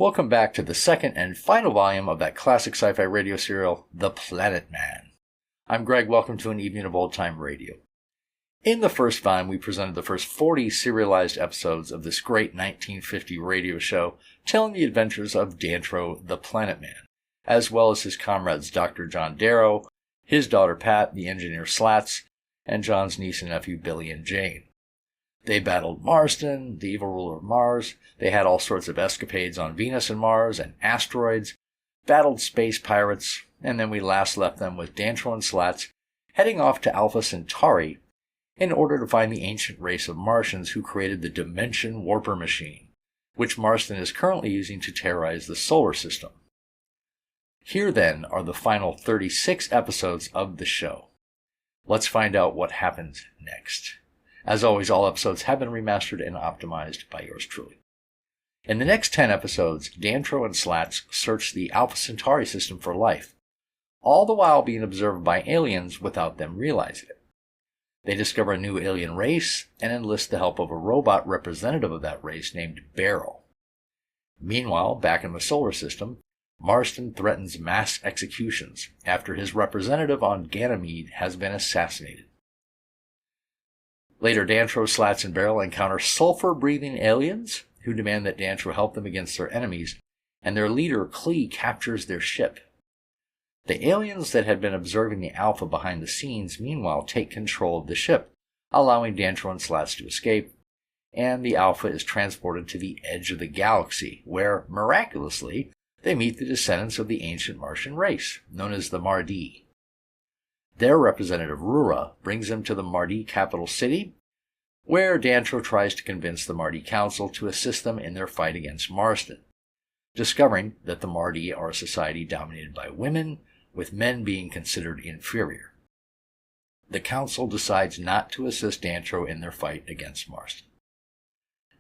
Welcome back to the second and final volume of that classic sci-fi radio serial, The Planet Man. I'm Greg, welcome to an evening of old-time radio. In the first volume, we presented the first 40 serialized episodes of this great 1950 radio show, telling the adventures of Dantro the Planet Man, as well as his comrades Dr. John Darrow, his daughter Pat, the engineer Slats, and John's niece and nephew Billy and Jane. They battled Marsden, the evil ruler of Mars. They had all sorts of escapades on Venus and Mars and asteroids, battled space pirates, and then we last left them with Dantro and Slats heading off to Alpha Centauri in order to find the ancient race of Martians who created the Dimension Warper machine, which Marston is currently using to terrorize the solar system. Here, then, are the final 36 episodes of the show. Let's find out what happens next. As always, all episodes have been remastered and optimized by yours truly. In the next 10 episodes, Dantro and Slats search the Alpha Centauri system for life, all the while being observed by aliens without them realizing it. They discover a new alien race and enlist the help of a robot representative of that race named Beryl. Meanwhile, back in the solar system, Marston threatens mass executions after his representative on Ganymede has been assassinated. Later, Dantro, Slats, and Beryl encounter sulfur-breathing aliens who demand that Dantro help them against their enemies, and their leader, Klee, captures their ship. The aliens that had been observing the Alpha behind the scenes, meanwhile, take control of the ship, allowing Dantro and Slats to escape, and the Alpha is transported to the edge of the galaxy, where, miraculously, they meet the descendants of the ancient Martian race, known as the Mardi. Their representative, Roora, brings them to the Mardi capital city, where Dantro tries to convince the Mardi Council to assist them in their fight against Marsden, discovering that the Mardi are a society dominated by women, with men being considered inferior. The Council decides not to assist Dantro in their fight against Marsden.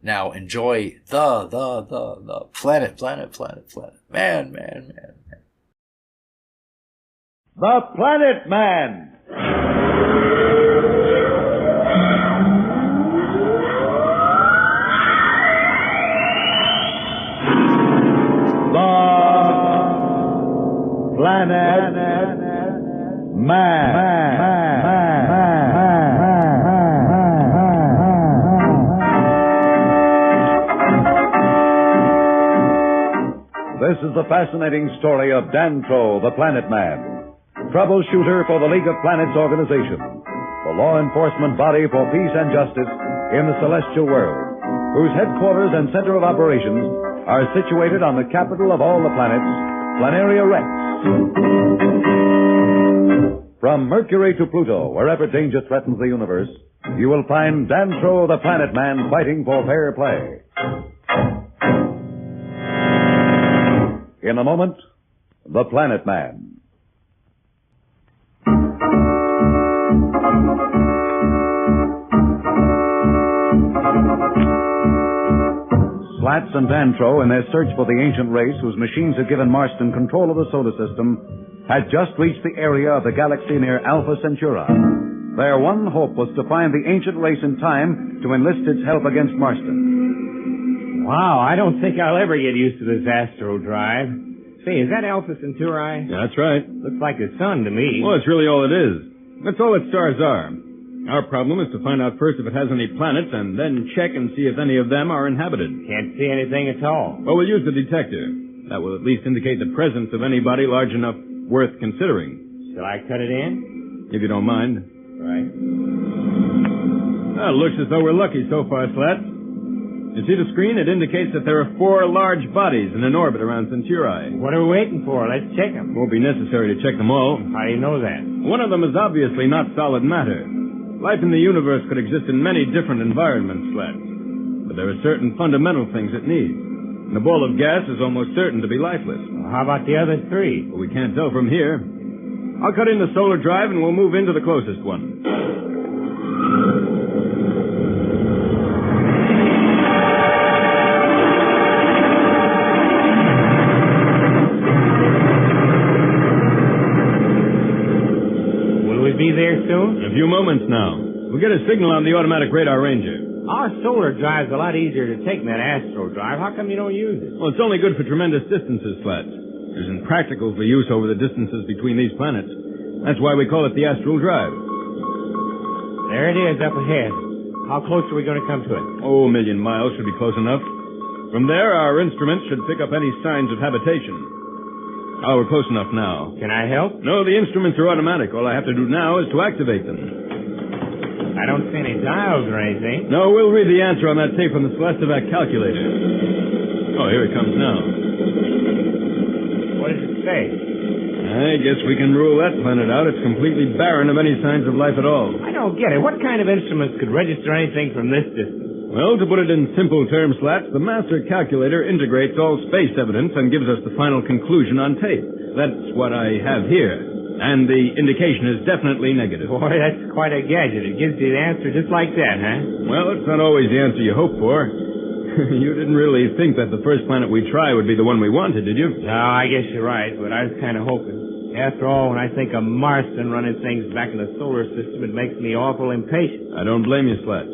Now enjoy the planet, man. The Planet Man! The Planet Man. This is the fascinating story of Dantro the Planet Man, troubleshooter for the League of Planets organization, the law enforcement body for peace and justice in the celestial world, whose headquarters and center of operations are situated on the capital of all the planets, Planaria Rex. From Mercury to Pluto, wherever danger threatens the universe, you will find Dantro the Planet Man fighting for fair play. In a moment, The Planet Man. Slats and Dantro, in their search for the ancient race whose machines had given Marston control of the solar system, had just reached the area of the galaxy near Alpha Centauri. Their one hope was to find the ancient race in time to enlist its help against Marston. Wow, I don't think I'll ever get used to this Astrodrive. Say, is that Alpha Centauri? Yeah, that's right. Looks like the sun to me. Well, it's really all it is. That's all its stars are. Our problem is to find out first if it has any planets and then check and see if any of them are inhabited. Can't see anything at all. Well, we'll use the detector. That will at least indicate the presence of anybody large enough worth considering. Shall I cut it in? If you don't mind. Right. Well, it looks as though we're lucky so far, Slats. You see the screen? It indicates that there are 4 large bodies in an orbit around Centauri. What are we waiting for? Let's check them. Won't be necessary to check them all. How do you know that? One of them is obviously not solid matter. Life in the universe could exist in many different environments, Slats. But there are certain fundamental things it needs. And the ball of gas is almost certain to be lifeless. Well, how about the other 3? Well, we can't tell from here. I'll cut in the solar drive and we'll move into the closest one. Be there soon? In a few moments now. We'll get a signal on the automatic radar ranger. Our solar drive's a lot easier to take than that Astrodrive. How come you don't use it? Well, it's only good for tremendous distances, Slats. It isn't practical for use over the distances between these planets. That's why we call it the Astral Drive. There it is up ahead. How close are we going to come to it? Oh, a million miles should be close enough. From there, our instruments should pick up any signs of habitation. Oh, we're close enough now. Can I help? No, the instruments are automatic. All I have to do now is to activate them. I don't see any dials or anything. No, we'll read the answer on that tape from the Celestivac calculator. Oh, here it comes now. What does it say? I guess we can rule that planet out. It's completely barren of any signs of life at all. I don't get it. What kind of instruments could register anything from this distance? Well, to put it in simple terms, Slats, the master calculator integrates all space evidence and gives us the final conclusion on tape. That's what I have here. And the indication is definitely negative. Boy, that's quite a gadget. It gives you the answer just like that, huh? Well, it's not always the answer you hope for. You didn't really think that the first planet we try would be the one we wanted, did you? No, I guess you're right, but I was kind of hoping. After all, when I think of Marston running things back in the solar system, it makes me awful impatient. I don't blame you, Slats.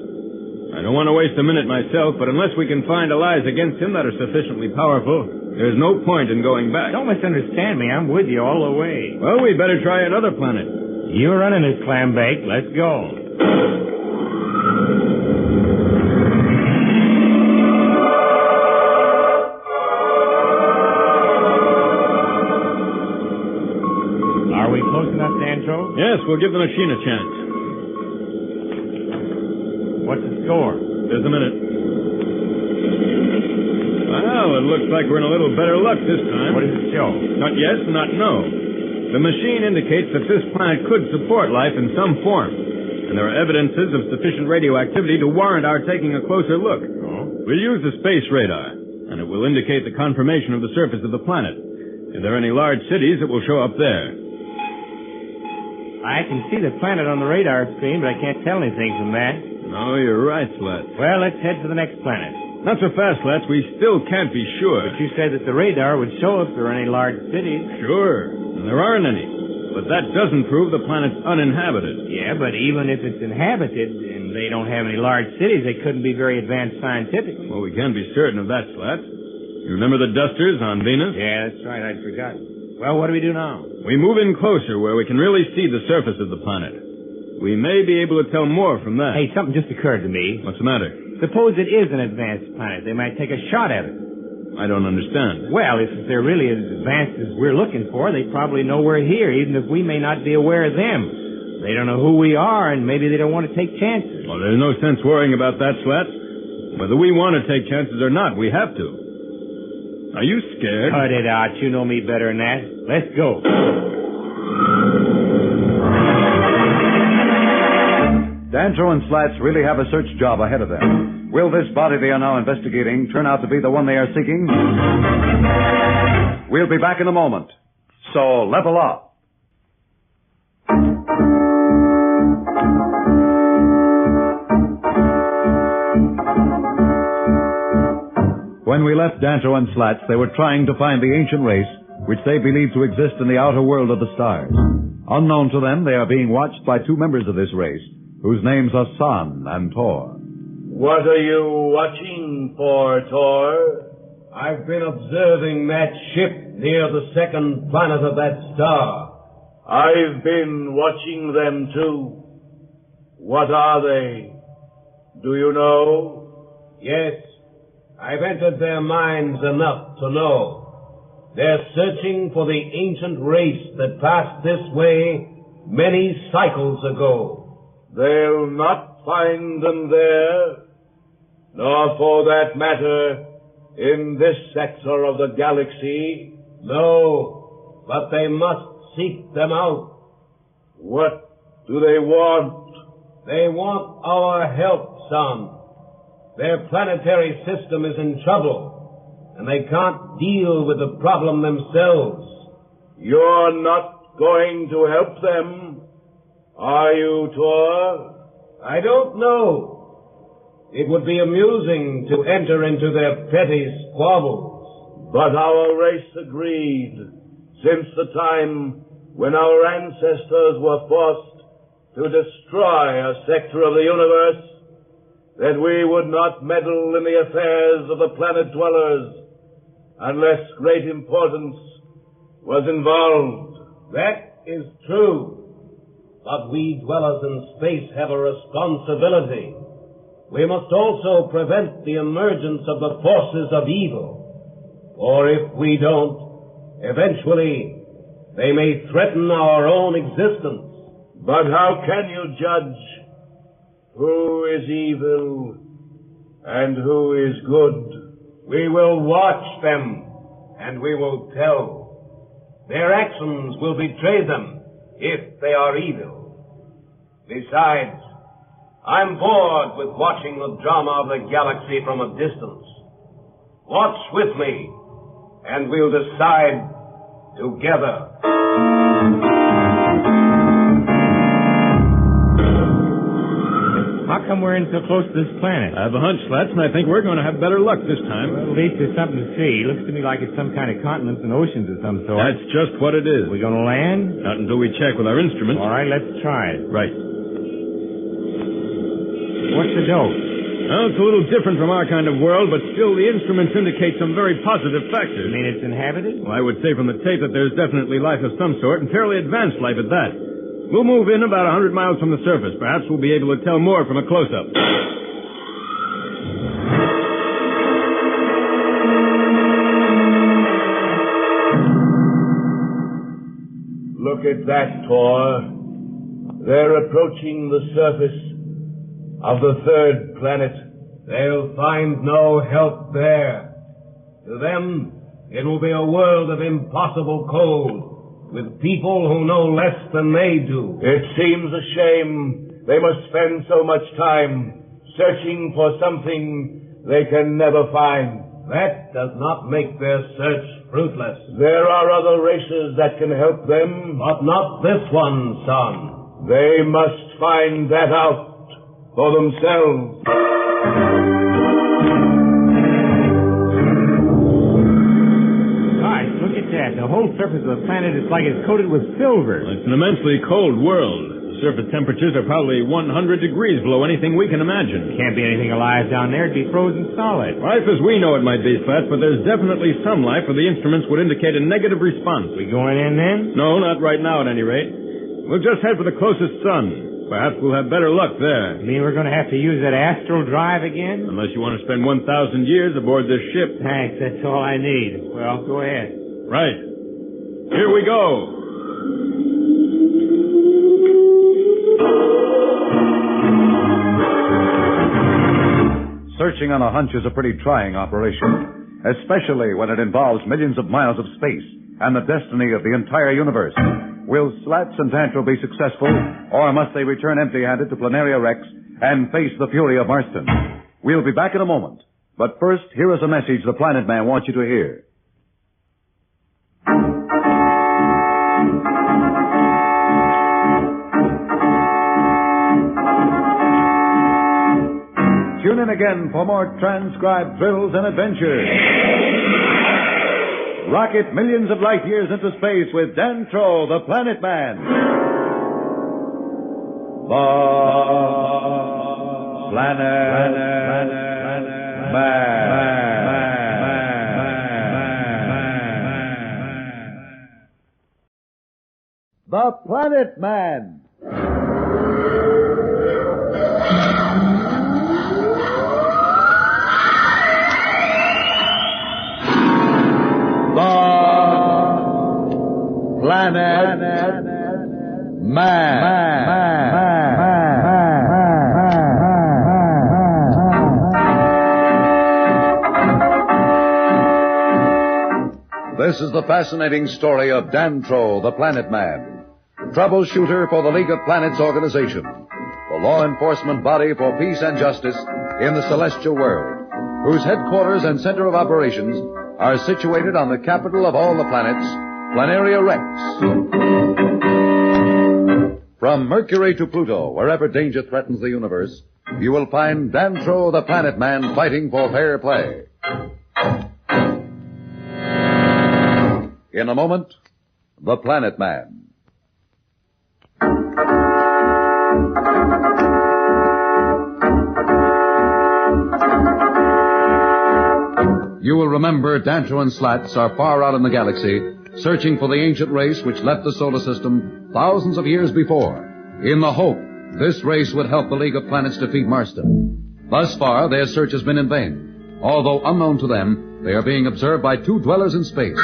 I don't want to waste a minute myself, but unless we can find allies against him that are sufficiently powerful, there's no point in going back. Don't misunderstand me. I'm with you all the way. Well, we better try another planet. You're running this clam bake. Let's go. Are we close enough, Dantro? Yes, we'll give the machine a chance. What's the score? Just a minute. Well, it looks like we're in a little better luck this time. What does it show? Not yes, not no. The machine indicates that this planet could support life in some form, and there are evidences of sufficient radioactivity to warrant our taking a closer look. Oh? We'll use the space radar, and it will indicate the confirmation of the surface of the planet. If there are any large cities, it will show up there. I can see the planet on the radar screen, but I can't tell anything from that. No, you're right, Slats. Well, let's head to the next planet. Not so fast, Slats. We still can't be sure. But you said that the radar would show if there are any large cities. Sure, and there aren't any. But that doesn't prove the planet's uninhabited. Yeah, but even if it's inhabited and they don't have any large cities, they couldn't be very advanced scientifically. Well, we can be certain of that, Slats. You remember the dusters on Venus? Yeah, that's right. I'd forgotten. Well, what do we do now? We move in closer where we can really see the surface of the planet. We may be able to tell more from that. Hey, something just occurred to me. What's the matter? Suppose it is an advanced planet. They might take a shot at it. I don't understand. Well, if they're really as advanced as we're looking for, they probably know we're here, even if we may not be aware of them. They don't know who we are, and maybe they don't want to take chances. Well, there's no sense worrying about that, Slats. Whether we want to take chances or not, we have to. Are you scared? Cut it out. You know me better than that. Let's go. Dantro and Slats really have a search job ahead of them. Will this body they are now investigating turn out to be the one they are seeking? We'll be back in a moment. So level up. When we left Dantro and Slats, they were trying to find the ancient race which they believe to exist in the outer world of the stars. Unknown to them, they are being watched by two members of this race, whose names are San and Tor. What are you watching for, Tor? I've been observing that ship near the second planet of that star. I've been watching them too. What are they? Do you know? Yes, I've entered their minds enough to know. They're searching for the ancient race that passed this way many cycles ago. They'll not find them there, nor for that matter, in this sector of the galaxy. No, but they must seek them out. What do they want? They want our help, son. Their planetary system is in trouble, and they can't deal with the problem themselves. You're not going to help them, are you, Tor? I don't know. It would be amusing to enter into their petty squabbles. But our race agreed, since the time when our ancestors were forced to destroy a sector of the universe, that we would not meddle in the affairs of the planet dwellers, unless great importance was involved. That is true. But we dwellers in space have a responsibility. We must also prevent the emergence of the forces of evil. For if we don't, eventually they may threaten our own existence. But how can you judge who is evil and who is good? We will watch them, and we will tell. Their actions will betray them if they are evil. Besides, I'm bored with watching the drama of the galaxy from a distance. Watch with me, and we'll decide together. How come we're in so close to this planet? I have a hunch, Slats, and I think we're going to have better luck this time. Well, at least there's something to see. Looks to me like it's some kind of continents and oceans of some sort. That's just what it is. We gonna land? Not until we check with our instruments. All right, let's try it. Right. What's the dope? Well, it's a little different from our kind of world, but still the instruments indicate some very positive factors. You mean it's inhabited? Well, I would say from the tape that there's definitely life of some sort, and fairly advanced life at that. We'll move in about 100 miles from the surface. Perhaps we'll be able to tell more from a close-up. Look at that, Tor. They're approaching the surface of the third planet. They'll find no help there. To them, it will be a world of impossible cold, with people who know less than they do. It seems a shame they must spend so much time searching for something they can never find. That does not make their search fruitless. There are other races that can help them. But not this one, son. They must find that out for themselves. Gosh, look at that. The whole surface of the planet is like it's coated with silver. It's an immensely cold world. Surface temperatures are probably 100 degrees below anything we can imagine. Can't be anything alive down there. It'd be frozen solid. Life as we know it might be, Slats, but there's definitely some life where the instruments would indicate a negative response. We going in then? No, not right now at any rate. We'll just head for the closest sun. Perhaps we'll have better luck there. You mean we're going to have to use that Astrodrive again? Unless you want to spend 1,000 years aboard this ship. Thanks, that's all I need. Well, go ahead. Right. Here we go. Searching on a hunch is a pretty trying operation, especially when it involves millions of miles of space and the destiny of the entire universe. Will Slats and Dantro be successful, or must they return empty-handed to Planaria Rex and face the fury of Marston? We'll be back in a moment. But first, here is a message the Planet Man wants you to hear. Tune in again for more transcribed thrills and adventures. Rocket millions of light years into space with Dantro the Planet Man. The Planet Man. The Planet Man. Planet Man. This is the fascinating story of Dantro, the Planet Man, troubleshooter for the League of Planets organization, the law enforcement body for peace and justice in the celestial world, whose headquarters and center of operations are situated on the capital of all the planets, Planaria Rex. From Mercury to Pluto, wherever danger threatens the universe, you will find Dantro the Planet Man fighting for fair play. In a moment, the Planet Man. You will remember Dantro and Slats are far out in the galaxy, searching for the ancient race which left the solar system thousands of years before, in the hope this race would help the League of Planets defeat Marston. Thus far, their search has been in vain. Although unknown to them, they are being observed by two dwellers in space,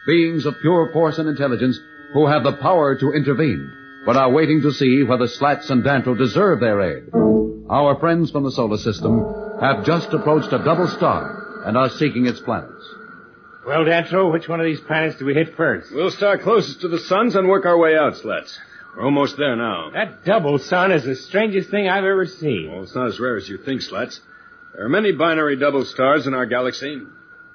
beings of pure force and intelligence who have the power to intervene, but are waiting to see whether Slats and Dantro deserve their aid. Our friends from the solar system have just approached a double star and are seeking its planets. Well, Dantro, which one of these planets do we hit first? We'll start closest to the suns and work our way out, Slats. We're almost there now. That double sun is the strangest thing I've ever seen. Well, it's not as rare as you think, Slats. There are many binary double stars in our galaxy.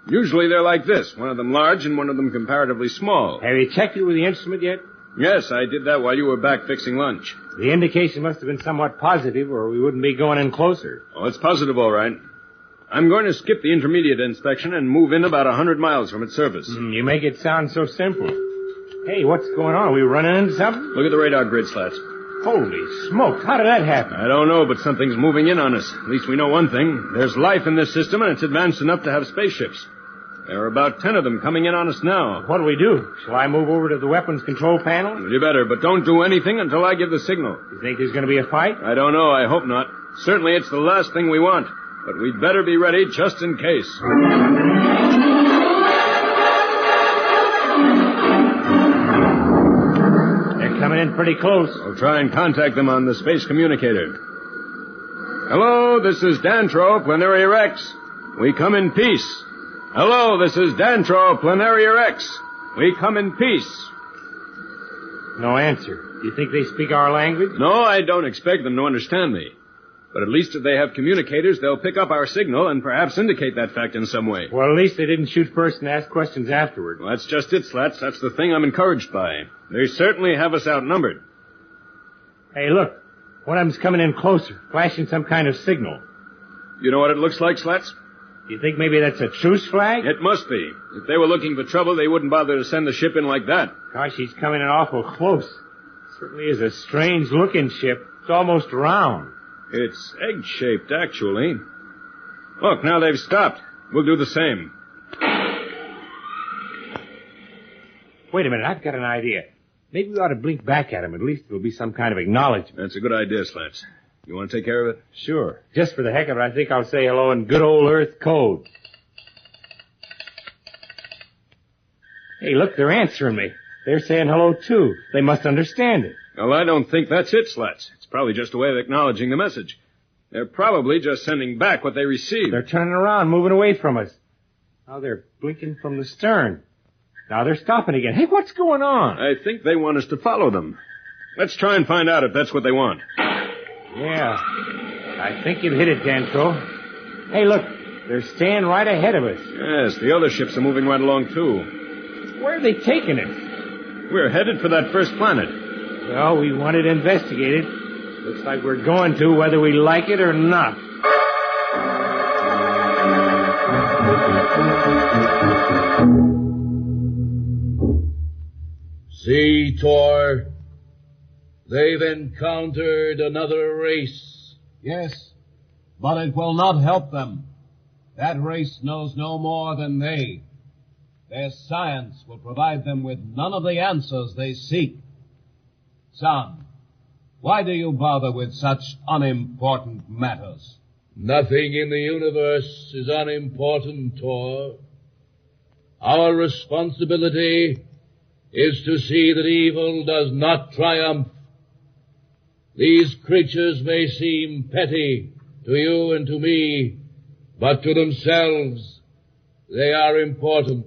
Usually they're like this, one of them large and one of them comparatively small. Have you checked it with the instrument yet? Yes, I did that while you were back fixing lunch. The indication must have been somewhat positive, or we wouldn't be going in closer. Oh, it's positive, all right. I'm going to skip the intermediate inspection and move in about 100 miles from its surface. You make it sound so simple. Hey, what's going on? Are we running into something? Look at the radar grid, Slats. Holy smokes, how did that happen? I don't know, but something's moving in on us. At least we know one thing. There's life in this system, and it's advanced enough to have spaceships. There are about 10 of them coming in on us now. What do we do? Shall I move over to the weapons control panel? You better, but don't do anything until I give the signal. You think there's going to be a fight? I don't know. I hope not. Certainly it's the last thing we want. But we'd better be ready just in case. They're coming in pretty close. We'll try and contact them on the space communicator. Hello, this is Dantro, Planetary Rex. We come in peace. Hello, this is Dantro, Planetary Rex. We come in peace. No answer. Do you think they speak our language? No, I don't expect them to understand me. But at least if they have communicators, they'll pick up our signal and perhaps indicate that fact in some way. Well, at least they didn't shoot first and ask questions afterward. Well, that's just it, Slats. That's the thing I'm encouraged by. They certainly have us outnumbered. Hey, look. One of them's coming in closer, flashing some kind of signal. You know what it looks like, Slats? You think maybe that's a truce flag? It must be. If they were looking for trouble, they wouldn't bother to send the ship in like that. Gosh, he's coming in awful close. Certainly is a strange-looking ship. It's almost round. It's egg-shaped, actually. Look, now they've stopped. We'll do the same. Wait a minute, I've got an idea. Maybe we ought to blink back at him. At least it'll be some kind of acknowledgement. That's a good idea, Slats. You want to take care of it? Sure. Just for the heck of it, I think I'll say hello in good old Earth code. Hey, look, they're answering me. They're saying hello, too. They must understand it. Well, I don't think that's it, Slats. It's probably just a way of acknowledging the message. They're probably just sending back what they received. They're turning around, moving away from us. Now they're blinking from the stern. Now they're stopping again. Hey, what's going on? I think they want us to follow them. Let's try and find out if that's what they want. Yeah. I think you've hit it, Dantro. Hey, look. They're staying right ahead of us. Yes, the other ships are moving right along, too. Where are they taking us? We're headed for that first planet. Well, we want it investigated. Looks like we're going to, whether we like it or not. See, Tor, they've encountered another race. Yes, but it will not help them. That race knows no more than they. Their science will provide them with none of the answers they seek. Son, why do you bother with such unimportant matters? Nothing in the universe is unimportant, Tor. Our responsibility is to see that evil does not triumph. These creatures may seem petty to you and to me, but to themselves they are important.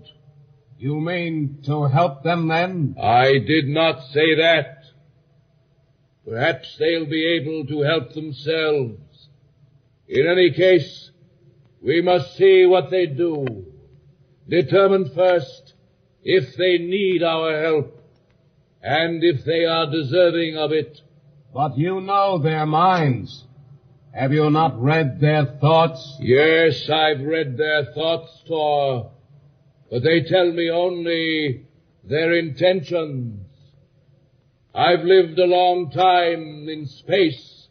You mean to help them, then? I did not say that. Perhaps they'll be able to help themselves. In any case, we must see what they do. Determine first if they need our help, and if they are deserving of it. But you know their minds. Have you not read their thoughts? Yes, I've read their thoughts, Tor, but they tell me only their intentions. I've lived a long time in space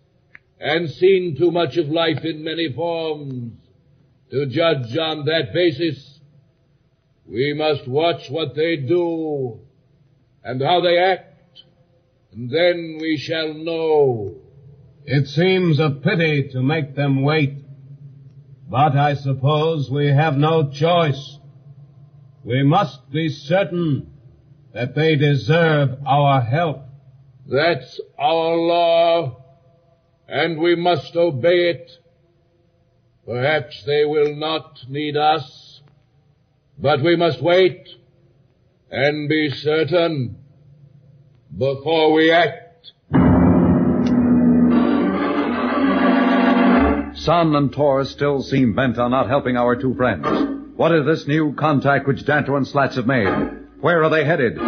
and seen too much of life in many forms To judge on that basis, we must watch what they do and how they act, and then we shall know. It seems a pity to make them wait, but I suppose we have no choice. We must be certain that they deserve our help. That's our law, and we must obey it. Perhaps they will not need us, but we must wait and be certain before we act. Sun and Taurus still seem bent on not helping our two friends. What is this new contact which Dantro and Slats have made? Where are they headed?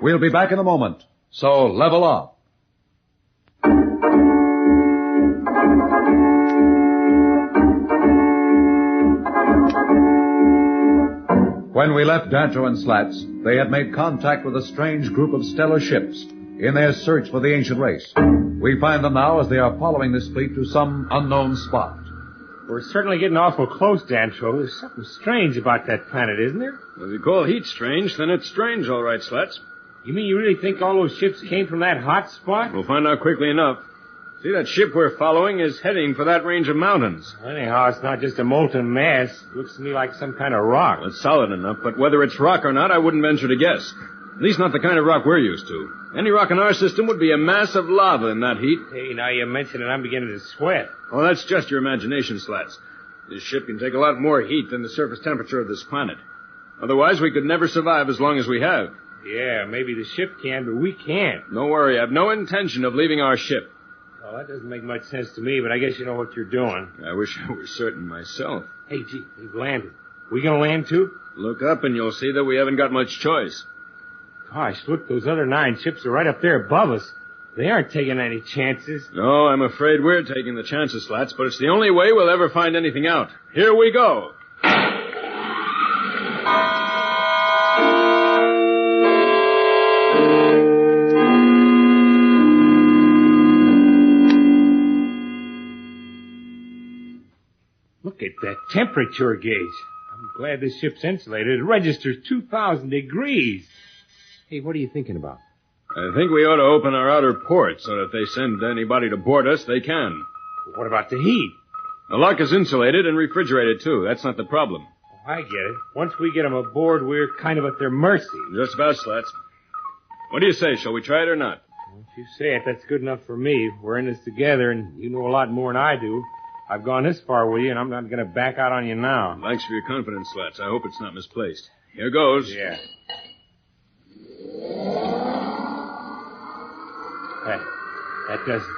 We'll be back in a moment, so level off. When we left Dantro and Slats, they had made contact with a strange group of stellar ships in their search for the ancient race. We find them now as they are following this fleet to some unknown spot. We're certainly getting awful close, Dantro. There's something strange about that planet, isn't there? Well, if you call heat strange, then it's strange, all right, Slats. You mean you really think all those ships came from that hot spot? We'll find out quickly enough. See, that ship we're following is heading for that range of mountains. Anyhow, it's not just a molten mass. It looks to me like some kind of rock. Well, it's solid enough, but whether it's rock or not, I wouldn't venture to guess. At least not the kind of rock we're used to. Any rock in our system would be a mass of lava in that heat. Hey, now you mention it, I'm beginning to sweat. Oh, that's just your imagination, Slats. This ship can take a lot more heat than the surface temperature of this planet. Otherwise, we could never survive as long as we have. Yeah, maybe the ship can, but we can't. Don't worry, I have no intention of leaving our ship. Well, that doesn't make much sense to me, but I guess you know what you're doing. I wish I were certain myself. Hey, gee, they've landed. We gonna land too? Look up and you'll see that we haven't got much choice. Gosh, look, those other 9 ships are right up there above us. They aren't taking any chances. No, I'm afraid we're taking the chances, Slats, but it's the only way we'll ever find anything out. Here we go. Look at that temperature gauge. I'm glad this ship's insulated. It registers 2,000 degrees. Hey, what are you thinking about? I think we ought to open our outer port so that if they send anybody to board us, they can. What about the heat? The lock is insulated and refrigerated, too. That's not the problem. Oh, I get it. Once we get them aboard, we're kind of at their mercy. Just about, Slats. What do you say? Shall we try it or not? Well, if you say it, that's good enough for me. We're in this together, and you know a lot more than I do. I've gone this far with you, and I'm not going to back out on you now. Thanks for your confidence, Slats. I hope it's not misplaced. Here goes. Yeah. That does it.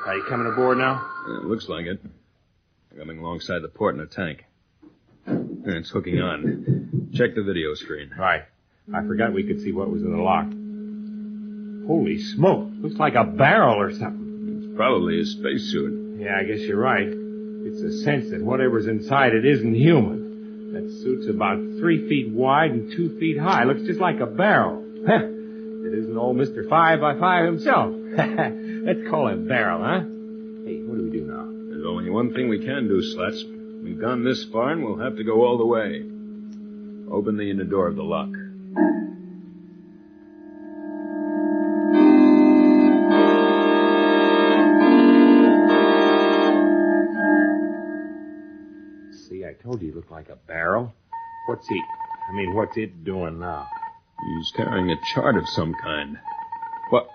Are you coming aboard now? Yeah, it looks like it. They're coming alongside the port in a tank. There, it's hooking on. Check the video screen. Right. I forgot we could see what was in the lock. Holy smoke. Looks like a barrel or something. It's probably a spacesuit. Yeah, I guess you're right. It's a sense that whatever's inside it isn't human. That suit's about 3 feet wide and 2 feet high. Looks just like a barrel. It isn't old Mr. 5x5 himself. Let's call him Barrel, huh? Hey, what do we do now? There's only one thing we can do, Slats. We've gone this far and we'll have to go all the way. Open the inner door of the lock. See, I told you he looked like a barrel. What's it doing now? He's carrying a chart of some kind. What?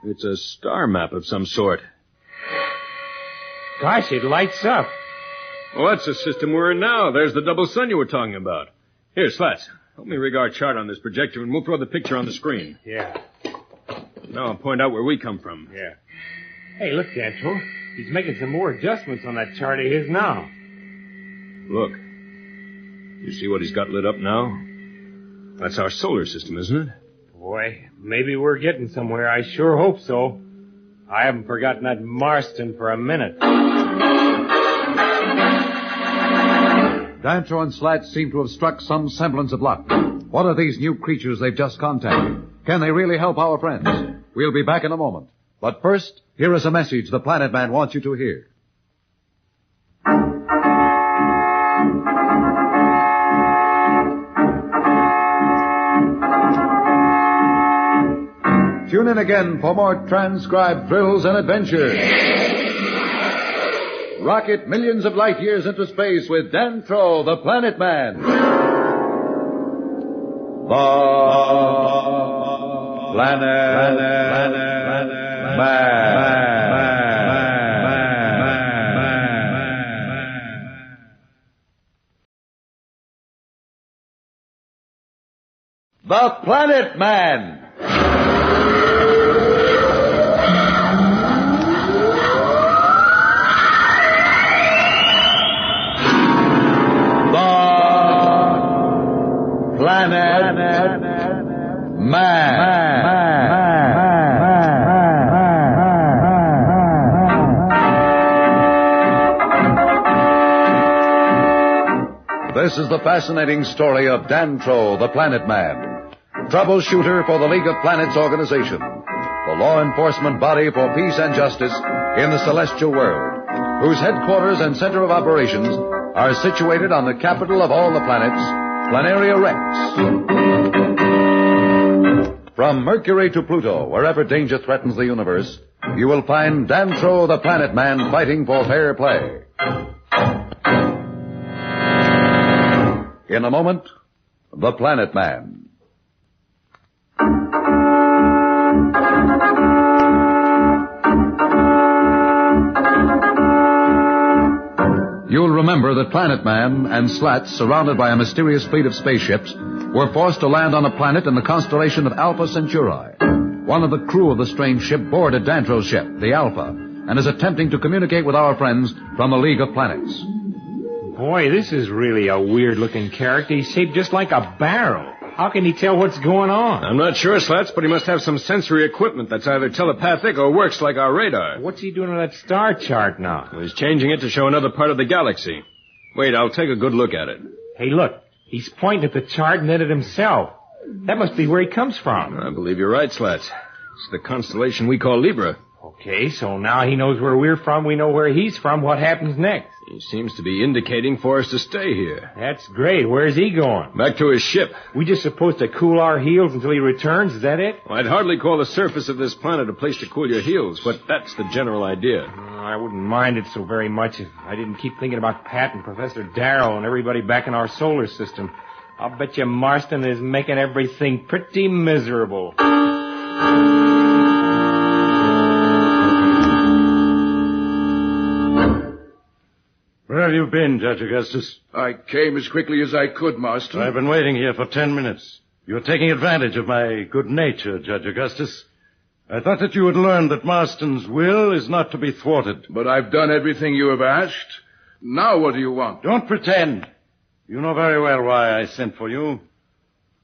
It's a star map of some sort. Gosh, it lights up. Well, that's the system we're in now. There's the double sun you were talking about. Here, Slats, help me rig our chart on this projector and we'll throw the picture on the screen. Yeah. Now I'll point out where we come from. Yeah. Hey, look, Dantro. He's making some more adjustments on that chart of his now. Look. You see what he's got lit up now? That's our solar system, isn't it? Boy, maybe we're getting somewhere. I sure hope so. I haven't forgotten that Marston for a minute. Dantro and Slats seem to have struck some semblance of luck. What are these new creatures they've just contacted? Can they really help our friends? We'll be back in a moment. But first, here is a message the Planet Man wants you to hear. Tune in again for more transcribed thrills and adventures. Rocket millions of light years into space with Dantro the Planet Man. The Planet Man. The Planet Man. Planet Man. This is the fascinating story of Dantro, the Planet Man, troubleshooter for the League of Planets organization, the law enforcement body for peace and justice in the celestial world, whose headquarters and center of operations are situated on the capital of all the planets, Planaria Rex. From Mercury to Pluto, wherever danger threatens the universe, you will find Dantro the Planet Man fighting for fair play. In a moment, the Planet Man. You'll remember that Planet Man and Slats, surrounded by a mysterious fleet of spaceships, were forced to land on a planet in the constellation of Alpha Centauri. One of the crew of the strange ship boarded Dantro's ship, the Alpha, and is attempting to communicate with our friends from the League of Planets. Boy, this is really a weird-looking character. He's shaped just like a barrel. How can he tell what's going on? I'm not sure, Slats, but he must have some sensory equipment that's either telepathic or works like our radar. What's he doing on that star chart now? Well, he's changing it to show another part of the galaxy. Wait, I'll take a good look at it. Hey, look. He's pointing at the chart and at it himself. That must be where he comes from. I believe you're right, Slats. It's the constellation we call Libra. Okay, so now he knows where we're from, we know where he's from. What happens next? He seems to be indicating for us to stay here. That's great. Where's he going? Back to his ship. We just supposed to cool our heels until he returns, is that it? Well, I'd hardly call the surface of this planet a place to cool your heels, but that's the general idea. I wouldn't mind it so very much if I didn't keep thinking about Pat and Professor Darrell and everybody back in our solar system. I'll bet you Marston is making everything pretty miserable. Where have you been, Judge Augustus? I came as quickly as I could, Marston. I've been waiting here for 10 minutes. You're taking advantage of my good nature, Judge Augustus. I thought that you had learned that Marston's will is not to be thwarted. But I've done everything you have asked. Now what do you want? Don't pretend. You know very well why I sent for you.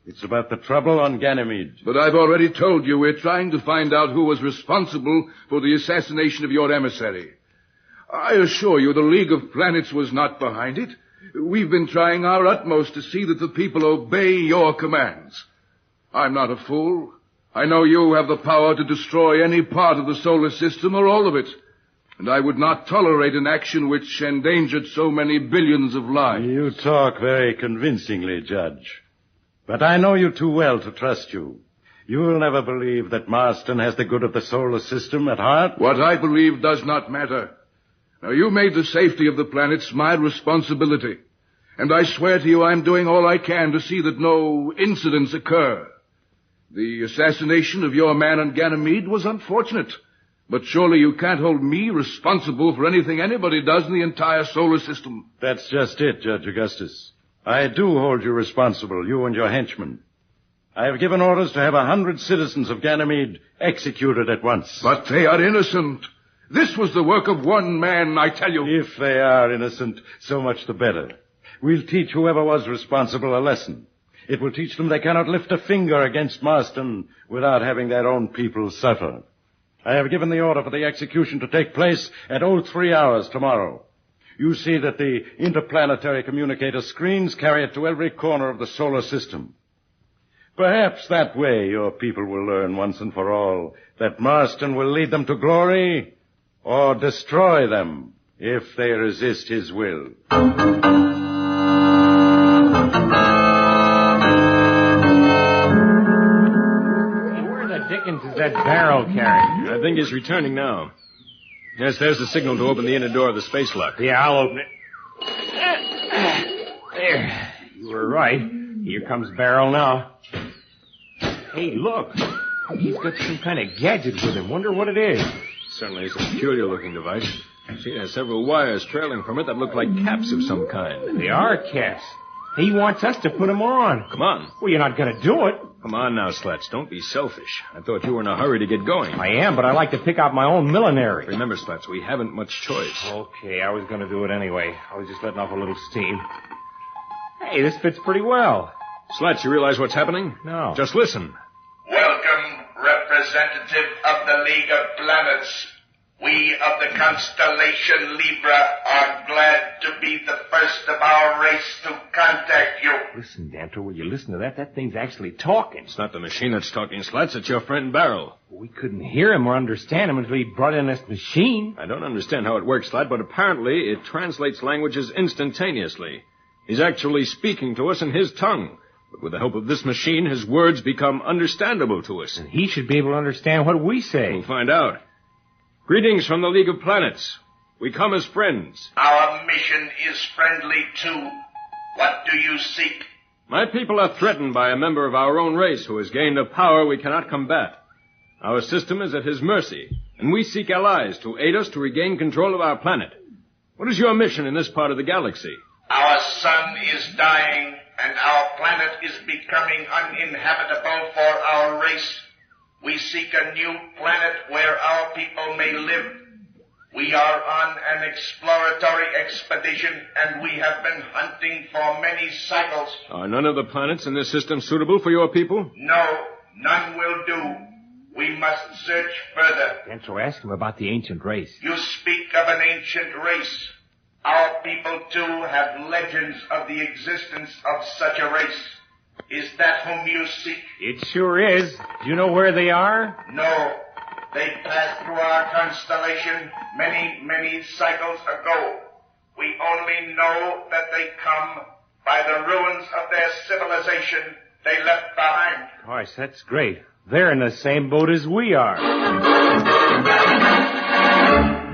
It's about the trouble on Ganymede. But I've already told you we're trying to find out who was responsible for the assassination of your emissary. I assure you the League of Planets was not behind it. We've been trying our utmost to see that the people obey your commands. I'm not a fool. I know you have the power to destroy any part of the solar system or all of it. And I would not tolerate an action which endangered so many billions of lives. You talk very convincingly, Judge. But I know you too well to trust you. You'll never believe that Marston has the good of the solar system at heart. What I believe does not matter. Now, you made the safety of the planets my responsibility. And I swear to you I'm doing all I can to see that no incidents occur. The assassination of your man on Ganymede was unfortunate. But surely you can't hold me responsible for anything anybody does in the entire solar system. That's just it, Judge Augustus. I do hold you responsible, you and your henchmen. I have given orders to have 100 citizens of Ganymede executed at once. But they are innocent. This was the work of one man, I tell you. If they are innocent, so much the better. We'll teach whoever was responsible a lesson. It will teach them they cannot lift a finger against Marston without having their own people suffer. I have given the order for the execution to take place at 03 hours tomorrow. You see that the interplanetary communicator screens carry it to every corner of the solar system. Perhaps that way your people will learn once and for all that Marston will lead them to glory or destroy them if they resist his will. Where the dickens is Where's that barrel carrying? I think he's returning now. Yes, there's the signal to open the inner door of the space lock. Yeah, I'll open it. There. You were right. Here comes Barrel now. Hey, look. He's got some kind of gadget with him. Wonder what it is. Certainly is a peculiar-looking device. See, it has several wires trailing from it that look like caps of some kind. They are caps. He wants us to put them on. Come on. Well, you're not going to do it. Come on now, Slats. Don't be selfish. I thought you were in a hurry to get going. I am, but I like to pick out my own millinery. Remember, Slats, we haven't much choice. Okay, I was going to do it anyway. I was just letting off a little steam. Hey, this fits pretty well. Slats, you realize what's happening? No. Just listen. Welcome, representative of the League of Planets. We of the constellation Libra are glad to be the first of our race to contact you. Listen, Dantro, will you listen to that? That thing's actually talking. It's not the machine that's talking, Slats. It's your friend Barrel. We couldn't hear him or understand him until he brought in this machine. I don't understand how it works, Slat, but apparently it translates languages instantaneously. He's actually speaking to us in his tongue. But with the help of this machine, his words become understandable to us. And he should be able to understand what we say. We'll find out. Greetings from the League of Planets. We come as friends. Our mission is friendly too. What do you seek? My people are threatened by a member of our own race who has gained a power we cannot combat. Our system is at his mercy, and we seek allies to aid us to regain control of our planet. What is your mission in this part of the galaxy? Our sun is dying, and our planet is becoming uninhabitable for our race. We seek a new planet where our people may live. We are on an exploratory expedition, and we have been hunting for many cycles. Are none of the planets in this system suitable for your people? No, none will do. We must search further. Dantro, ask him about the ancient race. You speak of an ancient race. Our people, too, have legends of the existence of such a race. Is that whom you seek? It sure is. Do you know where they are? No. They passed through our constellation many, many cycles ago. We only know that they come by the ruins of their civilization they left behind. Gosh, that's great. They're in the same boat as we are.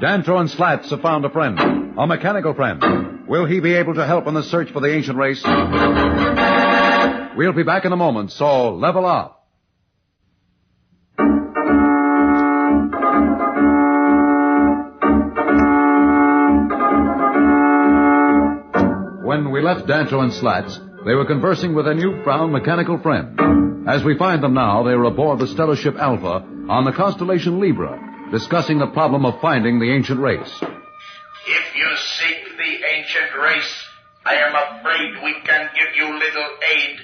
Dantro and Slats have found a friend, a mechanical friend. Will he be able to help in the search for the ancient race? We'll be back in a moment, so level up. When we left Dantro and Slats, they were conversing with a newfound mechanical friend. As we find them now, they are aboard the stellar ship Alpha on the constellation Libra, discussing the problem of finding the ancient race. If you seek the ancient race, I am afraid we can give you little aid.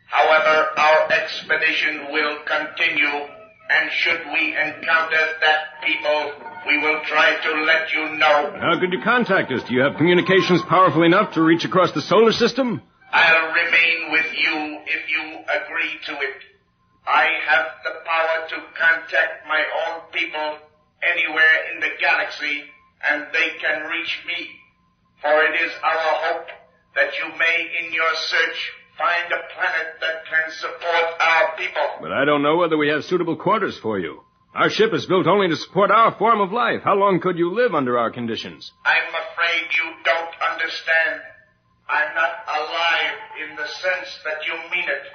However, our expedition will continue, and should we encounter that people, we will try to let you know. How could you contact us? Do you have communications powerful enough to reach across the solar system? I'll remain with you if you agree to it. I have the power to contact my own people anywhere in the galaxy, and they can reach me. For it is our hope that you may, in your search, find a planet that can support our people. But I don't know whether we have suitable quarters for you. Our ship is built only to support our form of life. How long could you live under our conditions? I'm afraid you don't understand. I'm not alive in the sense that you mean it.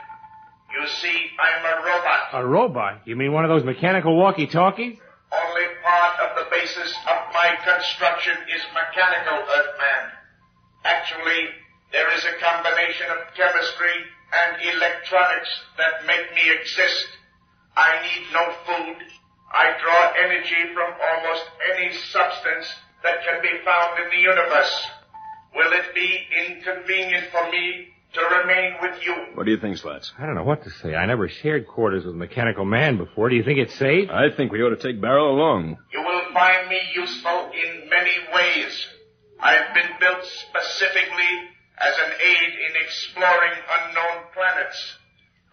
You see, I'm a robot. A robot? You mean one of those mechanical walkie-talkies? Only part of the basis of my construction is mechanical, Earthman. Actually, there is a combination of chemistry and electronics that make me exist. I need no food. I draw energy from almost any substance that can be found in the universe. Will it be inconvenient for me to remain with you? What do you think, Slats? I don't know what to say. I never shared quarters with a mechanical man before. Do you think it's safe? I think we ought to take Barrel along. You will find me useful in many ways. I've been built specifically as an aid in exploring unknown planets.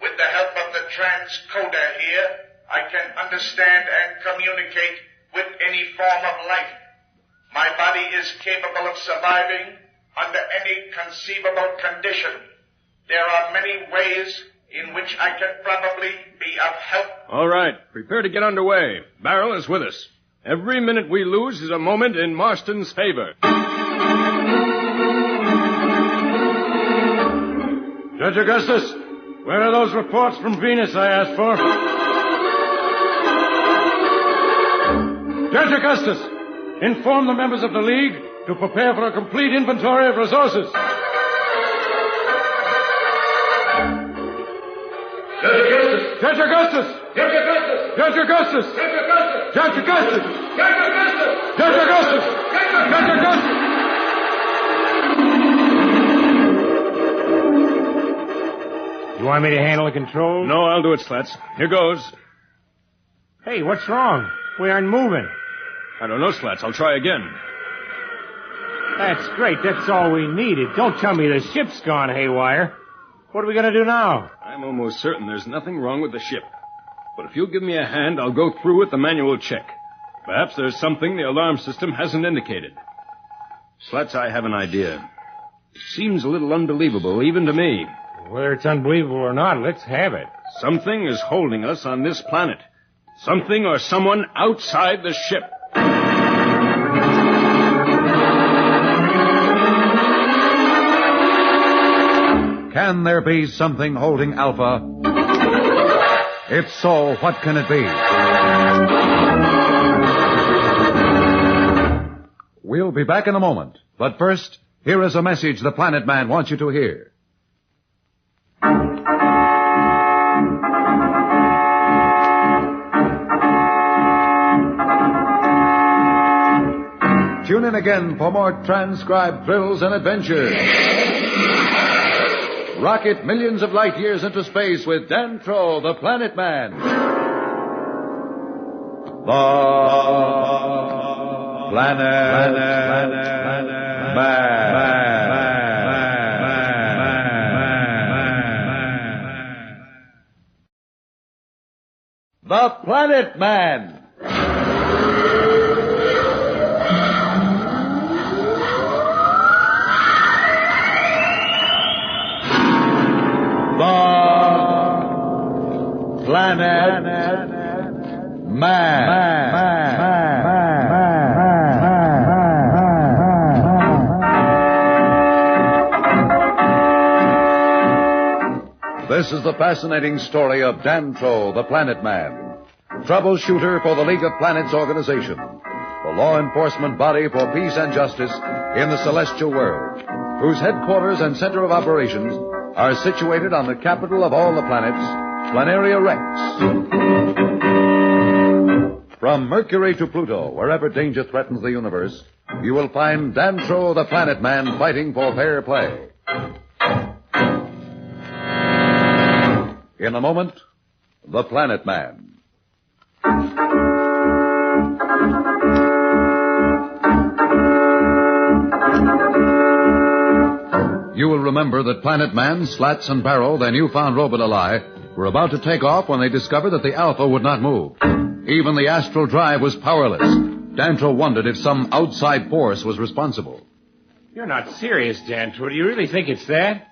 With the help of the transcoder here, I can understand and communicate with any form of life. My body is capable of surviving under any conceivable condition. There are many ways in which I can probably be be of help. All right. Prepare to get underway. Barrel is with us. Every minute we lose is a moment in Marston's favor. Judge Augustus, where are those reports from Venus I asked for? Judge Augustus, inform the members of the League to prepare for a complete inventory of resources. Judge Augustus! Judge Augustus! Judge Augustus! Judge Augustus! Judge Augustus! Judge Augustus! Judge Augustus! Judge Augustus! Judge Augustus! You want me to handle the controls? No, I'll do it, Slats. Here goes. Hey, what's wrong? We aren't moving. I don't know, Slats. I'll try again. That's great. That's all we needed. Don't tell me the ship's gone haywire. What are we going to do now? I'm almost certain there's nothing wrong with the ship. But if you'll give me a hand, I'll go through with the manual check. Perhaps there's something the alarm system hasn't indicated. Slats, I have an idea. It seems a little unbelievable, even to me. Whether it's unbelievable or not, let's have it. Something is holding us on this planet. Something or someone outside the ship. Can there be something holding Alpha? If so, what can it be? We'll be back in a moment. But first, here is a message the Planet Man wants you to hear. Tune in again for more transcribed thrills and adventures. Rocket millions of light years into space with Dantro the Planet Man. The Planet Man. The Planet Man. Planet Man. This is the fascinating story of Dantro the Planet Man, troubleshooter for the League of Planets organization, the law enforcement body for peace and justice in the celestial world, whose headquarters and center of operations are situated on the capital of all the planets, Planaria Rex. From Mercury to Pluto, wherever danger threatens the universe, you will find Dantro the Planet Man fighting for fair play. In a moment, the Planet Man. You will remember that Planet Man, Slats, and Barrel, their newfound robot ally, were about to take off when they discovered that the Alpha would not move. Even the Astrodrive was powerless. Dantro wondered if some outside force was responsible. You're not serious, Dantro. Do you really think it's that?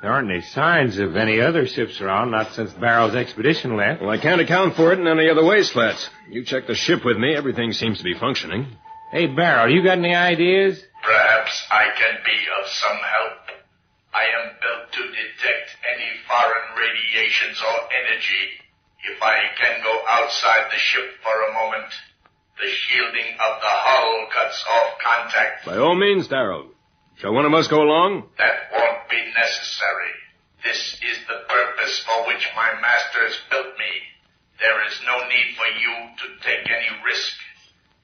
There aren't any signs of any other ships around, not since Barrel's expedition left. Well, I can't account for it in any other way, Slats. You check the ship with me, everything seems to be functioning. Hey, Barrel, you got any ideas? Perhaps I can be of some help. I am built to detect any foreign radiations or energy. If I can go outside the ship for a moment, the shielding of the hull cuts off contact. By all means, Darrell. Shall one of us go along? That won't be necessary. This is the purpose for which my masters built me. There is no need for you to take any risk.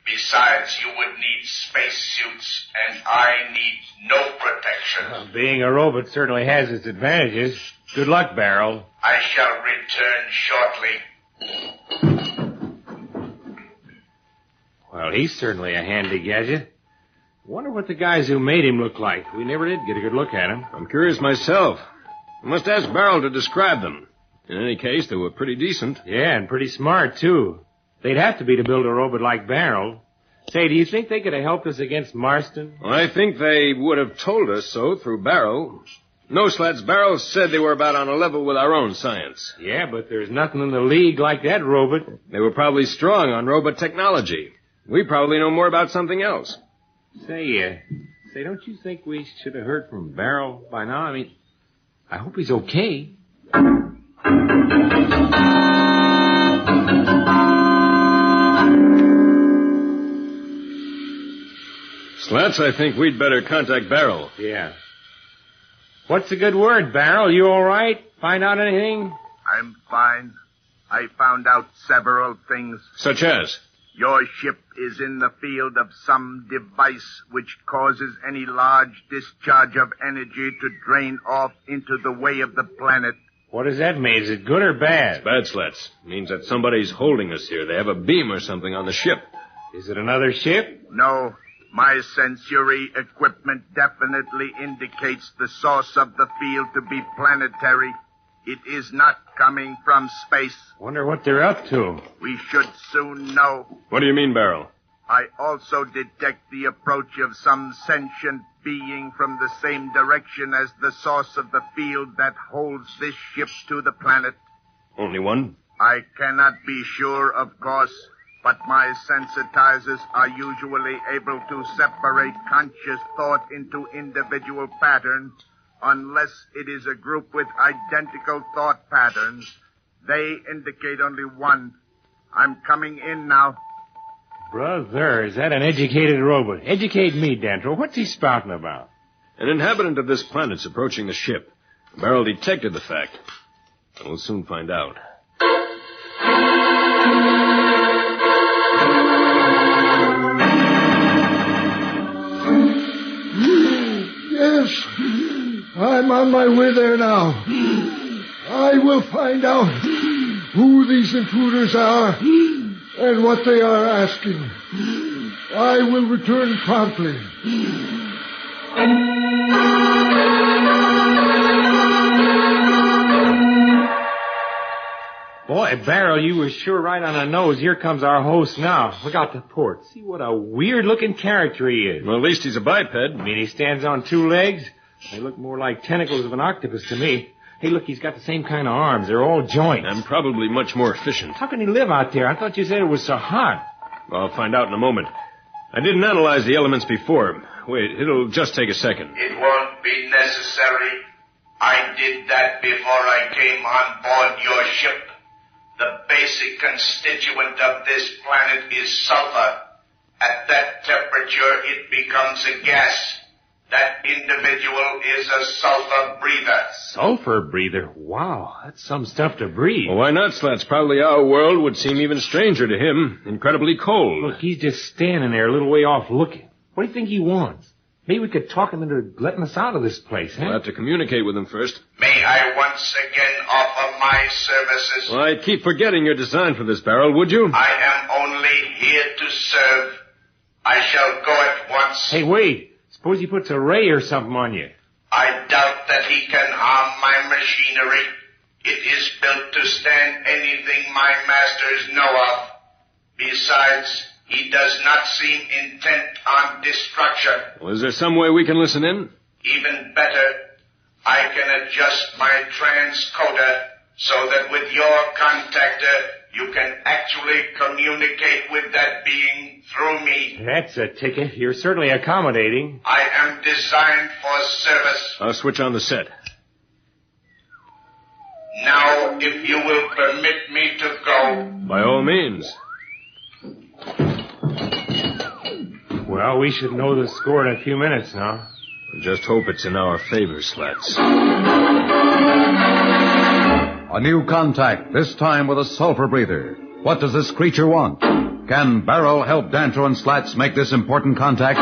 Besides, you would need spacesuits, and I need no protection. Well, being a robot certainly has its advantages. Good luck, Barrel. I shall return shortly. Well, he's certainly a handy gadget. Wonder what the guys who made him look like. We never did get a good look at him. I'm curious myself. I must ask Barrel to describe them. In any case, they were pretty decent. Yeah, and pretty smart, too. They'd have to be to build a robot like Barrel. Say, do you think they could have helped us against Marston? Well, I think they would have told us so through Barrel. No, Slats. Barrel said they were about on a level with our own science. Yeah, but there's nothing in the league like that robot. They were probably strong on robot technology. We probably know more about something else. Say, don't you think we should have heard from Barrel by now? I mean, I hope he's okay. Slats, I think we'd better contact Barrel. Yeah. What's the good word, Barrel? You all right? Find out anything? I'm fine. I found out several things. Such as? Your ship is in the field of some device which causes any large discharge of energy to drain off into the way of the planet. What does that mean? Is it good or bad? It's bad, Slats. It means that somebody's holding us here. They have a beam or something on the ship. Is it another ship? No. My sensory equipment definitely indicates the source of the field to be planetary. It is not coming from space. Wonder what they're up to. We should soon know. What do you mean, Barrel? I also detect the approach of some sentient being from the same direction as the source of the field that holds this ship to the planet. Only one? I cannot be sure, of course, but my sensitizers are usually able to separate conscious thought into individual patterns. Unless it is a group with identical thought patterns, they indicate only one. I'm coming in now. Brother, is that an educated robot? Educate me, Dantro. What's he spouting about? An inhabitant of this planet's approaching the ship. Barrel detected the fact. We'll soon find out. Yes. I'm on my way there now. I will find out who these intruders are and what they are asking. I will return promptly. Boy, Barrel, you were sure right on the nose. Here comes our host now. Look out the port. See what a weird-looking character he is. Well, at least he's a biped. I mean, he stands on two legs. They look more like tentacles of an octopus to me. Hey, look, he's got the same kind of arms. They're all joints. And probably much more efficient. How can he live out there? I thought you said it was so hot. I'll find out in a moment. I didn't analyze the elements before. Wait, it'll just take a second. It won't be necessary. I did that before I came on board your ship. The basic constituent of this planet is sulfur. At that temperature, it becomes a gas. That individual is a sulfur breather. Sulfur breather? Wow, that's some stuff to breathe. Well, why not, Slats? Probably our world would seem even stranger to him. Incredibly cold. Look, he's just standing there a little way off looking. What do you think he wants? Maybe we could talk him into letting us out of this place, huh? We'll have to communicate with him first. May I once again offer my services? Well, I'd keep forgetting your design for this, Barrel, would you? I am only here to serve. I shall go at once. Hey, wait. Suppose he puts a ray or something on you. I doubt that he can harm my machinery. It is built to stand anything my masters know of. Besides, he does not seem intent on destruction. Well, is there some way we can listen in? Even better, I can adjust my transcoder so that with your contactor, you can actually communicate with that being through me. That's a ticket. You're certainly accommodating. I am designed for service. I'll switch on the set. Now, if you will permit me to go. By all means. Well, we should know the score in a few minutes now. Just hope it's in our favor, Slats. A new contact, this time with a sulfur breather. What does this creature want? Can Barrel help Dantro and Slats make this important contact?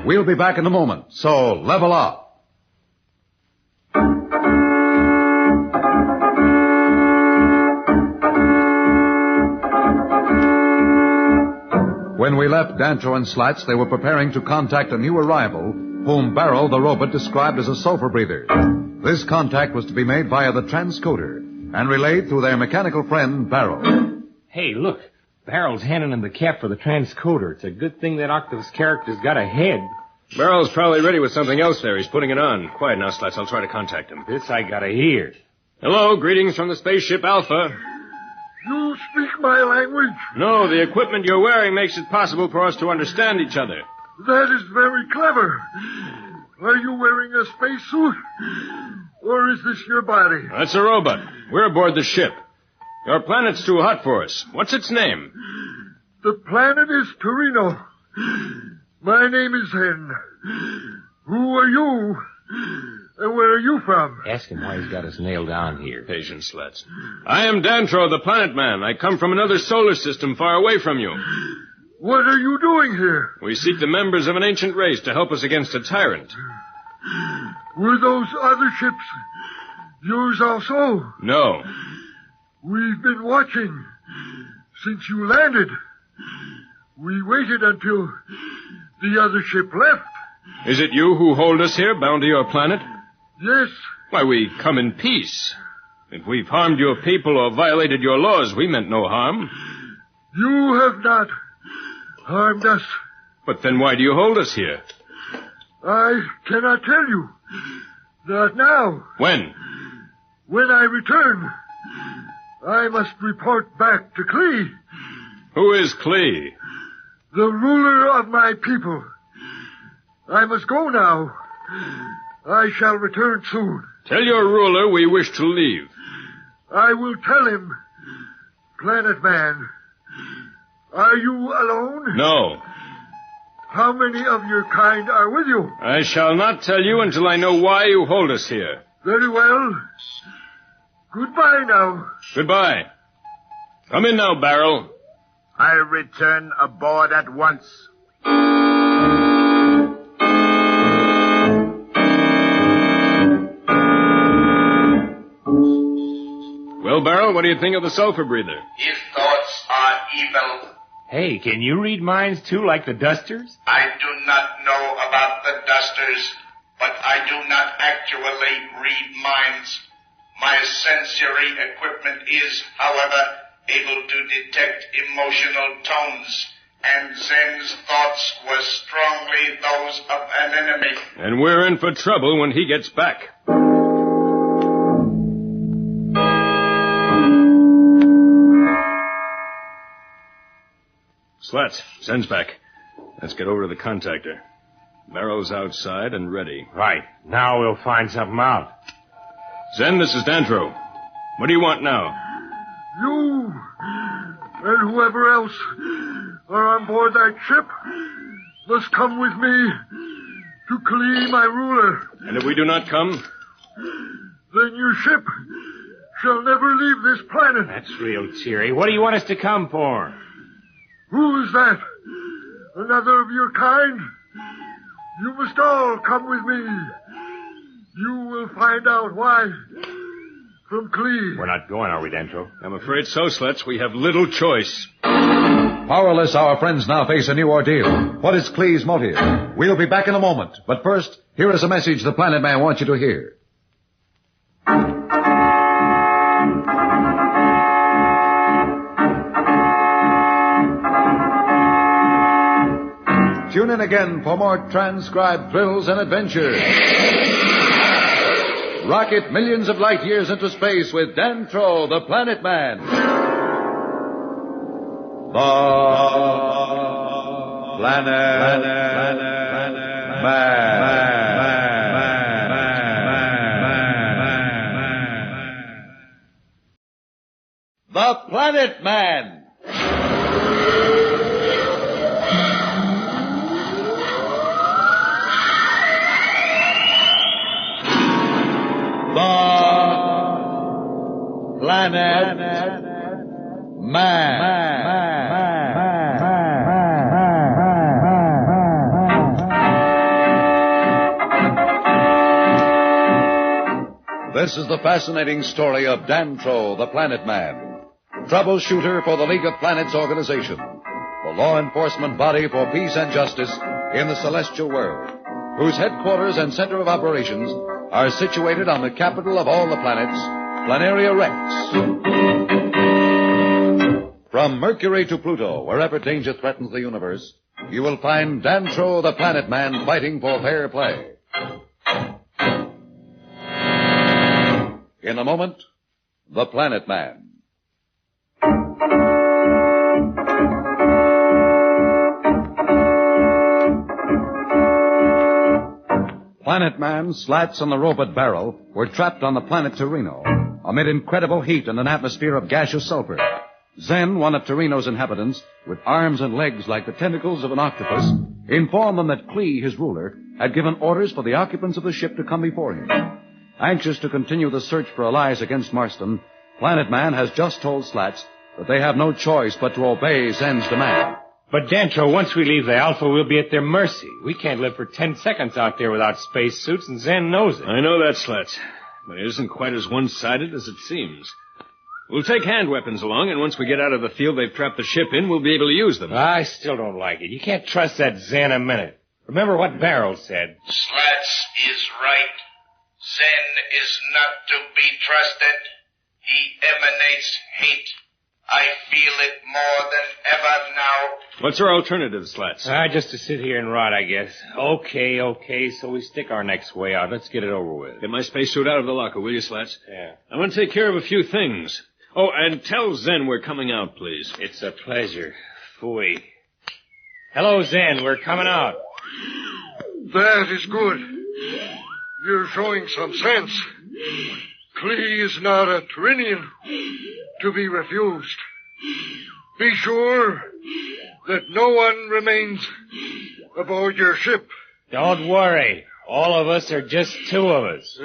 We'll be back in a moment, so level up. When we left Dantro and Slats, they were preparing to contact a new arrival, whom Barrel, the robot, described as a sulfur breather. This contact was to be made via the transcoder and relayed through their mechanical friend, Barrel. Hey, look. Barrel's handing him the cap for the transcoder. It's a good thing that octopus character's got a head. Barrel's probably ready with something else there. He's putting it on. Quiet now, Slats. I'll try to contact him. This I gotta hear. Hello, greetings from the spaceship Alpha. You speak my language? No, the equipment you're wearing makes it possible for us to understand each other. That is very clever. Are you wearing a spacesuit? Or is this your body? That's a robot. We're aboard the ship. Your planet's too hot for us. What's its name? The planet is Torino. My name is Zen. Who are you? And where are you from? Ask him why he's got us nailed down here. Patience, Slats. I am Dantro the Planet Man. I come from another solar system far away from you. What are you doing here? We seek the members of an ancient race to help us against a tyrant. Were those other ships yours also? No. We've been watching since you landed. We waited until the other ship left. Is it you who hold us here, bound to your planet? Yes. Why, we come in peace. If we've harmed your people or violated your laws, we meant no harm. You have not harmed us. But then why do you hold us here? I cannot tell you. Not now. When? When I return, I must report back to Klee. Who is Klee? The ruler of my people. I must go now. I shall return soon. Tell your ruler we wish to leave. I will tell him, Planet Man. Are you alone? No. How many of your kind are with you? I shall not tell you until I know why you hold us here. Very well. Goodbye now. Goodbye. Come in now, Barrel. I return aboard at once. Well, Barrel, what do you think of the sulfur breather? His thoughts are evil. Hey, can you read minds too, like the Dusters? I do not know about the Dusters, but I do not actually read minds. My sensory equipment is, however, able to detect emotional tones, and Zen's thoughts were strongly those of an enemy. And we're in for trouble when he gets back. Slats, Zen's back. Let's get over to the contactor. Barrel's outside and ready. Right. Now we'll find something out. Zen, this is Dantro. What do you want now? You and whoever else are on board that ship must come with me to Klee, my ruler. And if we do not come? Then your ship shall never leave this planet. That's real cheery. What do you want us to come for? Who is that? Another of your kind? You must all come with me. You will find out why. From Klee. We're not going, are we, Dantro? I'm afraid so, Slats. We have little choice. Powerless, our friends now face a new ordeal. What is Klee's motive? We'll be back in a moment. But first, here is a message the Planet Man wants you to hear. Tune in again for more transcribed thrills and adventures. Rocket millions of light years into space with Dantro the Planet Man. The Planet Man. The Planet Man. Planet Man. This is the fascinating story of Dantro, the Planet Man, troubleshooter for the League of Planets organization, the law enforcement body for peace and justice in the celestial world, whose headquarters and center of operations are situated on the capital of all the planets, Planaria Rex. From Mercury to Pluto, wherever danger threatens the universe, you will find Dantro the Planet Man fighting for fair play. In a moment, the Planet Man. Planet Man, Slats, and the robot Barrel were trapped on the planet Torino amid incredible heat and an atmosphere of gaseous sulfur. Zen, one of Torino's inhabitants, with arms and legs like the tentacles of an octopus, informed them that Klee, his ruler, had given orders for the occupants of the ship to come before him. Anxious to continue the search for allies against Marston, Planet Man has just told Slats that they have no choice but to obey Zen's demand. But, Dantro, once we leave the Alpha, we'll be at their mercy. We can't live for 10 seconds out there without spacesuits, and Zen knows it. I know that, Slats, but it isn't quite as one-sided as it seems. We'll take hand weapons along, and once we get out of the field they've trapped the ship in, we'll be able to use them. I still don't like it. You can't trust that Zen a minute. Remember what Barrel said. Slats is right. Zen is not to be trusted. He emanates hate. I feel it more than ever now. What's our alternative, Slats? Just to sit here and rot, I guess. Okay, so we stick our necks way out. Let's get it over with. Get my spacesuit out of the locker, will you, Slats? Yeah. I want to take care of a few things. Oh, and tell Zen we're coming out, please. It's a pleasure. Phooey. Hello, Zen. We're coming out. That is good. You're showing some sense. Klee is not a Turinian to be refused. Be sure that no one remains aboard your ship. Don't worry. All of us are just two of us.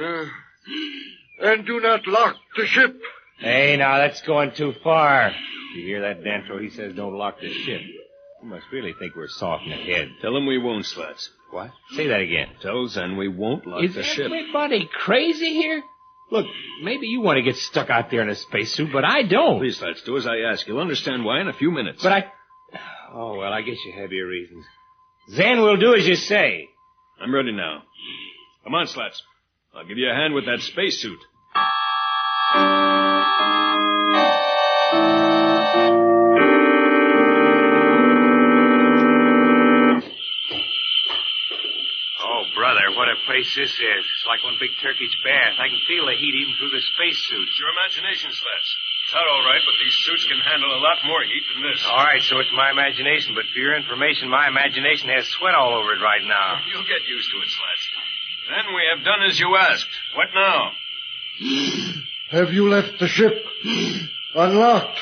And do not lock the ship. Hey, now, that's going too far. You hear that, Dantro? He says don't lock the ship. You must really think we're soft in the head. Tell him we won't, Slats. What? Say that again. Tell Zen we won't lock the ship. Is everybody crazy here? Look, maybe you want to get stuck out there in a spacesuit, but I don't. Please, Slats, do as I ask. You'll understand why in a few minutes. But Oh, well, I guess you have your reasons. Zen will do as you say. I'm ready now. Come on, Slats. I'll give you a hand with that spacesuit. Brother, what a place this is. It's like one big Turkish bath. I can feel the heat even through the spacesuit. It's your imagination, Slats. It's hot, all right, but these suits can handle a lot more heat than this. All right, so it's my imagination, but for your information, my imagination has sweat all over it right now. You'll get used to it, Slats. Then we have done as you asked. What now? Have you left the ship unlocked?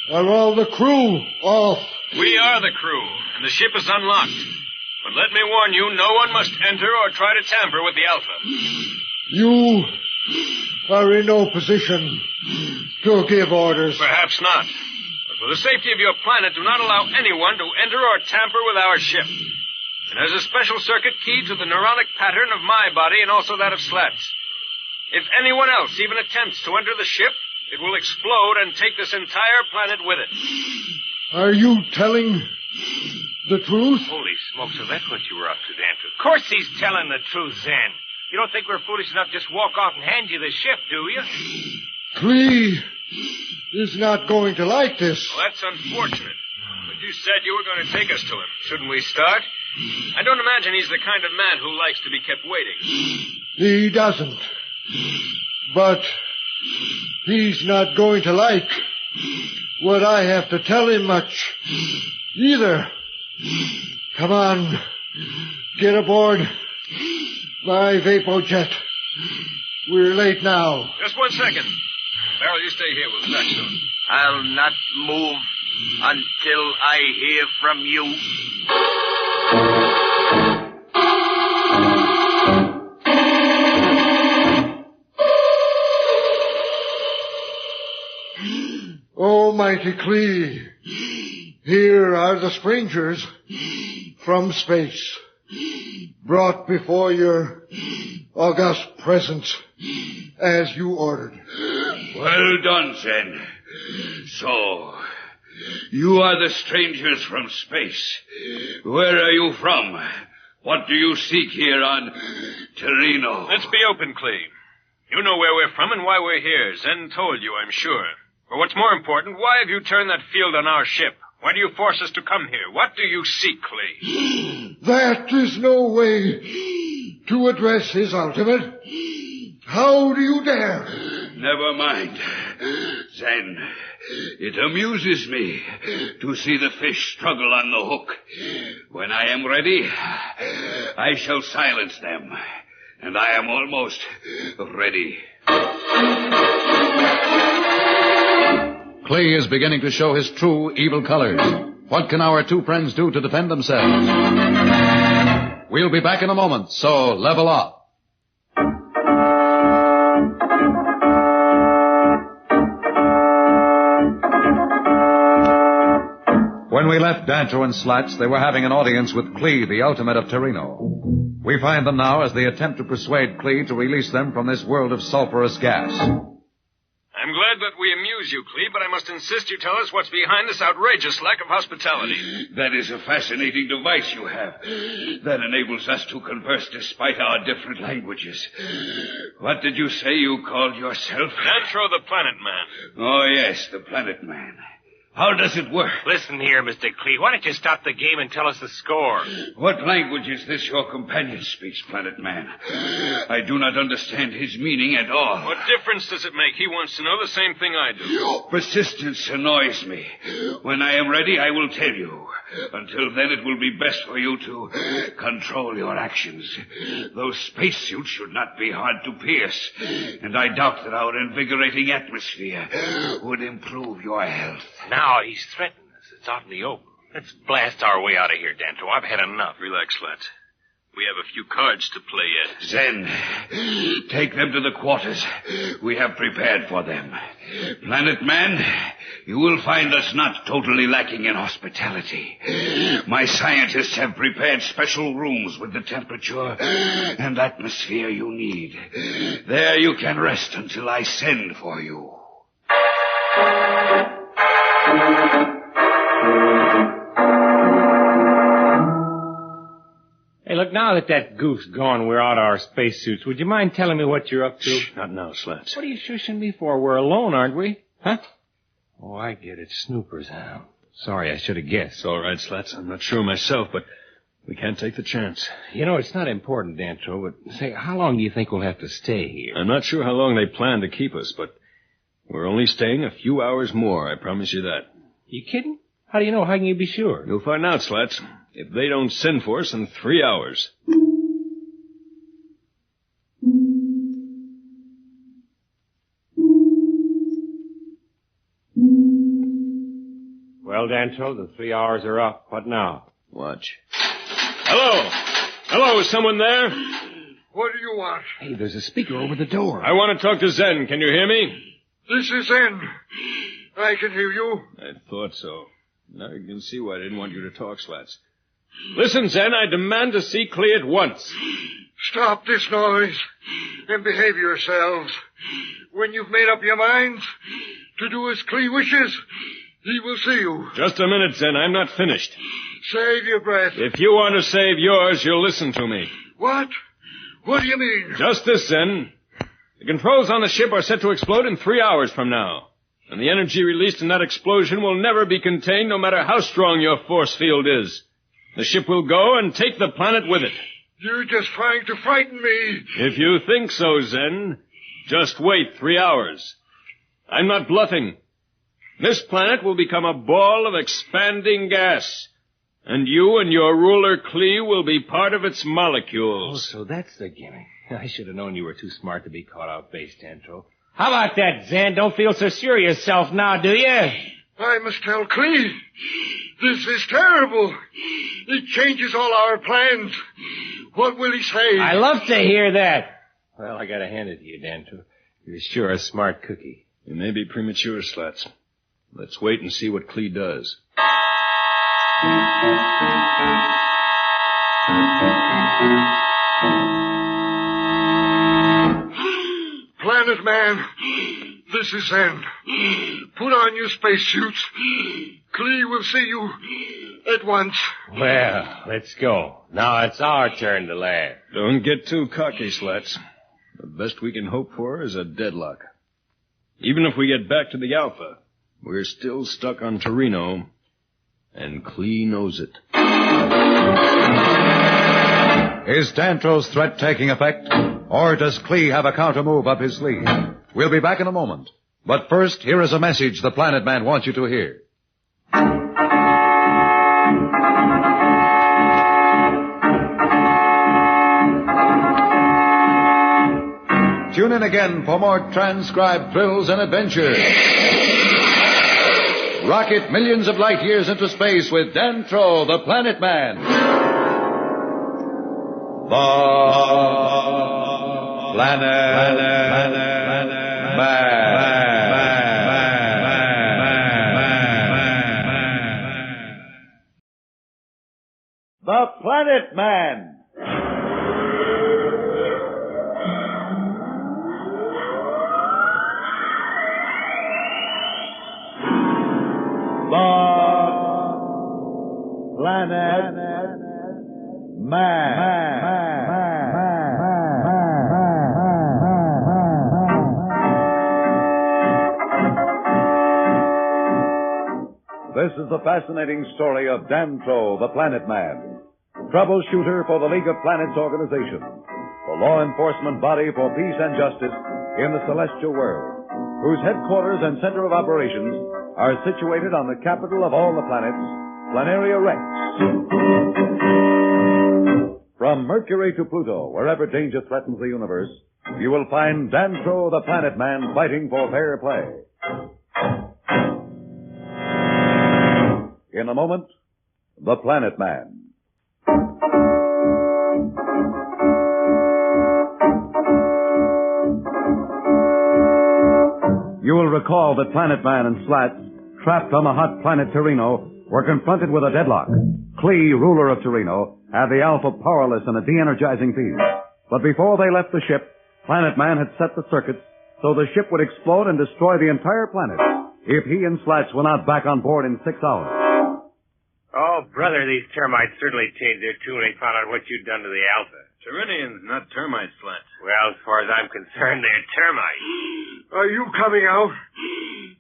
Are all the crew off? We are the crew, and the ship is unlocked. But let me warn you, no one must enter or try to tamper with the Alpha. You are in no position to give orders. Perhaps not. But for the safety of your planet, do not allow anyone to enter or tamper with our ship. It has a special circuit key to the neuronic pattern of my body and also that of Slats. If anyone else even attempts to enter the ship, it will explode and take this entire planet with it. Are you telling the truth? Holy smokes, so that's what you were up to, Dantro. Of course he's telling the truth, Zen. You don't think we're foolish enough to just walk off and hand you the ship, do you? Klee is not going to like this. Well, that's unfortunate. But you said you were going to take us to him. Shouldn't we start? I don't imagine he's the kind of man who likes to be kept waiting. He doesn't. But he's not going to like what I have to tell him much either. Come on. Get aboard my vapojet. We're late now. Just 1 second. Barrel, you stay here. We'll start soon. I'll not move until I hear from you. Almighty Klee, here are the strangers from space, brought before your august presence as you ordered. Well done, Zen. So, you are the strangers from space. Where are you from? What do you seek here on Torino? Let's be open, Klee. You know where we're from and why we're here. Zen told you, I'm sure. But what's more important, why have you turned that field on our ship? Why do you force us to come here? What do you seek, Klee? That is no way to address his ultimate. How do you dare? Never mind, Zen. It amuses me to see the fish struggle on the hook. When I am ready, I shall silence them. And I am almost ready. Klee is beginning to show his true evil colors. What can our two friends do to defend themselves? We'll be back in a moment, so level up. When we left Dantro and Slats, they were having an audience with Klee, the ultimate of Torino. We find them now as they attempt to persuade Klee to release them from this world of sulfurous gas. I'm glad that we amuse you, Klee, but I must insist you tell us what's behind this outrageous lack of hospitality. That is a fascinating device you have. That enables us to converse despite our different languages. What did you say you called yourself? Dantro the Planet Man. Oh, yes, the Planet Man. How does it work? Listen here, Mr. Klee. Why don't you stop the game and tell us the score? What language is this your companion speaks, Planet Man? I do not understand his meaning at all. What difference does it make? He wants to know the same thing I do. Persistence annoys me. When I am ready, I will tell you. Until then, it will be best for you to control your actions. Those spacesuits should not be hard to pierce, and I doubt that our invigorating atmosphere would improve your health. Now he's threatened us. It's out in the open. Let's blast our way out of here, Dantro. I've had enough. Relax, Slats. We have a few cards to play yet. Zen, take them to the quarters. We have prepared for them. Planet Man, you will find us not totally lacking in hospitality. My scientists have prepared special rooms with the temperature and atmosphere you need. There you can rest until I send for you. Hey, look, now that goof's gone, we're out of our spacesuits. Would you mind telling me what you're up to? Shh, not now, Slats. What are you shushing me for? We're alone, aren't we? Huh? Oh, I get it. Snoopers, huh? Sorry, I should have guessed. It's all right, Slats. I'm not sure myself, but we can't take the chance. You know, it's not important, Dantro, but say, how long do you think we'll have to stay here? I'm not sure how long they plan to keep us, but we're only staying a few hours more, I promise you that. You kidding? How do you know? How can you be sure? You'll find out, Slats. If they don't send for us in 3 hours. Well, Dantro, the 3 hours are up. What now? Watch. Hello! Hello, is someone there? What do you want? Hey, there's a speaker over the door. I want to talk to Zen. Can you hear me? This is Zen. I can hear you. I thought so. Now you can see why I didn't want you to talk, Slats. Listen, Zen, I demand to see Klee at once. Stop this noise and behave yourselves. When you've made up your minds to do as Klee wishes, he will see you. Just a minute, Zen. I'm not finished. Save your breath. If you want to save yours, you'll listen to me. What? What do you mean? Just this, Zen. The controls on the ship are set to explode in 3 hours from now. And the energy released in that explosion will never be contained no matter how strong your force field is. The ship will go and take the planet with it. You're just trying to frighten me. If you think so, Zen, just wait 3 hours. I'm not bluffing. This planet will become a ball of expanding gas. And you and your ruler Klee will be part of its molecules. Oh, so that's the gimmick. I should have known you were too smart to be caught out base, Dantro. How about that, Zen? Don't feel so sure of yourself now, do you? I must tell Klee. This is terrible. It changes all our plans. What will he say? I love to hear that. Well, I gotta hand it to you, Dantro. You're sure a smart cookie. You may be premature, Slats. Let's wait and see what Klee does. Planet Man, this is Zen. Put on your spacesuits. Klee will see you at once. Well, let's go. Now it's our turn to laugh. Don't get too cocky, Slats. The best we can hope for is a deadlock. Even if we get back to the Alpha, we're still stuck on Torino, And Klee knows it. Is Dantro's threat taking effect? Or does Klee have a counter-move up his sleeve? We'll be back in a moment. But first, here is a message the Planet Man wants you to hear. Tune in again for more transcribed thrills and adventures. Rocket millions of light years into space with Dantro the Planet Man. The Planet Man. The Planet Man. Planet Man. This is the fascinating story of Dantro the Planet Man, troubleshooter for the League of Planets organization, the law enforcement body for peace and justice in the celestial world, whose headquarters and center of operations are situated on the capital of all the planets, Planaria Rex. From Mercury to Pluto, wherever danger threatens the universe, you will find Dantro the Planet Man fighting for fair play. In a moment, the Planet Man. You will recall that Planet Man and Slats, trapped on the hot planet Torino, were confronted with a deadlock. Klee, ruler of Torino, had the Alpha powerless in a de-energizing field. But before they left the ship, Planet Man had set the circuits so the ship would explode and destroy the entire planet if he and Slats were not back on board in 6 hours. Oh, brother, these termites certainly changed their tune when they found out what you'd done to the Alpha. Turinians, not termites, Slats. Well, as far as I'm concerned, they're termites. Are you coming out?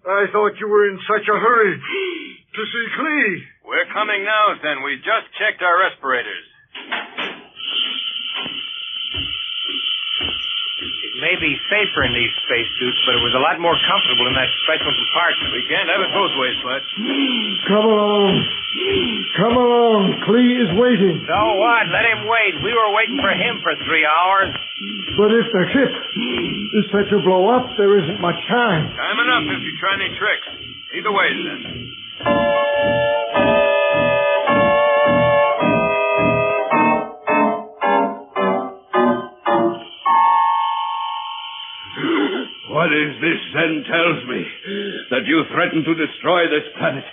I thought you were in such a hurry to see Klee. We're coming now, Zen. We just checked our respirators. It may be safer in these spacesuits, but it was a lot more comfortable in that special compartment. We can't have it both ways, Slats. Come along. Come along. Klee is waiting. So what? Let him wait. We were waiting for him for 3 hours. But if the ship is set to blow up, there isn't much time. Time enough if you try any tricks. Either way, Zen. What is this Zen tells me? That you threaten to destroy this planet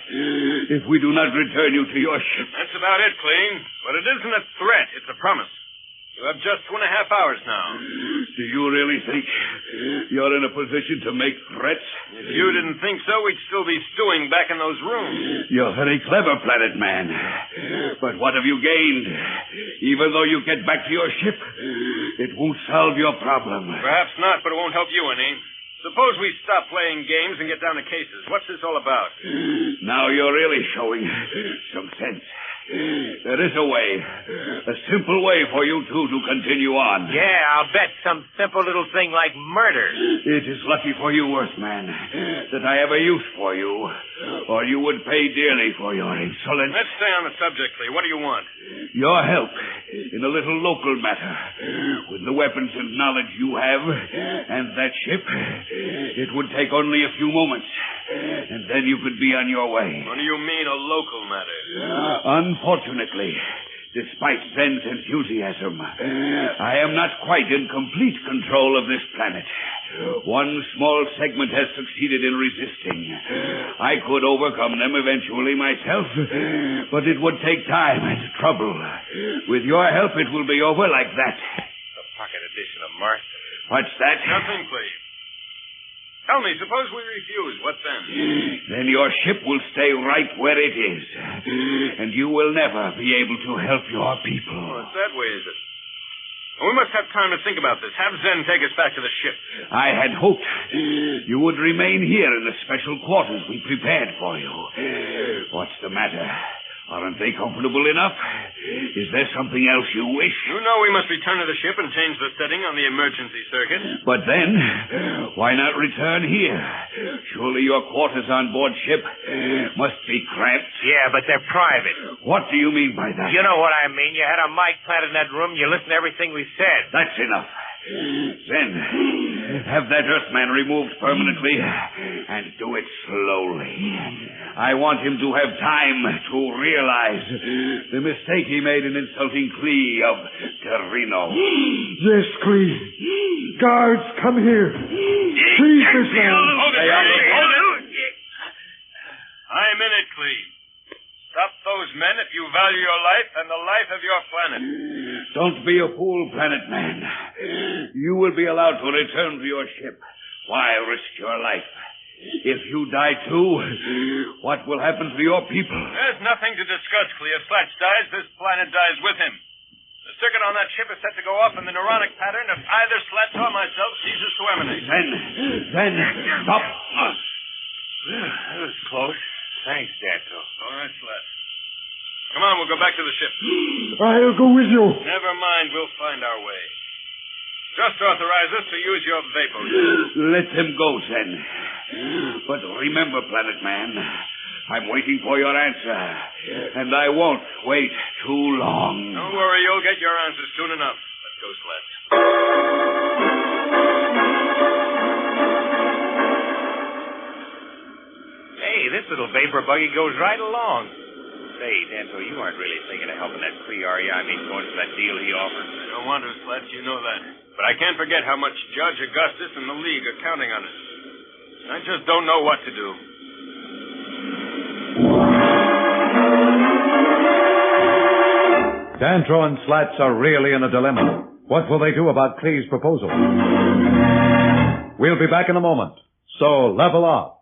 if we do not return you to your ship. That's about it, Klee. But it isn't a threat. It's a promise. You have just 2.5 hours now. Do you really think you're in a position to make threats? If you didn't think so, we'd still be stewing back in those rooms. You're very clever, Planet Man. But what have you gained? Even though you get back to your ship, it won't solve your problem. Perhaps not, but it won't help you any. Suppose we stop playing games and get down to cases. What's this all about? Now you're really showing some sense. There is a way. A simple way for you two to continue on. Yeah, I'll bet. Some simple little thing like murder. It is lucky for you, Earthman, that I have a use for you, or you would pay dearly for your insolence. Let's stay on the subject, Klee. What do you want? Your help in a little local matter. With the weapons and knowledge you have, and that ship, it would take only a few moments, and then you could be on your way. What do you mean, a local matter? Unfortunately, despite Zen's enthusiasm, I am not quite in complete control of this planet. One small segment has succeeded in resisting. I could overcome them eventually myself, but it would take time and trouble. With your help, it will be over like that. The pocket edition of Marsden. What's that? Nothing, Klee. Tell me, suppose we refuse. What then? Then your ship will stay right where it is. And you will never be able to help your people. Oh, it's that way, is it? We must have time to think about this. Have Zen take us back to the ship. I had hoped you would remain here in the special quarters we prepared for you. What's the matter? Aren't they comfortable enough? Is there something else you wish? You know we must return to the ship and change the setting on the emergency circuit. But then, why not return here? Surely your quarters on board ship must be cramped. Yeah, but they're private. What do you mean by that? You know what I mean. You had a mic planted in that room. You listened to everything we said. That's enough. Then, have that Earthman removed permanently, and do it slowly. I want him to have time to realize the mistake he made in insulting Klee of Terreno. Yes, Klee. Guards, come here. Freeze this man. I'm in it, Klee. Stop those men if you value your life and the life of your planet. Don't be a fool, Planet Man. You will be allowed to return to your ship. Why risk your life? If you die too, what will happen to your people? There's nothing to discuss, Klee. If Slats dies, this planet dies with him. The circuit on that ship is set to go off in the neuronic pattern if either Slats or myself ceases to emanate. Then, stop. That was close. Thanks, Dantro. All right, Slats. Come on, we'll go back to the ship. I'll go with you. Never mind, we'll find our way. Just authorize us to use your vapors. Let them go, Zen. But remember, Planet Man, I'm waiting for your answer. And I won't wait too long. Don't worry, you'll get your answers soon enough. Let's go, Slats. Hey, this little vapor buggy goes right along. Say, Dantro, you aren't really thinking of helping that Klee, are you? I mean, going for that deal he offered. I don't want to, Slats, you know that. But I can't forget how much Judge Augustus and the League are counting on us. I just don't know what to do. Dantro and Slats are really in a dilemma. What will they do about Klee's proposal? We'll be back in a moment. So level off.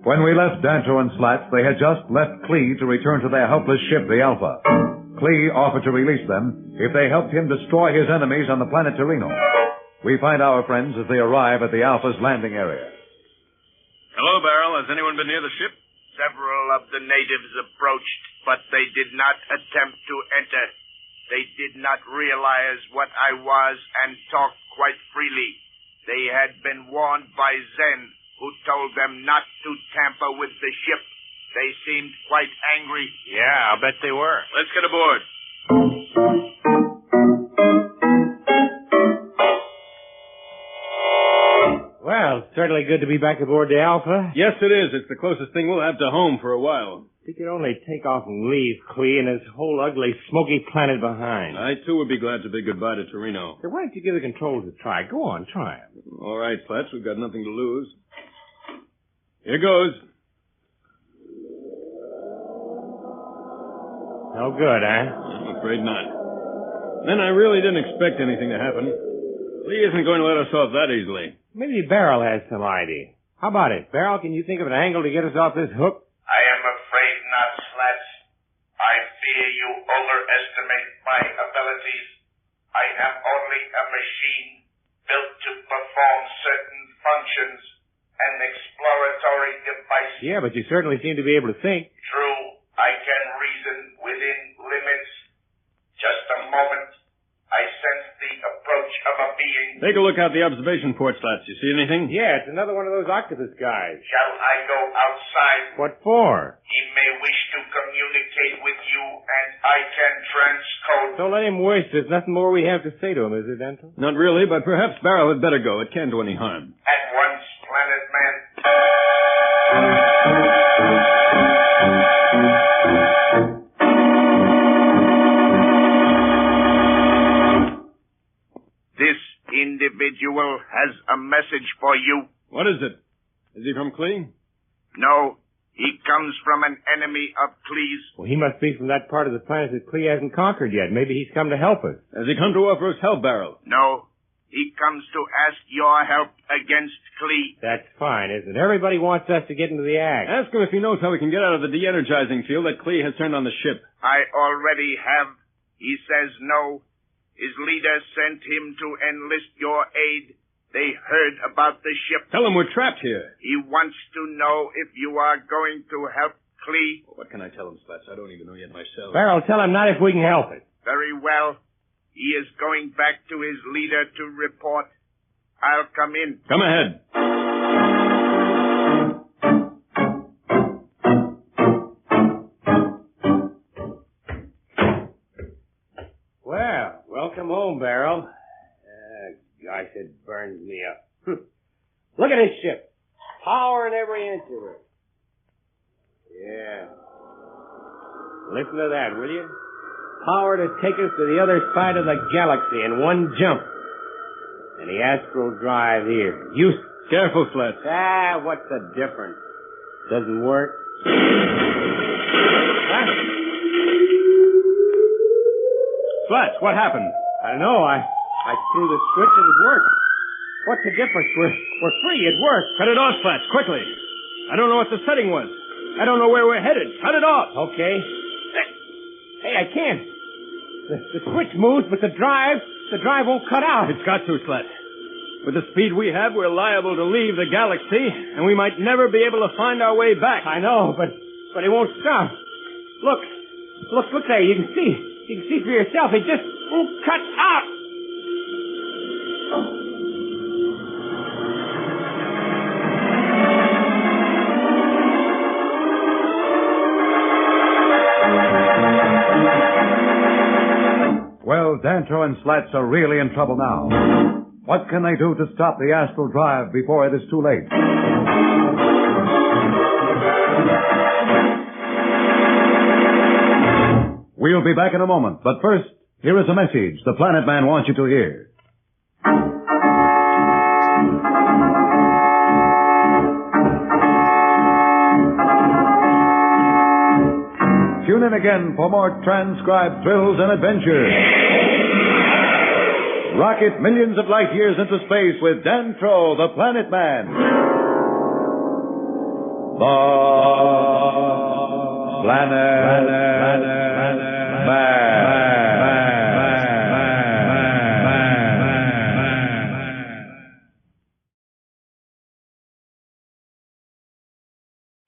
When we left Dantro and Slats, they had just left Klee to return to their helpless ship, the Alpha. Klee offered to release them if they helped him destroy his enemies on the planet Terreno. We find our friends as they arrive at the Alpha's landing area. Hello, Barrel. Has anyone been near the ship? Several of the natives approached, but they did not attempt to enter. They did not realize what I was and talked quite freely. They had been warned by Zen, who told them not to tamper with the ship. They seemed quite angry. Yeah, I'll bet they were. Let's get aboard. Well, it's certainly good to be back aboard the Alpha. Yes, it is. It's the closest thing we'll have to home for a while. We could only take off and leave Klee and his whole ugly, smoky planet behind. I, too, would be glad to bid goodbye to Terreno. So why don't you give the controls a try? Go on, try them. All right, Slats, we've got nothing to lose. Here goes. No good, huh? I'm afraid not. Then I really didn't expect anything to happen. Lee isn't going to let us off that easily. Maybe Barrel has some idea. How about it? Barrel, can you think of an angle to get us off this hook? I am afraid not, Slats. I fear you overestimate my abilities. I am only a machine built to perform certain functions, an exploratory device. Yeah, but you certainly seem to be able to think. True, I can reason within limits. Just a moment. I sense the approach of a being. Take a look out the observation port, Slats. You see anything? Yeah, it's another one of those octopus guys. Shall I go outside? What for? He may wish to communicate with you, and I can transcode. Don't let him wish. There's nothing more we have to say to him, is there, Dantro? Not really, but perhaps Barrel had better go. It can't do any harm. At once, Planet Man. This individual has a message for you. What is it? Is he from Klee? No, he comes from an enemy of Klee's. Well, he must be from that part of the planet that Klee hasn't conquered yet. Maybe he's come to help us. Has he come to offer us help, Barrel? No, he comes to ask your help against Klee. That's fine, isn't it? Everybody wants us to get into the act. Ask him if he knows how we can get out of the de-energizing field that Klee has turned on the ship. I already have. He says no. His leader sent him to enlist your aid, They heard about the ship. Tell him we're trapped here. He wants to know if you are going to help Klee. Well, what can I tell him, Slats? I don't even know yet myself. Barrel, tell him not if we can help it. Very well. He is going back to his leader to report. I'll come in. Come ahead. Well, welcome home, Barrel. Gosh, it burns me up. Look at this ship. Power in every inch of her. Yeah. Listen to that, will you? Power to take us to the other side of the galaxy in one jump. And the Astrodrive here. Useless. Careful, Slats. What's the difference? Doesn't work. Huh? Slats, what happened? I don't know. I threw the switch and it worked. What's the difference? We're free. It worked. Cut it off, Slats, quickly. I don't know what the setting was. I don't know where we're headed. Cut it off. Okay. Hey, I can't. The switch moves, but the drive won't cut out. It's got to, Slats. With the speed we have, we're liable to leave the galaxy, and we might never be able to find our way back. I know, but it won't stop. Look there. You can see for yourself. It just won't cut out. Well, Dantro and Slats are really in trouble now. What can they do to stop the astral drive before it is too late? We'll be back in a moment, but first, here is a message the Planet Man wants you to hear. Tune in again for more transcribed thrills and adventures. Rocket millions of light years into space with Dantro the Planet Man. The Planet Man.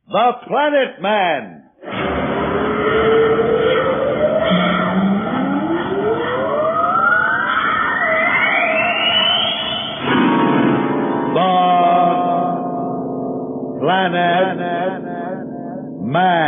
The Planet Man. Planet Man.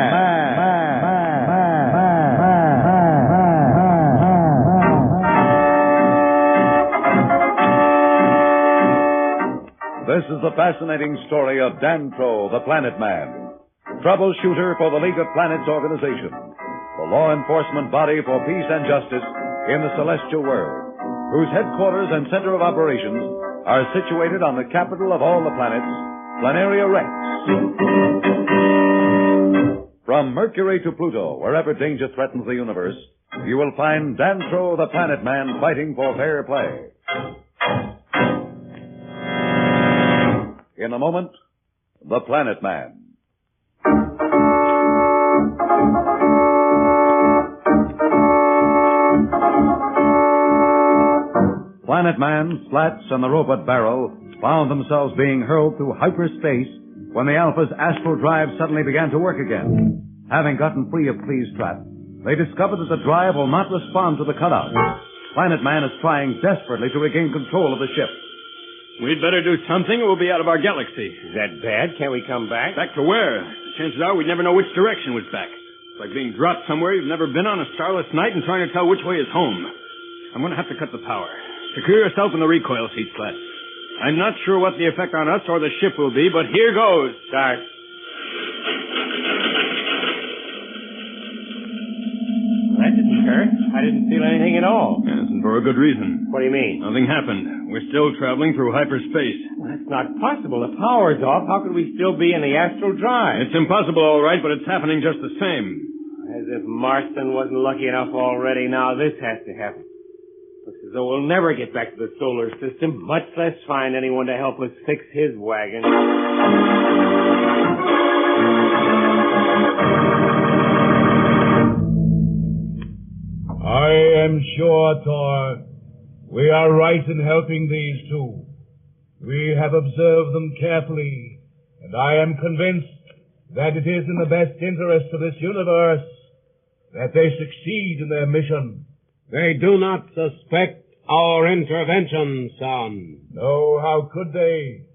This is the fascinating story of Dantro the Planet Man, troubleshooter for the League of Planets organization, the law enforcement body for peace and justice in the celestial world, whose headquarters and center of operations are situated on the capital of all the planets, Planaria Rex. From Mercury to Pluto, wherever danger threatens the universe, you will find Dantro the Planet Man fighting for fair play. In a moment, the Planet Man. Planet Man, Slats, and the robot Barrel found themselves being hurled through hyperspace when the Alpha's Astrodrive suddenly began to work again. Having gotten free of Klee's trap, they discovered that the drive will not respond to the cutout. Planet Man is trying desperately to regain control of the ship. We'd better do something or we'll be out of our galaxy. Is that bad? Can't we come back? Back to where? Chances are we'd never know which direction was back. It's like being dropped somewhere you've never been on a starless night and trying to tell which way is home. I'm going to have to cut the power. Secure yourself in the recoil seat, Slats. I'm not sure what the effect on us or the ship will be, but here goes. Start. That didn't hurt. I didn't feel anything at all. Yes, and for a good reason. What do you mean? Nothing happened. We're still traveling through hyperspace. Well, that's not possible. The power's off. How could we still be in the astral drive? It's impossible, all right, but it's happening just the same. As if Marston wasn't lucky enough already. Now this has to happen. Looks as though we'll never get back to the solar system, much less find anyone to help us fix his wagon. I am sure, Tor, we are right in helping these two. We have observed them carefully, and I am convinced that it is in the best interest of this universe that they succeed in their mission. They do not suspect our intervention, son. No, how could they?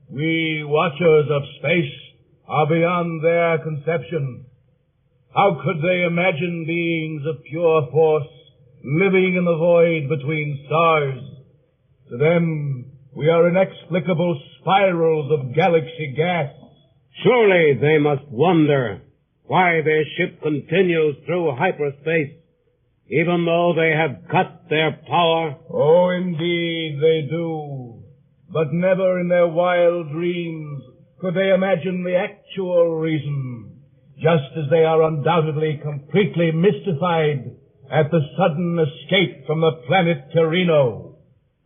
We watchers of space are beyond their conception. How could they imagine beings of pure force living in the void between stars? To them, we are inexplicable spirals of galaxy gas. Surely they must wonder why their ship continues through hyperspace, even though they have cut their power. Oh, indeed they do. But never in their wild dreams could they imagine the actual reason, just as they are undoubtedly completely mystified at the sudden escape from the planet Terreno.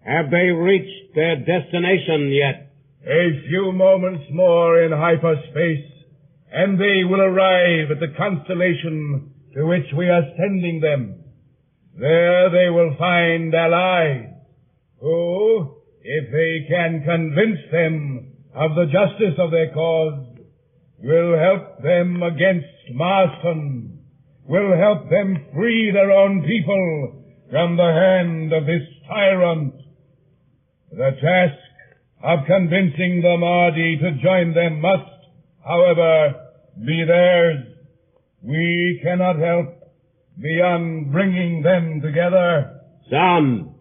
Have they reached their destination yet? A few moments more in hyperspace, and they will arrive at the constellation to which we are sending them. There they will find allies, who, if they can convince them of the justice of their cause, will help them against Marston, will help them free their own people from the hand of this tyrant. The task of convincing the Mardi to join them must, however, be theirs. We cannot help beyond bringing them together. Son,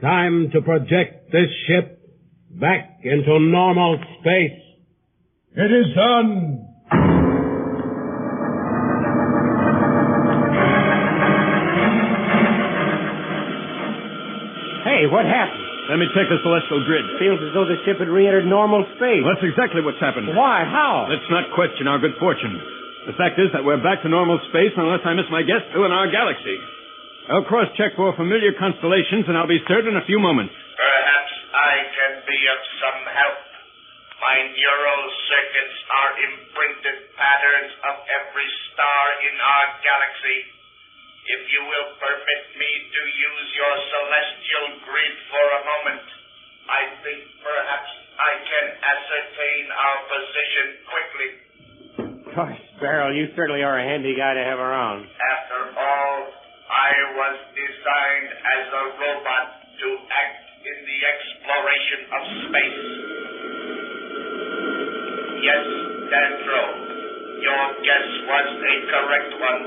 time to project this ship back into normal space. It is done. Hey, what happened? Let me check the celestial grid. Feels as though the ship had re-entered normal space. Well, that's exactly what's happened. Why? How? Let's not question our good fortune. The fact is that we're back to normal space, unless I miss my guess, still in our galaxy. I'll cross-check for familiar constellations, and I'll be certain in a few moments. Perhaps I can be of some help. My neural circuits are imprinted patterns of every star in our galaxy. If you will permit me to use your celestial grid for a moment, I think perhaps I can ascertain our position quickly. Gosh, Barrel, you certainly are a handy guy to have around. After all, I was designed as a robot to act in the exploration of space. Yes, Dantro, your guess was a correct one.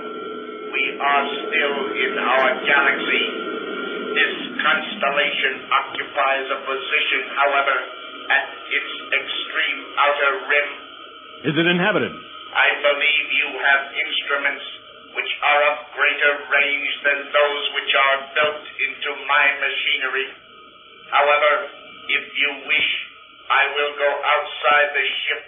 We are still in our galaxy. This constellation occupies a position, however, at its extreme outer rim. Is it inhabited? I believe you have instruments which are of greater range than those which are built into my machinery. However, if you wish, I will go outside the ship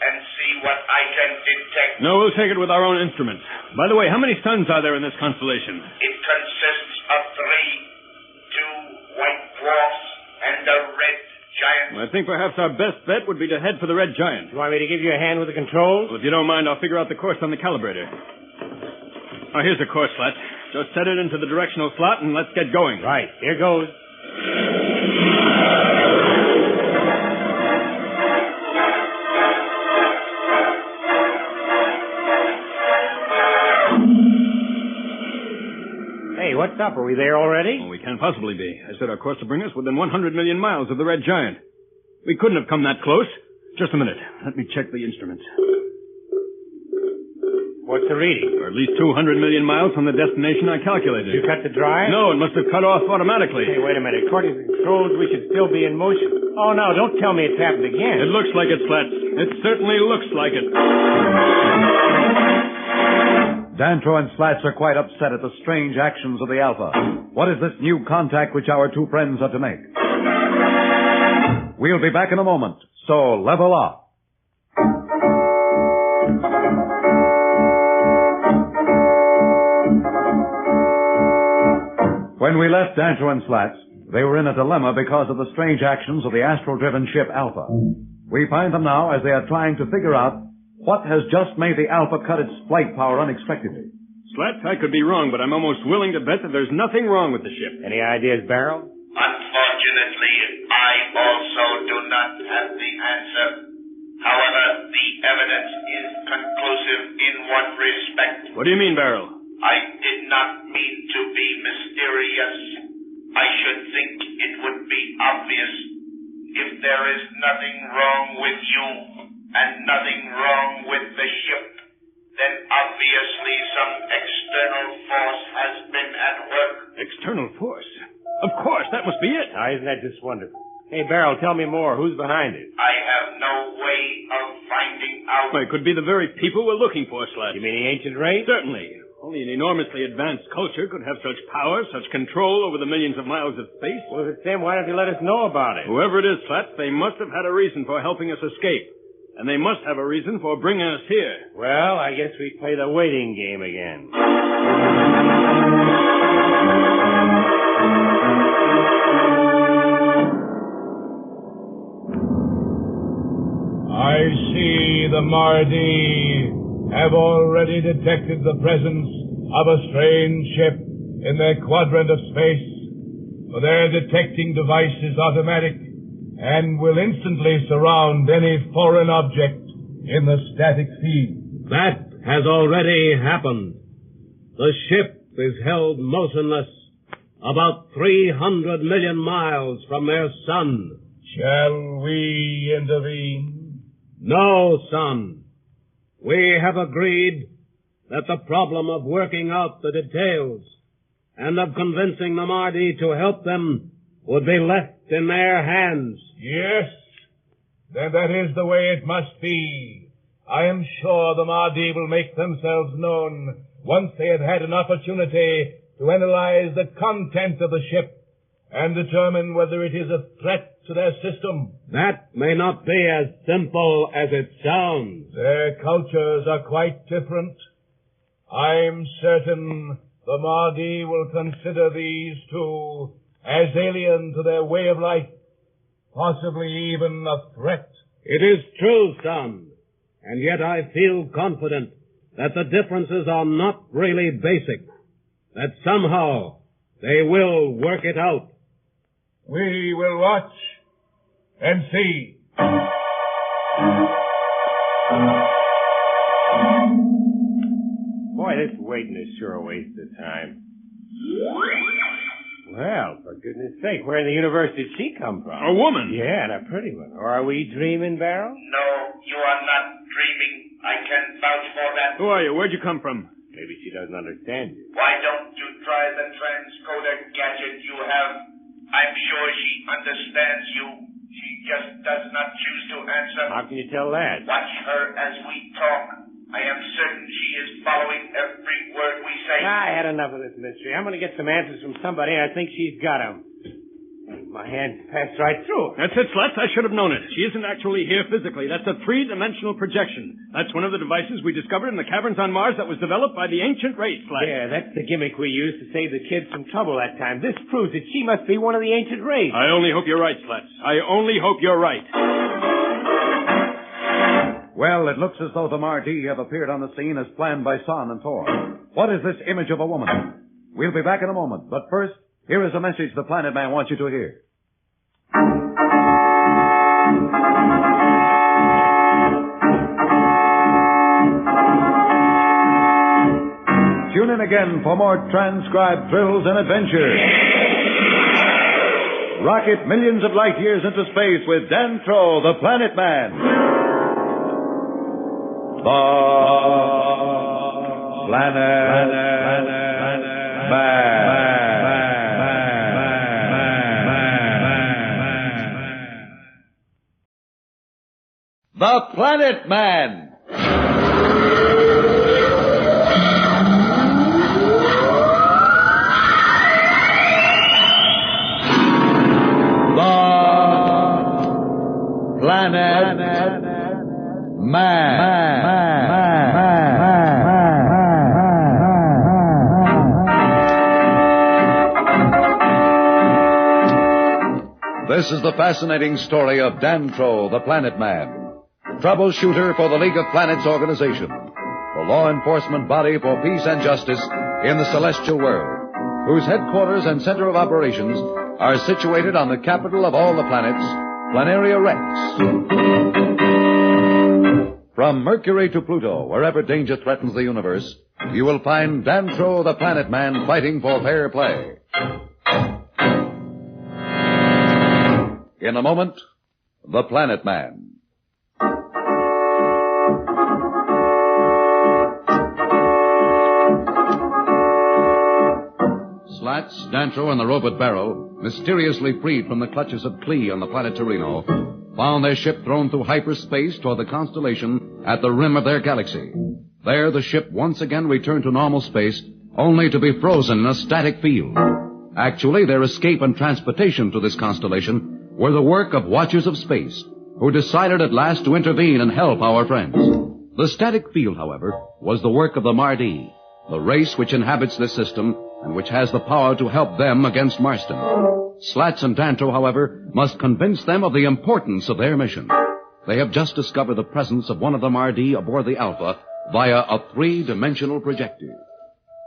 and see what I can detect. No, we'll take it with our own instruments. By the way, how many suns are there in this constellation? It consists of 3, 2 white dwarfs and a red giant. Well, I think perhaps our best bet would be to head for the red giant. You want me to give you a hand with the controls? Well, if you don't mind, I'll figure out the course on the calibrator. Oh, here's the course, Slats. Just set it into the directional slot and let's get going. Right. Here goes. Hey, what's up? Are we there already? Well, we can't possibly be. I said our course will bring us within 100 million miles of the red giant. We couldn't have come that close. Just a minute. Let me check the instruments. What's the reading? Or at least 200 million miles from the destination I calculated. Did you cut the drive? No, it must have cut off automatically. Hey, wait a minute. According to the controls, we should still be in motion. Oh, no, don't tell me it's happened again. It looks like it, Slats. It certainly looks like it. Dantro and Slats are quite upset at the strange actions of the Alpha. What is this new contact which our two friends are to make? We'll be back in a moment, so level off. When we left Dantro and Slats, they were in a dilemma because of the strange actions of the astro-driven ship Alpha. We find them now as they are trying to figure out what has just made the Alpha cut its flight power unexpectedly. Slats, I could be wrong, but I'm almost willing to bet that there's nothing wrong with the ship. Any ideas, Barrel? Unfortunately, I also do not evidence is conclusive in one respect. What do you mean, Beryl? I did not mean to be mysterious. I should think it would be obvious. If there is nothing wrong with you and nothing wrong with the ship, then obviously some external force has been at work. External force? Of course, that must be it. Isn't that just wonderful? Hey, Beryl, tell me more. Who's behind it? I have no way of finding out. Well, it could be the very people we're looking for, Slats. You mean the ancient race? Certainly. Only an enormously advanced culture could have such power, such control over the millions of miles of space. Well, if it's them, why don't you let us know about it? Whoever it is, Slats, they must have had a reason for helping us escape. And they must have a reason for bringing us here. Well, I guess we play the waiting game again. I see the Mardi have already detected the presence of a strange ship in their quadrant of space. For their detecting device is automatic and will instantly surround any foreign object in the static field. That has already happened. The ship is held motionless about 300 million miles from their sun. Shall we intervene? No, son. We have agreed that the problem of working out the details and of convincing the Mardi to help them would be left in their hands. Yes, then that is the way it must be. I am sure the Mardi will make themselves known once they have had an opportunity to analyze the content of the ship and determine whether it is a threat to their system. That may not be as simple as it sounds. Their cultures are quite different. I'm certain the Mardi will consider these two as alien to their way of life, possibly even a threat. It is true, son, and yet I feel confident that the differences are not really basic, that somehow they will work it out. We will watch and see. Boy, this waiting is sure a waste of time. Well, for goodness sake, where in the universe did she come from? A woman. Yeah, and a pretty one. Or are we dreaming, Beryl? No, you are not dreaming. I can vouch for that. Who are you? Where'd you come from? Maybe she doesn't understand you. Why don't you try the transcoder gadget you have? I'm sure she understands you. She just does not choose to answer. How can you tell that? Watch her as we talk. I am certain she is following every word we say. I had enough of this mystery. I'm going to get some answers from somebody, and I think she's got them. My hand passed right through. That's it, Slats. I should have known it. She isn't actually here physically. That's a three-dimensional projection. That's one of the devices we discovered in the caverns on Mars that was developed by the ancient race, Slats. Yeah, that's the gimmick we used to save the kids from trouble that time. This proves that she must be one of the ancient race. I only hope you're right, Slats. I only hope you're right. Well, it looks as though the Mardi have appeared on the scene as planned by Son and Thor. What is this image of a woman? We'll be back in a moment, but first, here is a message the Planet Man wants you to hear. Tune in again for more transcribed thrills and adventures. Rocket millions of light years into space with Dantro the Planet Man. The Planet Man. The Planet Man. The Planet Man. This is the fascinating story of Dantro, the Planet Man, troubleshooter for the League of Planets organization, the law enforcement body for peace and justice in the celestial world, whose headquarters and center of operations are situated on the capital of all the planets, Planaria Rex. From Mercury to Pluto, wherever danger threatens the universe, you will find Dantro the Planet Man fighting for fair play. In a moment, the Planet Man. Slats, Dantro, and the robot Barrel, mysteriously freed from the clutches of Klee on the planet Torino, found their ship thrown through hyperspace toward the constellation at the rim of their galaxy. There, the ship once again returned to normal space, only to be frozen in a static field. Actually, their escape and transportation to this constellation were the work of Watchers of Space, who decided at last to intervene and help our friends. The static field, however, was the work of the Mardi, the race which inhabits this system and which has the power to help them against Marston. Slats and Dantro, however, must convince them of the importance of their mission. They have just discovered the presence of one of the Mardi aboard the Alpha via a three-dimensional projector.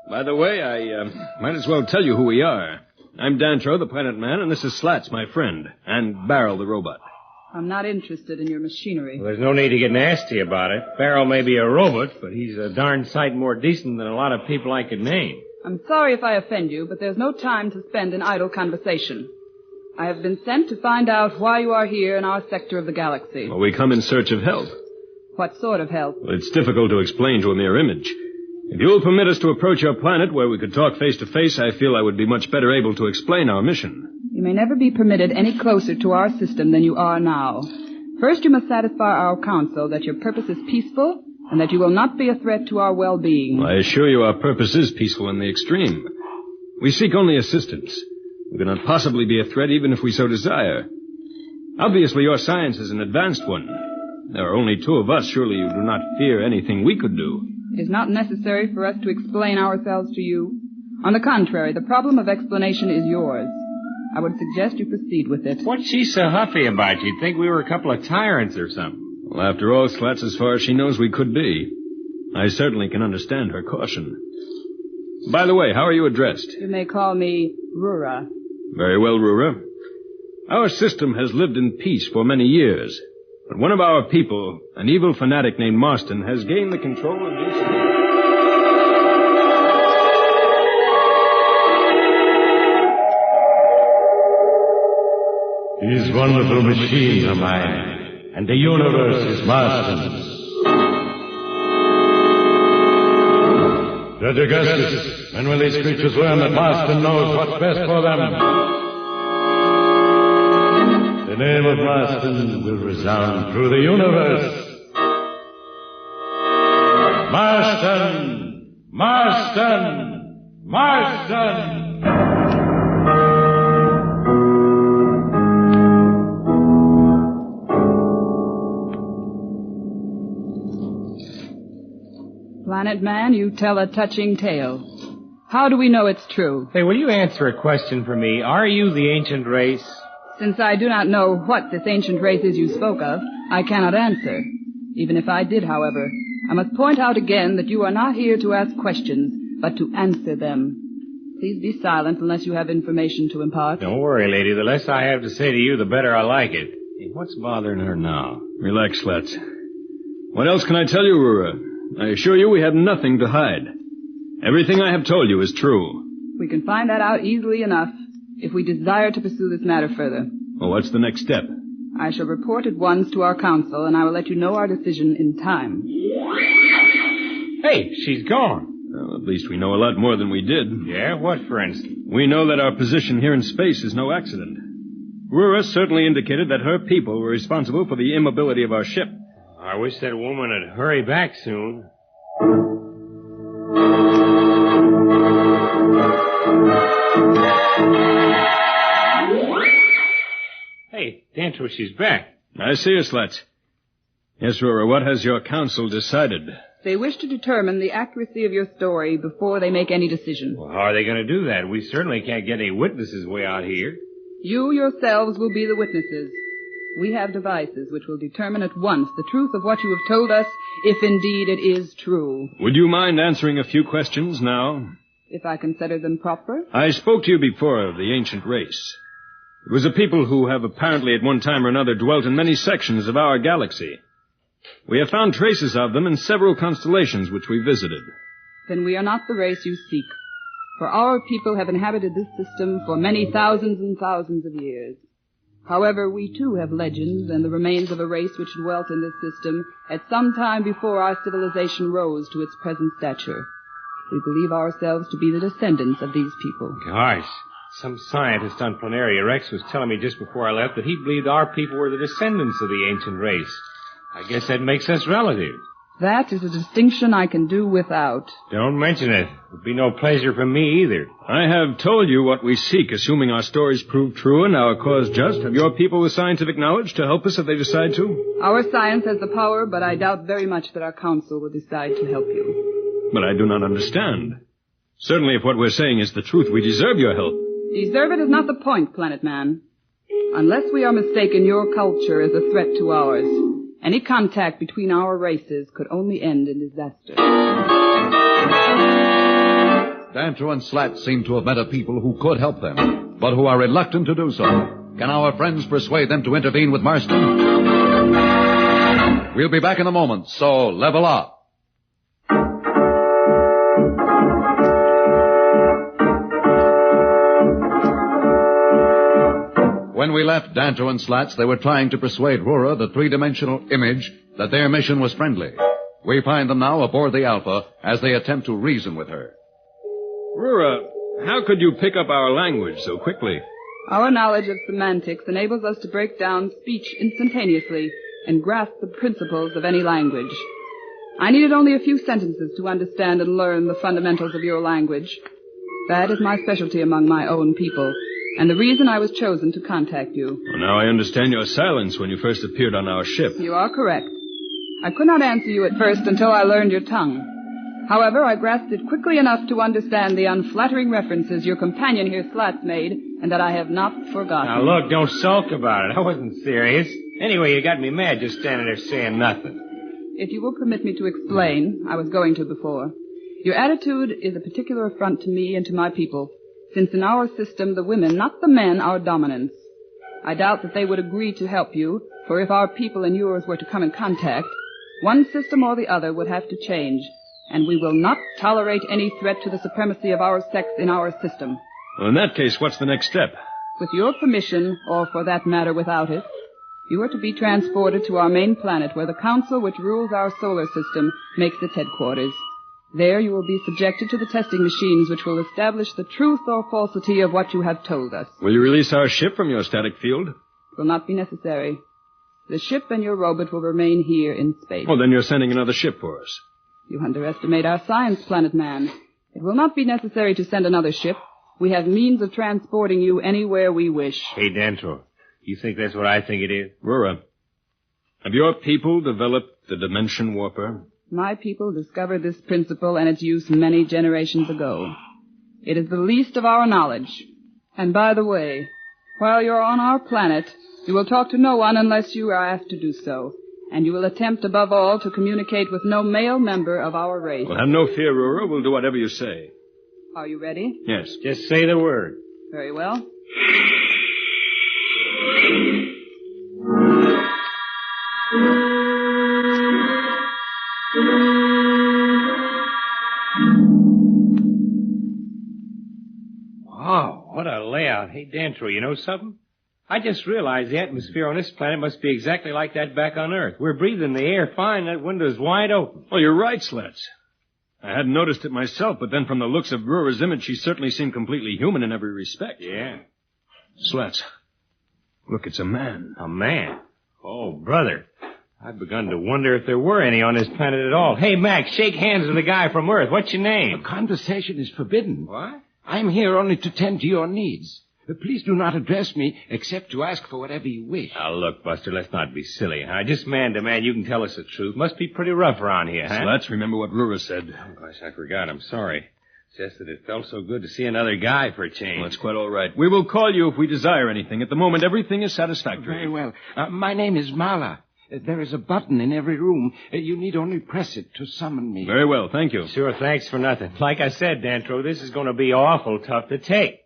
By the way, I might as well tell you who we are. I'm Dantro, the Planet Man, and this is Slats, my friend, and Barrel, the robot. I'm not interested in your machinery. Well, there's no need to get nasty about it. Barrel may be a robot, but he's a darn sight more decent than a lot of people I could name. I'm sorry if I offend you, but there's no time to spend in idle conversation. I have been sent to find out why you are here in our sector of the galaxy. Well, we come in search of help. What sort of help? Well, it's difficult to explain to a mere image. If you will permit us to approach your planet where we could talk face to face, I feel I would be much better able to explain our mission. You may never be permitted any closer to our system than you are now. First, you must satisfy our council that your purpose is peaceful and that you will not be a threat to our well-being. I assure you our purpose is peaceful in the extreme. We seek only assistance. We cannot possibly be a threat even if we so desire. Obviously, your science is an advanced one. There are only two of us. Surely you do not fear anything we could do. It is not necessary for us to explain ourselves to you. On the contrary, the problem of explanation is yours. I would suggest you proceed with it. What's she so huffy about? You'd think we were a couple of tyrants or something. Well, after all, Slats, as far as she knows, we could be. I certainly can understand her caution. By the way, how are you addressed? You may call me Roora. Very well, Roora. Our system has lived in peace for many years. But one of our people, an evil fanatic named Marston, has gained the control of this... These wonderful machines are mine, and the universe is Marston's. Judge Augustus, when will these creatures learn that Marston knows what's best for them? The name of Marston will resound through the universe. Marston! Marston! Marston! Planet Man, you tell a touching tale. How do we know it's true? Hey, will you answer a question for me? Are you the ancient race? Since I do not know what this ancient race is you spoke of, I cannot answer. Even if I did, however, I must point out again that you are not here to ask questions, but to answer them. Please be silent unless you have information to impart. Don't worry, lady. The less I have to say to you, the better I like it. Hey, what's bothering her now? Relax, Slats. What else can I tell you, Roora? I assure you we have nothing to hide. Everything I have told you is true. We can find that out easily enough if we desire to pursue this matter further. Well, what's the next step? I shall report at once to our council, and I will let you know our decision in time. Hey, she's gone. Well, at least we know a lot more than we did. Yeah? What, for instance? We know that our position here in space is no accident. Roora certainly indicated that her people were responsible for the immobility of our ship. I wish that woman would hurry back soon. Hey, Dantro, she's back. I see you, Slats. Yes, Roora, what has your council decided? They wish to determine the accuracy of your story before they make any decision. Well, how are they going to do that? We certainly can't get any witnesses way out here. You yourselves will be the witnesses. We have devices which will determine at once the truth of what you have told us, if indeed it is true. Would you mind answering a few questions now? If I consider them proper? I spoke to you before of the ancient race. It was a people who have apparently at one time or another dwelt in many sections of our galaxy. We have found traces of them in several constellations which we visited. Then we are not the race you seek. For our people have inhabited this system for many thousands and thousands of years. However, we too have legends and the remains of a race which dwelt in this system at some time before our civilization rose to its present stature. We believe ourselves to be the descendants of these people. Gosh, some scientist on Planaria Rex was telling me just before I left that he believed our people were the descendants of the ancient race. I guess that makes us relatives. That is a distinction I can do without. Don't mention it. It would be no pleasure for me either. I have told you what we seek, assuming our stories prove true and our cause just. Have your people with scientific knowledge to help us if they decide to? Our science has the power, but I doubt very much that our council will decide to help you. But I do not understand. Certainly if what we're saying is the truth, we deserve your help. Deserve it is not the point, Planet Man. Unless we are mistaken, your culture is a threat to ours. Any contact between our races could only end in disaster. Dantro and Slats seem to have met a people who could help them, but who are reluctant to do so. Can our friends persuade them to intervene with Marston? We'll be back in a moment, so level up. When we left Dantro and Slats, they were trying to persuade Roora, the three-dimensional image, that their mission was friendly. We find them now aboard the Alpha as they attempt to reason with her. Roora, how could you pick up our language so quickly? Our knowledge of semantics enables us to break down speech instantaneously and grasp the principles of any language. I needed only a few sentences to understand and learn the fundamentals of your language. That is my specialty among my own people, and the reason I was chosen to contact you. Well, now I understand your silence when you first appeared on our ship. You are correct. I could not answer you at first until I learned your tongue. However, I grasped it quickly enough to understand the unflattering references your companion here, Slats, made, and that I have not forgotten. Now, look, don't sulk about it. I wasn't serious. Anyway, you got me mad just standing there saying nothing. If you will permit me to explain, I was going to before. Your attitude is a particular affront to me and to my people, since in our system the women, not the men, are dominants. I doubt that they would agree to help you, for if our people and yours were to come in contact, one system or the other would have to change, and we will not tolerate any threat to the supremacy of our sex in our system. Well, in that case, what's the next step? With your permission, or for that matter without it, you are to be transported to our main planet where the council which rules our solar system makes its headquarters. There you will be subjected to the testing machines which will establish the truth or falsity of what you have told us. Will you release our ship from your static field? It will not be necessary. The ship and your robot will remain here in space. Oh, then you're sending another ship for us. You underestimate our science, Planet Man. It will not be necessary to send another ship. We have means of transporting you anywhere we wish. Hey, Dantro, you think that's what I think it is? Roora, have your people developed the Dimension Warper? My people discovered this principle and its use many generations ago. It is the least of our knowledge. And by the way, while you're on our planet, you will talk to no one unless you are asked to do so. And you will attempt, above all, to communicate with no male member of our race. Well, have no fear, Roora. We'll do whatever you say. Are you ready? Yes. Just say the word. Very well. Wow, what a layout. Hey, Dantro, you know something? I just realized the atmosphere on this planet must be exactly like that back on Earth. We're breathing the air fine. That window's wide open. Oh, you're right, Slats. I hadn't noticed it myself, but then from the looks of Roora's image, she certainly seemed completely human in every respect. Yeah. Slats, look, it's a man. A man? Oh, brother. I've begun to wonder if there were any on this planet at all. Hey, Max, shake hands with the guy from Earth. What's your name? A conversation is forbidden. What? I'm here only to tend to your needs. Please do not address me except to ask for whatever you wish. Now, look, Buster, let's not be silly, huh? Just man to man, you can tell us the truth. Must be pretty rough around here, huh? Slats, remember what Roora said. Oh, gosh, I forgot. I'm sorry. Just that it felt so good to see another guy for a change. Well, that's quite all right. We will call you if we desire anything. At the moment, everything is satisfactory. Very well. My name is Mala. There is a button in every room. You need only press it to summon me. Very well, thank you. Sure, thanks for nothing. Like I said, Dantro, this is going to be awful tough to take.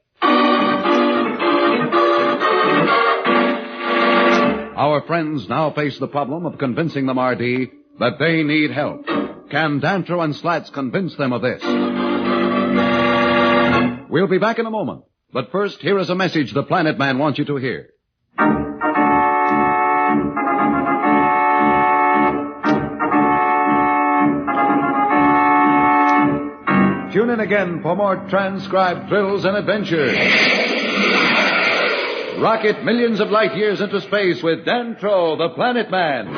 Our Our friends now face the problem of convincing the Mardi that they need help. Can Dantro and Slats convince them of this? We'll be back in a moment. But first, here is a message the Planet Man wants you to hear. Tune in again for more transcribed thrills and adventures. Rocket millions of light years into space with Dantro the Planet Man. The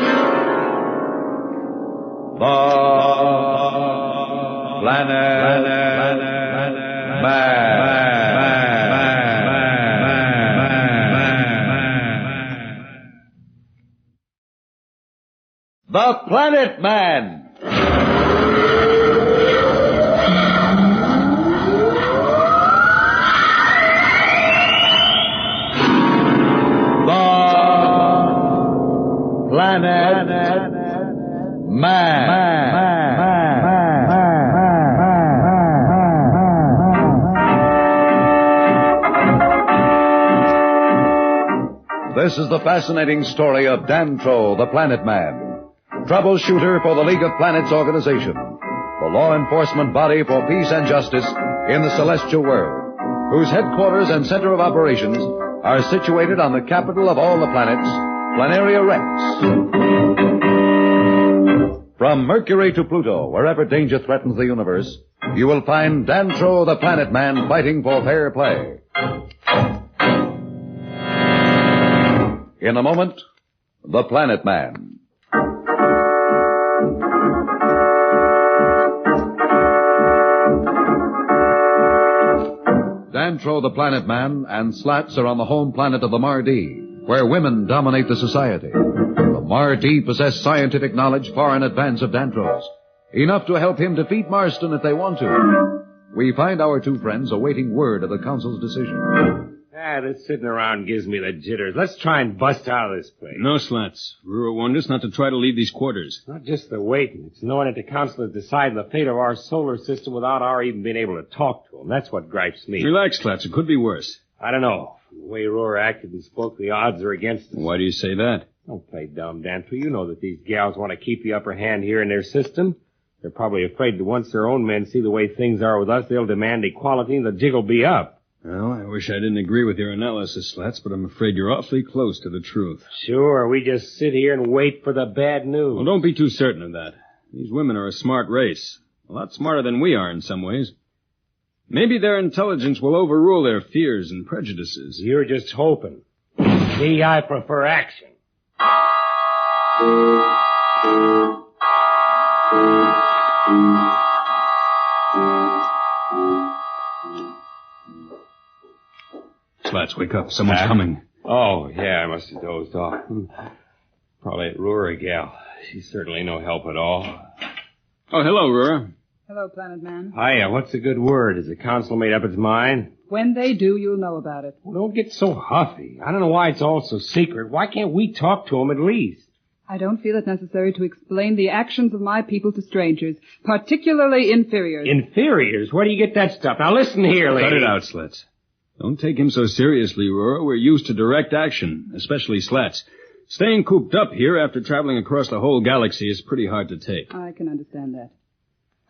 Planet Man. The Planet Man. Planet Man. This is the fascinating story of Dantro, the Planet Man, troubleshooter for the League of Planets organization, the law enforcement body for peace and justice in the celestial world, whose headquarters and center of operations are situated on the capital of all the planets, Planaria Rex. From Mercury to Pluto, wherever danger threatens the universe, you will find Dantro the Planet Man fighting for fair play. In a moment, the Planet Man. Dantro the Planet Man and Slats are on the home planet of the Mardi, where women dominate the society. The Mardi possess scientific knowledge far in advance of Dantro's, enough to help him defeat Marston if they want to. We find our two friends awaiting word of the Council's decision. This sitting around gives me the jitters. Let's try and bust out of this place. No, Slats. Roora warned us not to try to leave these quarters. It's not just the waiting. It's knowing that the Council has decided the fate of our solar system without our even being able to talk to them. That's what gripes me. Relax, Slats. It could be worse. I don't know. The way Roora acted and spoke, the odds are against us. Why do you say that? Don't play dumb, Dantro. You know that these gals want to keep the upper hand here in their system. They're probably afraid that once their own men see the way things are with us, they'll demand equality and the jig will be up. Well, I wish I didn't agree with your analysis, Slats, but I'm afraid you're awfully close to the truth. Sure, we just sit here and wait for the bad news. Well, don't be too certain of that. These women are a smart race. A lot smarter than we are in some ways. Maybe their intelligence will overrule their fears and prejudices. You're just hoping. See, I prefer action. Slats, wake up. Someone's coming. Oh, yeah, I must have dozed off. Probably that Roora gal. She's certainly no help at all. Oh, hello, Roora. Hello, Planet Man. Hiya, what's a good word? Has the Council made up its mind? When they do, you'll know about it. Well, don't get so huffy. I don't know why it's all so secret. Why can't we talk to them at least? I don't feel it necessary to explain the actions of my people to strangers, particularly inferiors. Inferiors? Where do you get that stuff? Now listen here, lady. Cut it out, Slats. Don't take him so seriously, Roora. We're used to direct action, especially Slats. Staying cooped up here after traveling across the whole galaxy is pretty hard to take. I can understand that.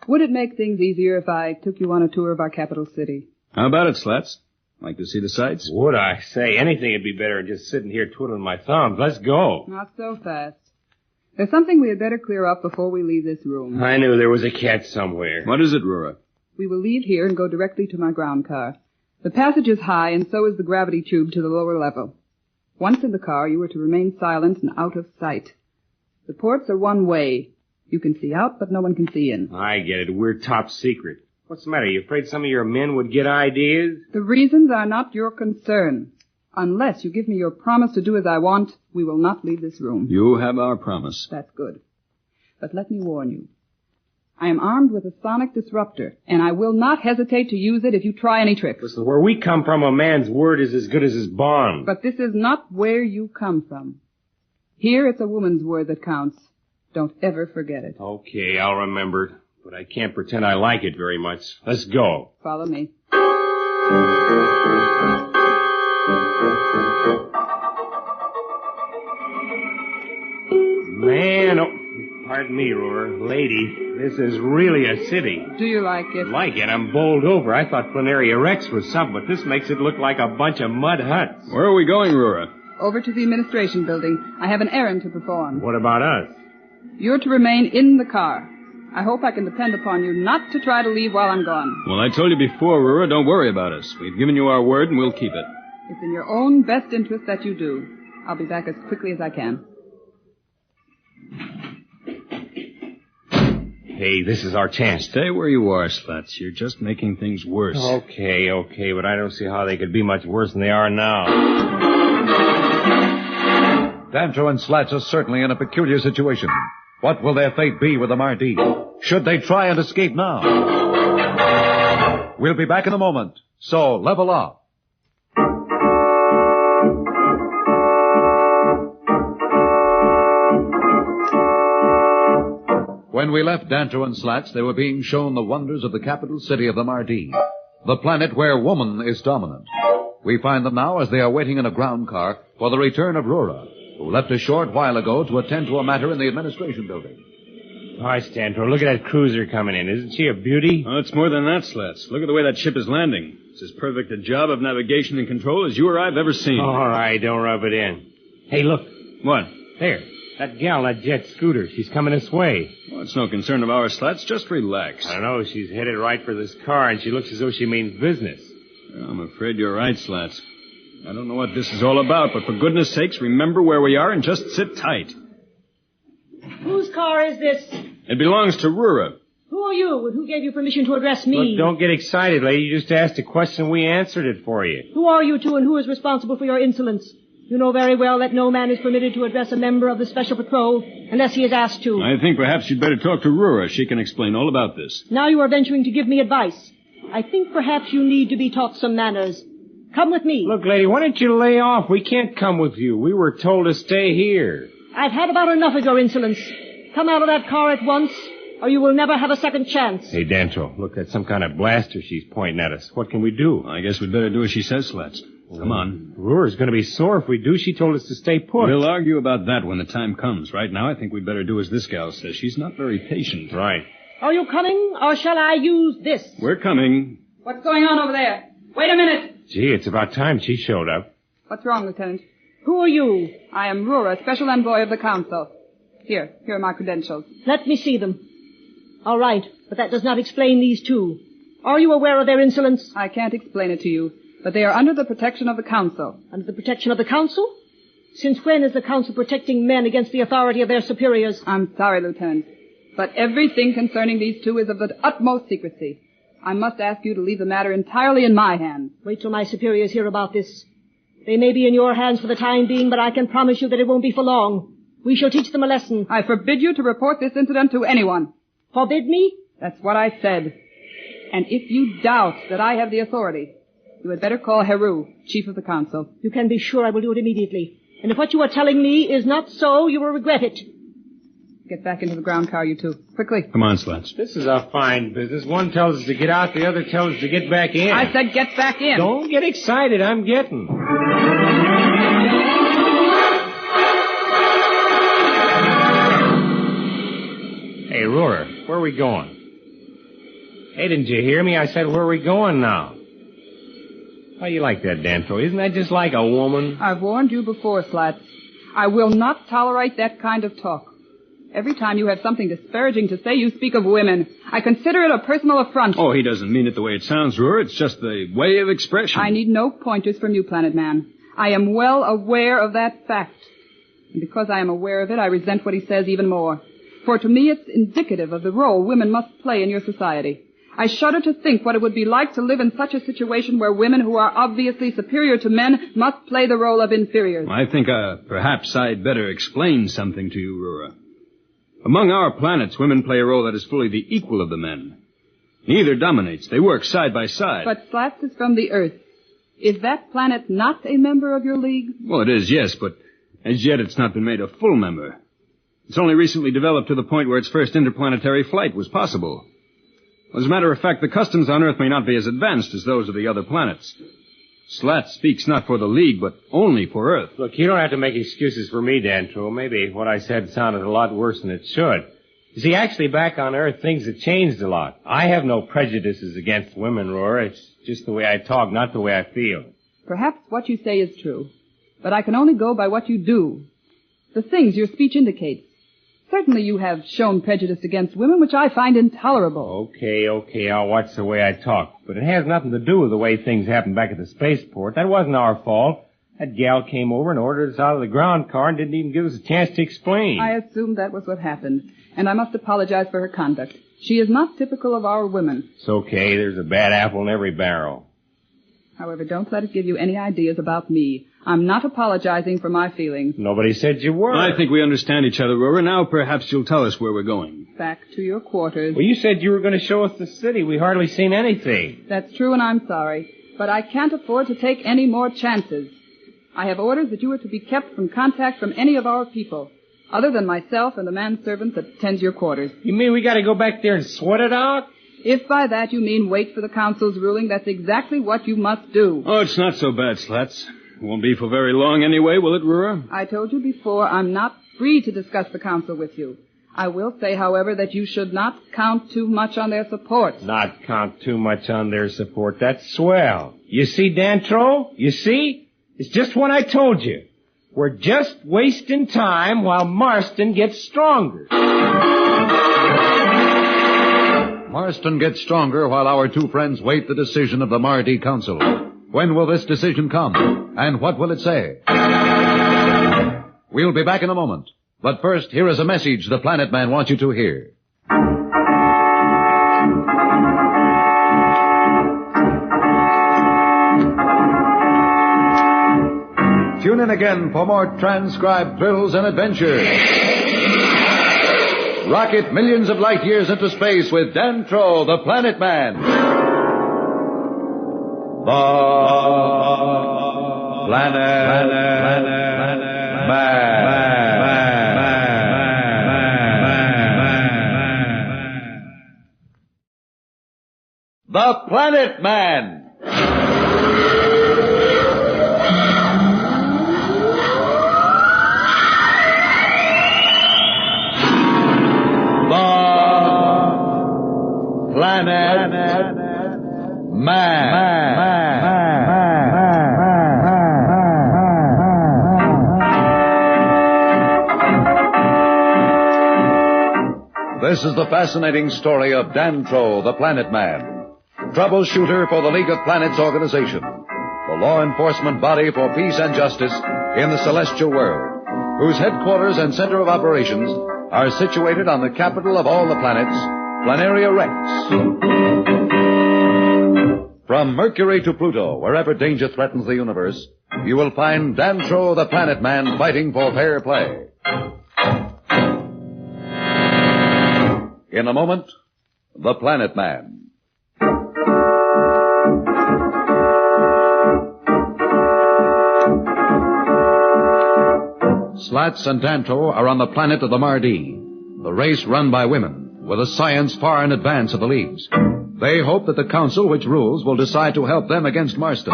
Would it make things easier if I took you on a tour of our capital city? How about it, Slats? Like to see the sights? Would I? Say, anything would be better than just sitting here twiddling my thumbs. Let's go. Not so fast. There's something we had better clear up before we leave this room. I knew there was a catch somewhere. What is it, Roora? We will leave here and go directly to my ground car. The passage is high, and so is the gravity tube to the lower level. Once in the car, you are to remain silent and out of sight. The ports are one way. You can see out, but no one can see in. I get it. We're top secret. What's the matter? You afraid some of your men would get ideas? The reasons are not your concern. Unless you give me your promise to do as I want, we will not leave this room. You have our promise. That's good. But let me warn you. I am armed with a sonic disruptor, and I will not hesitate to use it if you try any tricks. Listen, where we come from, a man's word is as good as his bond. But this is not where you come from. Here it's a woman's word that counts. Don't ever forget it. Okay, I'll remember it. But I can't pretend I like it very much. Let's go. Follow me. Pardon me, Roora. Lady, this is really a city. Do you like it? Like it? I'm bowled over. I thought Planaria Rex was something, but this makes it look like a bunch of mud huts. Where are we going, Roora? Over to the administration building. I have an errand to perform. What about us? You're to remain in the car. I hope I can depend upon you not to try to leave while I'm gone. Well, I told you before, Roora, don't worry about us. We've given you our word, and we'll keep it. It's in your own best interest that you do. I'll be back as quickly as I can. Hey, this is our chance. Stay where you are, Slats. You're just making things worse. Okay, but I don't see how they could be much worse than they are now. Dantro and Slats are certainly in a peculiar situation. What will their fate be with the Mardi? Should they try and escape now? We'll be back in a moment, so level off. When we left Dantro and Slats, they were being shown the wonders of the capital city of the Mardi, the planet where woman is dominant. We find them now as they are waiting in a ground car for the return of Roora, who left a short while ago to attend to a matter in the administration building. Hi, Dantro. Look at that cruiser coming in. Isn't she a beauty? Oh, it's more than that, Slats. Look at the way that ship is landing. It's as perfect a job of navigation and control as you or I've ever seen. All right, don't rub it in. Hey, look. What? There. That gal, that jet scooter. She's coming this way. Well, it's no concern of ours, Slats. Just relax. I don't know. She's headed right for this car, and she looks as though she means business. Well, I'm afraid you're right, Slats. I don't know what this is all about, but for goodness sakes, remember where we are and just sit tight. Whose car is this? It belongs to Roora. Who are you, and who gave you permission to address me? Look, don't get excited, lady. You just asked a question. We answered it for you. Who are you two, and who is responsible for your insolence? You know very well that no man is permitted to address a member of the Special Patrol unless he is asked to. I think perhaps you'd better talk to Roora. She can explain all about this. Now you are venturing to give me advice. I think perhaps you need to be taught some manners. Come with me. Look, lady, why don't you lay off? We can't come with you. We were told to stay here. I've had about enough of your insolence. Come out of that car at once, or you will never have a second chance. Hey, Dantro, look, that's some kind of blaster she's pointing at us. What can we do? I guess we'd better do as she says, Slats. Come on. Roora's going to be sore if we do. She told us to stay put. We'll argue about that when the time comes. Right now, I think we'd better do as this gal says. She's not very patient. Right. Are you coming, or shall I use this? We're coming. What's going on over there? Wait a minute. Gee, it's about time she showed up. What's wrong, Lieutenant? Who are you? I am Roora, Special Envoy of the Council. Here are my credentials. Let me see them. All right, but that does not explain these two. Are you aware of their insolence? I can't explain it to you, but they are under the protection of the Council. Under the protection of the Council? Since when is the Council protecting men against the authority of their superiors? I'm sorry, Lieutenant, but everything concerning these two is of the utmost secrecy. I must ask you to leave the matter entirely in my hands. Wait till my superiors hear about this. They may be in your hands for the time being, but I can promise you that it won't be for long. We shall teach them a lesson. I forbid you to report this incident to anyone. Forbid me? That's what I said. And if you doubt that I have the authority, you had better call Heru, Chief of the Council. You can be sure I will do it immediately. And if what you are telling me is not so, you will regret it. Get back into the ground car, you two. Quickly. Come on, Slats. This is a fine business. One tells us to get out, the other tells us to get back in. I said get back in. Don't get excited. I'm getting. Hey, Roora, where are we going? Hey, didn't you hear me? I said, where are we going now? How you like that, Dantro? Isn't that just like a woman? I've warned you before, Slats. I will not tolerate that kind of talk. Every time you have something disparaging to say, you speak of women. I consider it a personal affront. Oh, he doesn't mean it the way it sounds, Roora. It's just the way of expression. I need no pointers from you, Planet Man. I am well aware of that fact. And because I am aware of it, I resent what he says even more. For to me, it's indicative of the role women must play in your society. I shudder to think what it would be like to live in such a situation where women who are obviously superior to men must play the role of inferiors. I think perhaps I'd better explain something to you, Roora. Among our planets, women play a role that is fully the equal of the men. Neither dominates. They work side by side. But Slats is from the Earth. Is that planet not a member of your league? Well, it is, yes, but as yet it's not been made a full member. It's only recently developed to the point where its first interplanetary flight was possible. As a matter of fact, the customs on Earth may not be as advanced as those of the other planets. Slats speaks not for the League, but only for Earth. Look, you don't have to make excuses for me, Dantro. Maybe what I said sounded a lot worse than it should. You see, actually, back on Earth, things have changed a lot. I have no prejudices against women, Roora. It's just the way I talk, not the way I feel. Perhaps what you say is true, but I can only go by what you do. The things your speech indicates. Certainly you have shown prejudice against women, which I find intolerable. Okay, I'll watch the way I talk. But it has nothing to do with the way things happened back at the spaceport. That wasn't our fault. That gal came over and ordered us out of the ground car and didn't even give us a chance to explain. I assumed that was what happened, and I must apologize for her conduct. She is not typical of our women. It's okay. There's a bad apple in every barrel. However, don't let it give you any ideas about me. I'm not apologizing for my feelings. Nobody said you were. I think we understand each other, Roora. Now perhaps you'll tell us where we're going. Back to your quarters. Well, you said you were going to show us the city. We hardly seen anything. That's true, and I'm sorry. But I can't afford to take any more chances. I have orders that you are to be kept from contact from any of our people, other than myself and the manservant that tends your quarters. You mean we got to go back there and sweat it out? If by that you mean wait for the council's ruling, that's exactly what you must do. Oh, it's not so bad, Slats. It won't be for very long anyway, will it, Roora? I told you before, I'm not free to discuss the council with you. I will say, however, that you should not count too much on their support. Not count too much on their support. That's swell. You see, Dantro? You see? It's just what I told you. We're just wasting time while Marston gets stronger. Marston gets stronger while our two friends wait the decision of the Mardi Council. When will this decision come? And what will it say? We'll be back in a moment. But first, here is a message the Planet Man wants you to hear. Tune in again for more transcribed thrills and adventures. Rocket millions of light years into space with Dantro the Planet Man. The Planet Man. The Planet Man. Planet Man. This is the fascinating story of Dantro, the Planet Man, troubleshooter for the League of Planets organization, the law enforcement body for peace and justice in the celestial world, whose headquarters and center of operations are situated on the capital of all the planets, Planaria Rex. From Mercury to Pluto, wherever danger threatens the universe, you will find Dantro the Planet Man fighting for fair play. In a moment, the Planet Man. Slats and Dantro are on the planet of the Mardi, the race run by women, with a science far in advance of the League's. They hope that the council which rules will decide to help them against Marston.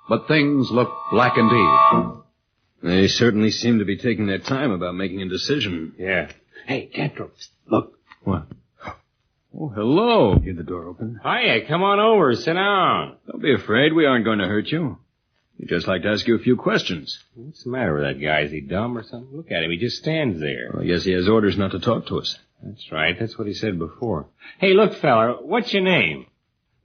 But things look black indeed. They certainly seem to be taking their time about making a decision. Yeah. Hey, Dantro, look. What? Oh, hello. Hear the door open? Hiya, come on over, sit down. Don't be afraid, we aren't going to hurt you. We'd just like to ask you a few questions. What's the matter with that guy? Is he dumb or something? Look at him, he just stands there. Well, I guess he has orders not to talk to us. That's right, that's what he said before. Hey, look, fella, what's your name?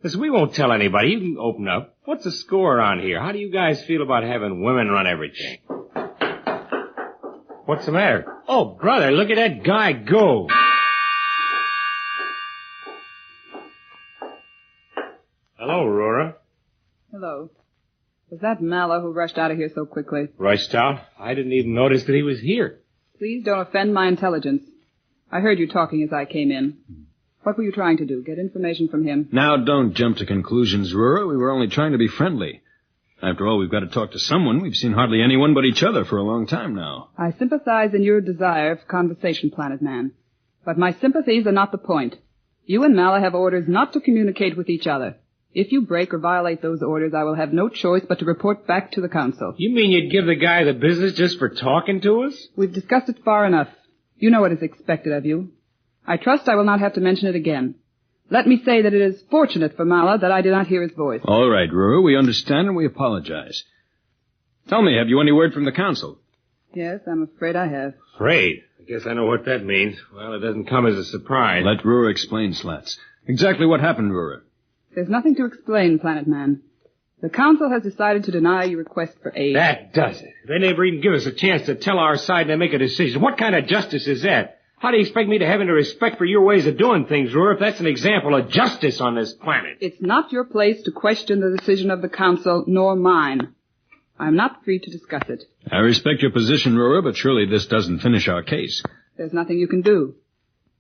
Listen, we won't tell anybody. You can open up. What's the score around here? How do you guys feel about having women run everything? What's the matter? Oh, brother, look at that guy go. Hello, Roora. Hello. Was that Mala who rushed out of here so quickly? Rushed out? I didn't even notice that he was here. Please don't offend my intelligence. I heard you talking as I came in. What were you trying to do? Get information from him? Now, don't jump to conclusions, Roora. We were only trying to be friendly. After all, we've got to talk to someone. We've seen hardly anyone but each other for a long time now. I sympathize in your desire for conversation, Planet Man. But my sympathies are not the point. You and Mala have orders not to communicate with each other. If you break or violate those orders, I will have no choice but to report back to the council. You mean you'd give the guy the business just for talking to us? We've discussed it far enough. You know what is expected of you. I trust I will not have to mention it again. Let me say that it is fortunate for Mala that I did not hear his voice. All right, Roora, we understand and we apologize. Tell me, have you any word from the council? Yes, I'm afraid I have. Afraid? I guess I know what that means. Well, it doesn't come as a surprise. Let Roora explain, Slats. Exactly what happened, Roora. There's nothing to explain, Planet Man. The council has decided to deny your request for aid. That does it. They never even give us a chance to tell our side and to make a decision. What kind of justice is that? How do you expect me to have any respect for your ways of doing things, Roora, if that's an example of justice on this planet? It's not your place to question the decision of the council, nor mine. I'm not free to discuss it. I respect your position, Roora, but surely this doesn't finish our case. There's nothing you can do.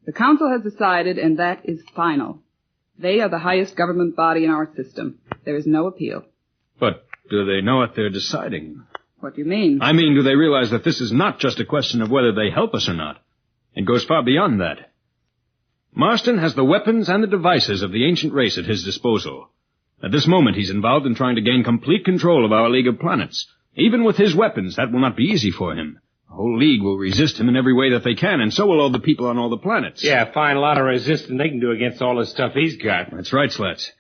The council has decided, and that is final. They are the highest government body in our system. There is no appeal. But do they know what they're deciding? What do you mean? I mean, do they realize that this is not just a question of whether they help us or not? It goes far beyond that. Marston has the weapons and the devices of the ancient race at his disposal. At this moment, he's involved in trying to gain complete control of our League of Planets. Even with his weapons, that will not be easy for him. The whole League will resist him in every way that they can, and so will all the people on all the planets. Yeah, find a lot of resistance they can do against all the stuff he's got. That's right, Slats.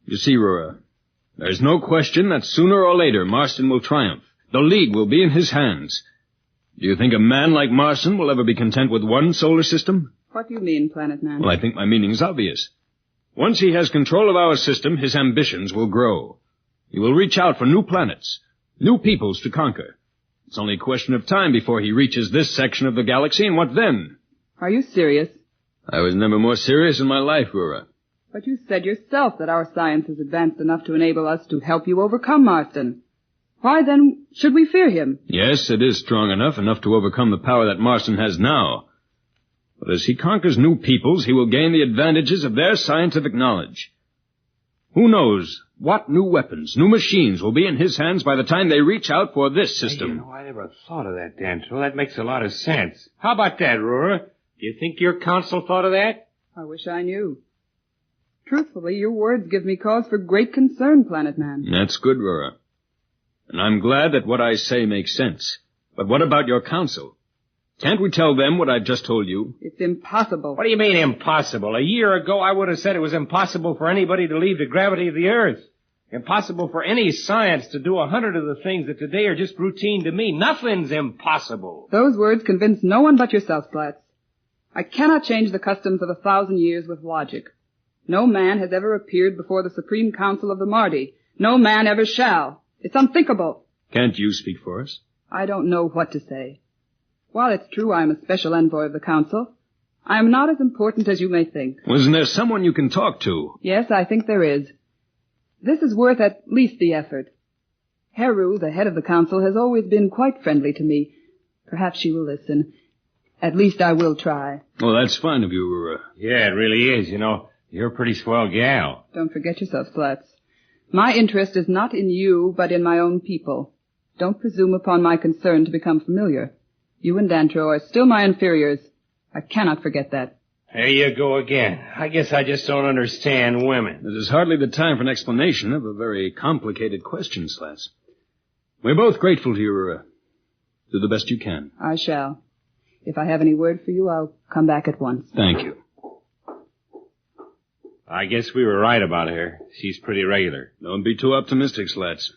You see, Roora, there's no question that sooner or later Marston will triumph. The League will be in his hands. Do you think a man like Marston will ever be content with one solar system? What do you mean, Planet Man? Well, I think my meaning's obvious. Once he has control of our system, his ambitions will grow. He will reach out for new planets, new peoples to conquer. It's only a question of time before he reaches this section of the galaxy, and what then? Are you serious? I was never more serious in my life, Roora. But you said yourself that our science is advanced enough to enable us to help you overcome Marston. Why, then, should we fear him? Yes, it is strong enough to overcome the power that Marston has now. But as he conquers new peoples, he will gain the advantages of their scientific knowledge. Who knows what new weapons, new machines will be in his hands by the time they reach out for this system. Hey, I never thought of that, Dantro. That makes a lot of sense. How about that, Roora? Do you think your council thought of that? I wish I knew. Truthfully, your words give me cause for great concern, Planet Man. That's good, Roora. And I'm glad that what I say makes sense. But what about your council? Can't we tell them what I've just told you? It's impossible. What do you mean impossible? A year ago, I would have said it was impossible for anybody to leave the gravity of the Earth. Impossible for any science to do 100 of the things that today are just routine to me. Nothing's impossible. Those words convince no one but yourself, Slats. I cannot change the customs of 1,000 years with logic. No man has ever appeared before the Supreme Council of the Mardi. No man ever shall. It's unthinkable. Can't you speak for us? I don't know what to say. While it's true I am a special envoy of the Council, I am not as important as you may think. Wasn't there someone you can talk to? Yes, I think there is. This is worth at least the effort. Heru, the head of the Council, has always been quite friendly to me. Perhaps she will listen. At least I will try. Well, that's fine of you, Roora. Yeah, it really is. You know, you're a pretty swell gal. Don't forget yourself, Slats. My interest is not in you, but in my own people. Don't presume upon my concern to become familiar. You and Dantro are still my inferiors. I cannot forget that. There you go again. I guess I just don't understand women. This is hardly the time for an explanation of a very complicated question, Slats. We're both grateful to you, Roora. Do the best you can. I shall. If I have any word for you, I'll come back at once. Thank you. I guess we were right about her. She's pretty regular. Don't be too optimistic, Slats.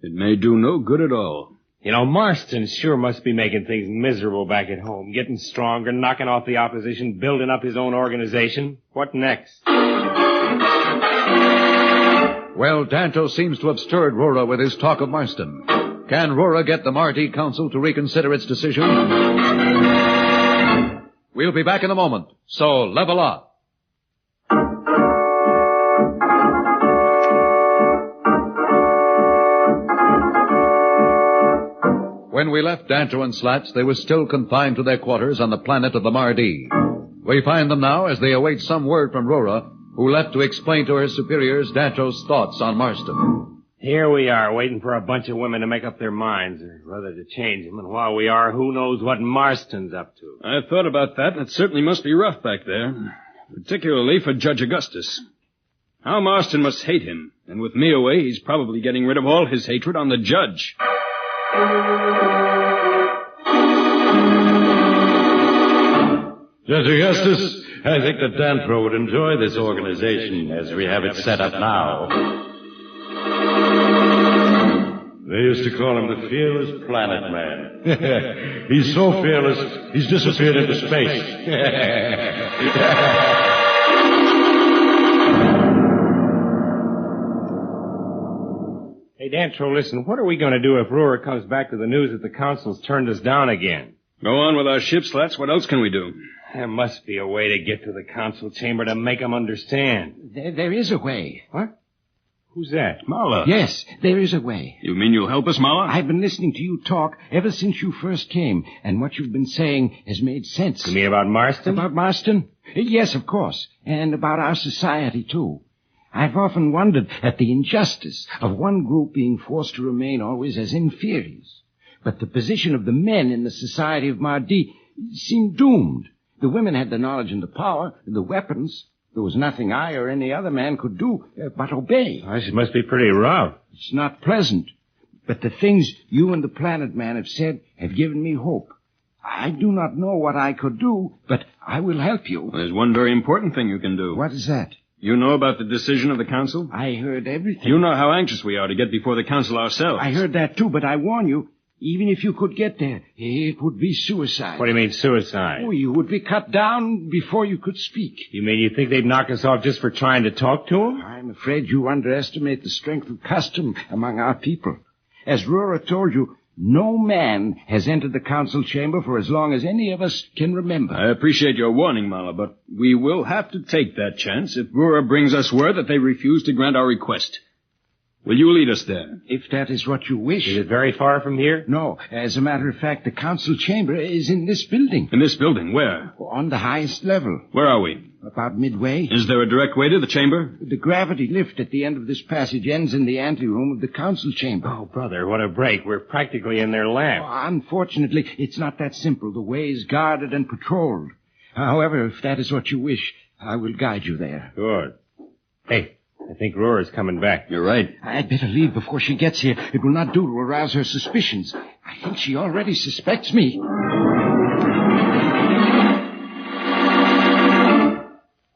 It may do no good at all. You know, Marston sure must be making things miserable back at home, getting stronger, knocking off the opposition, building up his own organization. What next? Well, Dantro seems to have stirred Roora with his talk of Marston. Can Roora get the Mardi Council to reconsider its decision? We'll be back in a moment, so level up. When we left Dantro and Slats, they were still confined to their quarters on the planet of the Mardi. We find them now as they await some word from Roora, who left to explain to her superiors Dantro's thoughts on Marston. Here we are, waiting for a bunch of women to make up their minds, or rather to change them. And while we are, who knows what Marston's up to? I thought about that, and it certainly must be rough back there. Particularly for Judge Augustus. How Marston must hate him, and with me away, he's probably getting rid of all his hatred on the judge. Judge Augustus, I think that Dantro would enjoy this organization as we have it set up now. They used to call him the Fearless Planet Man. He's so fearless, he's disappeared into space. Hey, Dantro, listen, what are we going to do if Roora comes back to the news that the Council's turned us down again? Go on with our ship, Slats. What else can we do? There must be a way to get to the Council chamber to make them understand. There is a way. What? Who's that? Mala. Yes, there is a way. You mean you'll help us, Mala? I've been listening to you talk ever since you first came, and what you've been saying has made sense. You mean about Marston? About Marston? Yes, of course. And about our society, too. I've often wondered at the injustice of one group being forced to remain always as inferiors. But the position of the men in the society of Mardi seemed doomed. The women had the knowledge and the power, the weapons. There was nothing I or any other man could do but obey. Oh, this must be pretty rough. It's not pleasant. But the things you and the Planet Man have said have given me hope. I do not know what I could do, but I will help you. There's one very important thing you can do. What is that? You know about the decision of the Council? I heard everything. You know how anxious we are to get before the Council ourselves. I heard that too, but I warn you, even if you could get there, it would be suicide. What do you mean, suicide? Oh, you would be cut down before you could speak. You mean you think they'd knock us off just for trying to talk to them? I'm afraid you underestimate the strength of custom among our people. As Roora told you, no man has entered the council chamber for as long as any of us can remember. I appreciate your warning, Mala, but we will have to take that chance if Roora brings us word that they refuse to grant our request. Will you lead us there? If that is what you wish. Is it very far from here? No. As a matter of fact, the council chamber is in this building. In this building? Where? On the highest level. Where are we? About midway. Is there a direct way to the chamber? The gravity lift at the end of this passage ends in the anteroom of the council chamber. Oh, brother, what a break. We're practically in their lab. Oh, unfortunately, it's not that simple. The way is guarded and patrolled. However, if that is what you wish, I will guide you there. Good. Hey, I think Roora's coming back. You're right. I'd better leave before she gets here. It will not do to arouse her suspicions. I think she already suspects me.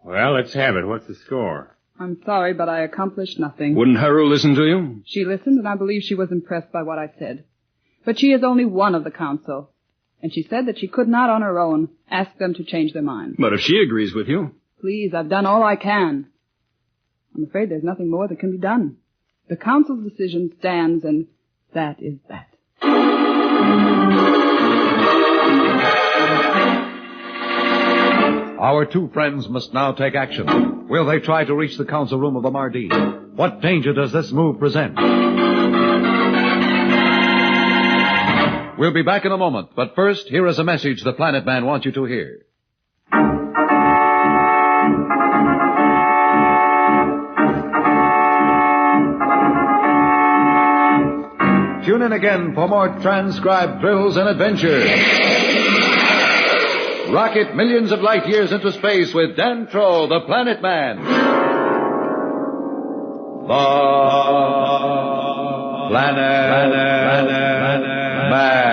Well, let's have it. What's the score? I'm sorry, but I accomplished nothing. Wouldn't Haru listen to you? She listened, and I believe she was impressed by what I said. But she is only one of the council, and she said that she could not on her own ask them to change their mind. But if she agrees with you... Please, I've done all I can. I'm afraid there's nothing more that can be done. The council's decision stands, and that is that. Our two friends must now take action. Will they try to reach the council room of the Mardi? What danger does this move present? We'll be back in a moment, but first, here is a message the Planet Man wants you to hear. Tune in again for more transcribed thrills and adventures. Rocket millions of light years into space with Dantro the Planet Man. The Planet Man.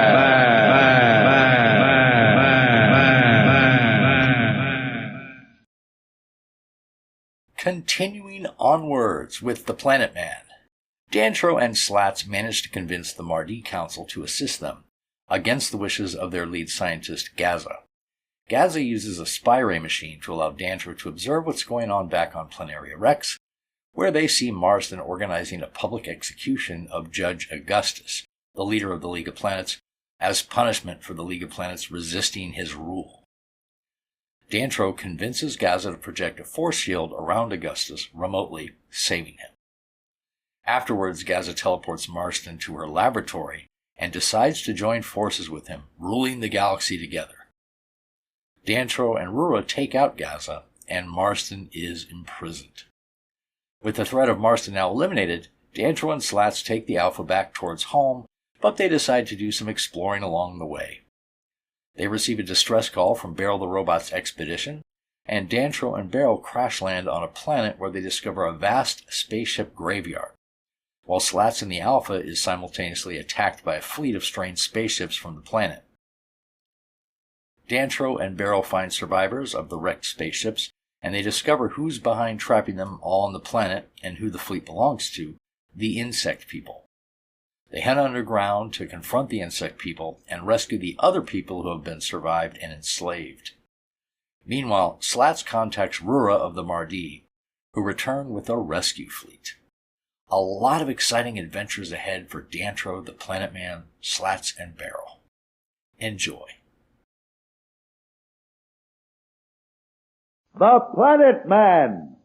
Continuing onwards with the Planet Man. Dantro and Slats managed to convince the Mardi Council to assist them, against the wishes of their lead scientist, Gaza. Gaza uses a spy ray machine to allow Dantro to observe what's going on back on Planaria Rex, where they see Marsden organizing a public execution of Judge Augustus, the leader of the League of Planets, as punishment for the League of Planets resisting his rule. Dantro convinces Gaza to project a force shield around Augustus remotely, saving him. Afterwards, Gaza teleports Marston to her laboratory and decides to join forces with him, ruling the galaxy together. Dantro and Roora take out Gaza, and Marston is imprisoned. With the threat of Marston now eliminated, Dantro and Slats take the Alpha back towards home, but they decide to do some exploring along the way. They receive a distress call from Beryl the Robot's expedition, and Dantro and Beryl crash land on a planet where they discover a vast spaceship graveyard, while Slats and the Alpha is simultaneously attacked by a fleet of strange spaceships from the planet. Dantro and Barrel find survivors of the wrecked spaceships, and they discover who's behind trapping them all on the planet and who the fleet belongs to, the insect people. They head underground to confront the insect people and rescue the other people who have been survived and enslaved. Meanwhile, Slats contacts Roora of the Mardi, who return with a rescue fleet. A lot of exciting adventures ahead for Dantro the Planet Man, Slats, and Barrel. Enjoy. The Planet Man.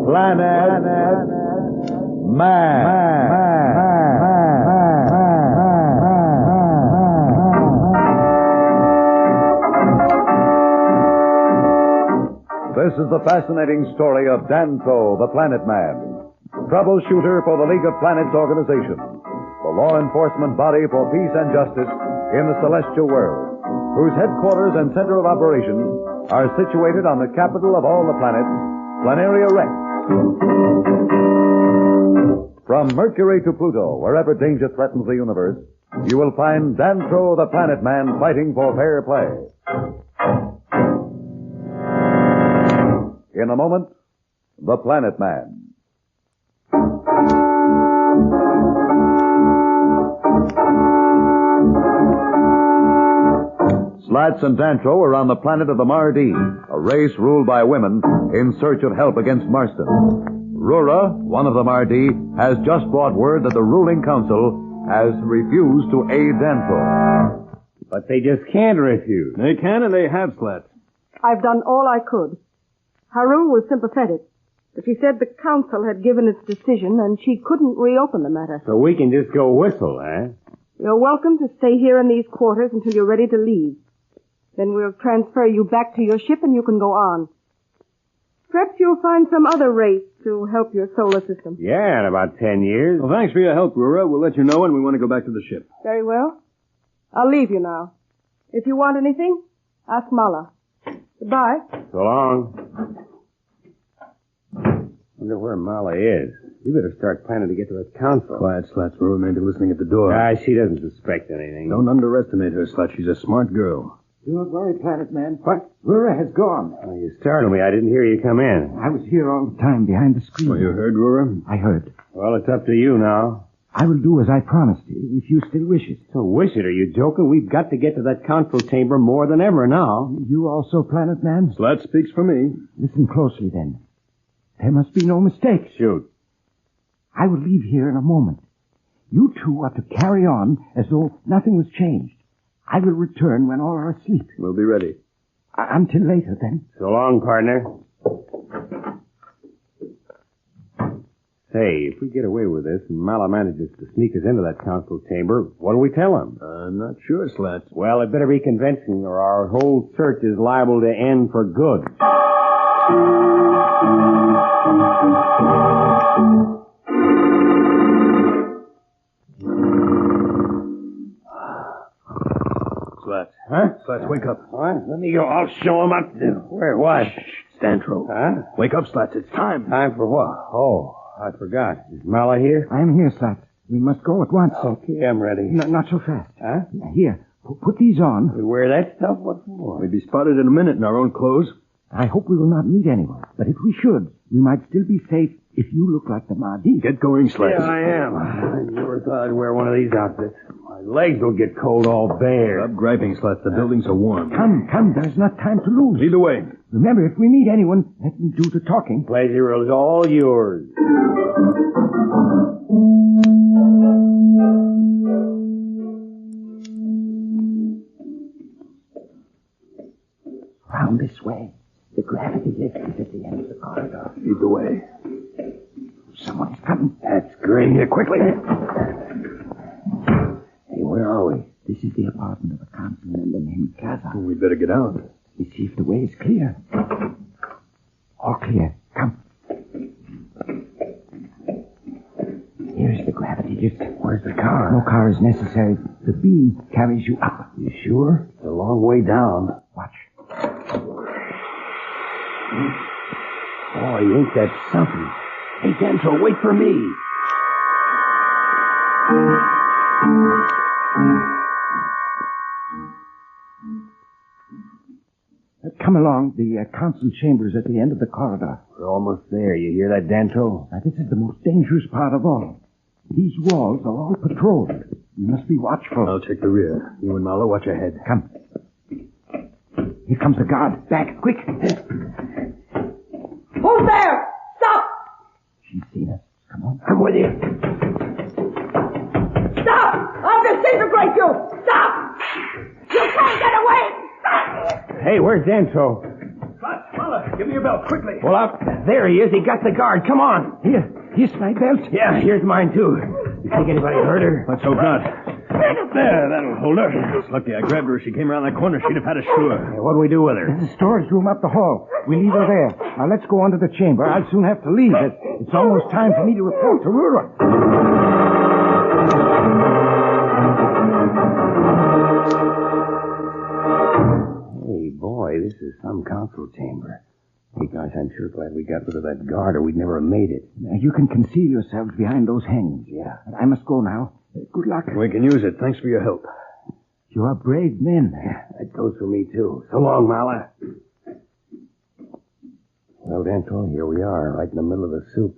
Planet Man. This is the fascinating story of Dantro the Planet Man, troubleshooter for the League of Planets organization, the law enforcement body for peace and justice in the celestial world, whose headquarters and center of operations are situated on the capital of all the planets, Planaria Rex. From Mercury to Pluto, wherever danger threatens the universe, you will find Dantro the Planet Man fighting for fair play. In a moment, the Planet Man. Slats and Dantro are on the planet of the Mardi, a race ruled by women in search of help against Marston. Roora, one of the Mardi, has just brought word that the ruling council has refused to aid Dantro. But they just can't refuse. They can and they have, Slats. I've done all I could. Haru was sympathetic, but she said the council had given its decision and she couldn't reopen the matter. So we can just go whistle, eh? You're welcome to stay here in these quarters until you're ready to leave. Then we'll transfer you back to your ship and you can go on. Perhaps you'll find some other race to help your solar system. Yeah, in about 10 years. Well, thanks for your help, Roora. We'll let you know when we want to go back to the ship. Very well. I'll leave you now. If you want anything, ask Mala. Goodbye. So long. Wonder where Mala is. You better start planning to get to that council. Quiet, Slats. Roora may be listening at the door. She doesn't suspect anything. Don't underestimate her, Slats. She's a smart girl. Don't worry, Planet Man. What? Roora has gone. Oh, you startled me. I didn't hear you come in. I was here all the time behind the screen. Oh, you heard, Roora? I heard. Well, it's up to you now. I will do as I promised, if you still wish it. So wish it? Are you joking? We've got to get to that council chamber more than ever now. You also, Planet Man? Slats speaks for me. Listen closely, then. There must be no mistake. Shoot. I will leave here in a moment. You two are to carry on as though nothing was changed. I will return when all are asleep. We'll be ready. Until later, then. So long, partner. Say, if we get away with this and Mala manages to sneak us into that council chamber, what do we tell him? I'm not sure, Slats. Well, it better be convincing or our whole search is liable to end for good. Slats. Huh? Slats, wake up. What? Let me go. I'll show him up. Where? What? Shh, Dantro. Huh? Wake up, Slats. It's time. Time for what? Oh, I forgot. Is Mala here? I am here, Slats. We must go at once. Okay, I'm ready. Not so fast. Huh? Here, put these on. We wear that stuff? What for? We'd be spotted in a minute in our own clothes. I hope we will not meet anyone. But if we should, we might still be safe if you look like the Mardi. Get going, Slats. Yeah, I am. I never thought I'd wear one of these outfits. My legs will get cold all bare. Stop griping, Slats. The buildings are warm. Come. There's not time to lose. Lead the way. Remember, if we meet anyone, let me do the talking. Pleasure is all yours. Round this way. The gravity lift is at the end of the corridor. Lead the way. Someone's coming. That's great. Here, quickly. Hey, where are we? This is the apartment of a council member named Gaza. We'd better get out. Let's see if the way is clear. All clear. Come. Here's the gravity lift. Where's the car? No car is necessary. The beam carries you up. You sure? It's a long way down. Watch. Boy, ain't that something. Hey, Dantro, wait for me. Come along. The council chamber is at the end of the corridor. We're almost there. You hear that, Dantro? Now, this is the most dangerous part of all. These walls are all patrolled. You must be watchful. I'll check the rear. You and Marlowe watch ahead. Come. Here comes the guard. Back, quick. Who's there? Stop! She's seen us. Come on. I'm with you. Stop! I'll disintegrate you! Stop! You can't get away! Stop! Hey, where's Dantro? Slats, Marlowe, give me your belt, quickly. Well, up there he is. He got the guard. Come on. Here's my belt. Yeah, here's mine, too. You think anybody hurt her? Let's hope not. There, that'll hold her. It's lucky I grabbed her as she came around that corner. She'd have had us sure. What do we do with her? There's a storage room up the hall. We leave her there. Now, let's go on to the chamber. I'll soon have to leave. It's almost time for me to report to Roora. Hey, boy, this is some council chamber. Hey, gosh, I'm sure glad we got rid of that guard or we'd never have made it. Now, you can conceal yourselves behind those hangings. Yeah. I must go now. Good luck. We can use it. Thanks for your help. You're brave men. Yeah, that goes for me, too. So long, Mala. Well, Dantro, here we are, right in the middle of the soup.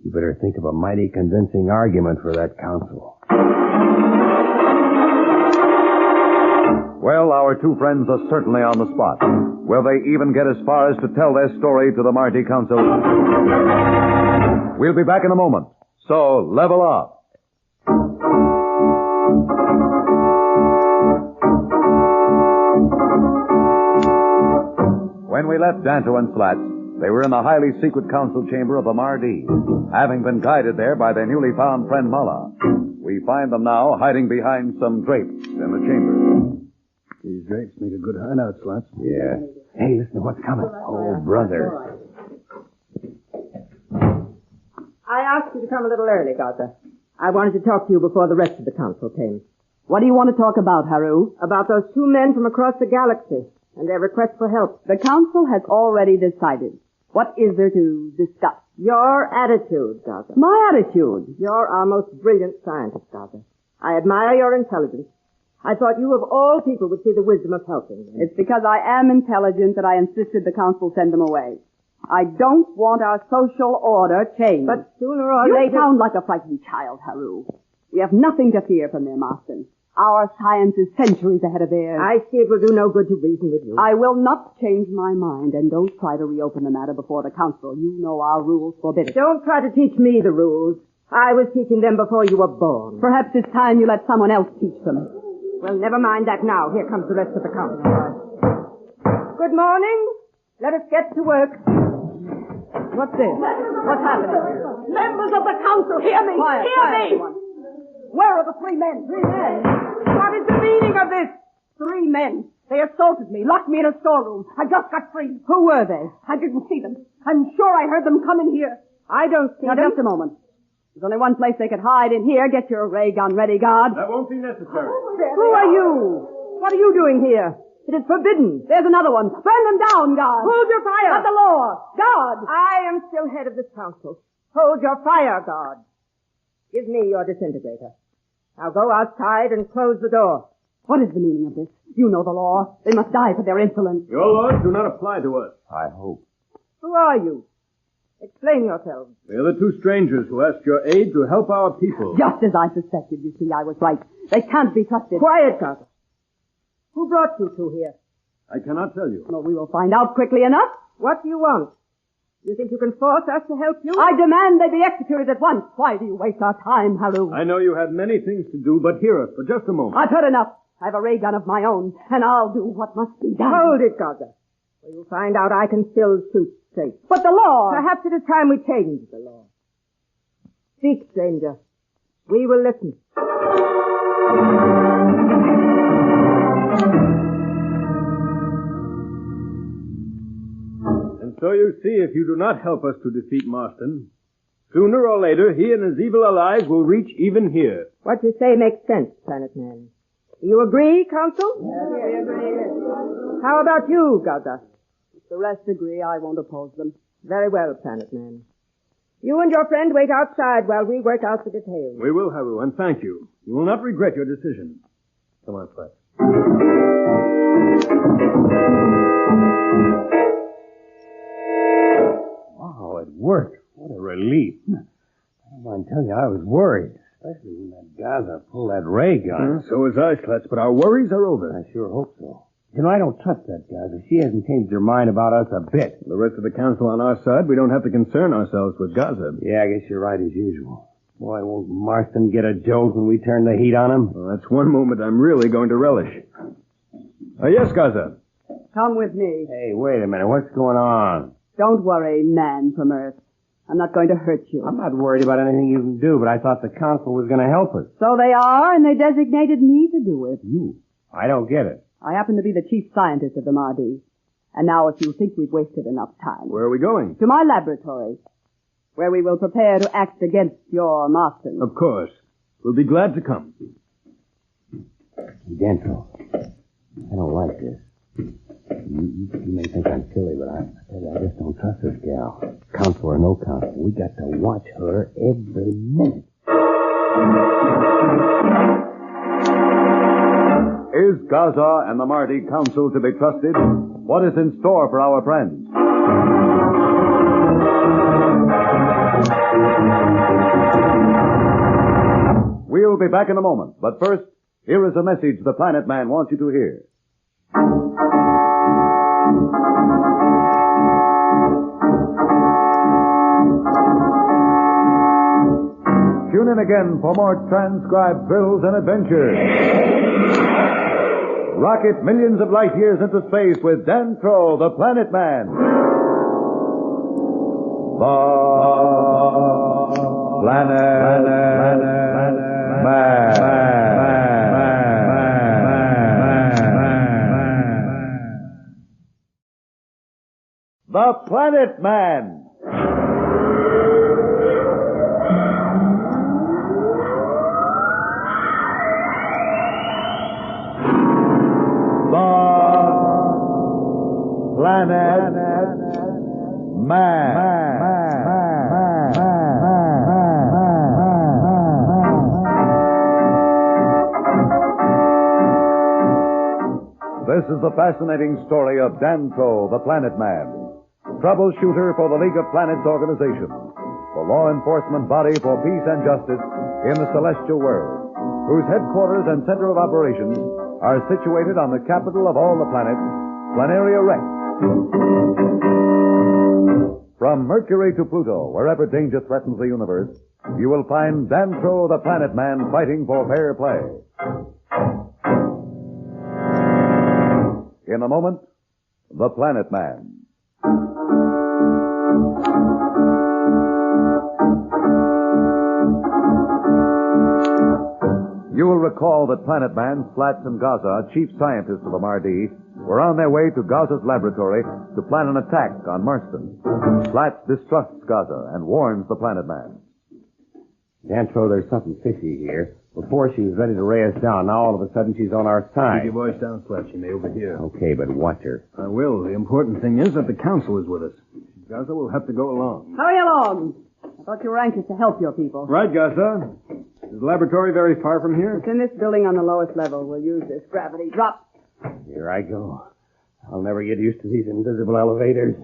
You better think of a mighty convincing argument for that council. Well, our two friends are certainly on the spot. Will they even get as far as to tell their story to the Mardi Council? We'll be back in a moment. So, level up. When we left Dantro and Slats, they were in the highly secret council chamber of the Mardi, having been guided there by their newly found friend Mala. We find them now hiding behind some drapes in the chamber. These drapes make a good hideout, Slats. Yeah. Hey, listen to what's coming. Oh, brother. I asked you to come a little early, Gaza. I wanted to talk to you before the rest of the council came. What do you want to talk about, Haru? About those two men from across the galaxy and their request for help. The council has already decided. What is there to discuss? Your attitude, Gaza. My attitude? You're our most brilliant scientist, Gaza. I admire your intelligence. I thought you of all people would see the wisdom of helping them. It's because I am intelligent that I insisted the council send them away. I don't want our social order changed. But sooner or you later... You sound like a frightened child, Haru. We have nothing to fear from their Marston. Our science is centuries ahead of theirs. I see it will do no good to reason with you. I will not change my mind, and don't try to reopen the matter before the council. You know our rules forbid it. Don't try to teach me the rules. I was teaching them before you were born. Perhaps it's time you let someone else teach them. Well, never mind that now. Here comes the rest of the council. Good morning. Let us get to work. What's this? What's happening? Members of the council, hear me! Quiet, hear me! Everyone. Where are the three men? Three men? What is the meaning of this? 3 men. They assaulted me, locked me in a storeroom. I just got free. Who were they? I didn't see them. I'm sure I heard them come in here. I don't see them. Now, just a moment. There's only one place they could hide in here. Get your ray gun ready, guard. That won't be necessary. Who are you? What are you doing here? It is forbidden. There's another one. Burn them down, guard. Hold your fire. At the law. Guard. I am still head of this council. Hold your fire, guard. Give me your disintegrator. Now go outside and close the door. What is the meaning of this? You know the law. They must die for their insolence. Your laws do not apply to us. I hope. Who are you? Explain yourselves. We are the two strangers who asked your aid to help our people. Just as I suspected, you see, I was right. They can't be trusted. Quiet, Gaza. Who brought you two here? I cannot tell you. Well, we will find out quickly enough. What do you want? You think you can force us to help you? I demand they be executed at once. Why do you waste our time, Haru? I know you have many things to do, but hear us for just a moment. I've heard enough. I have a ray gun of my own, and I'll do what must be done. Hold it, Gaza. You'll find out I can still shoot straight. But the law! Perhaps it is time we change the law. Speak, stranger. We will listen. And so you see, if you do not help us to defeat Marston, sooner or later he and his evil allies will reach even here. What you say makes sense, Planet Man. Do you agree, Council? Yes, we agree. How about you, Gaza? If the rest agree, I won't oppose them. Very well, Planet Man. You and your friend wait outside while we work out the details. We will, Haru, and thank you. You will not regret your decision. Come on, Slats. Oh, it worked. What a relief. I don't mind telling you, I was worried. Especially when that Gaza pulled that ray gun. So was I, Slats, but our worries are over. I sure hope so. You know, I don't trust that Gaza. She hasn't changed her mind about us a bit. The rest of the council on our side, we don't have to concern ourselves with Gaza. Yeah, I guess you're right as usual. Boy, won't Marston get a jolt when we turn the heat on him? Well, that's one moment I'm really going to relish. Yes, Gaza. Come with me. Hey, wait a minute. What's going on? Don't worry, man from Earth. I'm not going to hurt you. I'm not worried about anything you can do, but I thought the council was going to help us. So they are, and they designated me to do it. You? I don't get it. I happen to be the chief scientist of the Mardi. And now if you think we've wasted enough time... Where are we going? To my laboratory, where we will prepare to act against your Marston. Of course. We'll be glad to come. Dantro, I don't like this. You may think I'm silly, but I just don't trust this gal. Council or no council, we got to watch her every minute. Is Gaza and the Mardi Council to be trusted? What is in store for our friends? We'll be back in a moment, but first, here is a message the Planet Man wants you to hear. Tune in again for more transcribed thrills and adventures. Rocket millions of light years into space with Dantro the Planet Man. The Planet Man. The Planet Man. Planet Man. This is the fascinating story of Dantro, the Planet Man, troubleshooter for the League of Planets organization, the law enforcement body for peace and justice in the celestial world, whose headquarters and center of operations are situated on the capital of all the planets, Planaria Rex. From Mercury to Pluto, wherever danger threatens the universe, you will find Dantro the Planet Man fighting for fair play. In a moment, the Planet Man. You will recall that Planet Man, Slats, and Gaza, chief scientists of the Mardi, were on their way to Gaza's laboratory to plan an attack on Marston. Slats distrusts Gaza and warns the Planet Man. Dantro, there's something fishy here. Before she was ready to ray us down. Now all of a sudden she's on our side. Keep your voice down, Slats. She may overhear. Okay, but watch her. I will. The important thing is that the council is with us. Gaza will have to go along. Hurry along. I thought you were anxious to help your people. Right, Gaza. Is the laboratory very far from here? It's in this building on the lowest level. We'll use this gravity drop. Here I go. I'll never get used to these invisible elevators.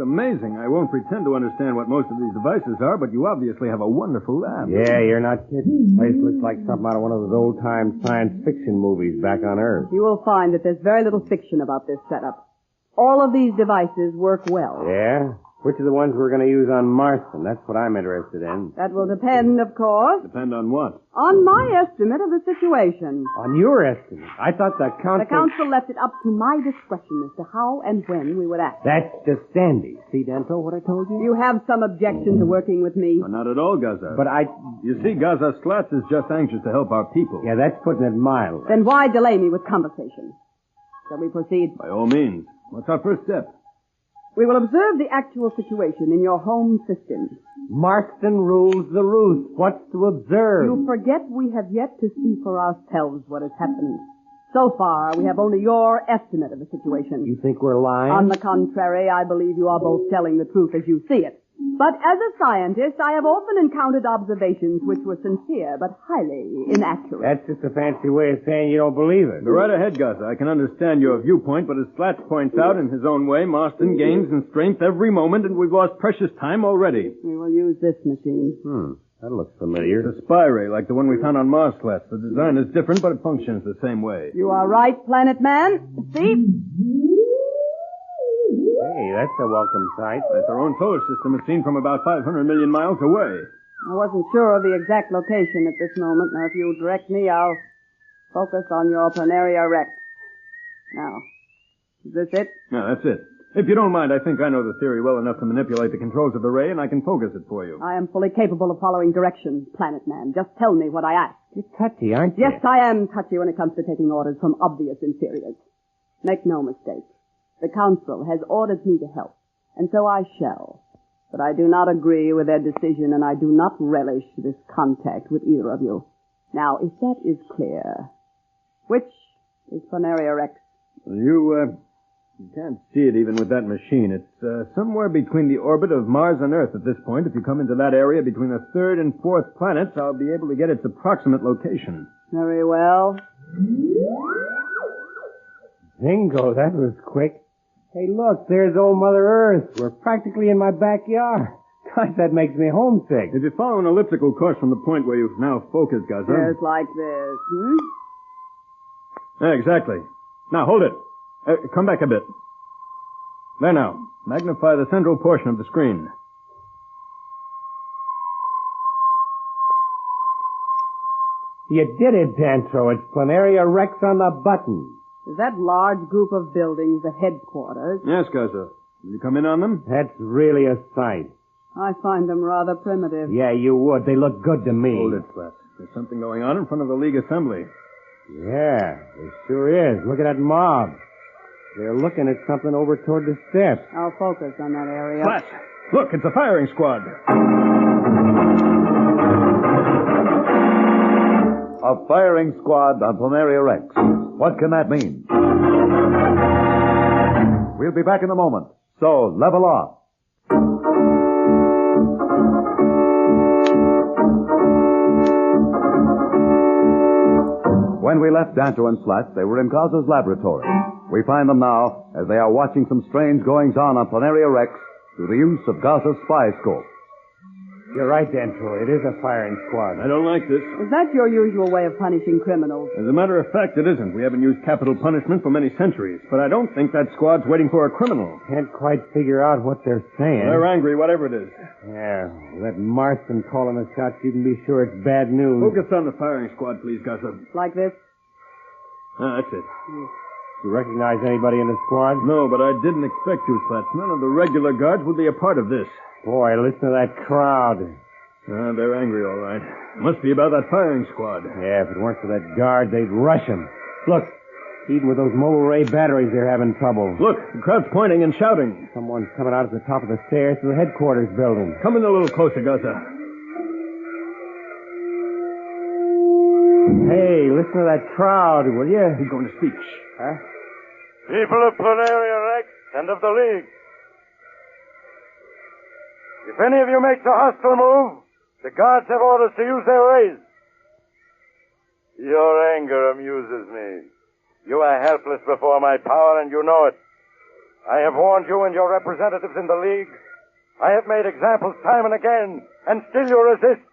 Amazing. I won't pretend to understand what most of these devices are, but you obviously have a wonderful lab. Yeah, you're not kidding. The place looks like something out of one of those old-time science fiction movies back on Earth. You will find that there's very little fiction about this setup. All of these devices work well. Yeah? Which are the ones we're going to use on Marston? That's what I'm interested in. That will depend, of course. Depend on what? On my estimate of the situation. On your estimate? I thought the council... The council left it up to my discretion as to how and when we would act. That's just Sandy. See, Dantro, what I told you? You have some objection to working with me? Well, not at all, Gaza. But You see, Gaza, Slats is just anxious to help our people. Yeah, that's putting it mildly. Then why delay me with conversation? Shall we proceed? By all means. What's our first step? We will observe the actual situation in your home system. Marston rules the roost. What's to observe? You forget we have yet to see for ourselves what has happened. So far, we have only your estimate of the situation. You think we're lying? On the contrary, I believe you are both telling the truth as you see it. But as a scientist, I have often encountered observations which were sincere but highly inaccurate. That's just a fancy way of saying you don't believe it. Go right ahead, Gaza. I can understand your viewpoint, but as Slats points out in his own way, Marston gains in strength every moment, and we've lost precious time already. We will use this machine. That looks familiar. It's a spy ray, like the one we found on Mars, Slats. The design is different, but it functions the same way. You are right, Planet Man. See? Hey, that's a welcome sight. That's our own solar system. It's seen from about 500 million miles away. I wasn't sure of the exact location at this moment. Now, if you'll direct me, I'll focus on your Planaria Rex. Now, is this it? No, that's it. If you don't mind, I think I know the theory well enough to manipulate the controls of the ray, and I can focus it for you. I am fully capable of following direction, Planet Man. Just tell me what I ask. You're touchy, aren't you? Yes, I am touchy when it comes to taking orders from obvious inferiors. Make no mistake. The Council has ordered me to help, and so I shall. But I do not agree with their decision, and I do not relish this contact with either of you. Now, if that is clear, which is Planaria Rex? You can't see it even with that machine. It's somewhere between the orbit of Mars and Earth at this point. If you come into that area between the third and fourth planets, I'll be able to get its approximate location. Very well. Bingo, that was quick. Hey, look, there's old Mother Earth. We're practically in my backyard. Gosh, that makes me homesick. If you follow an elliptical course from the point where you've now focused, Gaza. Just like this, Yeah, exactly. Now, hold it. Come back a bit. There now. Magnify the central portion of the screen. You did it, Dantro. It's Planaria Rex on the button. Is that large group of buildings the headquarters? Yes, Gaza. Will you come in on them? That's really a sight. I find them rather primitive. Yeah, you would. They look good to me. Hold it, Slats. There's something going on in front of the League Assembly. Yeah, there sure is. Look at that mob. They're looking at something over toward the steps. I'll focus on that area. Slats! Look, it's a firing squad. A firing squad on Planaria Rex. What can that mean? We'll be back in a moment, so level off. When we left Dantro and Slats, they were in Gaza's laboratory. We find them now as they are watching some strange goings-on Planaria Rex through the use of Gaza's spy scope. You're right, Dantro. It is a firing squad. I don't like this. Is that your usual way of punishing criminals? As a matter of fact, it isn't. We haven't used capital punishment for many centuries. But I don't think that squad's waiting for a criminal. Can't quite figure out what they're saying. They're angry, whatever it is. Yeah, that Marston calling the shots, you can be sure it's bad news. Focus on the firing squad, please, Gaza. Like this? That's it. You recognize anybody in the squad? No, but I didn't expect to, Slats. None of the regular guards would be a part of this. Boy, listen to that crowd. They're angry, all right. Must be about that firing squad. Yeah, if it weren't for that guard, they'd rush him. Look, even with those mobile ray batteries, they're having trouble. Look, the crowd's pointing and shouting. Someone's coming out at the top of the stairs to the headquarters building. Come in a little closer, Gaza. Hey, listen to that crowd, will you? He's going to speak. Huh? People of Planaria Rex and of the League. If any of you makes a hostile move, the guards have orders to use their rays. Your anger amuses me. You are helpless before my power, and you know it. I have warned you and your representatives in the League. I have made examples time and again, and still you resist.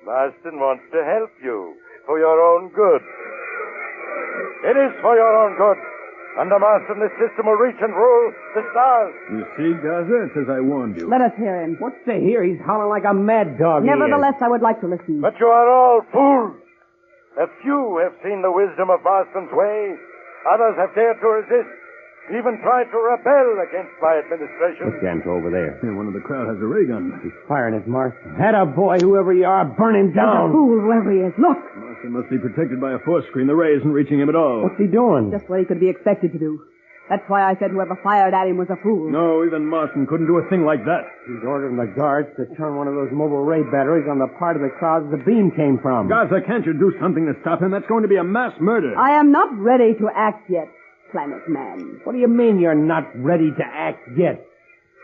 Marston wants to help you for your own good. It is for your own good. Under Marston, this system will reach and rule the stars. You see, Gaza? It's as I warned you. Let us hear him. What's to hear? He's howling like a mad dog. Nevertheless, I would like to listen. But you are all fools. A few have seen the wisdom of Marston's way. Others have dared to resist, even tried to rebel against my administration. Look, Dantro, over there. Yeah, one of the crowd has a ray gun. He's firing at Marston. Atta boy, whoever you are, burn him down. He's a fool, whoever he is. Look! Marston must be protected by a force screen. The ray isn't reaching him at all. What's he doing? Just what he could be expected to do. That's why I said whoever fired at him was a fool. No, even Marston couldn't do a thing like that. He's ordering the guards to turn one of those mobile ray batteries on the part of the crowd the beam came from. Gaza, can't you do something to stop him? That's going to be a mass murder. I am not ready to act yet, Planet Man. What do you mean you're not ready to act yet?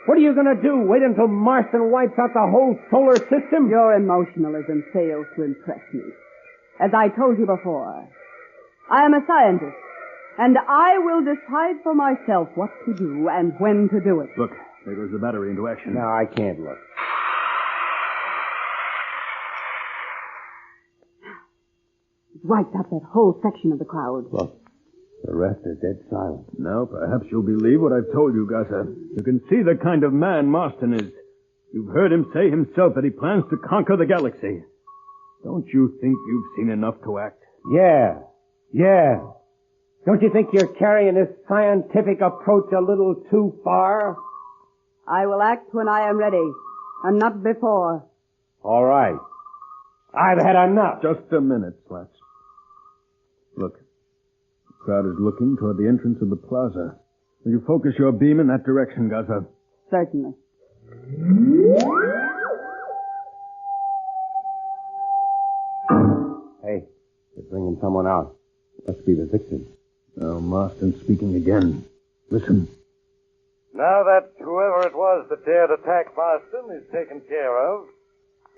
What are you going to do? Wait until Marston wipes out the whole solar system? Your emotionalism fails to impress me. As I told you before, I am a scientist, and I will decide for myself what to do and when to do it. Look, there goes the battery into action. No, I can't look. It wiped out that whole section of the crowd. Look, the rest are dead silent. Now, perhaps you'll believe what I've told you, Gaza. You can see the kind of man Marston is. You've heard him say himself that he plans to conquer the galaxy. Don't you think you've seen enough to act? Yeah. Don't you think you're carrying this scientific approach a little too far? I will act when I am ready, and not before. All right. I've had enough. Just a minute, Slats. Look, the crowd is looking toward the entrance of the plaza. Will you focus your beam in that direction, Gaza? Certainly. Hey, they're bringing someone out. Must be the victim. Now, Marston speaking again. Listen. Now that whoever it was that dared attack Marston is taken care of,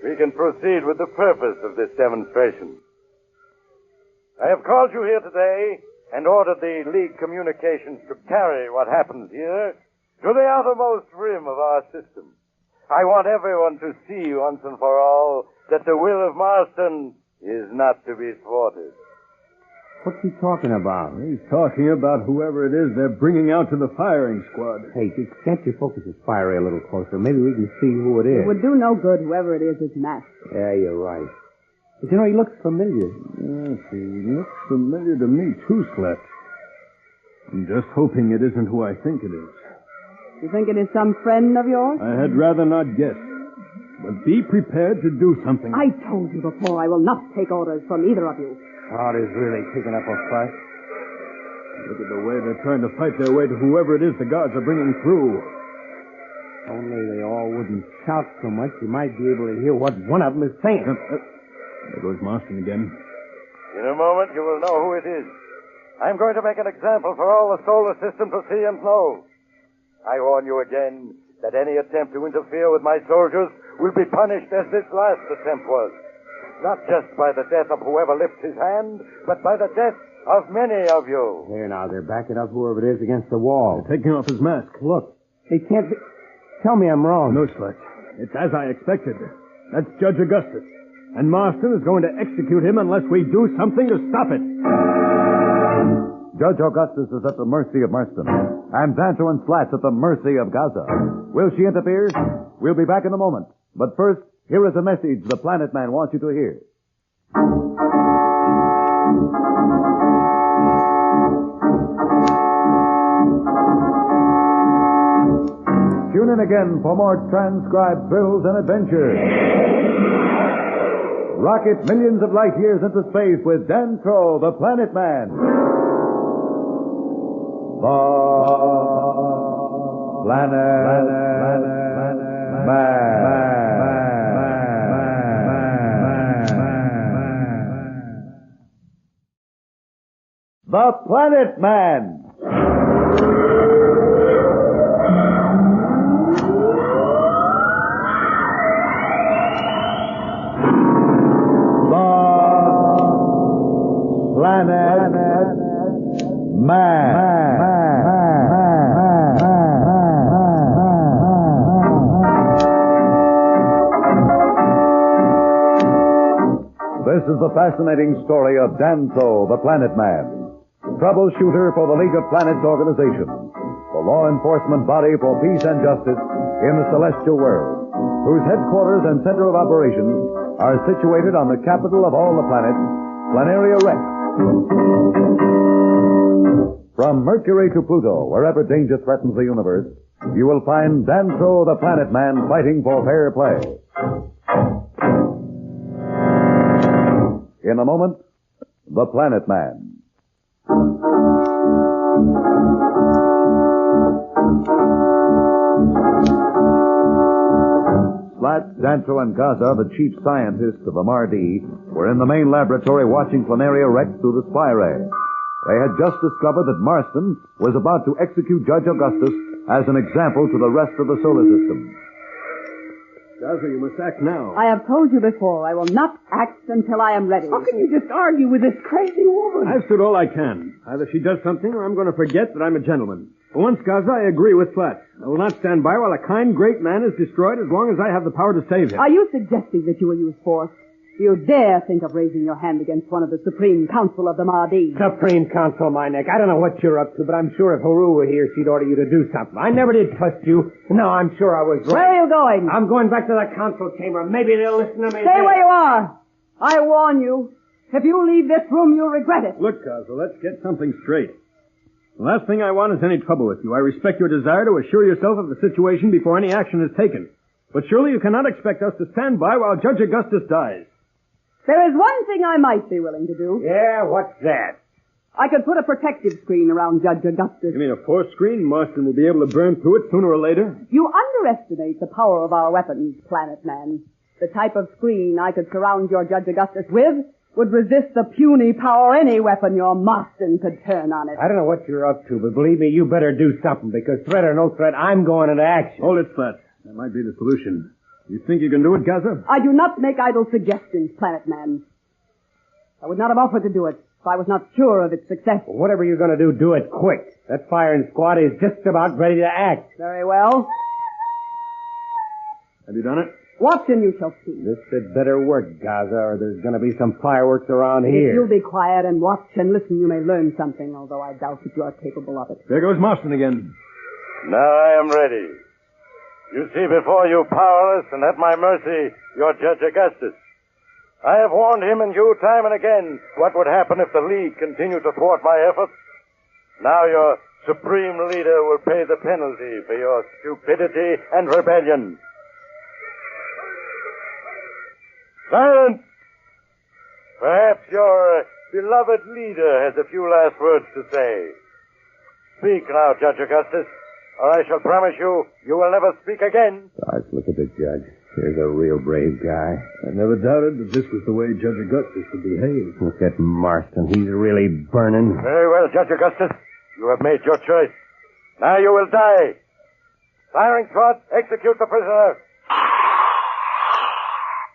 we can proceed with the purpose of this demonstration. I have called you here today and ordered the League communications to carry what happens here to the outermost rim of our system. I want everyone to see once and for all that the will of Marston is not to be thwarted. What's he talking about? He's talking about whoever it is they're bringing out to the firing squad. Hey, can't you focus his fire ray a little closer? Maybe we can see who it is. It would do no good, whoever it is masked. Yeah, you're right. But you know, he looks familiar. Yes, he looks familiar to me, too, Slats. I'm just hoping it isn't who I think it is. You think it is some friend of yours? I had rather not guess. But be prepared to do something. I told you before I will not take orders from either of you. Crowd is really kicking up a fuss. Look at the way they're trying to fight their way to whoever it is the guards are bringing through. Only they all wouldn't shout so much, you might be able to hear what one of them is saying. There goes Marston again. In a moment, you will know who it is. I'm going to make an example for all the solar system to see and know. I warn you again that any attempt to interfere with my soldiers will be punished as this last attempt was. Not just by the death of whoever lifts his hand, but by the death of many of you. Here now, they're backing up whoever it is against the wall. They're taking off his mask. Look, they can't be... Tell me I'm wrong. No, Slats. It's as I expected. That's Judge Augustus. And Marston is going to execute him unless we do something to stop it. Judge Augustus is at the mercy of Marston, and Dantro and Slats at the mercy of Gaza. Will she interfere? We'll be back in a moment. But first, here is a message the Planet Man wants you to hear. Tune in again for more transcribed thrills and adventures. Rocket millions of light years into space with Dantro the Planet Man. The Planet Man. The Planet Man. Planet Man. This is the fascinating story of Dantro the Planet Man, troubleshooter for the League of Planets organization, the law enforcement body for peace and justice in the celestial world, whose headquarters and center of operations are situated on the capital of all the planets, Planaria Rex. From Mercury to Pluto, wherever danger threatens the universe, you will find Dantro the Planet Man fighting for fair play. In a moment, the Planet Man. Dantro and Gaza, the chief scientists of the Mardi, were in the main laboratory watching Planaria Rex through the spy ray. They had just discovered that Marston was about to execute Judge Augustus as an example to the rest of the solar system. Gaza, you must act now. I have told you before, I will not act until I am ready. How can you just argue with this crazy woman? I've stood all I can. Either she does something or I'm going to forget that I'm a gentleman. For once, Gaza, I agree with Slats. I will not stand by while a kind, great man is destroyed as long as I have the power to save him. Are you suggesting that you will use force? Do you dare think of raising your hand against one of the Supreme Council of the Mardi? Supreme Council, my neck. I don't know what you're up to, but I'm sure if Haru were here, she'd order you to do something. I never did trust you. No, I'm sure I was Where right. are you going? I'm going back to the council chamber. Maybe they'll listen to me. Stay where you are. I warn you. If you leave this room, you'll regret it. Look, Gaza, let's get something straight. The last thing I want is any trouble with you. I respect your desire to assure yourself of the situation before any action is taken. But surely you cannot expect us to stand by while Judge Augustus dies. There is one thing I might be willing to do. Yeah, what's that? I could put a protective screen around Judge Augustus. You mean a force screen? Marston will be able to burn through it sooner or later? You underestimate the power of our weapons, Planet Man. The type of screen I could surround your Judge Augustus with would resist the puny power any weapon your Marston could turn on it. I don't know what you're up to, but believe me, you better do something, because threat or no threat, I'm going into action. Hold it, Slats. That might be the solution. You think you can do it, Gaza? I do not make idle suggestions, Planet Man. I would not have offered to do it if I was not sure of its success. Well, whatever you're going to do it quick. That firing squad is just about ready to act. Very well. Have you done it? Watch and you shall see. This had better work, Gaza, or there's going to be some fireworks around here. If you'll be quiet and watch and listen, you may learn something, although I doubt that you are capable of it. There goes Marston again. Now I am ready. You see before you powerless and at my mercy your Judge Augustus. I have warned him and you time and again what would happen if the League continued to thwart my efforts. Now your supreme leader will pay the penalty for your stupidity and rebellion. Silence! Perhaps your beloved leader has a few last words to say. Speak now, Judge Augustus, or I shall promise you will never speak again. Gosh, look at the judge. Here's a real brave guy. I never doubted that this was the way Judge Augustus would behave. Look at Marston. He's really burning. Very well, Judge Augustus. You have made your choice. Now you will die. Firing squad, execute the prisoner.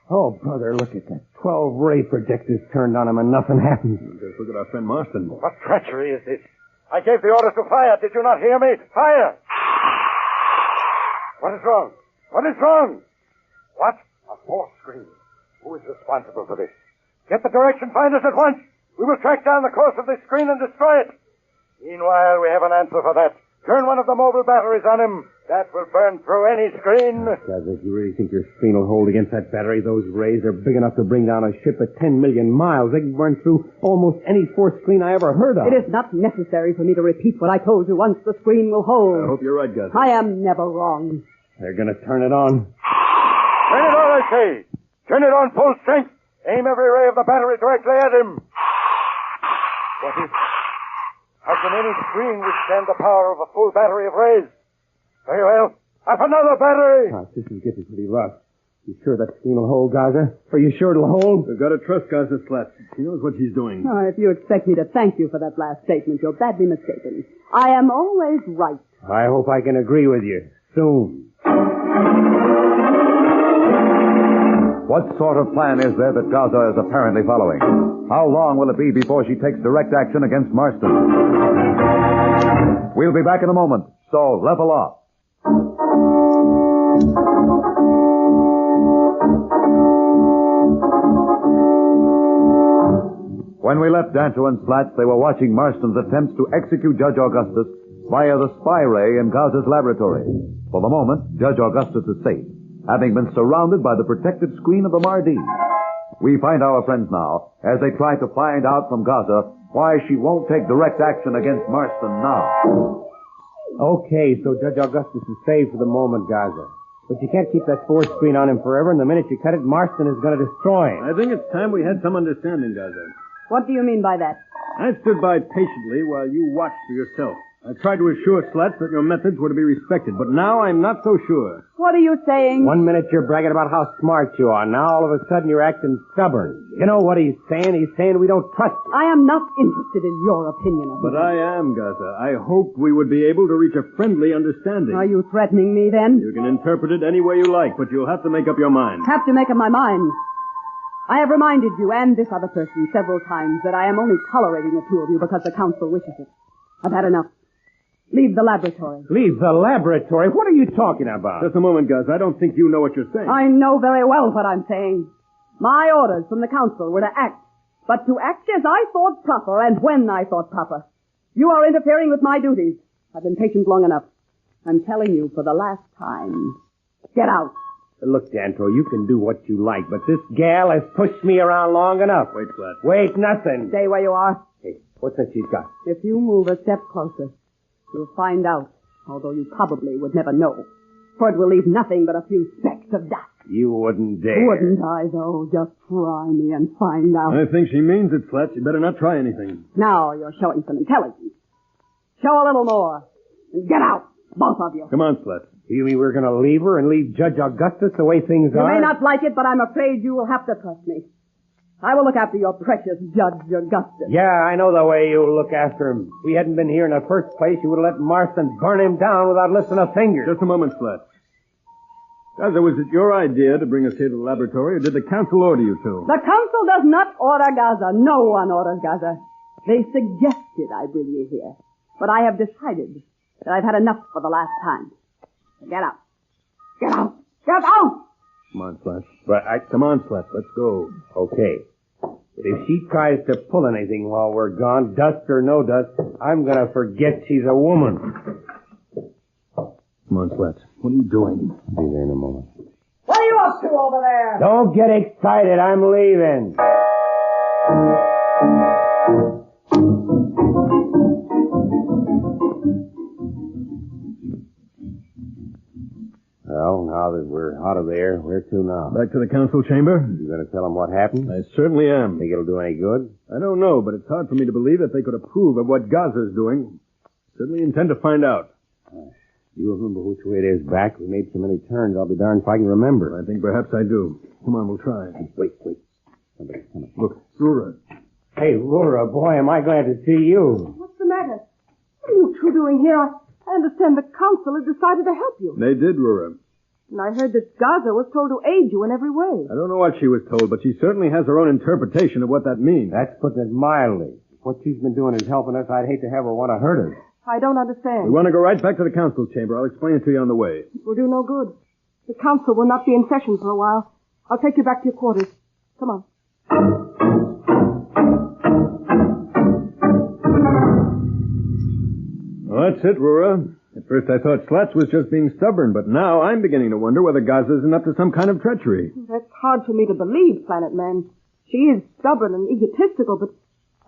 Oh, brother, look at that. 12 ray projectors turned on him and nothing happened. Just look at our friend Marston. What treachery is this? I gave the order to fire. Did you not hear me? Fire! What is wrong? What is wrong? What? A force screen. Who is responsible for this? Get the direction finders at once. We will track down the course of this screen and destroy it. Meanwhile, we have an answer for that. Turn one of the mobile batteries on him. That will burn through any screen. Guys, if you really think your screen will hold against that battery, those rays are big enough to bring down a ship at 10 million miles. They can burn through almost any force screen I ever heard of. It is not necessary for me to repeat what I told you once the screen will hold. I hope you're right, Gus. I am never wrong. They're going to turn it on. Turn it on, I say. Turn it on full strength. Aim every ray of the battery directly at him. What is it? How can any screen withstand the power of a full battery of rays? Very well. Up another battery. Oh, this is getting pretty rough. You sure that screen will hold, Gaza? Are you sure it'll hold? We've got to trust Gaza Slats. She knows what she's doing. Oh, if you expect me to thank you for that last statement, you're badly mistaken. I am always right. I hope I can agree with you soon. What sort of plan is there that Gaza is apparently following? How long will it be before she takes direct action against Marston? We'll be back in a moment, so level off. When we left Dantro and Slats, they were watching Marston's attempts to execute Judge Augustus via the spy ray in Gaza's laboratory. For the moment, Judge Augustus is safe, having been surrounded by the protective screen of the Mardi. We find our friends now as they try to find out from Gaza why she won't take direct action against Marston now. Okay, so Judge Augustus is saved for the moment, Gaza. But you can't keep that force screen on him forever, and the minute you cut it, Marston is going to destroy him. I think it's time we had some understanding, Gaza. What do you mean by that? I stood by patiently while you watched for yourself. I tried to assure Slats that your methods were to be respected, but now I'm not so sure. What are you saying? 1 minute you're bragging about how smart you are. Now all of a sudden you're acting stubborn. You know what he's saying? He's saying we don't trust you. I am not interested in your opinion of me. But I am, Gaza. I hoped we would be able to reach a friendly understanding. Are you threatening me then? You can interpret it any way you like, but you'll have to make up your mind. Have to make up my mind. I have reminded you and this other person several times that I am only tolerating the two of you because the council wishes it. I've had enough. Leave the laboratory. Leave the laboratory? What are you talking about? Just a moment, Gus. I don't think you know what you're saying. I know very well what I'm saying. My orders from the council were to act, but to act as I thought proper and when I thought proper. You are interfering with my duties. I've been patient long enough. I'm telling you for the last time. Get out. Look, Dantro, you can do what you like, but this gal has pushed me around long enough. Wait, Slats. Wait, nothing. Stay where you are. Hey, what's that she's got? If you move a step closer, you'll find out, although you probably would never know. For it will leave nothing but a few specks of dust. You wouldn't dare. Wouldn't I, though? Just try me and find out. I think she means it, Slats. You better not try anything. Now you're showing some intelligence. Show a little more. And get out, both of you. Come on, Slats. You mean we're going to leave her and leave Judge Augustus the way things are? You may not like it, but I'm afraid you will have to trust me. I will look after your precious Judge Augustus. Yeah, I know the way you look after him. If we hadn't been here in the first place, you would have let Marston burn him down without lifting a finger. Just a moment, Slats. Gaza, was it your idea to bring us here to the laboratory, or did the council order you to? The council does not order Gaza. No one orders Gaza. They suggested I bring you here. But I have decided that I've had enough for the last time. Get out. Get out. Get out! Come on, Slats. Come on, Slats. Let's go. Okay. But if she tries to pull anything while we're gone, dust or no dust, I'm going to forget she's a woman. Come on, Slats. What are you doing? I'll be there in a moment. What are you up to over there? Don't get excited. I'm leaving. Well, now that we're out of there, where to now? Back to the council chamber? You going to tell them what happened? I certainly am. Think it'll do any good? I don't know, but it's hard for me to believe that they could approve of what Gaza's doing. Certainly intend to find out. You remember which way it is back? We made so many turns, I'll be darned if I can remember. I think perhaps I do. Come on, we'll try. Wait. Somebody's coming. Look, Roora. Hey, Roora, boy, am I glad to see you. What's the matter? What are you two doing here? I understand the council has decided to help you. They did, Roora. And I heard that Gaza was told to aid you in every way. I don't know what she was told, but she certainly has her own interpretation of what that means. That's putting it mildly. What she's been doing is helping us. I'd hate to have her want to hurt us. I don't understand. We want to go right back to the council chamber. I'll explain it to you on the way. It will do no good. The council will not be in session for a while. I'll take you back to your quarters. Come on. Well, that's it, Roora. At first I thought Slats was just being stubborn, but now I'm beginning to wonder whether Gaza isn't up to some kind of treachery. That's hard for me to believe, Planet Man. She is stubborn and egotistical, but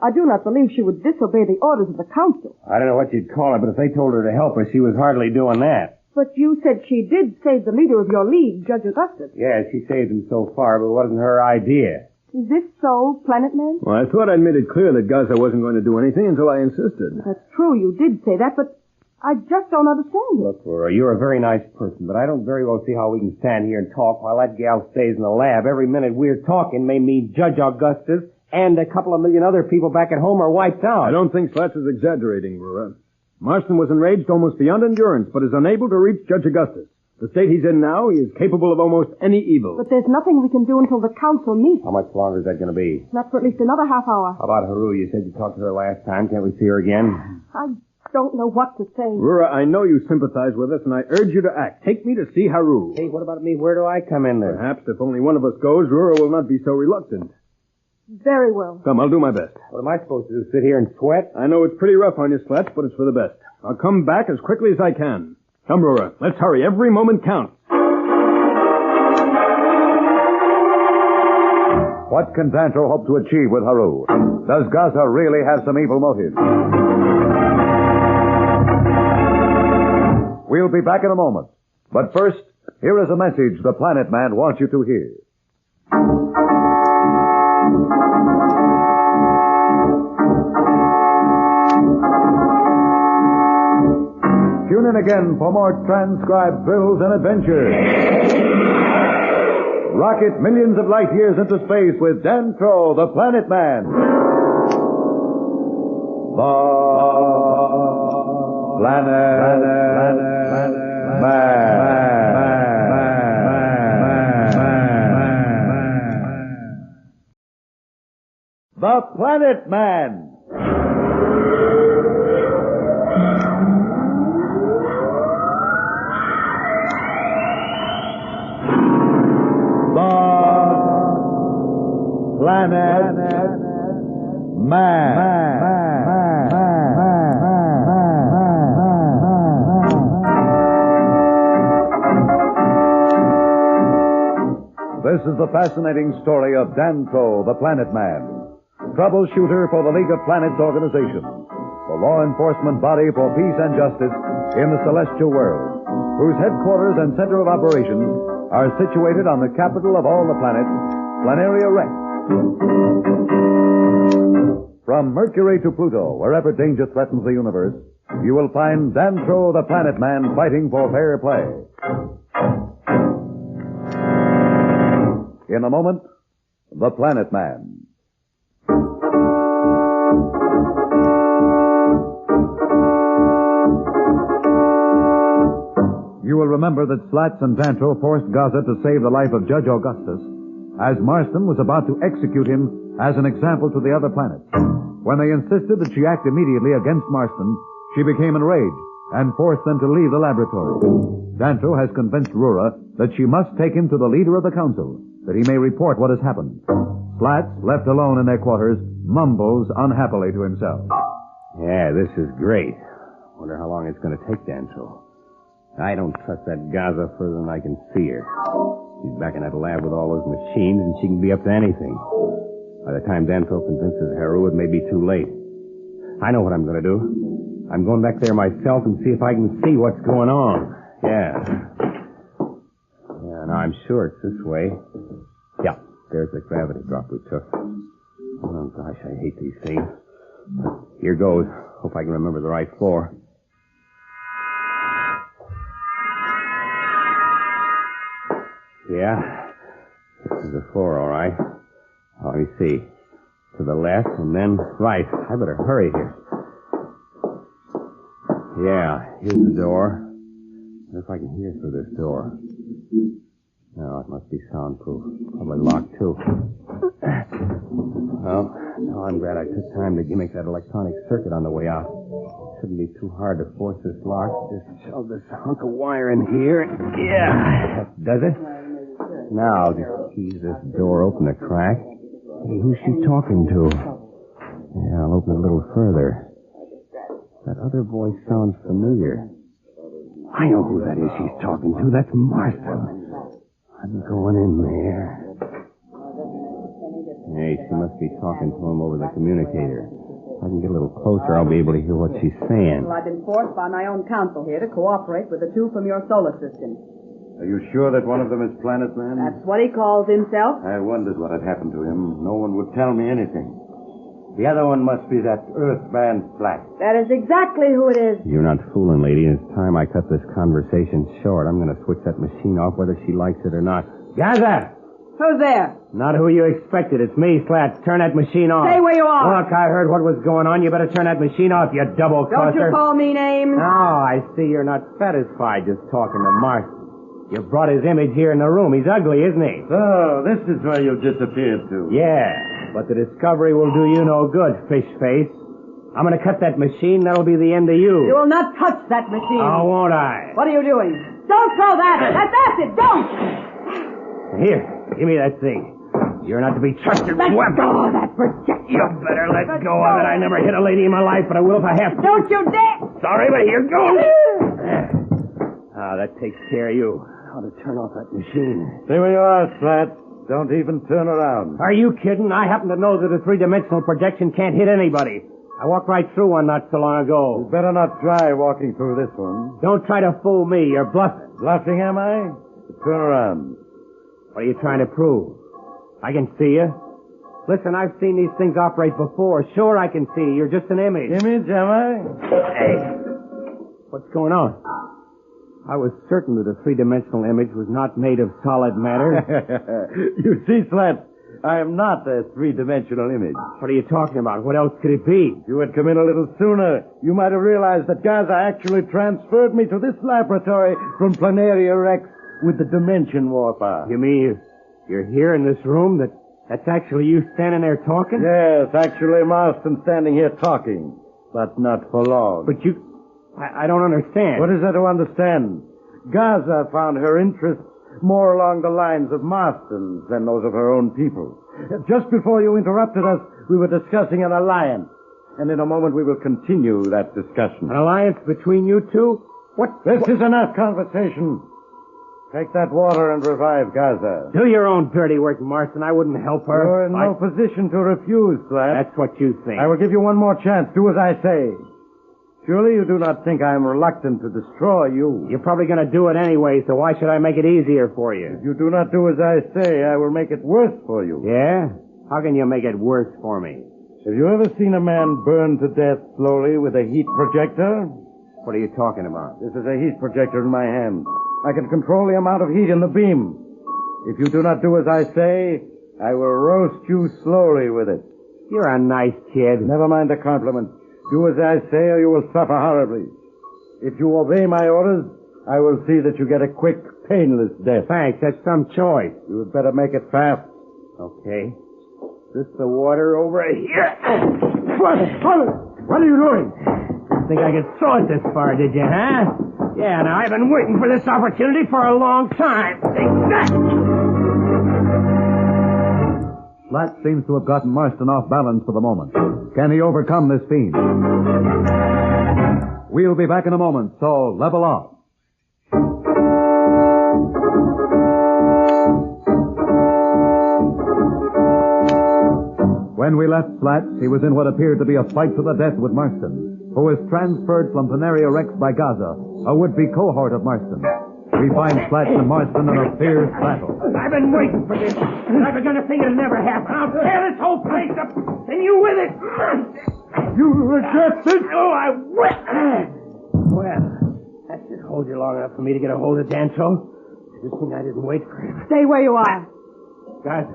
I do not believe she would disobey the orders of the council. I don't know what you'd call her, but if they told her to help us, she was hardly doing that. But you said she did save the leader of your league, Judge Augustus. Yeah, she saved him so far, but it wasn't her idea. Is this so, Planet Man? Well, I thought I'd made it clear that Gaza wasn't going to do anything until I insisted. That's true, you did say that, but I just don't understand it. Look, Roora, you're a very nice person, but I don't very well see how we can stand here and talk while that gal stays in the lab. Every minute we're talking may mean Judge Augustus and a couple of million other people back at home are wiped out. I don't think Slats is exaggerating, Roora. Marston was enraged almost beyond endurance, but is unable to reach Judge Augustus. The state he's in now, he is capable of almost any evil. But there's nothing we can do until the council meets. How much longer is that going to be? Not for at least another half hour. How about Haru? You said you talked to her last time. Can't we see her again? I don't know what to say. Roora, I know you sympathize with us, and I urge you to act. Take me to see Haru. Hey, what about me? Where do I come in there? Perhaps if only one of us goes, Roora will not be so reluctant. Very well. Come, I'll do my best. What am I supposed to do, sit here and sweat? I know it's pretty rough on you, Slats, but it's for the best. I'll come back as quickly as I can. Come, Roora, let's hurry. Every moment counts. What can Dantro hope to achieve with Haru? Does Gaza really have some evil motive? We'll be back in a moment. But first, here is a message the Planet Man wants you to hear. Tune in again for more transcribed thrills and adventures. Rocket millions of light years into space with Dantro the Planet Man. The Planet Man. The Planet Man. Planet Man. This is the fascinating story of Dantro the Planet Man, troubleshooter for the League of Planets organization, the law enforcement body for peace and justice in the celestial world, whose headquarters and center of operations are situated on the capital of all the planets, Planaria Rex. From Mercury to Pluto, wherever danger threatens the universe, you will find Dantro the Planet Man fighting for fair play. In a moment, the Planet Man. You will remember that Slats and Dantro forced Gaza to save the life of Judge Augustus, as Marston was about to execute him as an example to the other planets. When they insisted that she act immediately against Marston, she became enraged and forced them to leave the laboratory. Dantro has convinced Roora that she must take him to the leader of the council, that he may report what has happened. Slats, left alone in their quarters, mumbles unhappily to himself. Yeah, this is great. Wonder how long it's going to take, Dantro. I don't trust that Gaza further than I can see her. She's back in that lab with all those machines, and she can be up to anything. By the time Dantro convinces Heru, it may be too late. I know what I'm going to do. I'm going back there myself and see if I can see what's going on. Yeah, now I'm sure it's this way. Yeah, there's the gravity drop we took. Oh, gosh, I hate these things. Here goes. Hope I can remember the right floor. Yeah, this is the floor, all right. Oh, let me see. To the left and then right. I better hurry here. Yeah, here's the door. I wonder if I can hear through this door. No, it must be soundproof. Probably locked, too. Well, now I'm glad I took time to gimmick that electronic circuit on the way out. Shouldn't be too hard to force this lock. Just shove this hunk of wire in here. Yeah, that does it. Now, just ease this door open a crack. Hey, who's she talking to? Yeah, I'll open it a little further. That other voice sounds familiar. I know who that is she's talking to. That's Marsden. I'm going in there. Hey, she must be talking to him over the communicator. If I can get a little closer, I'll be able to hear what she's saying. Well, I've been forced by my own council here to cooperate with the two from your solar system. Are you sure that one of them is Planet Man? That's what he calls himself. I wondered what had happened to him. No one would tell me anything. The other one must be that Earthman Flat. That is exactly who it is. You're not fooling, lady. It's time I cut this conversation short. I'm going to switch that machine off whether she likes it or not. Gaza! Who's there? Not who you expected. It's me, Slats. Turn that machine off. Stay where you are. Look, I heard what was going on. You better turn that machine off, you double-crosser. Don't you call me names. No, I see you're not satisfied just talking to Marston. You brought his image here in the room. He's ugly, isn't he? So, this is where you disappeared to. Yeah, but the discovery will do you no good, fish face. I'm going to cut that machine. That'll be the end of you. You will not touch that machine. Oh, won't I? What are you doing? Don't throw that. That's acid. Don't. Here, give me that thing. You're not to be trusted with weapons. Let go of that projectile. You better let go of it. I never hit a lady in my life, but I will if I have to. Don't you dare. Sorry, but here goes. That takes care of you. How to turn off that machine. Stay where you are, Slats. Don't even turn around. Are you kidding? I happen to know that a three-dimensional projection can't hit anybody. I walked right through one not so long ago. You better not try walking through this one. Don't try to fool me. You're bluffing. Bluffing, am I? Turn around. What are you trying to prove? I can see you. Listen, I've seen these things operate before. Sure, I can see you. You're just an image. Image, am I? Hey. What's going on? I was certain that a three-dimensional image was not made of solid matter. You see, Slats, I am not a three-dimensional image. What are you talking about? What else could it be? If you had come in a little sooner, you might have realized that Gaza actually transferred me to this laboratory from Planaria Rex with the dimension warper. You mean you're here in this room? That's actually you standing there talking? Yes, actually Marston standing here talking, but not for long. But I don't understand. What is there to understand? Gaza found her interests more along the lines of Marston's than those of her own people. Just before you interrupted us, we were discussing an alliance. And in a moment we will continue that discussion. An alliance between you two? This is enough conversation. Take that water and revive Gaza. Do your own dirty work, Marston. I wouldn't help her. You're in no position to refuse, Slats. That's what you think. I will give you one more chance. Do as I say. Surely you do not think I am reluctant to destroy you. You're probably going to do it anyway, so why should I make it easier for you? If you do not do as I say, I will make it worse for you. Yeah? How can you make it worse for me? Have you ever seen a man burn to death slowly with a heat projector? What are you talking about? This is a heat projector in my hand. I can control the amount of heat in the beam. If you do not do as I say, I will roast you slowly with it. You're a nice kid. Never mind the compliment. Do as I say or you will suffer horribly. If you obey my orders, I will see that you get a quick, painless death. Thanks, that's some choice. You had better make it fast. Okay. Is this the water over here? What are you doing? Think I could throw it this far, did you, huh? Yeah, now I've been waiting for this opportunity for a long time. Take that! Slats seems to have gotten Marston off balance for the moment. Can he overcome this fiend? We'll be back in a moment, so level off. When we left Slats, he was in what appeared to be a fight to the death with Marston, who was transferred from Planaria Rex by Gaza, a would-be cohort of Marston. We find Slats and Marston in a fierce battle. I've been waiting for this. I begun to think it'll never happen. I'll tear this whole place up, and you with it. You rejected? Oh, I will. Well, that should hold you long enough for me to get a hold of Dantro. Good thing I didn't wait for him. Stay where you are. Guys,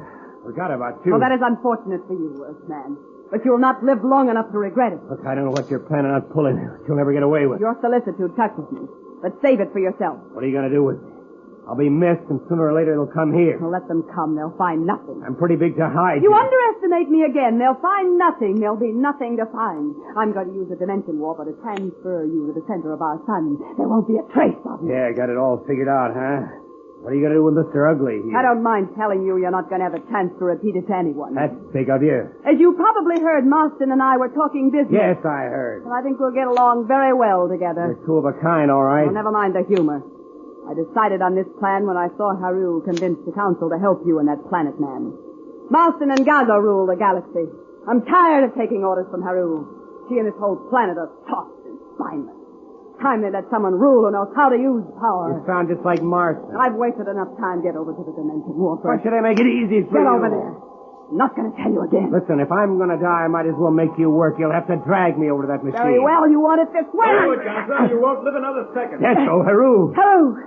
forgot about you. Well, that is unfortunate for you, Earthman. But you'll not live long enough to regret it. Look, I don't know what you're planning on pulling. You'll never get away with. Your solicitude touches me. But save it for yourself. What are you going to do with me? I'll be missed, and sooner or later it'll come here. Well, let them come. They'll find nothing. I'm pretty big to hide. You underestimate me again. They'll find nothing. There'll be nothing to find. I'm going to use a dimension warper to transfer you to the center of our sun. There won't be a trace of you. Yeah, got it all figured out, huh? What are you going to do with Mr. Ugly here? I don't mind telling you you're not going to have a chance to repeat it to anyone. That's big of you. As you probably heard, Marston and I were talking business. Yes, I heard. Well, I think we'll get along very well together. You're two of a kind, all right. Well, never mind the humor. I decided on this plan when I saw Haru convince the council to help you and that planet man. Marston and Gaza rule the galaxy. I'm tired of taking orders from Haru. She and this whole planet are soft and spineless. Time they let someone rule who knows how to use power. You sound just like Marston. I've wasted enough time. Get over to the dimension warper. Why should I make it easy for you? Get over there. I'm not going to tell you again. Listen, if I'm going to die, I might as well make you work. You'll have to drag me over to that machine. Very well. You want it this way. You won't live another second. Yes, oh, Haru. Haru.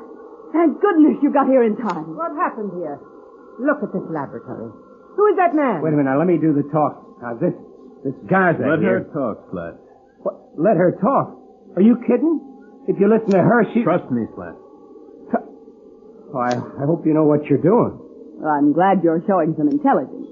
Thank goodness you got here in time. What happened here? Look at this laboratory. Who is that man? Wait a minute. Now, let me do the talk. Now, this Gaza Let here. her talk, Slats. What? Let her talk? Are you kidding? If you listen to her, she... Trust me, Slats. Oh, I hope you know what you're doing. Well, I'm glad you're showing some intelligence.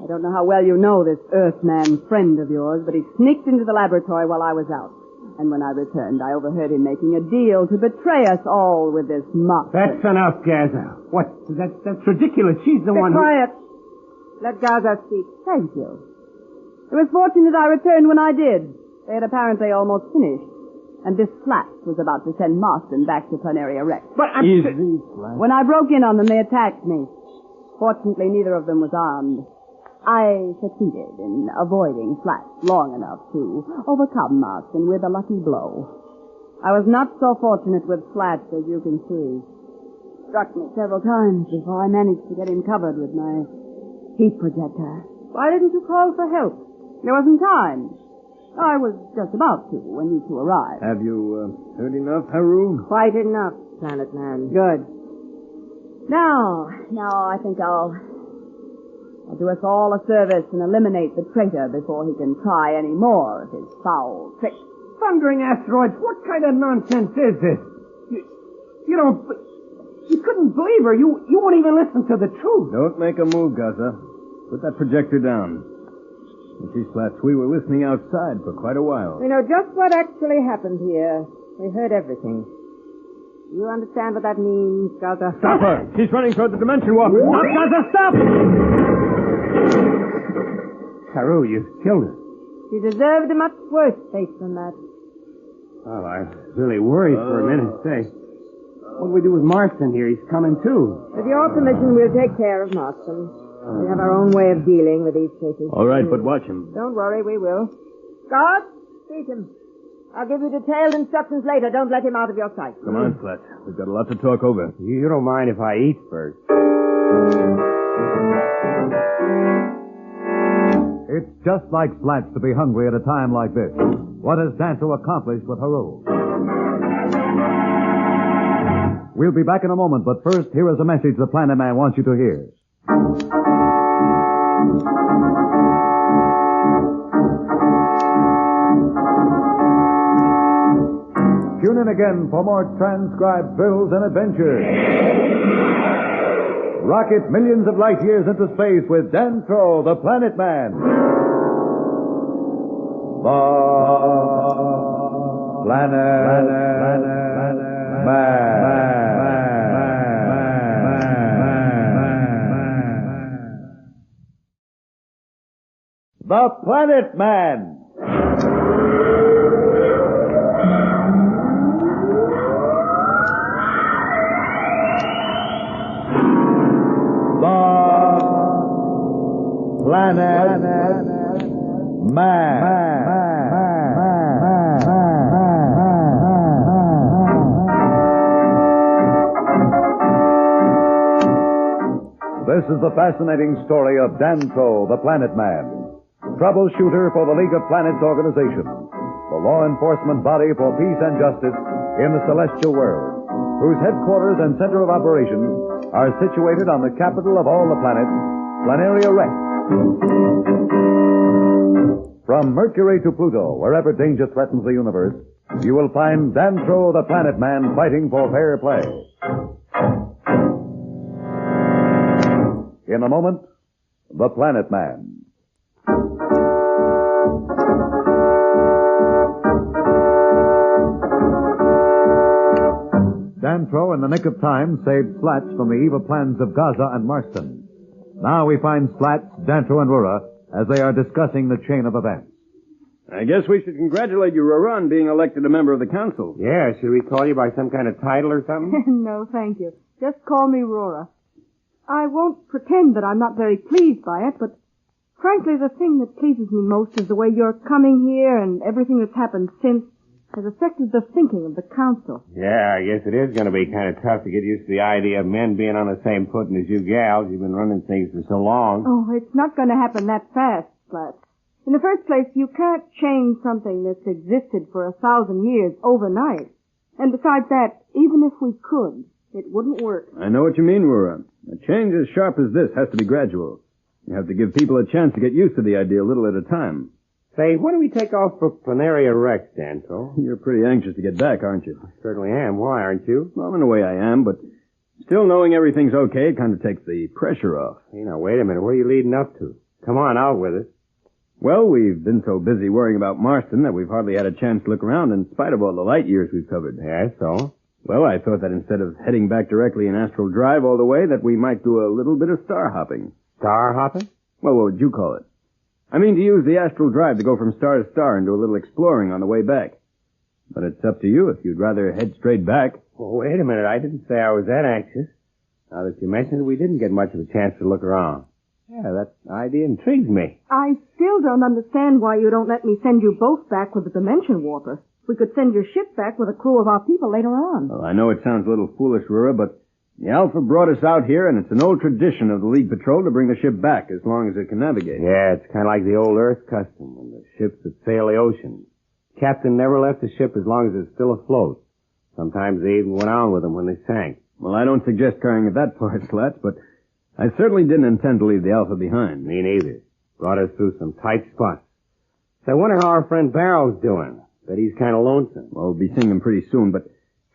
I don't know how well you know this Earthman friend of yours, but he sneaked into the laboratory while I was out. And when I returned, I overheard him making a deal to betray us all with this Marston. That's enough, Gaza. What? That's ridiculous. She's the one who... Quiet. Let Gaza speak. Thank you. It was fortunate I returned when I did. They had apparently almost finished. And this Slats was about to send Marston back to Planaria Rex. But when I broke in on them, they attacked me. Fortunately, neither of them was armed. I succeeded in avoiding Slats long enough to overcome Marston with a lucky blow. I was not so fortunate with Slats, as you can see. Struck me several times before I managed to get him covered with my heat projector. Why didn't you call for help? There wasn't time. I was just about to when you two arrived. Have you heard enough, Haru? Quite enough, Planet Man. Good. Now I think I'll do us all a service and eliminate the traitor before he can try any more of his foul tricks. Thundering asteroids, what kind of nonsense is this? You couldn't believe her. You won't even listen to the truth. Don't make a move, Gaza. Put that projector down. You see, Slats, we were listening outside for quite a while. We know just what actually happened here. We heard everything. You understand what that means, Gaza? Stop her! She's running toward the dimension warp. Stop, Gaza, stop! Haru, you killed her. She deserved a much worse fate than that. Well, I was really worried for a minute. Say, what do we do with Marston here? He's coming too. With your permission, we'll take care of Marston. We have our own way of dealing with these cases. All right, but watch him. Don't worry, we will. Guard, feed him. I'll give you detailed instructions later. Don't let him out of your sight. Come on, Slats. We've got a lot to talk over. You don't mind if I eat first? It's just like Slats to be hungry at a time like this. What has Dantro accomplished with Haru? We'll be back in a moment, but first, here is a message the Planet Man wants you to hear. Tune in again for more transcribed thrills and adventures. Rocket millions of light years into space with Dantro the Planet Man. The Planet Man. The Planet Man. Planet Man. This is the fascinating story of Dantro, the Planet Man, troubleshooter for the League of Planets organization, the law enforcement body for peace and justice in the celestial world, whose headquarters and center of operations are situated on the capital of all the planets, Planaria Rex. From Mercury to Pluto, wherever danger threatens the universe, you will find Dantro the Planet Man fighting for fair play. In a moment, the Planet Man. Dantro, in the nick of time, saved Slats from the evil plans of Gaza and Marston. Now we find Slats, Dantro, and Roora as they are discussing the chain of events. I guess we should congratulate you, Roora, on being elected a member of the council. Yeah, should we call you by some kind of title or something? No, thank you. Just call me Roora. I won't pretend that I'm not very pleased by it, but frankly, the thing that pleases me most is the way you're coming here and everything that's happened since has affected the thinking of the council. Yeah, I guess it is going to be kind of tough to get used to the idea of men being on the same footing as you gals. You've been running things for so long. Oh, it's not going to happen that fast, Slats. In the first place, you can't change something that's existed for 1,000 years overnight. And besides that, even if we could, it wouldn't work. I know what you mean, Roora. A change as sharp as this has to be gradual. You have to give people a chance to get used to the idea a little at a time. Say, when do we take off for Planaria Rex, Dantro? You're pretty anxious to get back, aren't you? I certainly am. Why, aren't you? Well, in a way I am, but still knowing everything's okay kind of takes the pressure off. Hey, now, wait a minute. What are you leading up to? Come on, out with it. Well, we've been so busy worrying about Marston that we've hardly had a chance to look around in spite of all the light years we've covered. Yeah, so? Well, I thought that instead of heading back directly in Astrodrive all the way, that we might do a little bit of star hopping. Star hopping? Well, what would you call it? I mean, to use the Astrodrive to go from star to star and do a little exploring on the way back. But it's up to you if you'd rather head straight back. Well, wait a minute. I didn't say I was that anxious. Now that you mentioned it, we didn't get much of a chance to look around. Yeah, that idea intrigues me. I still don't understand why you don't let me send you both back with the Dimension Warper. We could send your ship back with a crew of our people later on. Well, I know it sounds a little foolish, Roora, but The Alpha brought us out here, and it's an old tradition of the League Patrol to bring the ship back as long as it can navigate. Yeah, it's kind of like the old Earth custom when the ships that sail the ocean. Captain never left the ship as long as it's still afloat. Sometimes they even went on with them when they sank. Well, I don't suggest carrying it that far, Slats, but I certainly didn't intend to leave the Alpha behind. Me neither. Brought us through some tight spots. So I wonder how our friend Barrow's doing. Bet he's kind of lonesome. Well, we'll be seeing him pretty soon, but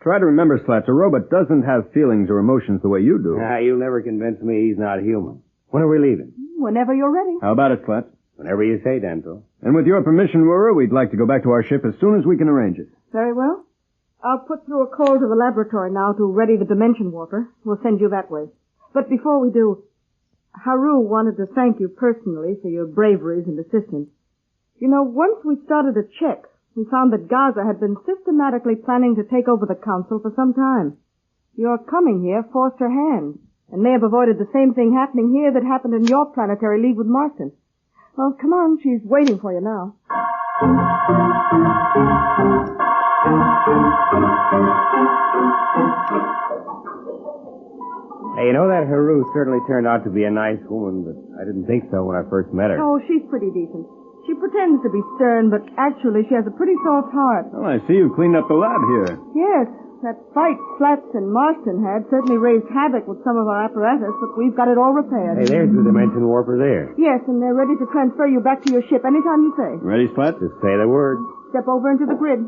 try to remember, Slats, a robot doesn't have feelings or emotions the way you do. You'll never convince me he's not human. When are we leaving? Whenever you're ready. How about it, Slats? Whenever you say, Dantro. And with your permission, Roora, we'd like to go back to our ship as soon as we can arrange it. Very well. I'll put through a call to the laboratory now to ready the dimension warper. We'll send you that way. But before we do, Haru wanted to thank you personally for your braveries and assistance. You know, once we started a check, we found that Gaza had been systematically planning to take over the council for some time. Your coming here forced her hand, and may have avoided the same thing happening here that happened in your planetary league with Marston. Well, come on, she's waiting for you now. Hey, you know that Haru certainly turned out to be a nice woman, but I didn't think so when I first met her. Oh, she's pretty decent. She pretends to be stern, but actually she has a pretty soft heart. Well, I see you've cleaned up the lab here. Yes, that fight Slats and Marston had certainly raised havoc with some of our apparatus, but we've got it all repaired. Hey, there's the dimension warper there. Yes, and they're ready to transfer you back to your ship anytime you say. Ready, Slats? Just say the word. Step over into the grid.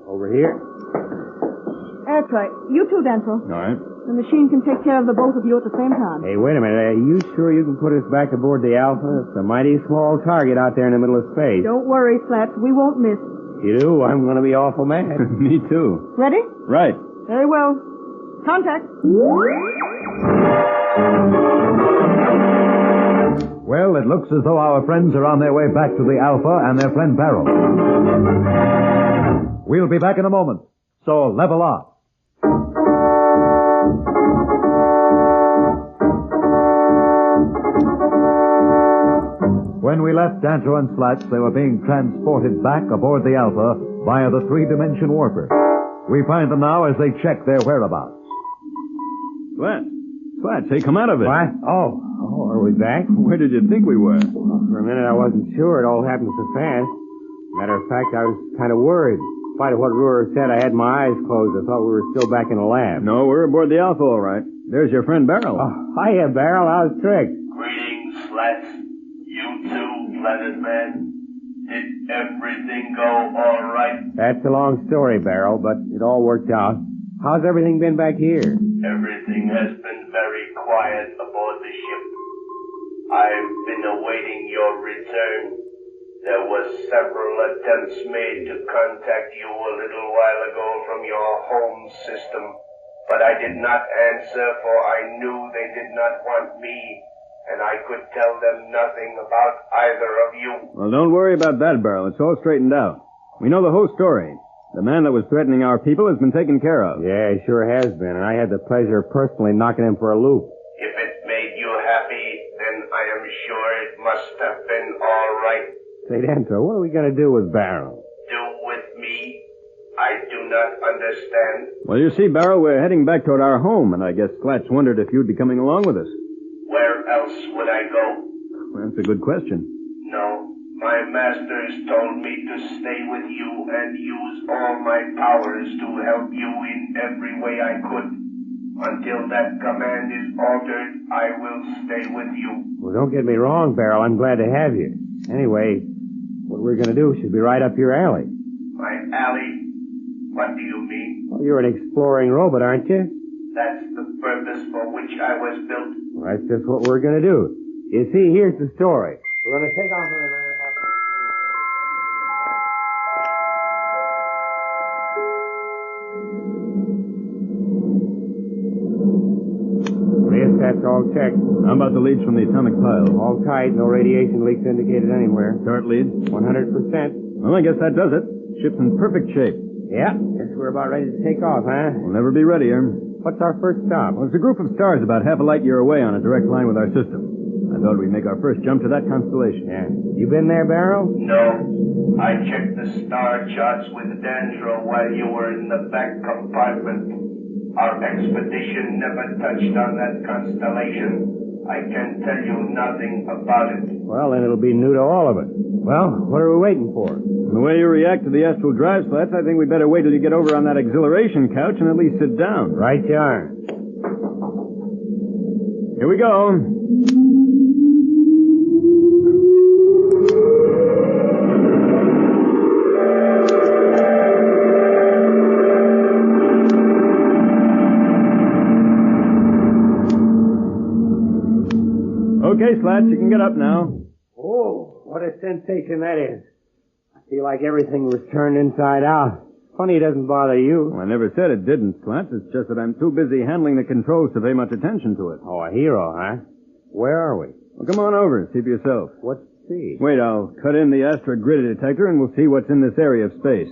Over here. That's right. You too, Dantro. All right. The machine can take care of the both of you at the same time. Hey, wait a minute. Are you sure you can put us back aboard the Alpha? It's a mighty small target out there in the middle of space. Don't worry, Slats. We won't miss. If you do, I'm going to be awful mad. Me too. Ready? Right. Very well. Contact. Well, it looks as though our friends are on their way back to the Alpha and their friend Barrow. We'll be back in a moment, so level off. When we left Dantro and Slats, they were being transported back aboard the Alpha via the three-dimension warper. We find them now as they check their whereabouts. Slats, hey, come out of it. What? Oh, are we back? Where did you think we were? Well, for a minute I wasn't sure. It all happened so fast. Matter of fact, I was kind of worried. In spite of what Roora said, I had my eyes closed. I thought we were still back in the lab. No, we're aboard the Alpha, all right. There's your friend Barrel. Oh, hiya, Barrel. How's Trick? Greetings, Slats. You too, Planet Man. Did everything go all right? That's a long story, Barrel, but it all worked out. How's everything been back here? Everything has been very quiet aboard the ship. I've been awaiting your return. There were several attempts made to contact you a little while ago from your home system, but I did not answer, for I knew they did not want me, and I could tell them nothing about either of you. Well, don't worry about that, Barrel. It's all straightened out. We know the whole story. The man that was threatening our people has been taken care of. Yeah, he sure has been, and I had the pleasure of personally knocking him for a loop. If it made you happy, then I am sure it must have been all right. Say, Dantro, what are we going to do with Barrel? Do with me? I do not understand. Well, you see, Barrel, we're heading back toward our home, and I guess Slats wondered if you'd be coming along with us. Where else would I go? Well, that's a good question. No. My masters told me to stay with you and use all my powers to help you in every way I could. Until that command is altered, I will stay with you. Well, don't get me wrong, Barrel. I'm glad to have you. Anyway, what we're going to do should be right up your alley. My alley? What do you mean? Well, you're an exploring robot, aren't you? That's the purpose for which I was built. Well, that's just what we're going to do. You see, here's the story. We're going to take off in a minute. That's all checked. How about the leads from the atomic pile? All tight. No radiation leaks indicated anywhere. Start leads? 100%. Well, I guess that does it. Ship's in perfect shape. Yeah. Guess we're about ready to take off, huh? We'll never be readier. What's our first stop? Well, it's a group of stars about half a light year away on a direct line with our system. I thought we'd make our first jump to that constellation. Yeah. You been there, Barrel? No. I checked the star charts with Dantro while you were in the back compartment. Our expedition never touched on that constellation. I can tell you nothing about it. Well, then it'll be new to all of us. Well, what are we waiting for? From the way you react to the astral drive, Slats, I think we'd better wait till you get over on that exhilaration couch and at least sit down. Right you are. Here we go. Okay, Slats, you can get up now. Oh, what a sensation that is. I feel like everything was turned inside out. Funny it doesn't bother you. Well, I never said it didn't, Slats. It's just that I'm too busy handling the controls to pay much attention to it. Oh, a hero, huh? Where are we? Well, come on over and see for yourself. What's see? Wait, I'll cut in the Astrodrive detector and we'll see what's in this area of space.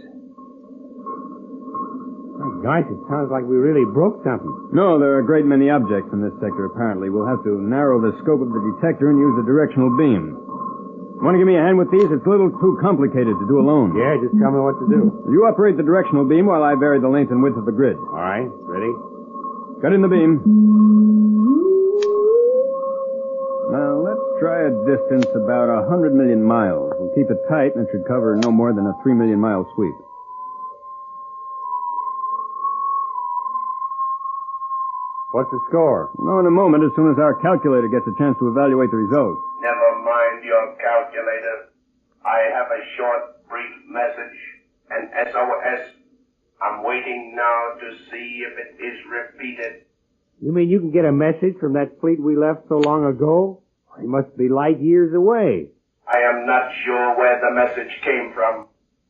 My gosh, it sounds like we really broke something. No, there are a great many objects in this sector, apparently. We'll have to narrow the scope of the detector and use the directional beam. Want to give me a hand with these? It's a little too complicated to do alone. Yeah, just tell me what to do. You operate the directional beam while I vary the length and width of the grid. All right, ready? Cut in the beam. Now, let's try a distance about 100 million miles. We'll keep it tight, and it should cover no more than a 3 million mile sweep. What's the score? No, in a moment, as soon as our calculator gets a chance to evaluate the results. Never mind your calculator. I have a short, brief message. An SOS. I'm waiting now to see if it is repeated. You mean you can get a message from that fleet we left so long ago? It must be light years away. I am not sure where the message came from.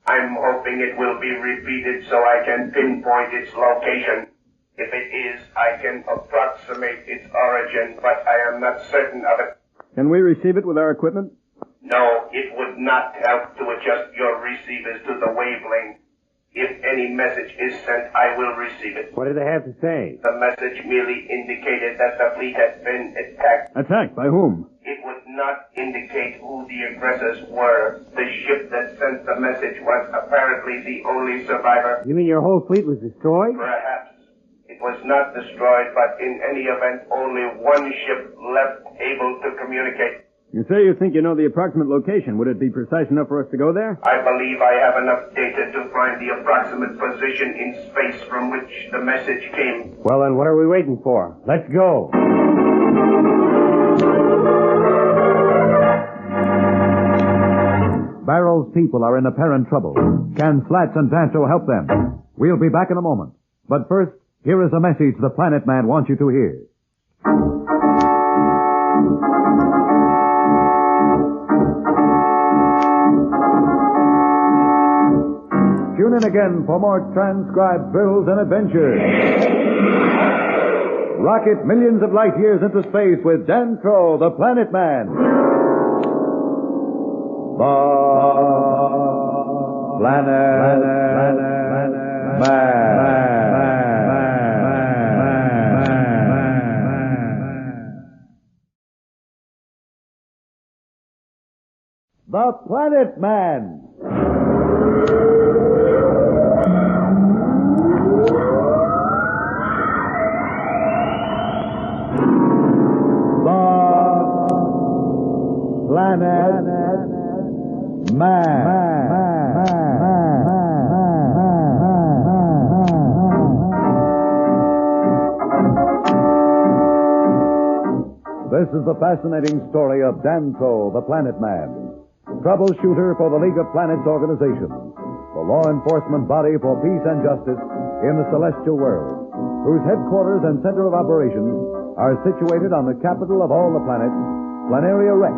I'm hoping it will be repeated so I can pinpoint its location. If it is, I can approximate its origin, but I am not certain of it. Can we receive it with our equipment? No, it would not help to adjust your receivers to the wavelength. If any message is sent, I will receive it. What did they have to say? The message merely indicated that the fleet had been attacked. Attacked? By whom? It would not indicate who the aggressors were. The ship that sent the message was apparently the only survivor. You mean your whole fleet was destroyed? Perhaps. It was not destroyed, but in any event, only one ship left able to communicate. You say you think you know the approximate location. Would it be precise enough for us to go there? I believe I have enough data to find the approximate position in space from which the message came. Well, then what are we waiting for? Let's go. Barrel's people are in apparent trouble. Can Slats and Dantro help them? We'll be back in a moment. But first, here is a message the Planet Man wants you to hear. Tune in again for more transcribed thrills and adventures. Rocket millions of light years into space with Dantro, the Planet Man. The Planet Man. The Planet Man. Planet Man. This is the fascinating story of Dantro, the Planet Man, troubleshooter for the League of Planets organization, the law enforcement body for peace and justice in the celestial world, whose headquarters and center of operations are situated on the capital of all the planets, Planaria Rex.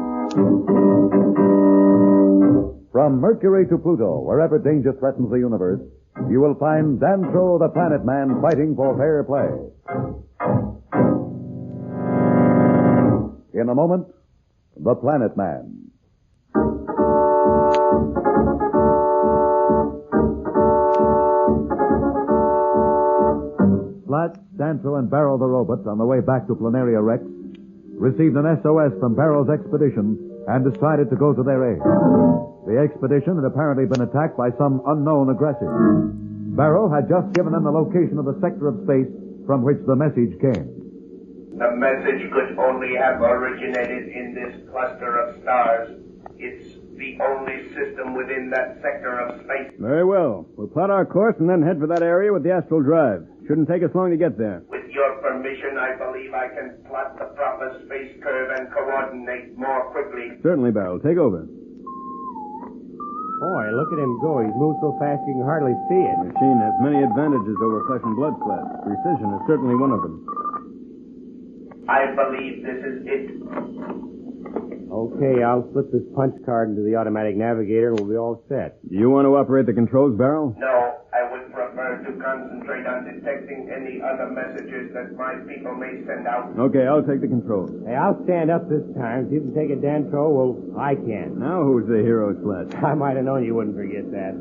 From Mercury to Pluto, wherever danger threatens the universe, you will find Dantro the Planet Man fighting for fair play. In a moment, the Planet Man. Slats, Dantro, and Barrel the robot, on the way back to Planaria Rex, received an SOS from Barrel's expedition and decided to go to their aid. The expedition had apparently been attacked by some unknown aggressor. Barrel had just given them the location of the sector of space from which the message came. The message could only have originated in this cluster of stars. It's the only system within that sector of space. Very well. We'll plot our course and then head for that area with the Astrodrive. Shouldn't take us long to get there. With your permission, I believe I can plot the proper space curve and coordinate more quickly. Certainly, Barrel. Take over. Boy, look at him go. He's moved so fast you can hardly see it. The machine has many advantages over flesh and blood slats. Precision is certainly one of them. I believe this is it. Okay, I'll slip this punch card into the automatic navigator and we'll be all set. Do you want to operate the controls, Barrel? No, I would prefer to concentrate on detecting any other messages that my people may send out. Okay, I'll take the controls. Hey, I'll stand up this time. If you can take it, Dantro, well, I can. Now who's the hero, Slats? I might have known you wouldn't forget that.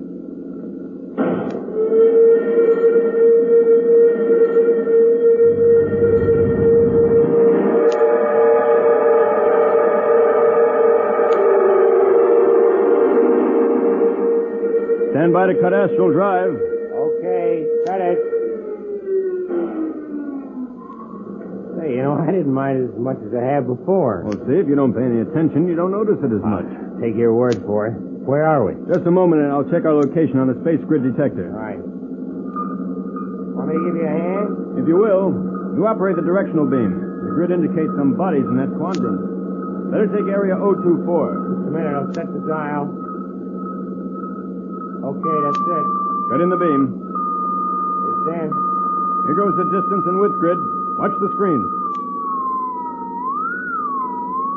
Stand by to cut Astrodrive. Okay, cut it. Say, I didn't mind it as much as I have before. Well, see, if you don't pay any attention, you don't notice it as much. Take your word for it. Where are we? Just a moment, and I'll check our location on the space grid detector. All right. Want me to give you a hand? If you will, you operate the directional beam. The grid indicates some bodies in that quadrant. Better take area 024. Just a minute, I'll set the dial. Okay, that's it. Cut in the beam. It's in. Here goes the distance and width grid. Watch the screen.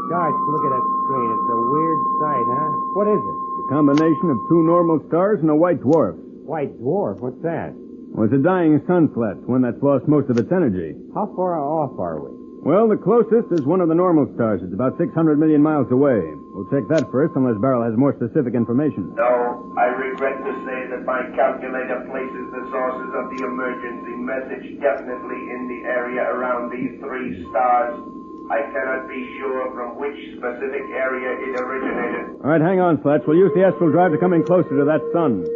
Gosh, look at that screen. It's a weird sight, huh? What is it? The combination of two normal stars and a white dwarf. White dwarf? What's that? Well, it's a dying sun, Slats, one that's lost most of its energy. How far off are we? Well, the closest is one of the normal stars. It's about 600 million miles away. We'll check that first, unless Barrel has more specific information. No, I regret to say that my calculator places the sources of the emergency message definitely in the area around these three stars. I cannot be sure from which specific area it originated. All right, hang on, Slats. We'll use the Astrodrive to come in closer to that sun.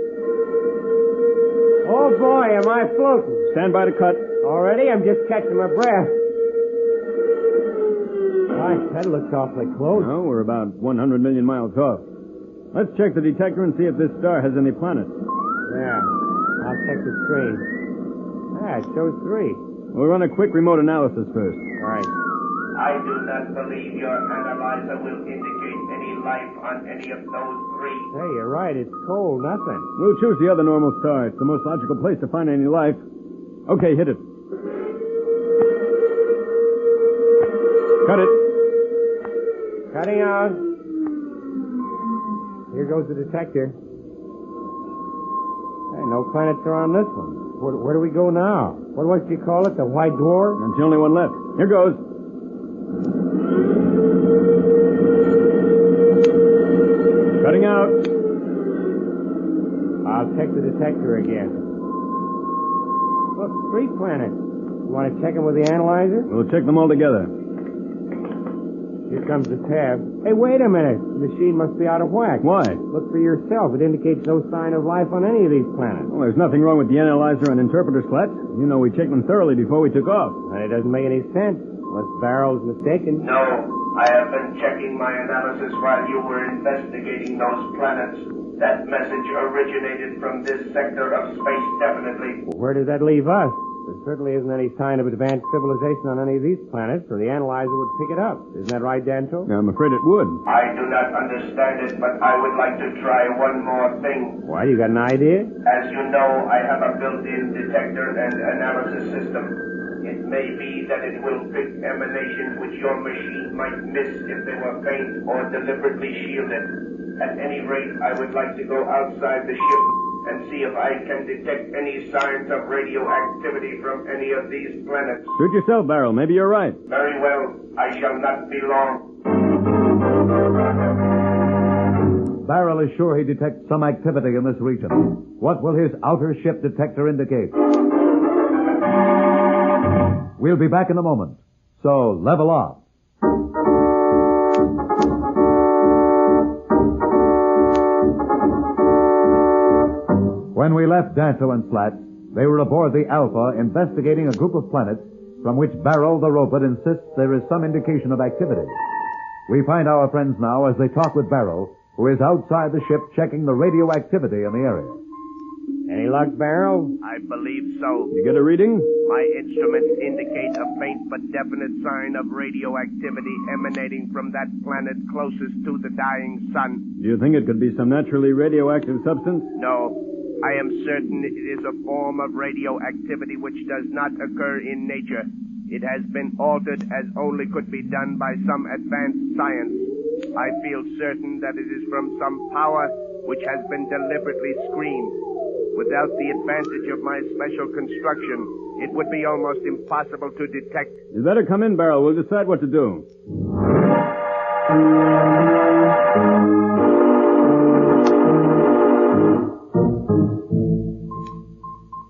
Oh, boy, am I floating. Stand by to cut. Already? I'm just catching my breath. Gosh, that looks awfully close. No, we're about 100 million miles off. Let's check the detector and see if this star has any planets. Yeah, I'll check the screen. Ah, it shows 3. We'll run a quick remote analysis first. All right. I do not believe your analyzer will indicate any life on any of those 3. Hey, you're right. It's cold. Nothing. We'll choose the other normal star. It's the most logical place to find any life. Okay, hit it. Cut it. Cutting out. Here goes the detector. Hey, no planets are on this one. Where do we go now? What you call it? The white dwarf? That's the only one left. Here goes. Cutting out. I'll check the detector again. Look, 3 planets. You want to check them with the analyzer? We'll check them all together. Here comes the tab. Hey, wait a minute. The machine must be out of whack. Why? Look for yourself. It indicates no sign of life on any of these planets. Well, there's nothing wrong with the analyzer and interpreter slats. You know, we checked them thoroughly before we took off. And it doesn't make any sense, unless Barrel's mistaken. No, I have been checking my analysis while you were investigating those planets. That message originated from this sector of space, definitely. Well, where does that leave us? There certainly isn't any sign of advanced civilization on any of these planets, or the analyzer would pick it up. Isn't that right, Dantro? I'm afraid it would. I do not understand it, but I would like to try one more thing. Why, you got an idea? As you know, I have a built-in detector and analysis system. It may be that it will pick emanations which your machine might miss if they were faint or deliberately shielded. At any rate, I would like to go outside the ship and see if I can detect any signs of radioactivity from any of these planets. Suit yourself, Barrel. Maybe you're right. Very well. I shall not be long. Barrel is sure he detects some activity in this region. What will his outer ship detector indicate? We'll be back in a moment. So, level off. When we left Dantro and Slats, They were aboard the Alpha investigating a group of planets from which Barrel the robot insists there is some indication of activity. We find our friends now as they talk with Barrel, who is outside the ship checking the radioactivity in the area. Any luck, Barrel? I believe so. You get a reading? My instruments indicate a faint but definite sign of radioactivity emanating from that planet closest to the dying sun. Do you think it could be some naturally radioactive substance? No. I am certain it is a form of radioactivity which does not occur in nature. It has been altered as only could be done by some advanced science. I feel certain that it is from some power which has been deliberately screened. Without the advantage of my special construction, it would be almost impossible to detect. You better come in, Barrel. We'll decide what to do.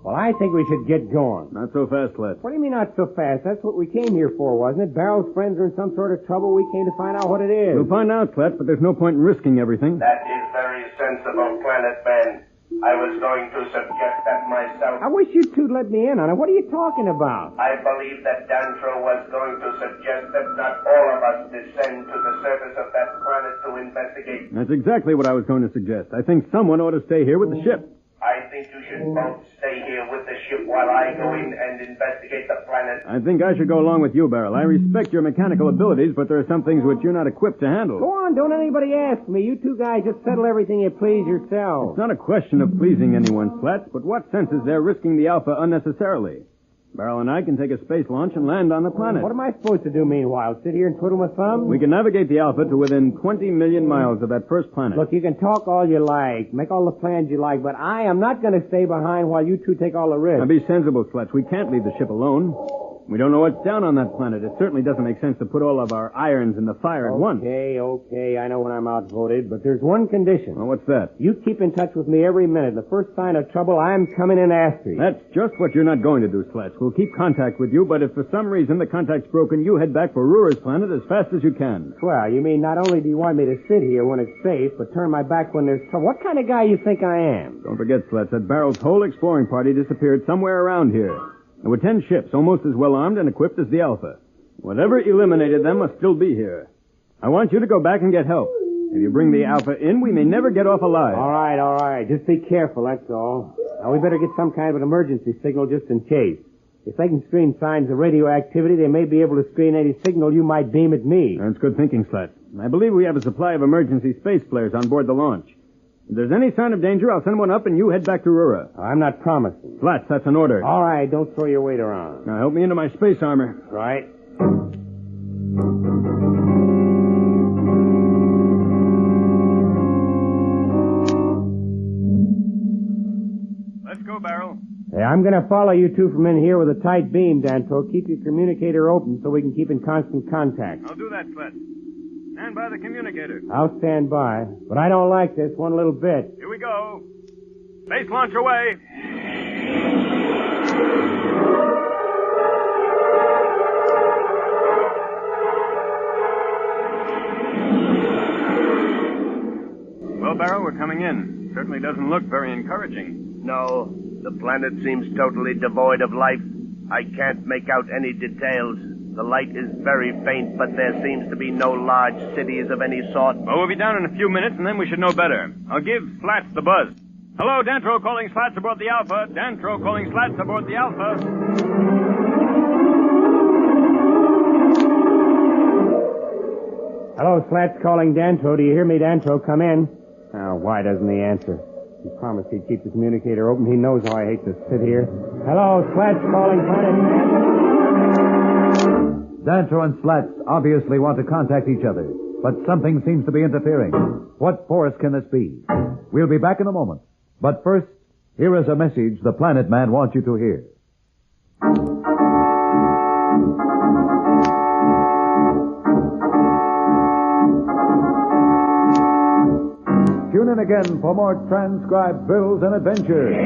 Well, I think we should get going. Not so fast, Slats. What do you mean not so fast? That's what we came here for, wasn't it? Barrel's friends are in some sort of trouble. We came to find out what it is. We'll find out, Slats, but there's no point in risking everything. That is very sensible, Planet Man. I was going to suggest that myself. I wish you two'd let me in on it. What are you talking about? I believe that Dantro was going to suggest that not all of us descend to the surface of that planet to investigate. That's exactly what I was going to suggest. I think someone ought to stay here with the ship. I think you should both stay here with the ship while I go in and investigate the planet. I think I should go along with you, Barrel. I respect your mechanical abilities, but there are some things which you're not equipped to handle. Go on, don't anybody ask me. You two guys just settle everything you please yourselves. It's not a question of pleasing anyone, Slats, but what sense is there risking the Alpha unnecessarily? Barrel and I can take a space launch and land on the planet. What am I supposed to do meanwhile? Sit here and twiddle my thumbs? We can navigate the Alpha to within 20 million miles of that first planet. Look, you can talk all you like, make all the plans you like, but I am not going to stay behind while you two take all the risk. Now be sensible, Slats. We can't leave the ship alone. We don't know what's down on that planet. It certainly doesn't make sense to put all of our irons in the fire at once. Okay, I know when I'm outvoted, but there's one condition. Well, what's that? You keep in touch with me every minute. The first sign of trouble, I'm coming in after you. That's just what you're not going to do, Slats. We'll keep contact with you, but if for some reason the contact's broken, you head back for Roora's planet as fast as you can. Well, you mean not only do you want me to sit here when it's safe, but turn my back when there's trouble? What kind of guy you think I am? Don't forget, Slats, that Barrel's whole exploring party disappeared somewhere around here. There were 10 ships, almost as well armed and equipped as the Alpha. Whatever eliminated them must still be here. I want you to go back and get help. If you bring the Alpha in, we may never get off alive. All right. Just be careful, that's all. Now, we better get some kind of an emergency signal just in case. If they can screen signs of radioactivity, they may be able to screen any signal you might beam at me. That's good thinking, Slats. I believe we have a supply of emergency space flares on board the launch. If there's any sign of danger, I'll send one up and you head back to Roora. I'm not promising. Slats, that's an order. All right, don't throw your weight around. Now help me into my space armor. Right. Let's go, Barrel. Hey, I'm going to follow you two from in here with a tight beam, Dantro. Keep your communicator open so we can keep in constant contact. I'll do that, Slats. Stand by the communicator. I'll stand by, but I don't like this one little bit. Here we go. Space launch away. Well, Barrel, we're coming in. Certainly doesn't look very encouraging. No, the planet seems totally devoid of life. I can't make out any details. The light is very faint, but there seems to be no large cities of any sort. Well, we'll be down in a few minutes, and then we should know better. I'll give Slats the buzz. Hello, Dantro calling Slats aboard the Alpha. Dantro calling Slats aboard the Alpha. Hello, Slats calling Dantro. Do you hear me, Dantro? Come in. Now, why doesn't he answer? He promised he'd keep the communicator open. He knows how I hate to sit here. Hello, Slats calling Planet Man. Dantro and Slats obviously want to contact each other, but something seems to be interfering. What force can this be? We'll be back in a moment. But first, here is a message the Planet Man wants you to hear. Tune in again for more transcribed thrills and adventures.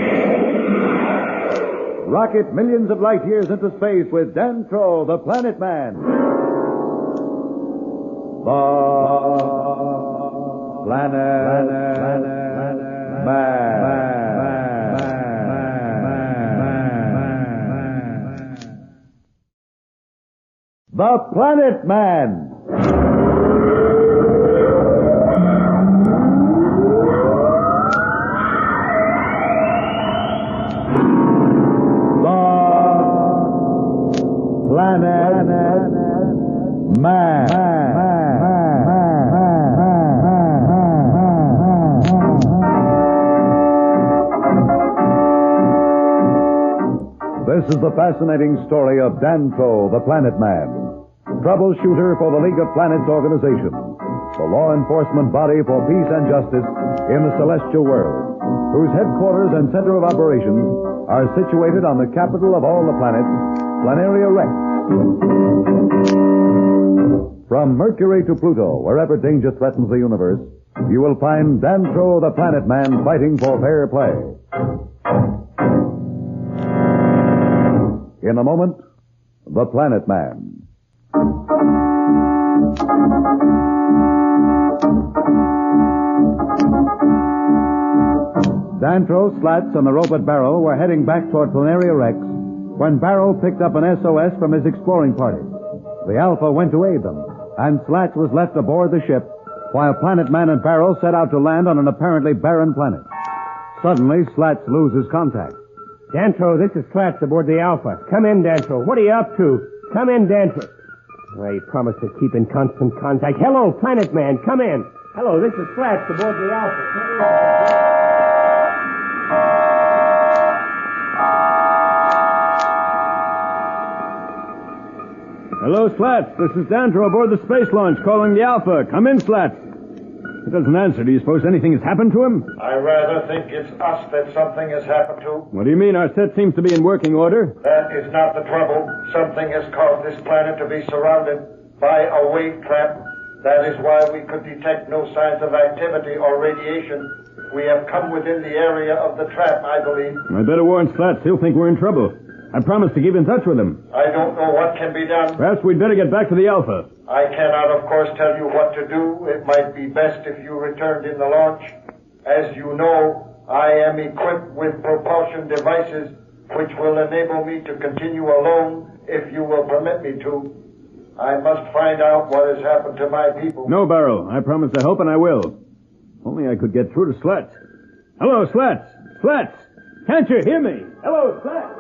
Rocket millions of light years into space with Dantro, the Planet Man. The Planet Man. the Planet Man. Planet Man. This is the fascinating story of Dantro the Planet Man, troubleshooter for the League of Planets organization, the law enforcement body for peace and justice in the celestial world, whose headquarters and center of operations are situated on the capital of all the planets, Planaria Rex. From Mercury to Pluto, wherever danger threatens the universe, you will find Dantro the Planet Man fighting for fair play. In a moment, the Planet Man. Dantro, Slats, and the robot Barrel were heading back toward Planaria Rex when Barrel picked up an SOS from his exploring party. The Alpha went to aid them, and Slats was left aboard the ship while Planet Man and Barrel set out to land on an apparently barren planet. Suddenly, Slats loses contact. Dantro, this is Slats aboard the Alpha. Come in, Dantro. What are you up to? Come in, Dantro. Well, you promised to keep in constant contact. Hello, Planet Man. Come in. Hello, this is Slats aboard the Alpha. Hello, Slats. This is Dantro aboard the space launch calling the Alpha. Come in, Slats. He doesn't answer. Do you suppose anything has happened to him? I rather think it's us that something has happened to. What do you mean? Our set seems to be in working order. That is not the trouble. Something has caused this planet to be surrounded by a wave trap. That is why we could detect no signs of activity or radiation. We have come within the area of the trap, I believe. I better warn Slats. He'll think we're in trouble. I promised to keep in touch with him. I don't know what can be done. Perhaps we'd better get back to the Alpha. I cannot, of course, tell you what to do. It might be best if you returned in the launch. As you know, I am equipped with propulsion devices which will enable me to continue alone if you will permit me to. I must find out what has happened to my people. No, Barrel. I promise to help, and I will. Only I could get through to Slats. Hello, Slats. Slats. Can't you hear me? Hello, Slats.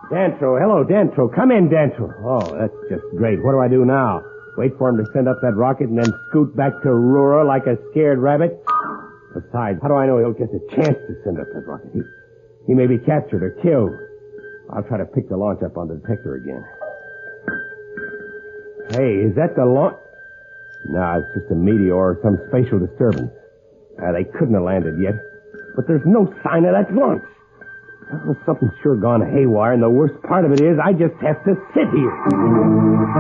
Dantro, hello, Dantro. Come in, Dantro. Oh, that's just great. What do I do now? Wait for him to send up that rocket and then scoot back to Roora like a scared rabbit? Besides, how do I know he'll get the chance to send up that rocket? He may be captured or killed. I'll try to pick the launch up on the detector again. Hey, is that the launch? No, it's just a meteor or some spatial disturbance. They couldn't have landed yet. But there's no sign of that launch. Well, something's sure gone haywire, and the worst part of it is I just have to sit here.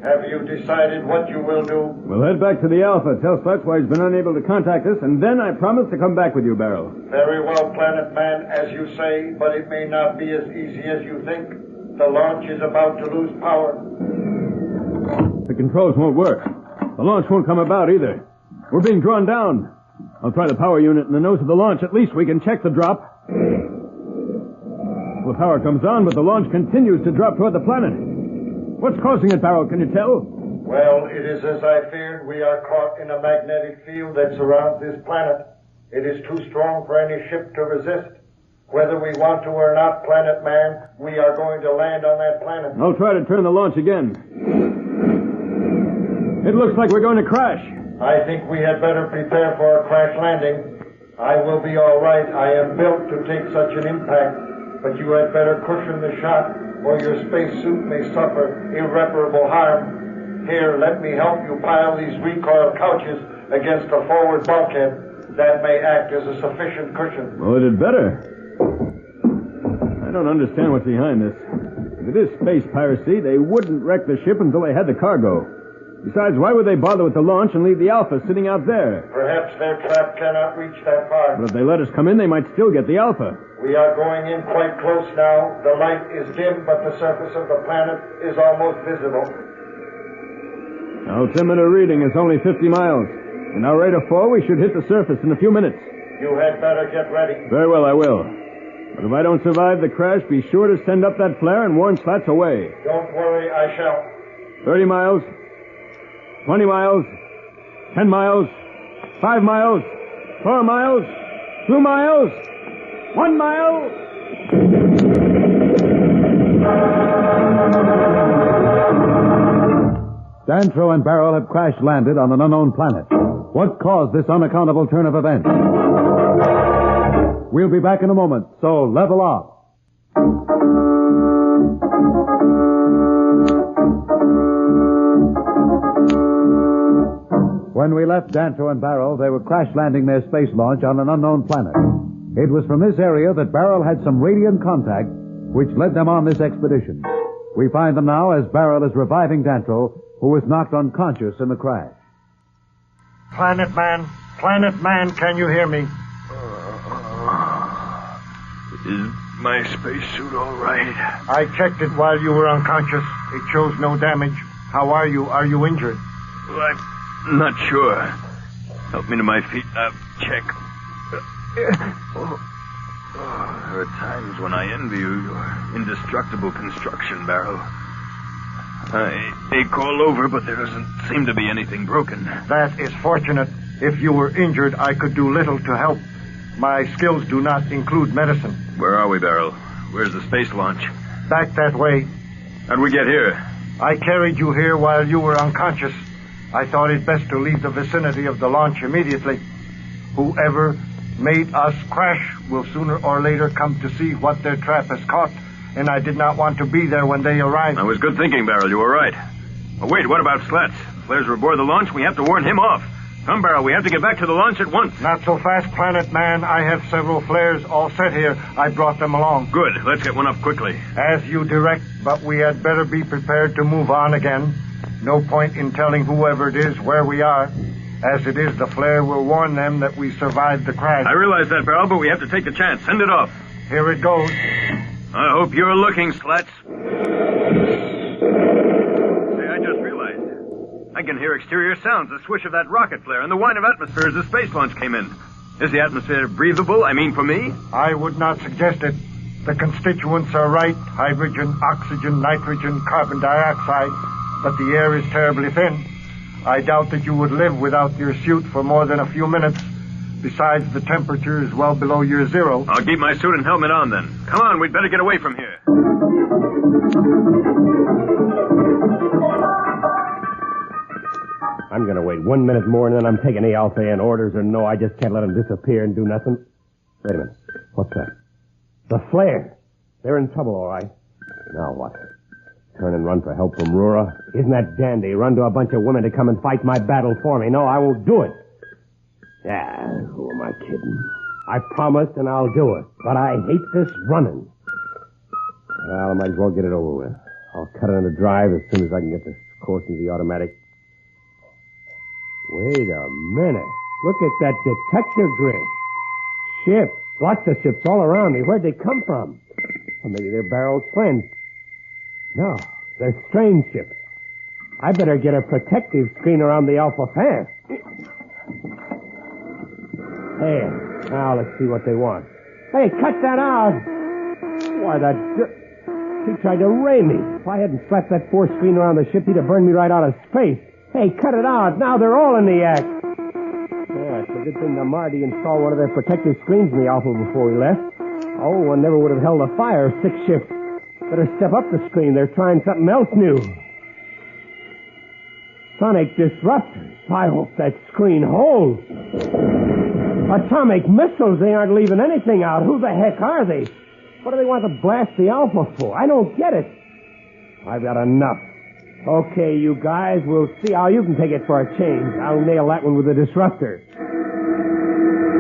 Have you decided what you will do? We'll head back to the Alpha, tell Slats why he's been unable to contact us, and then I promise to come back with you, Barrel. Very well, Planet Man, as you say, but it may not be as easy as you think. The launch is about to lose power. The controls won't work. The launch won't come about either. We're being drawn down. I'll try the power unit in the nose of the launch. At least we can check the drop. The power comes on, but the launch continues to drop toward the planet. What's causing it, Barrel? Can you tell? Well, it is as I feared. We are caught in a magnetic field that surrounds this planet. It is too strong for any ship to resist. Whether we want to or not, Planet Man, we are going to land on that planet. I'll try to turn the launch again. It looks like we're going to crash. I think we had better prepare for a crash landing. I will be all right. I am built to take such an impact. But you had better cushion the shot, or your spacesuit may suffer irreparable harm. Here, let me help you pile these recoil couches against a forward bulkhead. That may act as a sufficient cushion. Well, it had better. I don't understand what's behind this. If it is space piracy, they wouldn't wreck the ship until they had the cargo. Besides, why would they bother with the launch and leave the Alpha sitting out there? Perhaps their trap cannot reach that far. But if they let us come in, they might still get the Alpha. We are going in quite close now. The light is dim, but the surface of the planet is almost visible. Altimeter reading is only 50 miles. In our rate of fall, we should hit the surface in a few minutes. You had better get ready. Very well, I will. But if I don't survive the crash, be sure to send up that flare and warn Slats away. Don't worry, I shall. 30 miles. 20 miles. 10 miles. 5 miles. 4 miles. 2 miles. 1 mile. Dantro and Barrel have crash-landed on an unknown planet. What caused this unaccountable turn of events? We'll be back in a moment, so level off. When we left Dantro and Barrel, they were crash-landing their space launch on an unknown planet. It was from this area that Barrel had some radiant contact, which led them on this expedition. We find them now as Barrel is reviving Dantro, who was knocked unconscious in the crash. Planet Man, can you hear me? Is my spacesuit all right? I checked it while you were unconscious. It shows no damage. How are you? Are you injured? Well, I'm not sure. Help me to my feet. Check. There are times when I envy you, your indestructible construction, Barrel. I ache all over, but there doesn't seem to be anything broken. That is fortunate. If you were injured, I could do little to help. My skills do not include medicine. Where are we, Barrel? Where's the space launch? Back that way. How'd we get here? I carried you here while you were unconscious. I thought it best to leave the vicinity of the launch immediately. Whoever made us crash will sooner or later come to see what their trap has caught, and I did not want to be there when they arrived. That was good thinking, Barrel. You were right. Oh, wait, what about Slats? Flares were aboard the launch. We have to warn him off. Come, Barrel, we have to get back to the launch at once. Not so fast, Planet Man. I have several flares all set here. I brought them along. Good. Let's get one up quickly. As you direct, but we had better be prepared to move on again. No point in telling whoever it is where we are. As it is, the flare will warn them that we survived the crash. I realize that, Barrel, but we have to take the chance. Send it off. Here it goes. I hope you're looking, Slats. Hey, I just realized. I can hear exterior sounds, the swish of that rocket flare, and the whine of atmosphere as the space launch came in. Is the atmosphere breathable? I mean, for me? I would not suggest it. The constituents are right. Hydrogen, oxygen, nitrogen, carbon dioxide. But the air is terribly thin. I doubt that you would live without your suit for more than a few minutes. Besides, the temperature is well below your zero. I'll keep my suit and helmet on, then. Come on, we'd better get away from here. I'm going to wait 1 minute more, and then I'm taking the Alpha in. Orders or no, I just can't let them disappear and do nothing. Wait a minute. What's that? The flare. They're in trouble, all right. Now what? Turn and run for help from Roora? Isn't that dandy? Run to a bunch of women to come and fight my battle for me. No, I won't do it. Yeah, who am I kidding? I promised and I'll do it. But I hate this running. Well, I might as well get it over with. I'll cut it on the drive as soon as I can get this course into the automatic. Wait a minute. Look at that detector grid. Ships. Lots of ships all around me. Where'd they come from? Well, maybe they're Barrel's friends. No, they're strange ships. I better get a protective screen around the Alpha fast. Hey, now let's see what they want. Hey, cut that out! Why, that he tried to ray me. If I hadn't slapped that force screen around the ship, he'd have burned me right out of space. Hey, cut it out. Now they're all in the act. Yeah, it's a good thing the Mardi installed one of their protective screens in the Alpha before we left. Oh, one never would have held a fire 6 ships. Better step up the screen. They're trying something else new. Sonic disruptors. I hope that screen holds. Atomic missiles. They aren't leaving anything out. Who the heck are they? What do they want to blast the Alpha for? I don't get it. I've got enough. Okay, you guys, we'll see how you can take it for a change. I'll nail that one with a disruptor.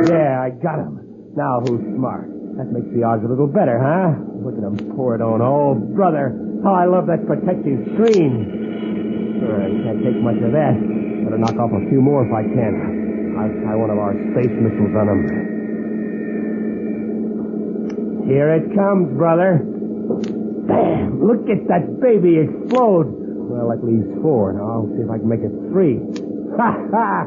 Yeah, I got him. Now who's smart? That makes the odds a little better, huh? Look at him pour it on. Oh, brother, how I love that protective screen. I can't take much of that. Better knock off a few more if I can. I'll try one of our space missiles on him. Here it comes, brother. Bam! Look at that baby explode. Well, that leaves 4. Now, I'll see if I can make it 3. Ha, ha!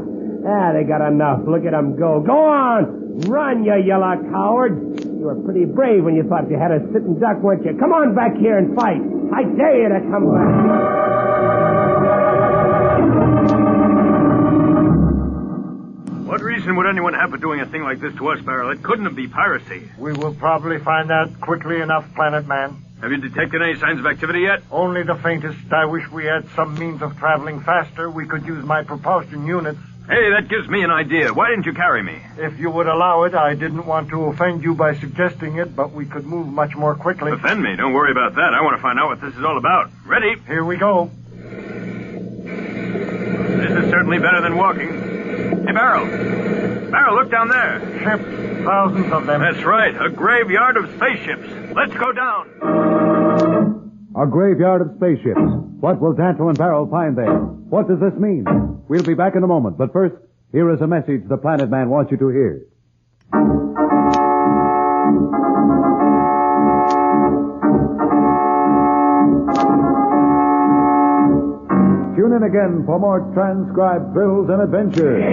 Ah, they got enough. Look at them go. Go on! Run, you yellow coward! You were pretty brave when you thought you had a sitting duck, weren't you? Come on back here and fight. I dare you to come back. What reason would anyone have for doing a thing like this to us, Barrel? It couldn't be piracy. We will probably find out quickly enough, Planet Man. Have you detected any signs of activity yet? Only the faintest. I wish we had some means of traveling faster. We could use my propulsion units. Hey, that gives me an idea. Why didn't you carry me? If you would allow it, I didn't want to offend you by suggesting it, but we could move much more quickly. Offend me? Don't worry about that. I want to find out what this is all about. Ready? Here we go. This is certainly better than walking. Hey, Barrel. Barrel, look down there. Ships. Thousands of them. That's right. A graveyard of spaceships. Let's go down. A graveyard of spaceships. What will Dantro and Barrel find there? What does this mean? We'll be back in a moment, but first, here is a message the Planet Man wants you to hear. Tune in again for more transcribed thrills and adventures.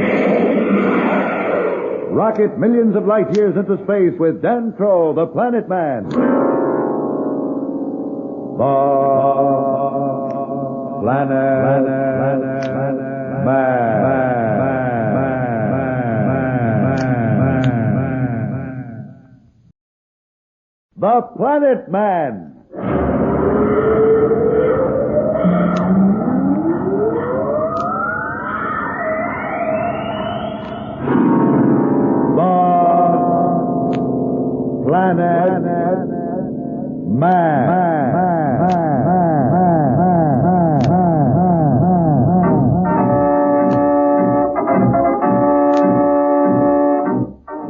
Rocket millions of light years into space with Dantro the Planet Man. The Planet Man. The Planet Man. Planet Man.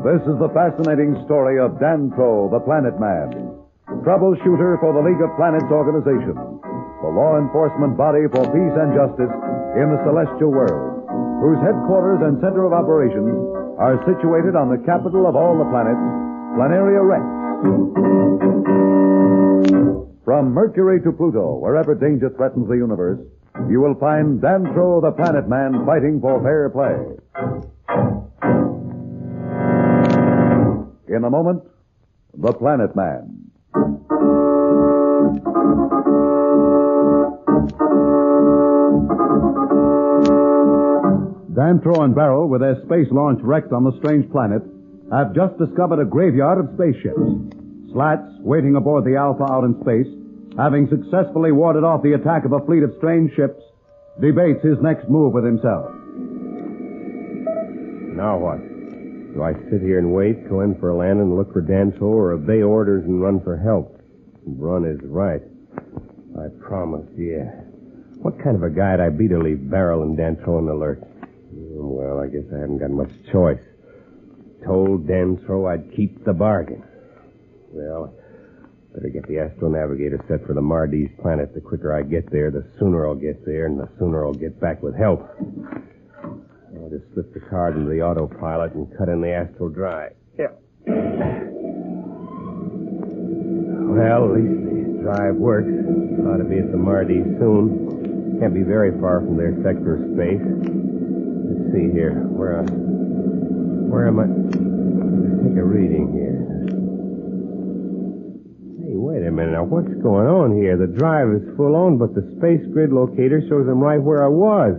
This is the fascinating story of Dantro, the Planet Man, troubleshooter for the League of Planets organization, the law enforcement body for peace and justice in the celestial world, whose headquarters and center of operations are situated on the capital of all the planets, Planaria Rex. From Mercury to Pluto, wherever danger threatens the universe, you will find Dantro the Planet Man fighting for fair play. In a moment, the Planet Man. Dantro and Barrel, with their space launch wrecked on the strange planet, have just discovered a graveyard of spaceships. Slats, waiting aboard the Alpha out in space, having successfully warded off the attack of a fleet of strange ships, debates his next move with himself. Now what? Do I sit here and wait, go in for a land and look for Dantro, or obey orders and run for help? Run is right. I promised, yeah. What kind of a guy'd I be to leave Barrel and Dantro in the lurch? Well, I guess I haven't got much choice. Told Dantro I'd keep the bargain. Well, better get the Astronavigator set for the Mardi's planet. The quicker I get there, the sooner I'll get there, and the sooner I'll get back with help. I'll just slip the card into the autopilot and cut in the Astrodrive. Yeah. Well, at least the drive works. Ought to be at the Mardi soon. Can't be very far from their sector of space. Let's see here. Where am I? Let's take a reading here. Hey, wait a minute. Now, what's going on here? The drive is full on, but the space grid locator shows I'm right where I was.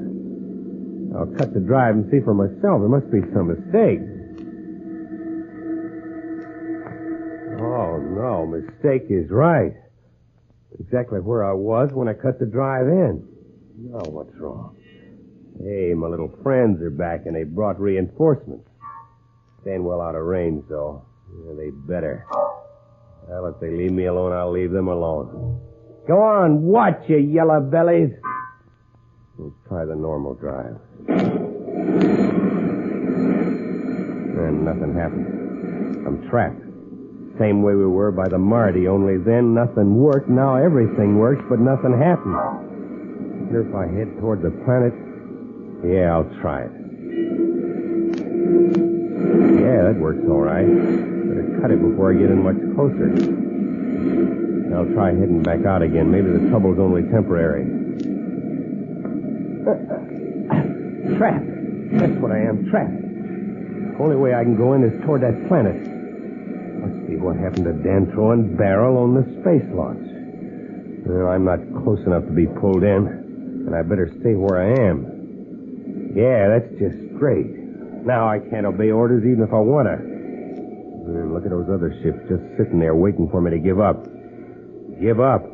I'll cut the drive and see for myself. There must be some mistake. Oh, no. Mistake is right. Exactly where I was when I cut the drive in. Now, what's wrong? Hey, my little friends are back, and they brought reinforcements. Staying well out of range, though. Yeah, they better. Well, if they leave me alone, I'll leave them alone. Go on, watch, you yellow bellies. Let's try the normal drive. And nothing happened. I'm trapped. Same way we were by the Mardi, only then nothing worked. Now everything works, but nothing happened. Wonder if I head toward the planet? Yeah, I'll try it. Yeah, that works all right. Better cut it before I get in much closer. I'll try heading back out again. Maybe the trouble's only temporary. Trapped. That's what I am, trapped. The only way I can go in is toward that planet. Must be what happened to Dantro and Barrel on the space launch. Well, I'm not close enough to be pulled in, and I better stay where I am. Yeah, that's just straight. Now I can't obey orders even if I want to. Look at those other ships just sitting there waiting for me to give up. Give up?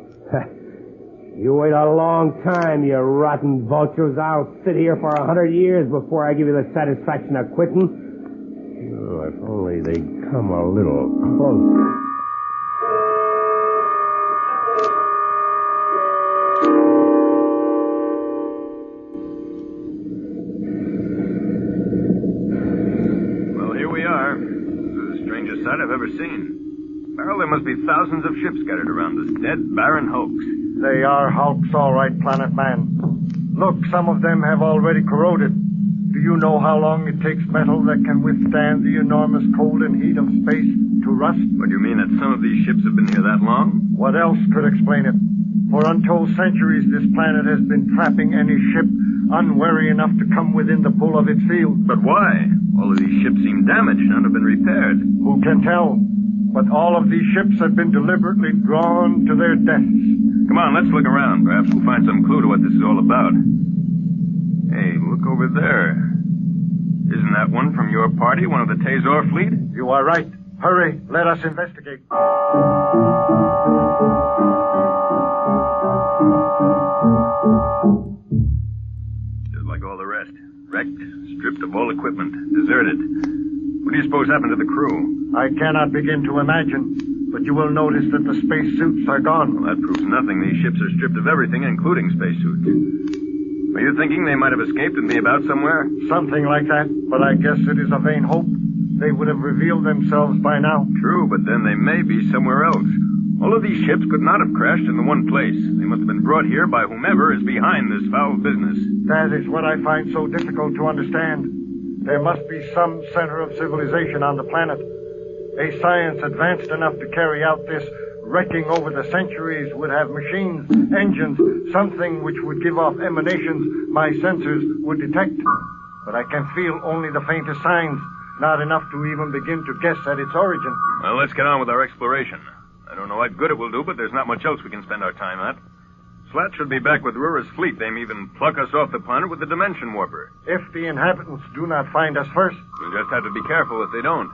You wait a long time, you rotten vultures. I'll sit here for 100 years before I give you the satisfaction of quitting. Oh, if only they'd come a little closer. Sight I've ever seen. Barrel, there must be thousands of ships scattered around this dead, barren hulks. They are hulks, all right, Planet Man. Look, some of them have already corroded. Do you know how long it takes metal that can withstand the enormous cold and heat of space to rust? But you mean that some of these ships have been here that long? What else could explain it? For untold centuries, this planet has been trapping any ship unwary enough to come within the pull of its field. But why? All of these ships seem damaged. None have been repaired. Who can tell? But all of these ships have been deliberately drawn to their deaths. Come on, let's look around. Perhaps we'll find some clue to what this is all about. Hey, look over there. Isn't that one from your party, one of the Tazor fleet? You are right. Hurry, let us investigate. Just like all the rest. Wrecked, stripped of all equipment, deserted. What do you suppose happened to the crew? I cannot begin to imagine, but you will notice that the spacesuits are gone. Well, that proves nothing. These ships are stripped of everything, including spacesuits. Are you thinking they might have escaped and be about somewhere? Something like that, but I guess it is a vain hope. They would have revealed themselves by now. True, but then they may be somewhere else. All of these ships could not have crashed in the one place. They must have been brought here by whomever is behind this foul business. That is what I find so difficult to understand. There must be some center of civilization on the planet. A science advanced enough to carry out this wrecking over the centuries would have machines, engines, something which would give off emanations my sensors would detect. But I can feel only the faintest signs, not enough to even begin to guess at its origin. Well, let's get on with our exploration. I don't know what good it will do, but there's not much else we can spend our time at. Slats should be back with Roora's fleet. They may even pluck us off the planet with the dimension warper. If the inhabitants do not find us first. We'll just have to be careful if they don't.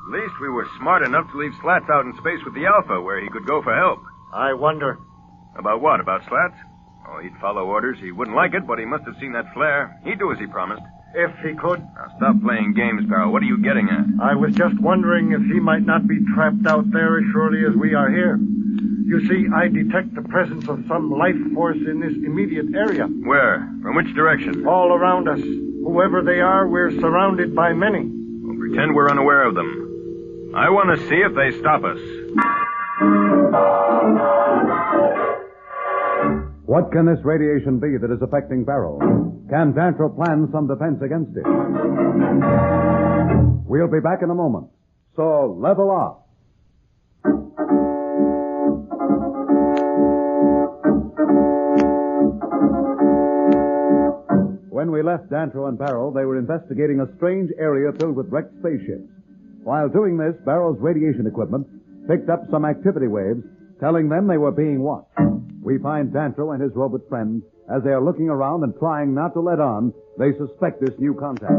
At least we were smart enough to leave Slats out in space with the Alpha, where he could go for help. I wonder. About what? About Slats? Oh, he'd follow orders. He wouldn't like it, but he must have seen that flare. He'd do as he promised. If he could. Now, stop playing games, Barrow. What are you getting at? I was just wondering if he might not be trapped out there as surely as we are here. You see, I detect the presence of some life force in this immediate area. Where? From which direction? All around us. Whoever they are, we're surrounded by many. We'll pretend we're unaware of them. I want to see if they stop us. What can this radiation be that is affecting Barrow? Can Dantro plan some defense against it? We'll be back in a moment. So level off. When we left Dantro and Barrow, they were investigating a strange area filled with wrecked spaceships. While doing this, Barrow's radiation equipment picked up some activity waves, telling them they were being watched. We find Dantro and his robot friends as they are looking around and trying not to let on they suspect this new contact.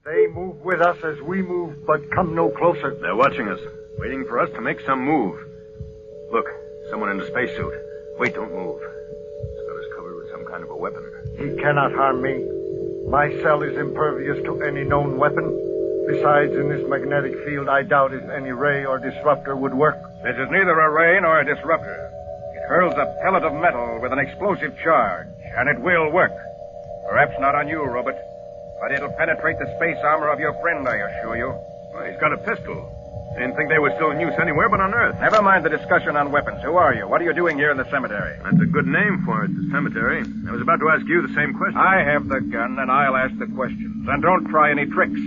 They move with us as we move, but come no closer. They're watching us, waiting for us to make some move. Look, someone in a spacesuit. Wait, don't move. He's got us covered with some kind of a weapon. He cannot harm me. My cell is impervious to any known weapon. Besides, in this magnetic field, I doubt if any ray or disruptor would work. This is neither a ray nor a disruptor. It hurls a pellet of metal with an explosive charge, and it will work. Perhaps not on you, Robert, but it'll penetrate the space armor of your friend, I assure you. Well, he's got a pistol. I didn't think they were still in use anywhere but on Earth. Never mind the discussion on weapons. Who are you? What are you doing here in the cemetery? That's a good name for it, the cemetery. I was about to ask you the same question. I have the gun, and I'll ask the questions. And don't try any tricks.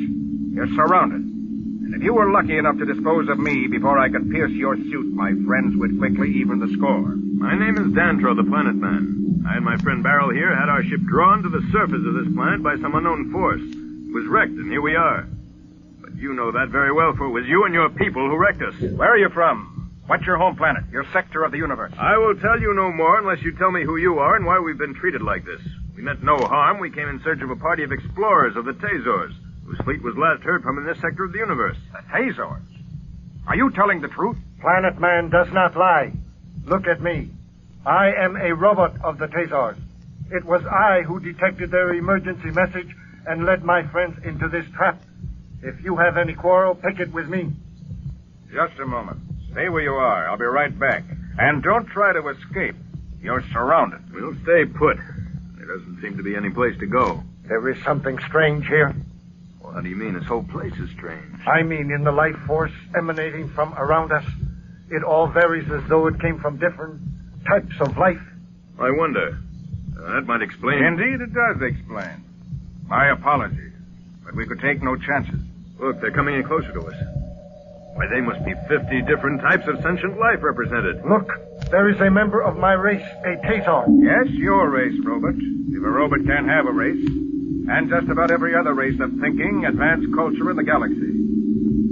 You're surrounded. And if you were lucky enough to dispose of me before I could pierce your suit, my friends would quickly even the score. My name is Dantro the Planet Man. I and my friend Barrel here had our ship drawn to the surface of this planet by some unknown force. It was wrecked, and here we are. But you know that very well, for it was you and your people who wrecked us. Where are you from? What's your home planet? Your sector of the universe? I will tell you no more unless you tell me who you are and why we've been treated like this. We meant no harm. We came in search of a party of explorers of the Tazors, whose fleet was last heard from in this sector of the universe. The Tazors? Are you telling the truth? Planet Man does not lie. Look at me. I am a robot of the Tazors. It was I who detected their emergency message and led my friends into this trap. If you have any quarrel, pick it with me. Just a moment. Stay where you are. I'll be right back. And don't try to escape. You're surrounded. We'll stay put. There doesn't seem to be any place to go. There is something strange here. Well, how do you mean? This whole place is strange. I mean in the life force emanating from around us. It all varies as though it came from different types of life. I wonder. That might explain... Indeed, it does explain. My apologies. But we could take no chances. Look, they're coming in closer to us. Why, they must be 50 different types of sentient life represented. Look, there is a member of my race, a Tazor. Yes, your race, Robot. If a robot can't have a race. And just about every other race of thinking, advanced culture in the galaxy.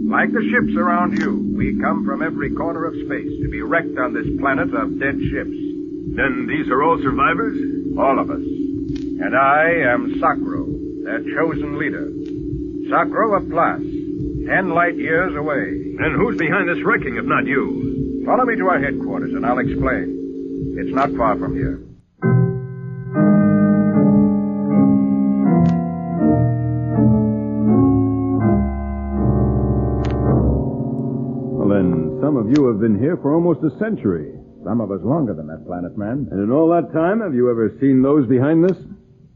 Like the ships around you, we come from every corner of space to be wrecked on this planet of dead ships. Then these are all survivors? All of us. And I am Sakro, their chosen leader. Sakro of Plas, 10 light years away. And who's behind this wrecking if not you? Follow me to our headquarters and I'll explain. It's not far from here. Well, then, some of you have been here for almost a century. Some of us longer than that, Planet Man. And in all that time, have you ever seen those behind this?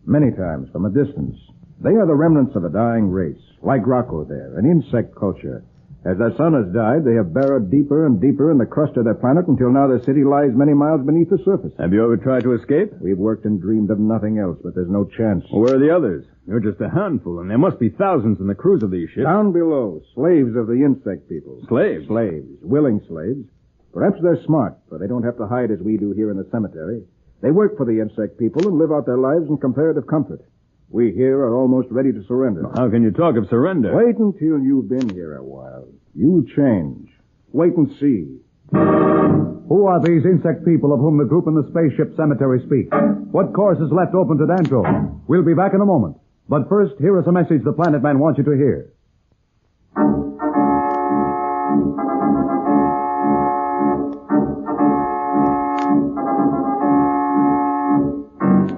Many times, from a distance. They are the remnants of a dying race, like Rocco there, an insect culture. As their sun has died, they have burrowed deeper and deeper in the crust of their planet until now their city lies many miles beneath the surface. Have you ever tried to escape? We've worked and dreamed of nothing else, but there's no chance. Well, where are the others? You're just a handful, and there must be thousands in the crews of these ships. Down below, slaves of the insect people. Slaves? Slaves, willing slaves. Perhaps they're smart, for they don't have to hide as we do here in the cemetery. They work for the insect people and live out their lives in comparative comfort. We here are almost ready to surrender. How can you talk of surrender? Wait until you've been here a while. You'll change. Wait and see. Who are these insect people of whom the group in the spaceship cemetery speak? What course is left open to Dantro? We'll be back in a moment. But first, here is a message the Planet Man wants you to hear.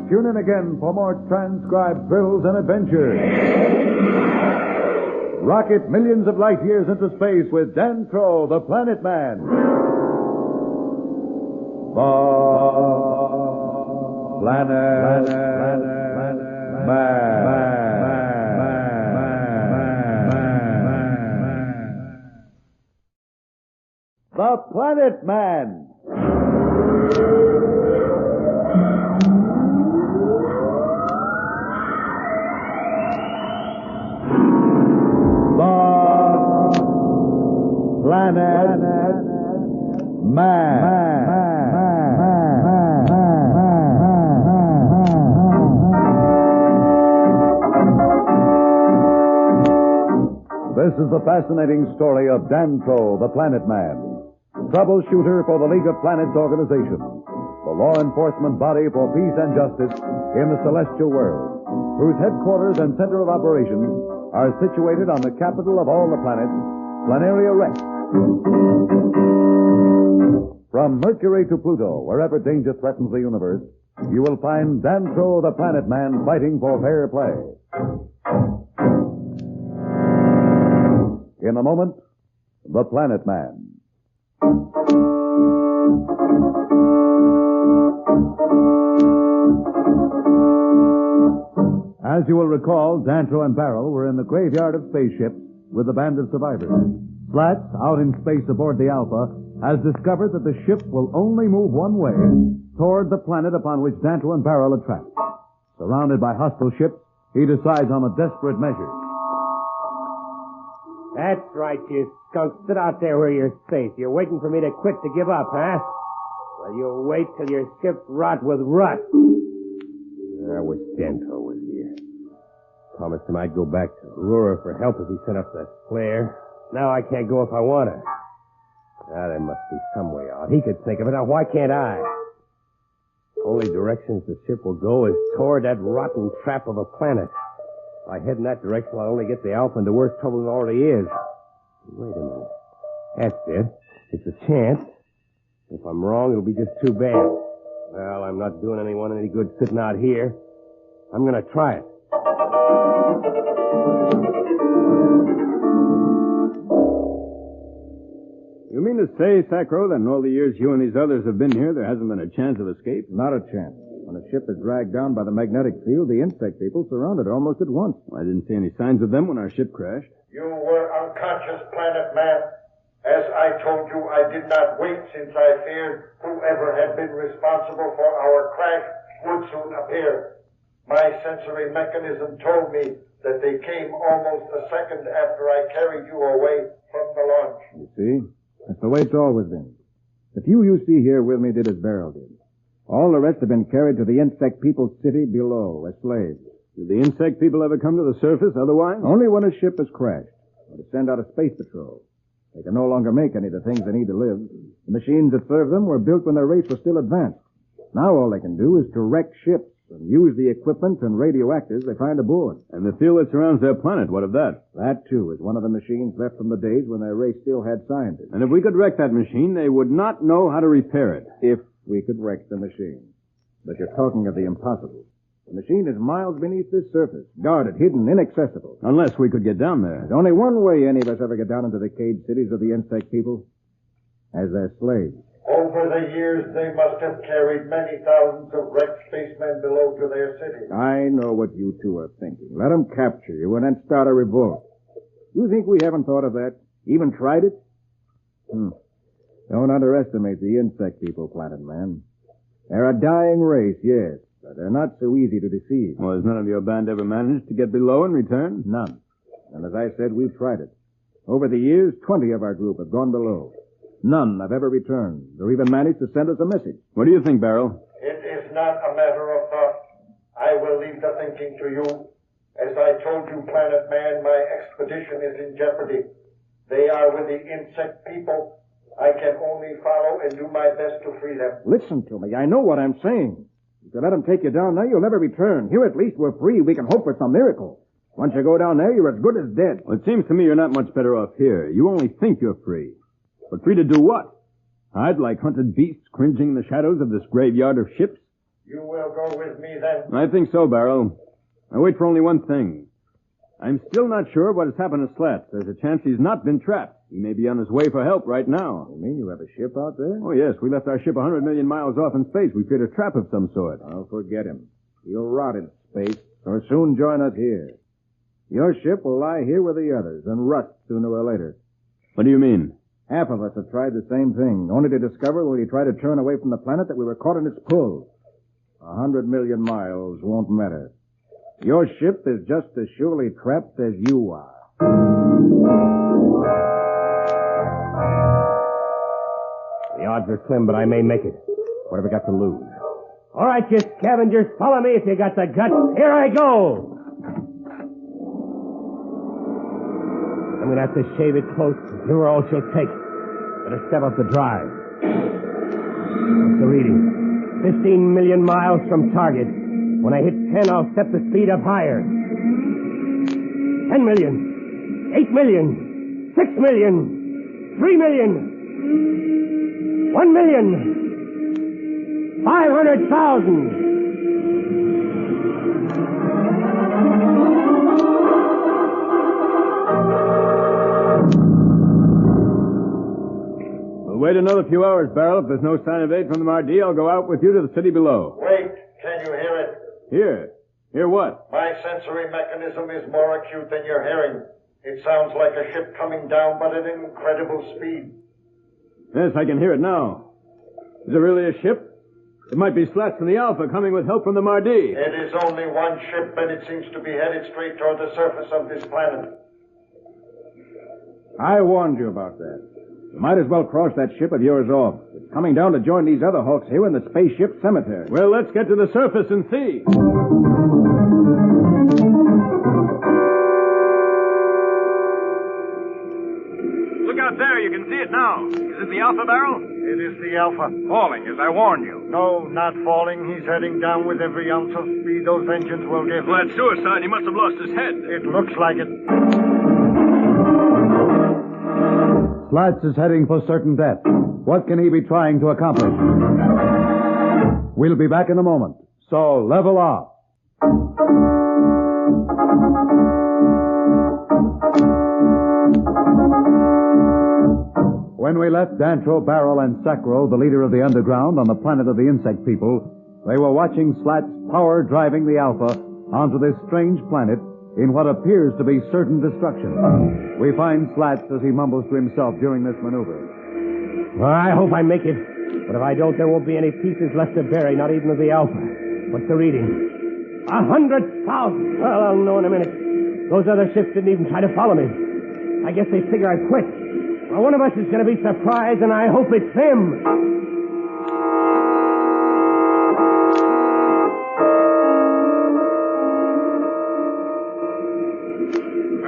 Tune in again for more transcribed thrills and adventures. Rocket millions of light years into space with Dantro, the Planet Man. The Planet Man. The Planet Man. Planet Man. This is the fascinating story of Dantro, the Planet Man, troubleshooter for the League of Planets organization, the law enforcement body for peace and justice in the celestial world, whose headquarters and center of operations are situated on the capital of all the planets, Planaria Rex. From Mercury to Pluto, wherever danger threatens the universe, you will find Dantro the Planet Man fighting for fair play. In a moment, the Planet Man. As you will recall, Dantro and Barrel were in the graveyard of spaceships with a band of survivors. Slats, out in space aboard the Alpha, has discovered that the ship will only move one way, toward the planet upon which Dantro and Barrel are trapped. Surrounded by hostile ships, he decides on a desperate measure. That's right, you skunk. Sit out there where you're safe. You're waiting for me to quit to give up, huh? Well, you'll wait till your ship rot with rust. I wish Dantro was here. Promised him I'd go back to Roora for help if he set up that flare. Now I can't go if I want to. There must be some way out. He could think of it. Now, why can't I? Only directions the ship will go is toward that rotten trap of a planet. If I head in that direction, I'll only get the Alpha into worse trouble than it already is. Wait a minute. That's it. It's a chance. If I'm wrong, it'll be just too bad. Well, I'm not doing anyone any good sitting out here. I'm going to try it. You mean to say, Sacro, that in all the years you and these others have been here, there hasn't been a chance of escape? Not a chance. When a ship is dragged down by the magnetic field, the insect people surrounded her almost at once. I didn't see any signs of them when our ship crashed. You were unconscious, Planet Man. As I told you, I did not wait since I feared whoever had been responsible for our crash would soon appear. My sensory mechanism told me that they came almost a second after I carried you away from the launch. You see? That's the way it's always been. The few you see here with me did as Beryl did. All the rest have been carried to the insect people's city below as slaves. Did the insect people ever come to the surface otherwise? Only when a ship has crashed, or to send out a space patrol. They can no longer make any of the things they need to live. The machines that serve them were built when their race was still advanced. Now all they can do is to wreck ships and use the equipment and radioactives they find aboard. And the field that surrounds their planet, what of that? That, too, is one of the machines left from the days when their race still had scientists. And if we could wreck that machine, they would not know how to repair it. If we could wreck the machine. But you're talking of the impossible. The machine is miles beneath this surface, guarded, hidden, inaccessible. Unless we could get down there. There's only one way any of us ever get down into the caged cities of the insect people. As their slaves. Over the years, they must have carried many thousands of wrecked spacemen below to their city. I know what you two are thinking. Let them capture you and then start a revolt. You think we haven't thought of that? Even tried it? Don't underestimate the insect people, Planet Man. They're a dying race, yes, but they're not so easy to deceive. Well, has none of your band ever managed to get below and return? None. And as I said, we've tried it. Over the years, 20 of our group have gone below. None have ever returned, or even managed to send us a message. What do you think, Beryl? It is not a matter of thought. I will leave the thinking to you. As I told you, Planet Man, my expedition is in jeopardy. They are with the insect people. I can only follow and do my best to free them. Listen to me. I know what I'm saying. If you let them take you down there, you'll never return. Here, at least, we're free. We can hope for some miracle. Once you go down there, you're as good as dead. Well, it seems to me you're not much better off here. You only think you're free. But free to do what? Hide like hunted beasts cringing in the shadows of this graveyard of ships? You will go with me then? I think so, Beryl. I wait for only one thing. I'm still not sure what has happened to Slats. There's a chance he's not been trapped. He may be on his way for help right now. You mean you have a ship out there? Oh, yes. We left our ship 100 million miles off in space. We feared a trap of some sort. Oh, forget him. He'll rot in space, or soon join us here. Your ship will lie here with the others and rust sooner or later. What do you mean? Half of us have tried the same thing, only to discover when we try to turn away from the planet that we were caught in its pull. 100 million miles won't matter. Your ship is just as surely trapped as you are. The odds are slim, but I may make it. What have I got to lose? All right, you scavengers, follow me if you got the guts. Here I go! I'm going to have to shave it close. You're all she'll take. Better step up the drive. What's the reading? 15 million miles from target. When I hit 10, I'll step the speed up higher. 10 million. 8 million. 6 million. 3 million. 1 million. 500,000. Wait another few hours, Beryl. If there's no sign of aid from the Mardi, I'll go out with you to the city below. Wait. Can you hear it? Hear? Hear what? My sensory mechanism is more acute than your hearing. It sounds like a ship coming down, but at an incredible speed. Yes, I can hear it now. Is it really a ship? It might be Slats and the Alpha coming with help from the Mardi. It is only one ship, and it seems to be headed straight toward the surface of this planet. I warned you about that. You might as well cross that ship of yours off. It's coming down to join these other hulks here in the spaceship cemetery. Well, let's get to the surface and see. Look out there. You can see it now. Is it the Alpha barrel? It is the Alpha. Falling, as I warned you. No, not falling. He's heading down with every ounce of speed those engines will give. Well, that's suicide. He must have lost his head. It looks like it. Slats is heading for certain death. What can he be trying to accomplish? We'll be back in a moment. So level off. When we left Dantro, Barrel, and Sacro, the leader of the underground, on the planet of the insect people, they were watching Slats power driving the Alpha onto this strange planet in what appears to be certain destruction. We find Slats as he mumbles to himself during this maneuver. Well, I hope I make it. But if I don't, there won't be any pieces left to bury, not even of the Alpha. What's the reading? 100,000. Well, I'll know in a minute. Those other ships didn't even try to follow me. I guess they figure I quit. Well, one of us is going to be surprised, and I hope it's him.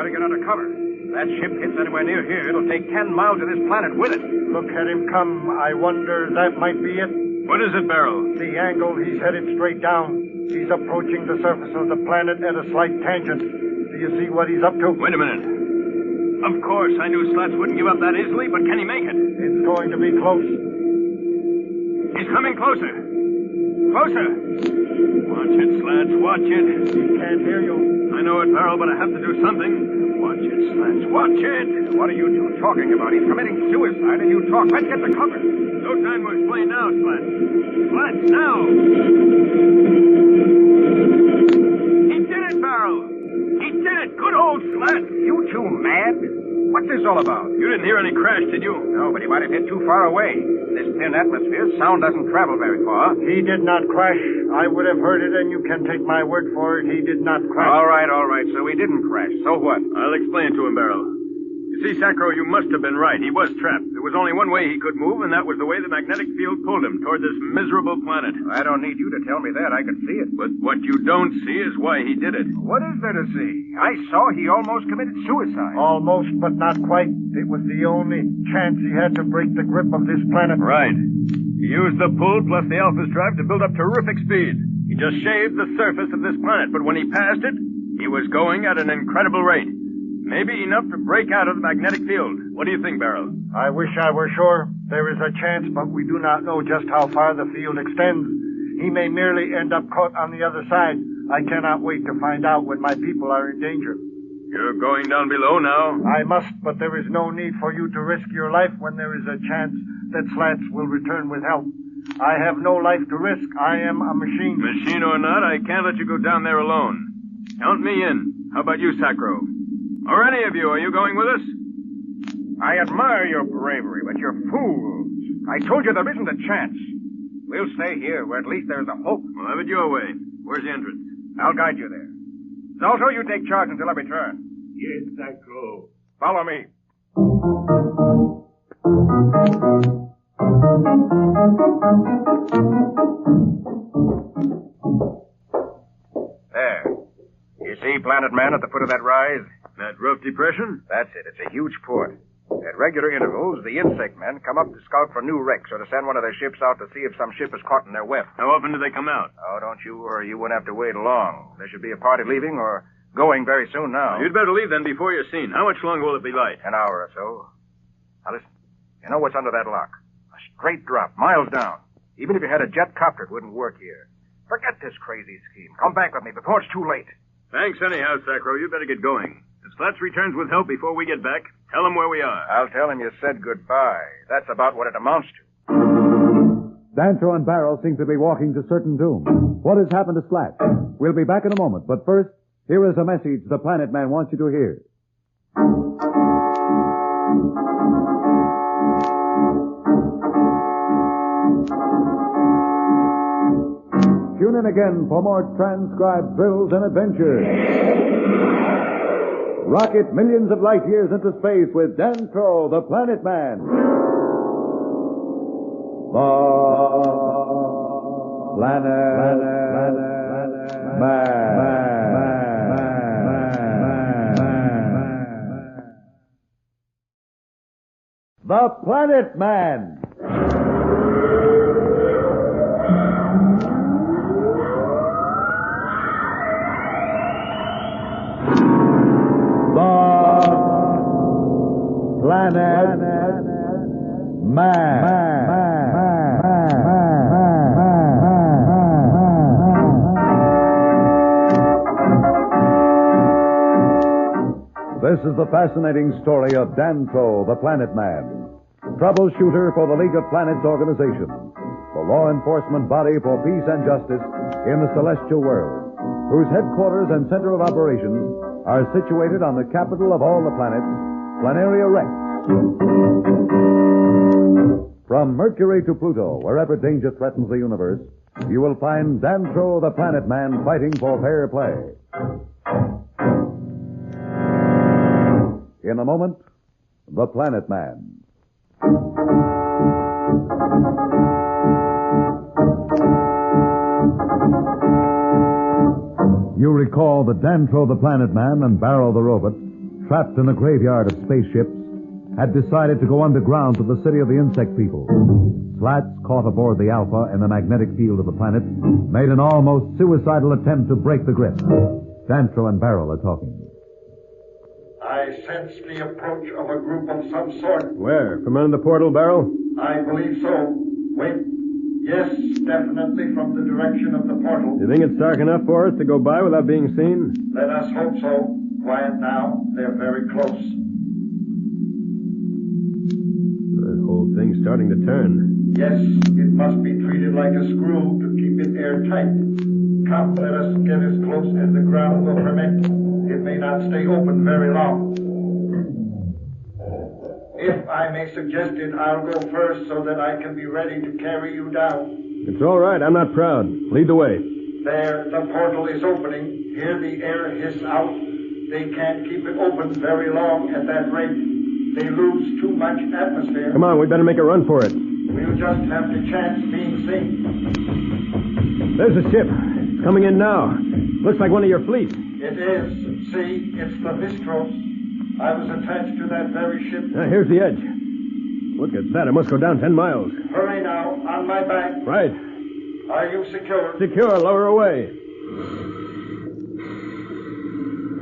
Get under cover. If that ship hits anywhere near here, it'll take 10 miles of this planet with it. Look at him come. I wonder that might be it. What is it, Barrel? The angle. He's headed straight down. He's approaching the surface of the planet at a slight tangent. Do you see what he's up to? Wait a minute. Of course, I knew Slats wouldn't give up that easily, but can he make it? It's going to be close. He's coming closer. Closer. Watch it, Slats. Watch it. He can't hear you. I know it, Barrel, but I have to do something. Watch it, Slats. Watch it. What are you two talking about? He's committing suicide, and you talk. Let's get to cover. No time to explain now, Slats. Slats, now. He did it, Barrel. He did it. Good old Slats. You two mad? What's this all about? You didn't hear any crash, did you? No, but he might have hit too far away. This thin atmosphere, sound doesn't travel very far. He did not crash. I would have heard it, and you can take my word for it. He did not crash. All right. So he didn't crash. So what? I'll explain to him, Barrel. You see, Sacro, you must have been right. He was trapped. There was only one way he could move, and that was the way the magnetic field pulled him toward this miserable planet. I don't need you to tell me that. I can see it. But what you don't see is why he did it. What is there to see? I saw he almost committed suicide. Almost, but not quite. It was the only chance he had to break the grip of this planet. Right. He used the pull plus the Alpha's drive to build up terrific speed. He just shaved the surface of this planet, but when he passed it, he was going at an incredible rate. Maybe enough to break out of the magnetic field. What do you think, Barrel? I wish I were sure. There is a chance, but we do not know just how far the field extends. He may merely end up caught on the other side. I cannot wait to find out when my people are in danger. You're going down below now? I must, but there is no need for you to risk your life when there is a chance that Slats will return with help. I have no life to risk. I am a machine. Machine or not, I can't let you go down there alone. Count me in. How about you, Sacro? Or any of you, are you going with us? I admire your bravery, but you're fools. I told you there isn't a chance. We'll stay here, where at least there's a hope. Well, have it your way. Where's the entrance? I'll guide you there. Zalto, you take charge until I return. Yes, Sacro. Follow me. There. You see Planet Man at the foot of that rise? That rough depression? That's it. It's a huge port. At regular intervals, the insect men come up to scout for new wrecks or to send one of their ships out to see if some ship is caught in their web. How often do they come out? Oh, don't you worry. You won't have to wait long. There should be a party leaving or going very soon now. Well, you'd better leave then before you're seen. How much longer will it be light? An hour or so. Now listen. You know what's under that lock? A straight drop, miles down. Even if you had a jet copter, it wouldn't work here. Forget this crazy scheme. Come back with me before it's too late. Thanks anyhow, Sacro. You better get going. If Slats returns with help before we get back, tell him where we are. I'll tell him you said goodbye. That's about what it amounts to. Dantro and Barrel seem to be walking to certain doom. What has happened to Slats? We'll be back in a moment, but first, here is a message the Planet Man wants you to hear. Tune in again for more transcribed thrills and adventures. Rocket millions of light years into space with Dantro the Planet Man. The Planet Man. Planet Man. This is the fascinating story of Dantro the Planet Man, troubleshooter for the League of Planets organization, the law enforcement body for peace and justice in the celestial world, whose headquarters and center of operations are situated on the capital of all the planets, Planaria Rex. From Mercury to Pluto, wherever danger threatens the universe, you will find Dantro the Planet Man fighting for fair play. In a moment, the Planet Man. You recall that Dantro the Planet Man and Barrel the Robot, trapped in a graveyard of spaceships, had decided to go underground to the city of the insect people. Slats, caught aboard the Alpha in the magnetic field of the planet, made an almost suicidal attempt to break the grip. Dantro and Barrel are talking. I sense the approach of a group of some sort. Where? From under the portal, Barrel? I believe so. Wait. Yes, definitely from the direction of the portal. You think it's dark enough for us to go by without being seen? Let us hope so. Quiet now. They're very close. The whole thing's starting to turn. Yes, it must be treated like a screw to keep it airtight. Come, let us get as close as the ground will permit. It may not stay open very long. If I may suggest it, I'll go first so that I can be ready to carry you down. It's all right. I'm not proud. Lead the way. There, the portal is opening. Hear the air hiss out. They can't keep it open very long at that rate. They lose too much atmosphere. Come on, we better make a run for it. We'll just have to chance being seen. There's a ship. It's coming in now. Looks like one of your fleet. It is. See, it's the Vistros. I was attached to that very ship. Here's the edge. Look at that. It must go down 10 miles. Hurry now. On my back. Right. Are you secure? Secure. Lower away.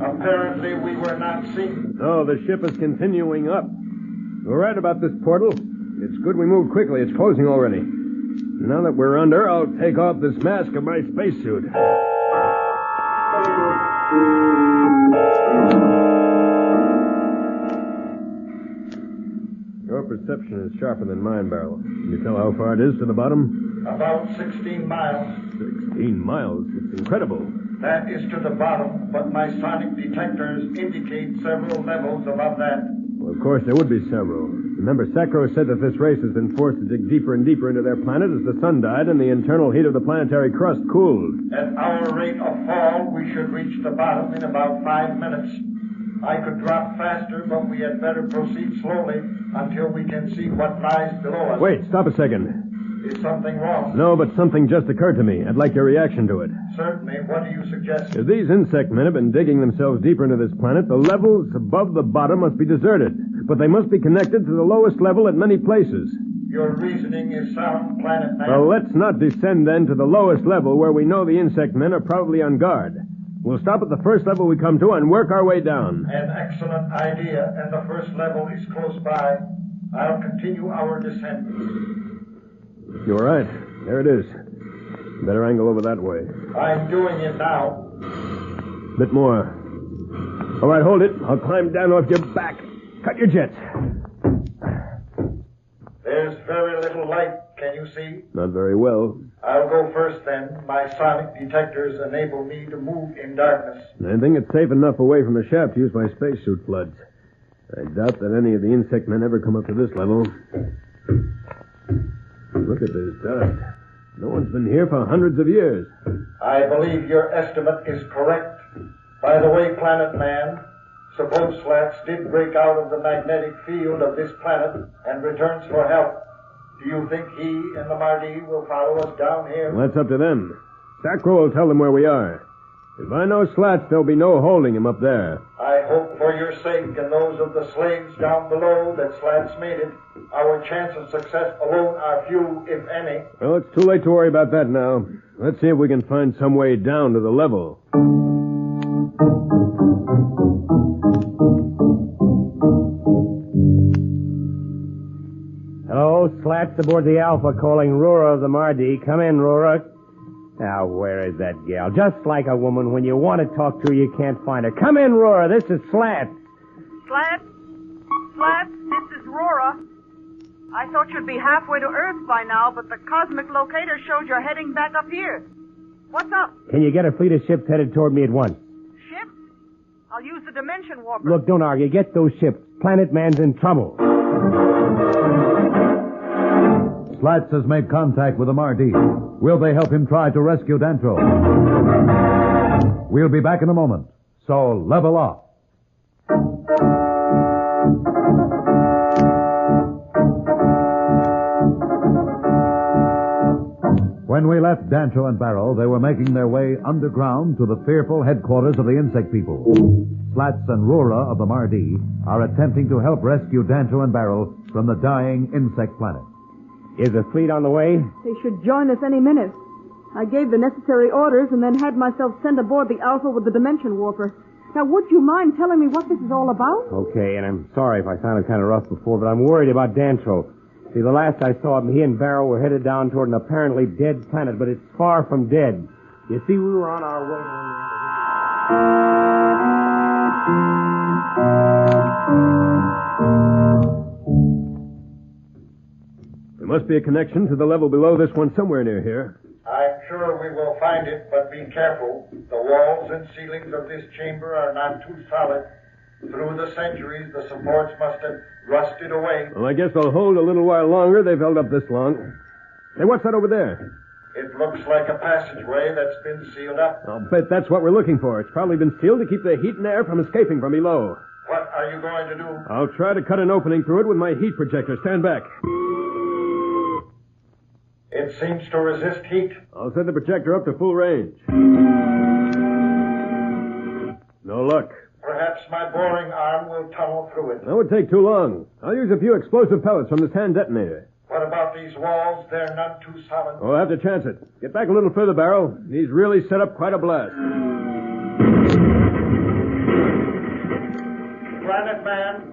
Apparently we were not seen. No, the ship is continuing up. We're right about this portal. It's good we moved quickly. It's closing already. Now that we're under, I'll take off this mask of my spacesuit. Your perception is sharper than mine, Barrel. Can you tell how far it is to the bottom? About 16 miles. 16 miles? It's incredible. That is to the bottom, but my sonic detectors indicate several levels above that. Well, of course, there would be several. Remember, Sacro said that this race has been forced to dig deeper and deeper into their planet as the sun died and the internal heat of the planetary crust cooled. At our rate of fall, we should reach the bottom in about 5 minutes. I could drop faster, but we had better proceed slowly until we can see what lies below us. Wait, stop a second. Is something wrong? No, but something just occurred to me. I'd like your reaction to it. Certainly. What do you suggest? If these insect men have been digging themselves deeper into this planet, the levels above the bottom must be deserted. But they must be connected to the lowest level at many places. Your reasoning is sound, Planet Man. Well, let's not descend then to the lowest level where we know the insect men are probably on guard. We'll stop at the first level we come to and work our way down. An excellent idea, and the first level is close by. I'll continue our descent. You're right. There it is. Better angle over that way. I'm doing it now. Bit more. All right, hold it. I'll climb down off your back. Cut your jets. There's very little light. Can you see? Not very well. I'll go first then. My sonic detectors enable me to move in darkness. I think it's safe enough away from the shaft to use my spacesuit floods. I doubt that any of the insect men ever come up to this level. Look at this dust. No one's been here for hundreds of years. I believe your estimate is correct. By the way, Planet Man, suppose Slats did break out of the magnetic field of this planet and returns for help. Do you think he and the Mardi will follow us down here? Well, that's up to them. Sacro will tell them where we are. If I know Slats, there'll be no holding him up there. I hope for your sake and those of the slaves down below that Slats made it. Our chance of success alone are few, if any. Well, it's too late to worry about that now. Let's see if we can find some way down to the level. Hello, Slats aboard the Alpha calling Roora of the Mardi. Come in, Roora. Now, where is that gal? Just like a woman, when you want to talk to her, you can't find her. Come in, Roora. This is Slats. Slats? Slats, this is Roora. I thought you'd be halfway to Earth by now, but the cosmic locator shows you're heading back up here. What's up? Can you get a fleet of ships headed toward me at once? Ships? I'll use the dimension warper. Look, don't argue. Get those ships. Planet Man's in trouble. Slats has made contact with the Mardi. Will they help him try to rescue Dantro? We'll be back in a moment, so level off. When we left Dantro and Barrel, they were making their way underground to the fearful headquarters of the insect people. Slats and Roora of the Mardi are attempting to help rescue Dantro and Barrel from the dying insect planet. Is the fleet on the way? They should join us any minute. I gave the necessary orders and then had myself sent aboard the Alpha with the dimension warper. Now, would you mind telling me what this is all about? Okay, and I'm sorry if I sounded kind of rough before, but I'm worried about Dantro. See, the last I saw him, he and Barrow were headed down toward an apparently dead planet, but it's far from dead. You see, we were on our way. There must be a connection to the level below this one somewhere near here. I'm sure we will find it, but be careful. The walls and ceilings of this chamber are not too solid. Through the centuries, the supports must have rusted away. Well, I guess they'll hold a little while longer. They've held up this long. Hey, what's that over there? It looks like a passageway that's been sealed up. I'll bet that's what we're looking for. It's probably been sealed to keep the heat and air from escaping from below. What are you going to do? I'll try to cut an opening through it with my heat projector. Stand back. It seems to resist heat. I'll set the projector up to full range. No luck. Perhaps my boring arm will tunnel through it. That would take too long. I'll use a few explosive pellets from this hand detonator. What about these walls? They're none too solid. We'll have to chance it. Get back a little further, Barrel. He's really set up quite a blast.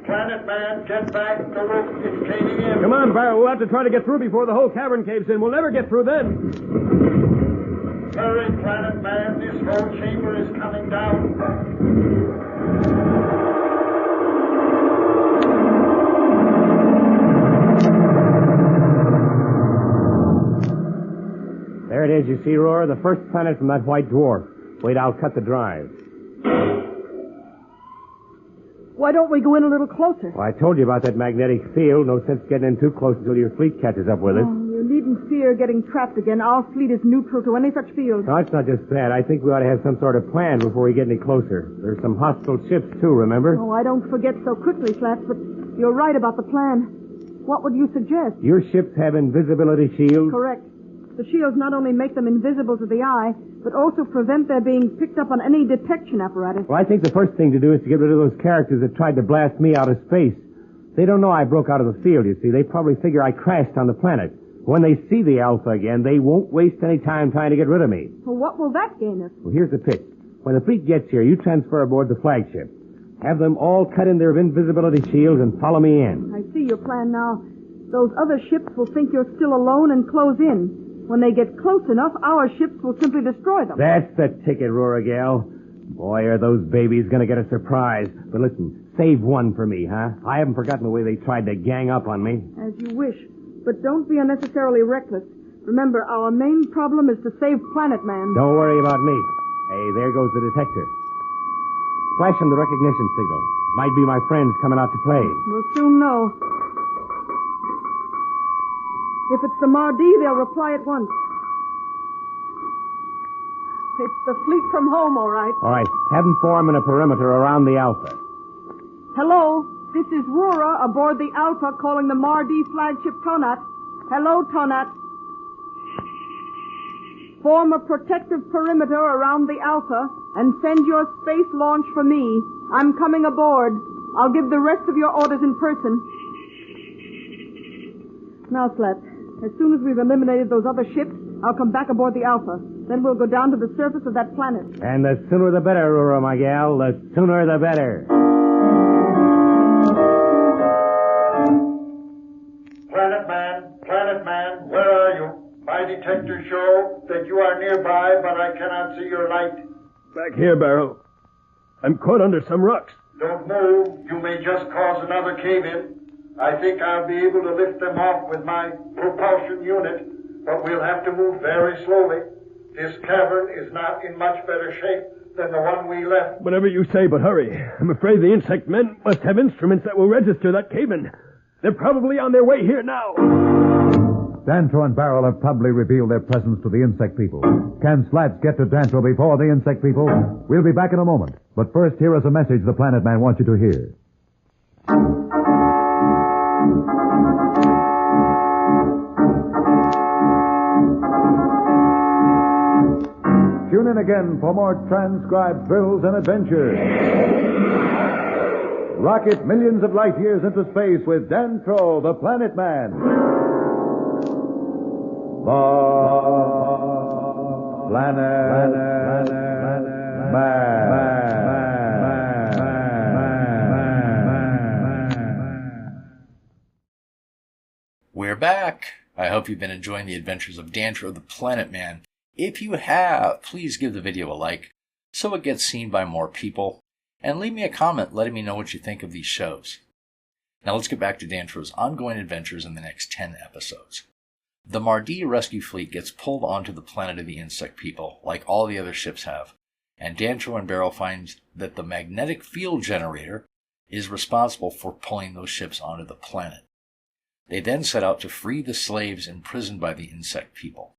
Planet Man, get back. The roof is caving in. Come on, Barrel. We'll have to try to get through before the whole cavern caves in. We'll never get through then. Hurry, Planet Man. This whole chamber is coming down. There it is, you see, Roar, the first planet from that white dwarf. Wait, I'll cut the drive. Why don't we go in a little closer? Well, I told you about that magnetic field. No sense getting in too close until your fleet catches up with us. Oh, you needn't fear getting trapped again. Our fleet is neutral to any such field. No, it's not just that. I think we ought to have some sort of plan before we get any closer. There's some hostile ships, too, remember? Oh, I don't forget so quickly, Slats, but you're right about the plan. What would you suggest? Your ships have invisibility shields? Correct. The shields not only make them invisible to the eye, but also prevent their being picked up on any detection apparatus. Well, I think the first thing to do is to get rid of those characters that tried to blast me out of space. They don't know I broke out of the field, you see. They probably figure I crashed on the planet. When they see the Alpha again, they won't waste any time trying to get rid of me. Well, what will that gain us? Well, here's the pitch. When the fleet gets here, you transfer aboard the flagship. Have them all cut in their invisibility shields and follow me in. I see your plan now. Those other ships will think you're still alone and close in. When they get close enough, our ships will simply destroy them. That's the ticket, Roora gal. Boy, are those babies going to get a surprise. But listen, save one for me, huh? I haven't forgotten the way they tried to gang up on me. As you wish. But don't be unnecessarily reckless. Remember, our main problem is to save Planet Man. Don't worry about me. Hey, there goes the detector. Flash him the recognition signal. Might be my friends coming out to play. We'll soon know. If it's the Mardi, they'll reply at once. It's the fleet from home, all right. All right, have them form in a perimeter around the Alpha. Hello, this is Roora aboard the Alpha calling the Mardi flagship Conat. Hello, Tonat. Form a protective perimeter around the Alpha and send your space launch for me. I'm coming aboard. I'll give the rest of your orders in person. Now, Slats, as soon as we've eliminated those other ships, I'll come back aboard the Alpha. Then we'll go down to the surface of that planet. And the sooner the better, Roora, my gal. The sooner the better. Planet Man, where are you? My detectors show that you are nearby, but I cannot see your light. Back here, Barrow. I'm caught under some rocks. Don't move. You may just cause another cave-in. I think I'll be able to lift them off with my propulsion unit, but we'll have to move very slowly. This cavern is not in much better shape than the one we left. Whatever you say, but hurry. I'm afraid the insect men must have instruments that will register that cave-in. They're probably on their way here now. Dantro and Barrel have probably revealed their presence to the insect people. Can Slats get to Dantro before the insect people? We'll be back in a moment. But first, here is a message the Planet Man wants you to hear. Tune in again for more transcribed thrills and adventures. Rocket millions of light years into space with Dantro, the Planet Man. The Planet Man. We're back. I hope you've been enjoying the adventures of Dantro, the Planet Man. If you have, please give the video a like so it gets seen by more people, and leave me a comment letting me know what you think of these shows. Now let's get back to Dantro's ongoing adventures in the next 10 episodes. The Mardi rescue fleet gets pulled onto the planet of the insect people, like all the other ships have, and Dantro and Barrel find that the magnetic field generator is responsible for pulling those ships onto the planet. They then set out to free the slaves imprisoned by the insect people.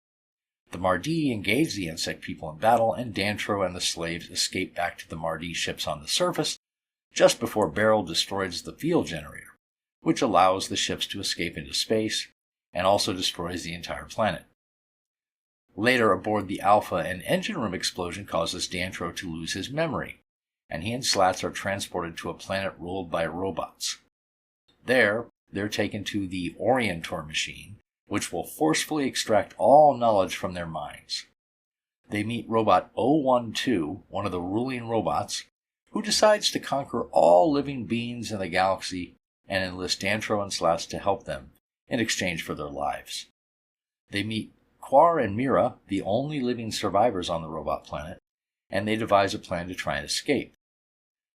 The Mardi engage the insect people in battle, and Dantro and the slaves escape back to the Mardi ships on the surface just before Barrel destroys the field generator, which allows the ships to escape into space and also destroys the entire planet. Later, aboard the Alpha, an engine room explosion causes Dantro to lose his memory, and he and Slats are transported to a planet ruled by robots. There, they're taken to the Orientor machine, which will forcefully extract all knowledge from their minds. They meet Robot 012, one of the ruling robots, who decides to conquer all living beings in the galaxy and enlist Dantro and Slats to help them in exchange for their lives. They meet Quar and Mira, the only living survivors on the robot planet, and they devise a plan to try and escape.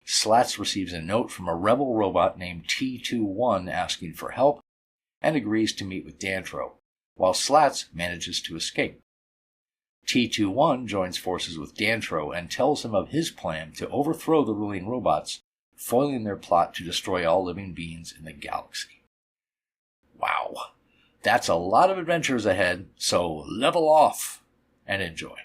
Slats receives a note from a rebel robot named T21 asking for help, and agrees to meet with Dantro, while Slats manages to escape. T21 joins forces with Dantro and tells him of his plan to overthrow the ruling robots, foiling their plot to destroy all living beings in the galaxy. Wow, that's a lot of adventures ahead, so level off and enjoy.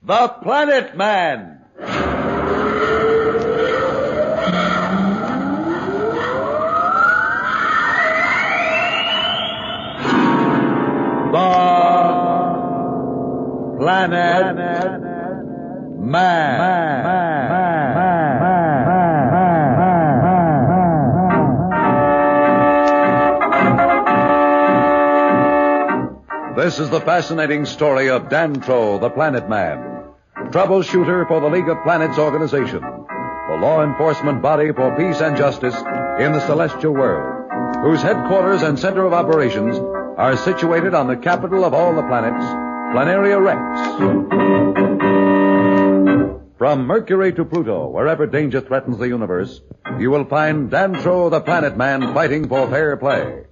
The Planet Man. The Planet Man. This is the fascinating story of Dantro, the Planet Man, troubleshooter for the League of Planets organization, the law enforcement body for peace and justice in the celestial world, whose headquarters and center of operations are situated on the capital of all the planets, Planaria Rex. From Mercury to Pluto, wherever danger threatens the universe, you will find Dantro, the Planet Man, fighting for fair play.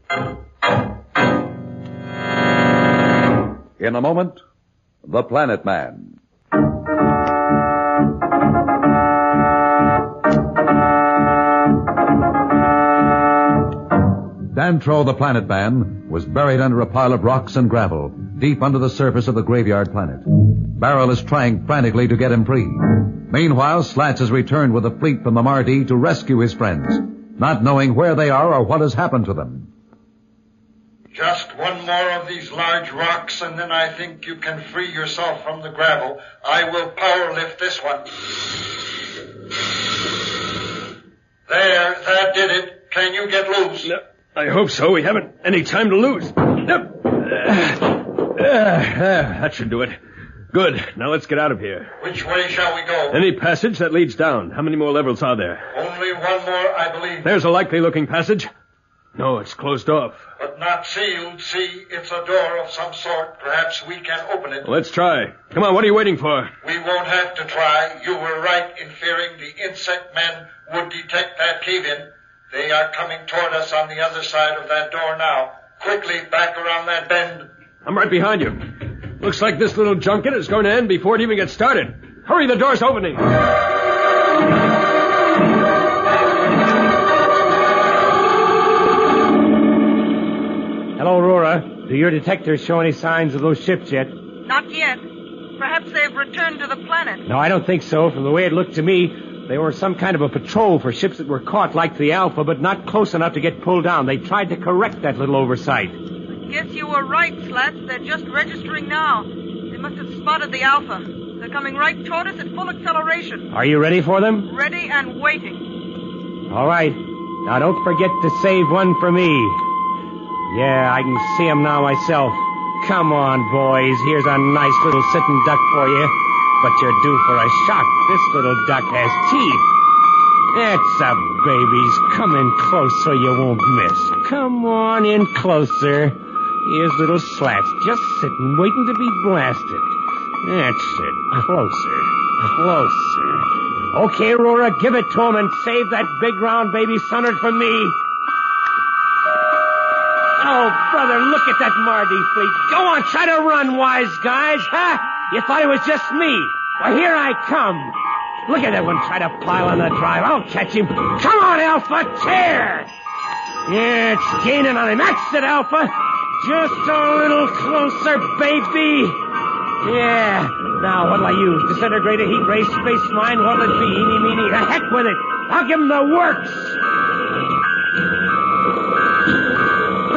In a moment, the Planet Man. Dantro, the Planet Man, was buried under a pile of rocks and gravel, deep under the surface of the graveyard planet. Barrel is trying frantically to get him free. Meanwhile, Slats has returned with a fleet from the Mardi to rescue his friends. not knowing where they are or what has happened to them. Just one more of these large rocks, and then I think you can free yourself from the gravel. I will power lift this one. There, that did it. Can you get loose? No, I hope so. We haven't any time to lose. That should do it. Good. Now let's get out of here. Which way shall we go? Any passage that leads down. How many more levels are there? Only one more, I believe. There's a likely-looking passage. No, it's closed off. But not sealed. See, it's a door of some sort. Perhaps we can open it. Let's try. Come on, what are you waiting for? We won't have to try. You were right in fearing the insect men would detect that cave-in. They are coming toward us on the other side of that door now. Quickly, back around that bend. I'm right behind you. Looks like this little junket is going to end before it even gets started. Hurry, the door's opening. Hello, Roora. Do your detectors show any signs of those ships yet? Not yet. Perhaps they've returned to the planet. No, I don't think so. From the way it looked to me, they were some kind of a patrol for ships that were caught like the Alpha, but not close enough to get pulled down. They tried to correct that little oversight. I guess you were right, Slats. They're just registering now. They must have spotted the Alpha. They're coming right toward us at full acceleration. Are you ready for them? Ready and waiting. All right. Now, don't forget to save one for me. Yeah, I can see him now myself. Come on, boys. Here's a nice little sitting duck for you. But you're due for a shock. This little duck has teeth. That's a baby's. Come in close so you won't miss. Come on in closer. Here's little Slats, just sitting, waiting to be blasted. That's it. Closer. Closer. Okay, Roora, give it to him and save that big round baby sonard for me. Oh, brother, look at that Mardi fleet. Go on, try to run, wise guys, huh? You thought it was just me. Well, here I come. Look at that one try to pile on the drive. I'll catch him. Come on, Alpha, tear! Yeah, it's gaining on him. That's it, Alpha. Just a little closer, baby. Yeah. Now, what'll I use? Disintegrator, heat ray, space mine? What'll it be? Eeny, meeny. The heck with it. I'll give him the works.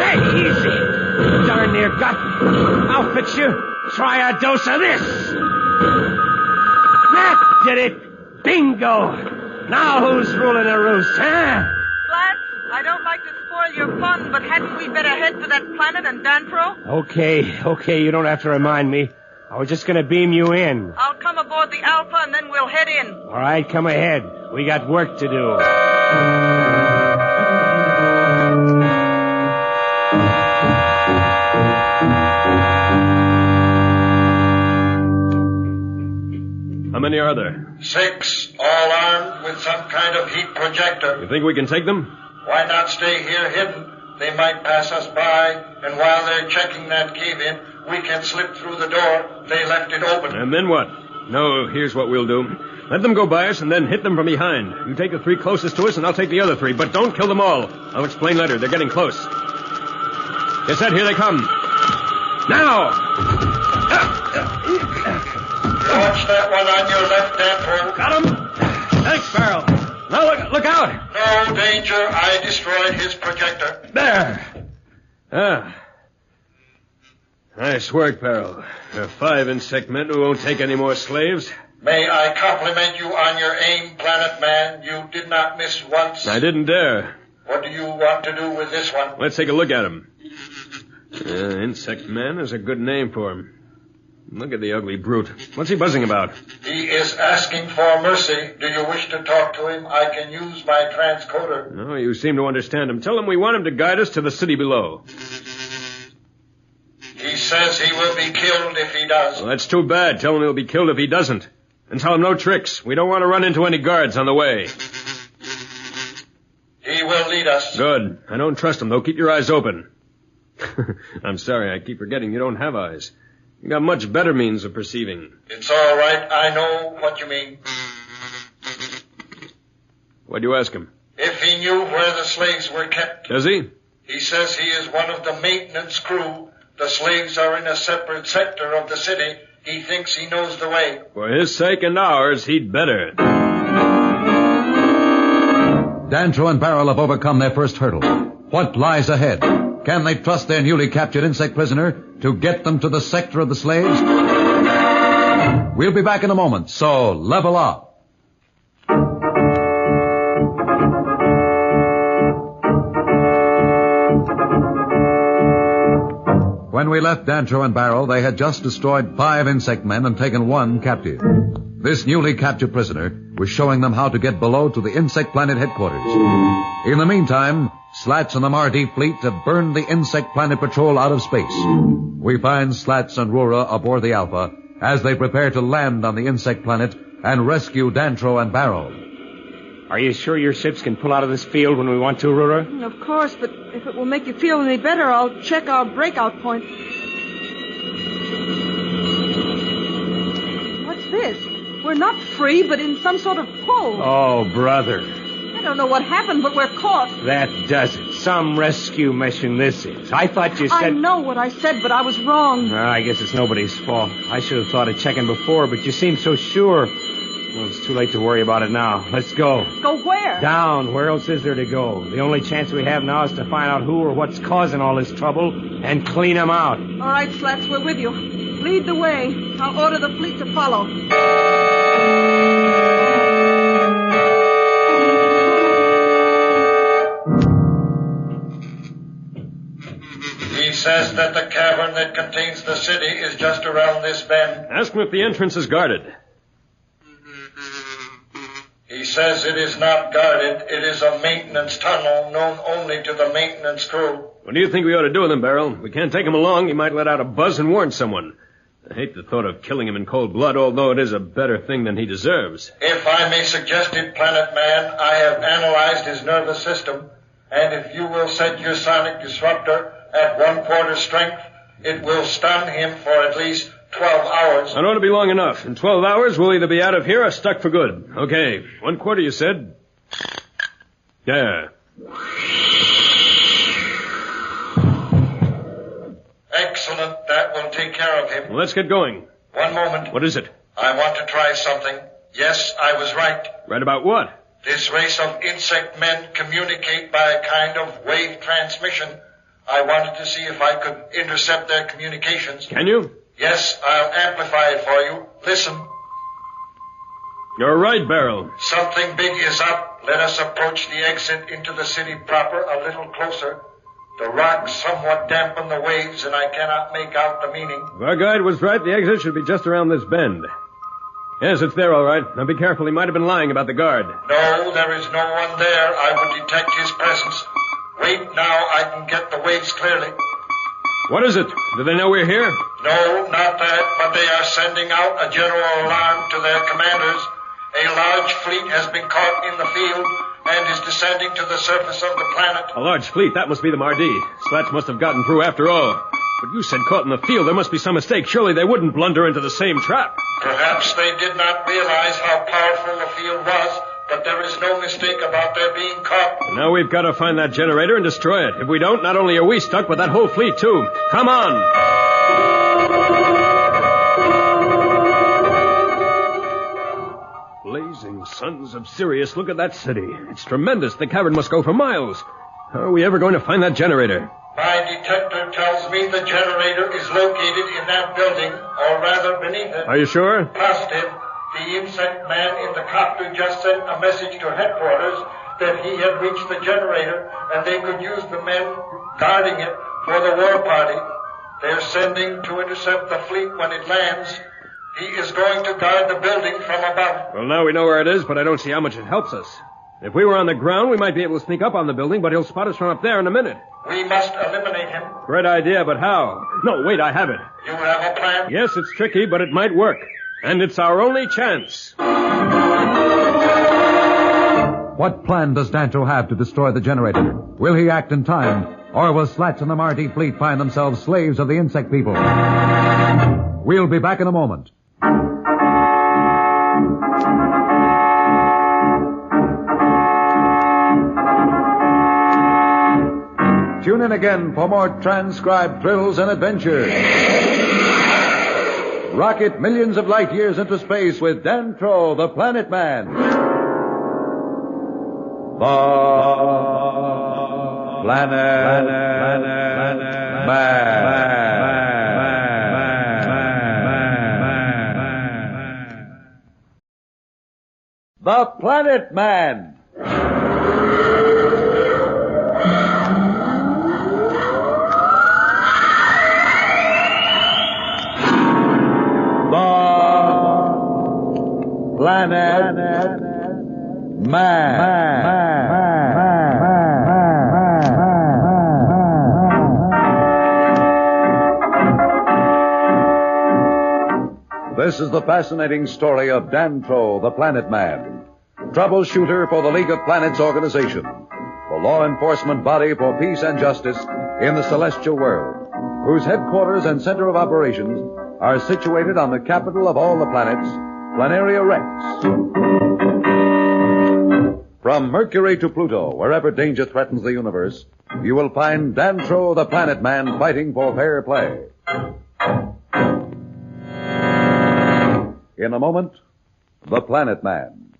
Hey, easy. Darn near gut. I'll fix you. Try a dose of this. That did it. Bingo. Now who's ruling the roost, huh? Slats, I don't like to spoil your fun, but hadn't we better head for that planet and Dantro? Okay, you don't have to remind me. I was just going to beam you in. I'll come aboard the Alpha and then we'll head in. All right, come ahead. We got work to do. How many are there? 6, all armed with some kind of heat projector. You think we can take them? Why not stay here hidden? They might pass us by, and while they're checking that cave-in, we can slip through the door. They left it open. And then what? No, here's what we'll do. Let them go by us and then hit them from behind. You take the 3 closest to us, and I'll take the other 3. But don't kill them all. I'll explain later. They're getting close. Yes, Ed, here they come. Now! Watch that one on your left, Dantro. Got him? Thanks, Barrel. Now, look out! No danger. I destroyed his projector. There! Nice work, Barrel. There are 5 insect men who won't take any more slaves. May I compliment you on your aim, Planet Man? You did not miss once. I didn't dare. What do you want to do with this one? Let's take a look at him. Insect Man is a good name for him. Look at the ugly brute. What's he buzzing about? He is asking for mercy. Do you wish to talk to him? I can use my transcoder. No, you seem to understand him. Tell him we want him to guide us to the city below. He says he will be killed if he does. Well, that's too bad. Tell him he'll be killed if he doesn't. And tell him no tricks. We don't want to run into any guards on the way. He will lead us. Good. I don't trust him, though. Keep your eyes open. I'm sorry. I keep forgetting you don't have eyes. You got much better means of perceiving. It's all right. I know what you mean. What'd you ask him? If he knew where the slaves were kept. Does he? He says he is one of the maintenance crew. The slaves are in a separate sector of the city. He thinks he knows the way. For his sake and ours, he'd better. Dantro and Barrel have overcome their first hurdle. What lies ahead? Can they trust their newly captured insect prisoner to get them to the sector of the slaves? We'll be back in a moment, so level up. When we left Dantro and Barrel, they had just destroyed 5 insect men and taken 1 captive. This newly captured prisoner was showing them how to get below to the insect planet headquarters. In the meantime, Slats and the Mardi fleet have burned the insect planet patrol out of space. We find Slats and Roora aboard the Alpha as they prepare to land on the insect planet and rescue Dantro and Barrel. Are you sure your ships can pull out of this field when we want to, Roora? Of course, but if it will make you feel any better, I'll check our breakout point. What's this? We're not free, but in some sort of pull. Oh, brother. I don't know what happened, but we're caught. That does it. Some rescue mission this is. I thought you said... I know what I said, but I was wrong. I guess it's nobody's fault. I should have thought of checking before, but you seemed so sure. Well, it's too late to worry about it now. Let's go. Go where? Down. Where else is there to go? The only chance we have now is to find out who or what's causing all this trouble and clean them out. All right, Slats, we're with you. Lead the way. I'll order the fleet to follow. He says that the cavern that contains the city is just around this bend. Ask him if the entrance is guarded. He says it is not guarded. It is a maintenance tunnel known only to the maintenance crew. What do you think we ought to do with him, Barrel? We can't take him along. He might let out a buzz and warn someone. I hate the thought of killing him in cold blood, although it is a better thing than he deserves. If I may suggest it, Planet Man, I have analyzed his nervous system, and if you will set your sonic disruptor at 1/4 strength, it will stun him for at least 12 hours. That ought to be long enough. In 12 hours, we'll either be out of here or stuck for good. Okay, 1/4 you said? Yeah. Excellent. That will take care of him. Well, let's get going. One moment. What is it? I want to try something. Yes, I was right. Right about what? This race of insect men communicate by a kind of wave transmission. I wanted to see if I could intercept their communications. Can you? Yes, I'll amplify it for you. Listen. You're right, Barrel. Something big is up. Let us approach the exit into the city proper a little closer. The rocks somewhat dampen the waves, and I cannot make out the meaning. If our guide was right, the exit should be just around this bend. Yes, it's there, all right. Now be careful. He might have been lying about the guard. No, there is no one there. I would detect his presence. Wait now. I can get the waves clearly. What is it? Do they know we're here? No, not that, but they are sending out a general alarm to their commanders. A large fleet has been caught in the field and is descending to the surface of the planet. A large fleet? That must be the Mardi. Slats must have gotten through after all. But you said caught in the field. There must be some mistake. Surely they wouldn't blunder into the same trap. Perhaps they did not realize how powerful the field was, but there is no mistake about their being caught. Now we've got to find that generator and destroy it. If we don't, not only are we stuck, but that whole fleet, too. Come on! Blazing sons of Sirius, look at that city. It's tremendous. The cavern must go for miles. How are we ever going to find that generator? My detector tells me the generator is located in that building, or rather beneath it. Are you sure? Positive. The insect man in the copter just sent a message to headquarters that he had reached the generator and they could use the men guarding it for the war party. They're sending to intercept the fleet when it lands. He is going to guard the building from above. Well, now we know where it is, but I don't see how much it helps us. If we were on the ground, we might be able to sneak up on the building, but he'll spot us from up there in a minute. We must eliminate him. Great idea, but how? No, wait, I have it. You have a plan? Yes, it's tricky, but it might work. And it's our only chance. What plan does Dantro have to destroy the generator? Will he act in time, or will Slats and the Mardi fleet find themselves slaves of the insect people? We'll be back in a moment. Tune in again for more transcribed thrills and adventures. Rocket millions of light years into space with Dantro the Planet Man. Planet Man. The Planet Man. Planet Man. This is the fascinating story of Dantro the Planet Man, troubleshooter for the League of Planets organization, the law enforcement body for peace and justice in the celestial world, whose headquarters and center of operations are situated on the capital of all the planets, Planaria Rex. From Mercury to Pluto, wherever danger threatens the universe, you will find Dantro the Planet Man fighting for fair play. In a moment, the Planet Man.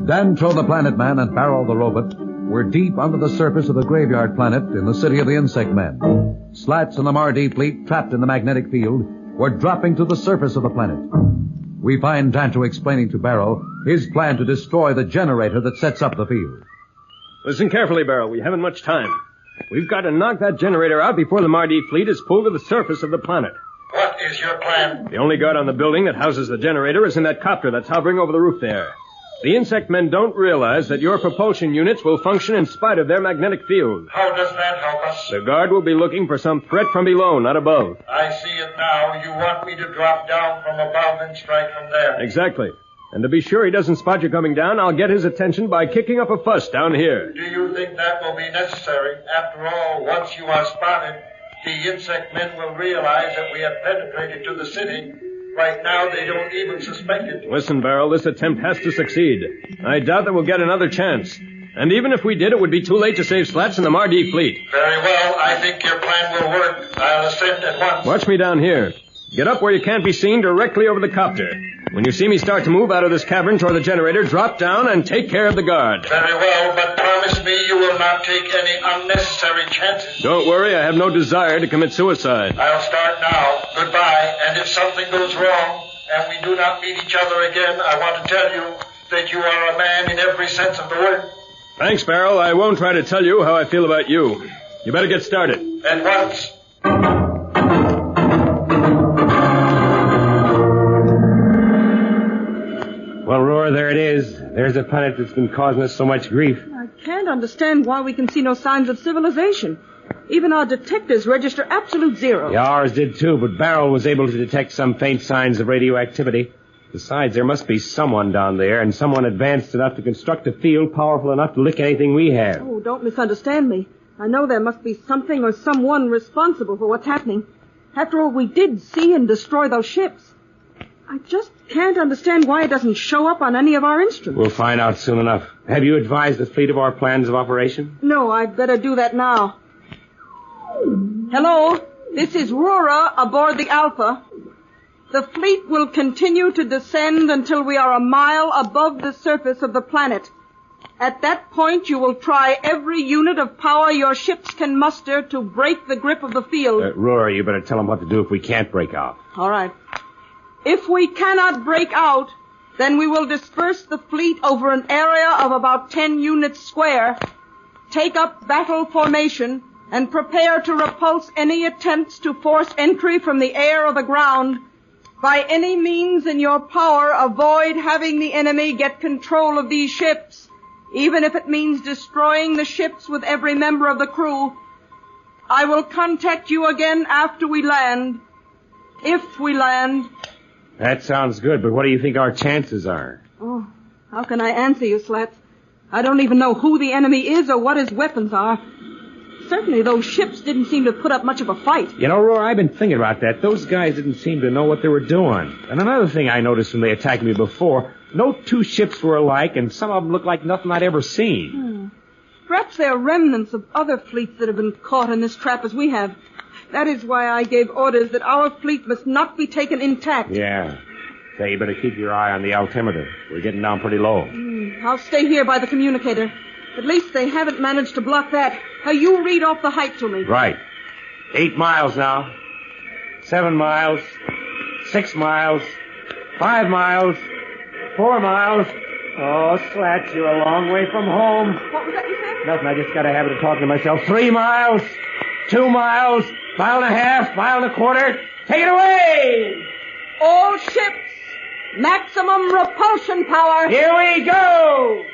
Dantro the Planet Man and Barrel the Robot were deep under the surface of the graveyard planet in the city of the Insect Men. Slats and the Mardi fleet, trapped in the magnetic field, were dropping to the surface of the planet. We find Dantro explaining to Barrel his plan to destroy the generator that sets up the field. Listen carefully, Barrel. We haven't much time. We've got to knock that generator out before the Mardi fleet is pulled to the surface of the planet. What is your plan? The only guard on the building that houses the generator is in that copter that's hovering over the roof there. The insect men don't realize that your propulsion units will function in spite of their magnetic field. How does that help us? The guard will be looking for some threat from below, not above. I see it now. You want me to drop down from above and strike from there. Exactly. And to be sure he doesn't spot you coming down, I'll get his attention by kicking up a fuss down here. Do you think that will be necessary? After all, once you are spotted, the insect men will realize that we have penetrated to the city. Right now, they don't even suspect it. Listen, Barrel, this attempt has to succeed. I doubt that we'll get another chance. And even if we did, it would be too late to save Slats and the Mardi fleet. Very well. I think your plan will work. I'll assent at once. Watch me down here. Get up where you can't be seen directly over the copter. When you see me start to move out of this cavern toward the generator, drop down and take care of the guard. Very well, but promise me you will not take any unnecessary chances. Don't worry, I have no desire to commit suicide. I'll start now. Goodbye. And if something goes wrong and we do not meet each other again, I want to tell you that you are a man in every sense of the word. Thanks, Barrel. I won't try to tell you how I feel about you. You better get started. At once. Well, Roora, there it is. There's a planet that's been causing us so much grief. I can't understand why we can see no signs of civilization. Even our detectors register absolute zero. Yeah, ours did too, but Barrel was able to detect some faint signs of radioactivity. Besides, there must be someone down there, and someone advanced enough to construct a field powerful enough to lick anything we have. Oh, don't misunderstand me. I know there must be something or someone responsible for what's happening. After all, we did see and destroy those ships. I just can't understand why it doesn't show up on any of our instruments. We'll find out soon enough. Have you advised the fleet of our plans of operation? No, I'd better do that now. Hello, this is Roora aboard the Alpha. The fleet will continue to descend until we are a mile above the surface of the planet. At that point, you will try every unit of power your ships can muster to break the grip of the field. Roora, you better tell them what to do if we can't break out. All right. If we cannot break out, then we will disperse the fleet over an area of about 10 units square, take up battle formation, and prepare to repulse any attempts to force entry from the air or the ground. By any means in your power, avoid having the enemy get control of these ships, even if it means destroying the ships with every member of the crew. I will contact you again after we land. If we land. That sounds good, but what do you think our chances are? Oh, how can I answer you, Slats? I don't even know who the enemy is or what his weapons are. Certainly those ships didn't seem to put up much of a fight. You know, Roar, I've been thinking about that. Those guys didn't seem to know what they were doing. And another thing I noticed when they attacked me before, no two ships were alike, and some of them looked like nothing I'd ever seen. Perhaps they are remnants of other fleets that have been caught in this trap as we have. That is why I gave orders that our fleet must not be taken intact. Yeah. Say, you better keep your eye on the altimeter. We're getting down pretty low. I'll stay here by the communicator. At least they haven't managed to block that. You read off the height to me. Right. 8 miles now. 7 miles. 6 miles. 5 miles. 4 miles. Oh, Slats, you're a long way from home. What was that you said? Nothing, I just got a habit of talking to myself. 3 miles. 2 miles. 1.5 miles, 1.25 miles. Take it away! All ships, maximum repulsion power. Here we go!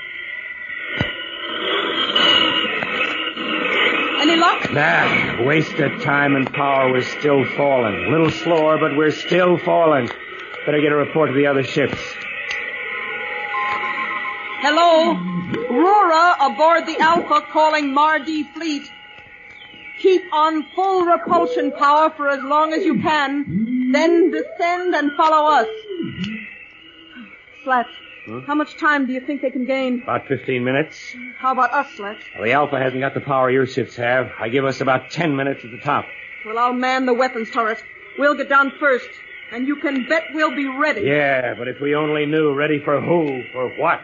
Any luck? Nah, wasted time and power. We're still falling. A little slower, but we're still falling. Better get a report to the other ships. Hello? Roora aboard the Alpha calling Mardi fleet. Keep on full repulsion power for as long as you can. Then descend and follow us. Slats, how much time do you think they can gain? About 15 minutes. How about us, Slats? Well, the Alpha hasn't got the power your ships have. I give us about 10 minutes at the top. Well, I'll man the weapons turret. We'll get down first. And you can bet we'll be ready. Yeah, but if we only knew ready for who, for what.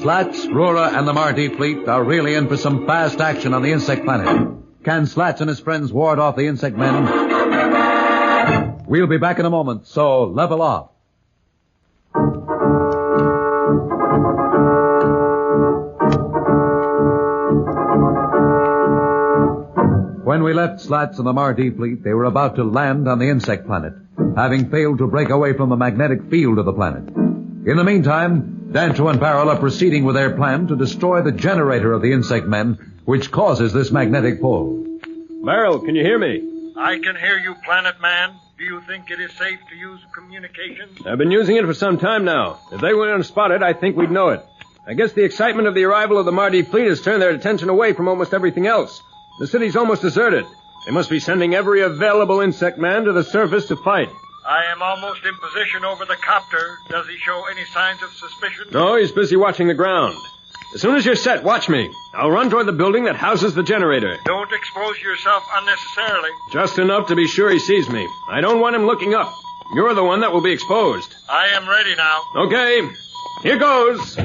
Slats, Roora, and the Mardi fleet are really in for some fast action on the insect planet. Can Slats and his friends ward off the insect men? We'll be back in a moment, so level off. When we left Slats and the Mardi fleet, they were about to land on the insect planet, having failed to break away from the magnetic field of the planet. In the meantime, Dantro and Barrel are proceeding with their plan to destroy the generator of the insect men, which causes this magnetic pull. Barrel, can you hear me? I can hear you, Planet Man. Do you think it is safe to use communications? I've been using it for some time now. If they went unspotted, I think we'd know it. I guess the excitement of the arrival of the Mardi fleet has turned their attention away from almost everything else. The city's almost deserted. They must be sending every available insect man to the surface to fight. I am almost in position over the copter. Does he show any signs of suspicion? No, he's busy watching the ground. As soon as you're set, watch me. I'll run toward the building that houses the generator. Don't expose yourself unnecessarily. Just enough to be sure he sees me. I don't want him looking up. You're the one that will be exposed. I am ready now. Okay. Here goes.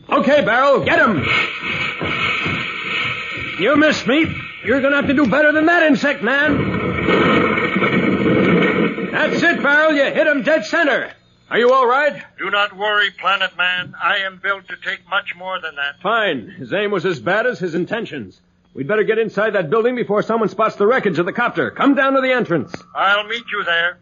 Okay, Barrel, get him. You missed me. You're going to have to do better than that, insect man. That's it, Barrel. You hit him dead center. Are you all right? Do not worry, Planet Man. I am built to take much more than that. Fine. His aim was as bad as his intentions. We'd better get inside that building before someone spots the wreckage of the copter. Come down to the entrance. I'll meet you there.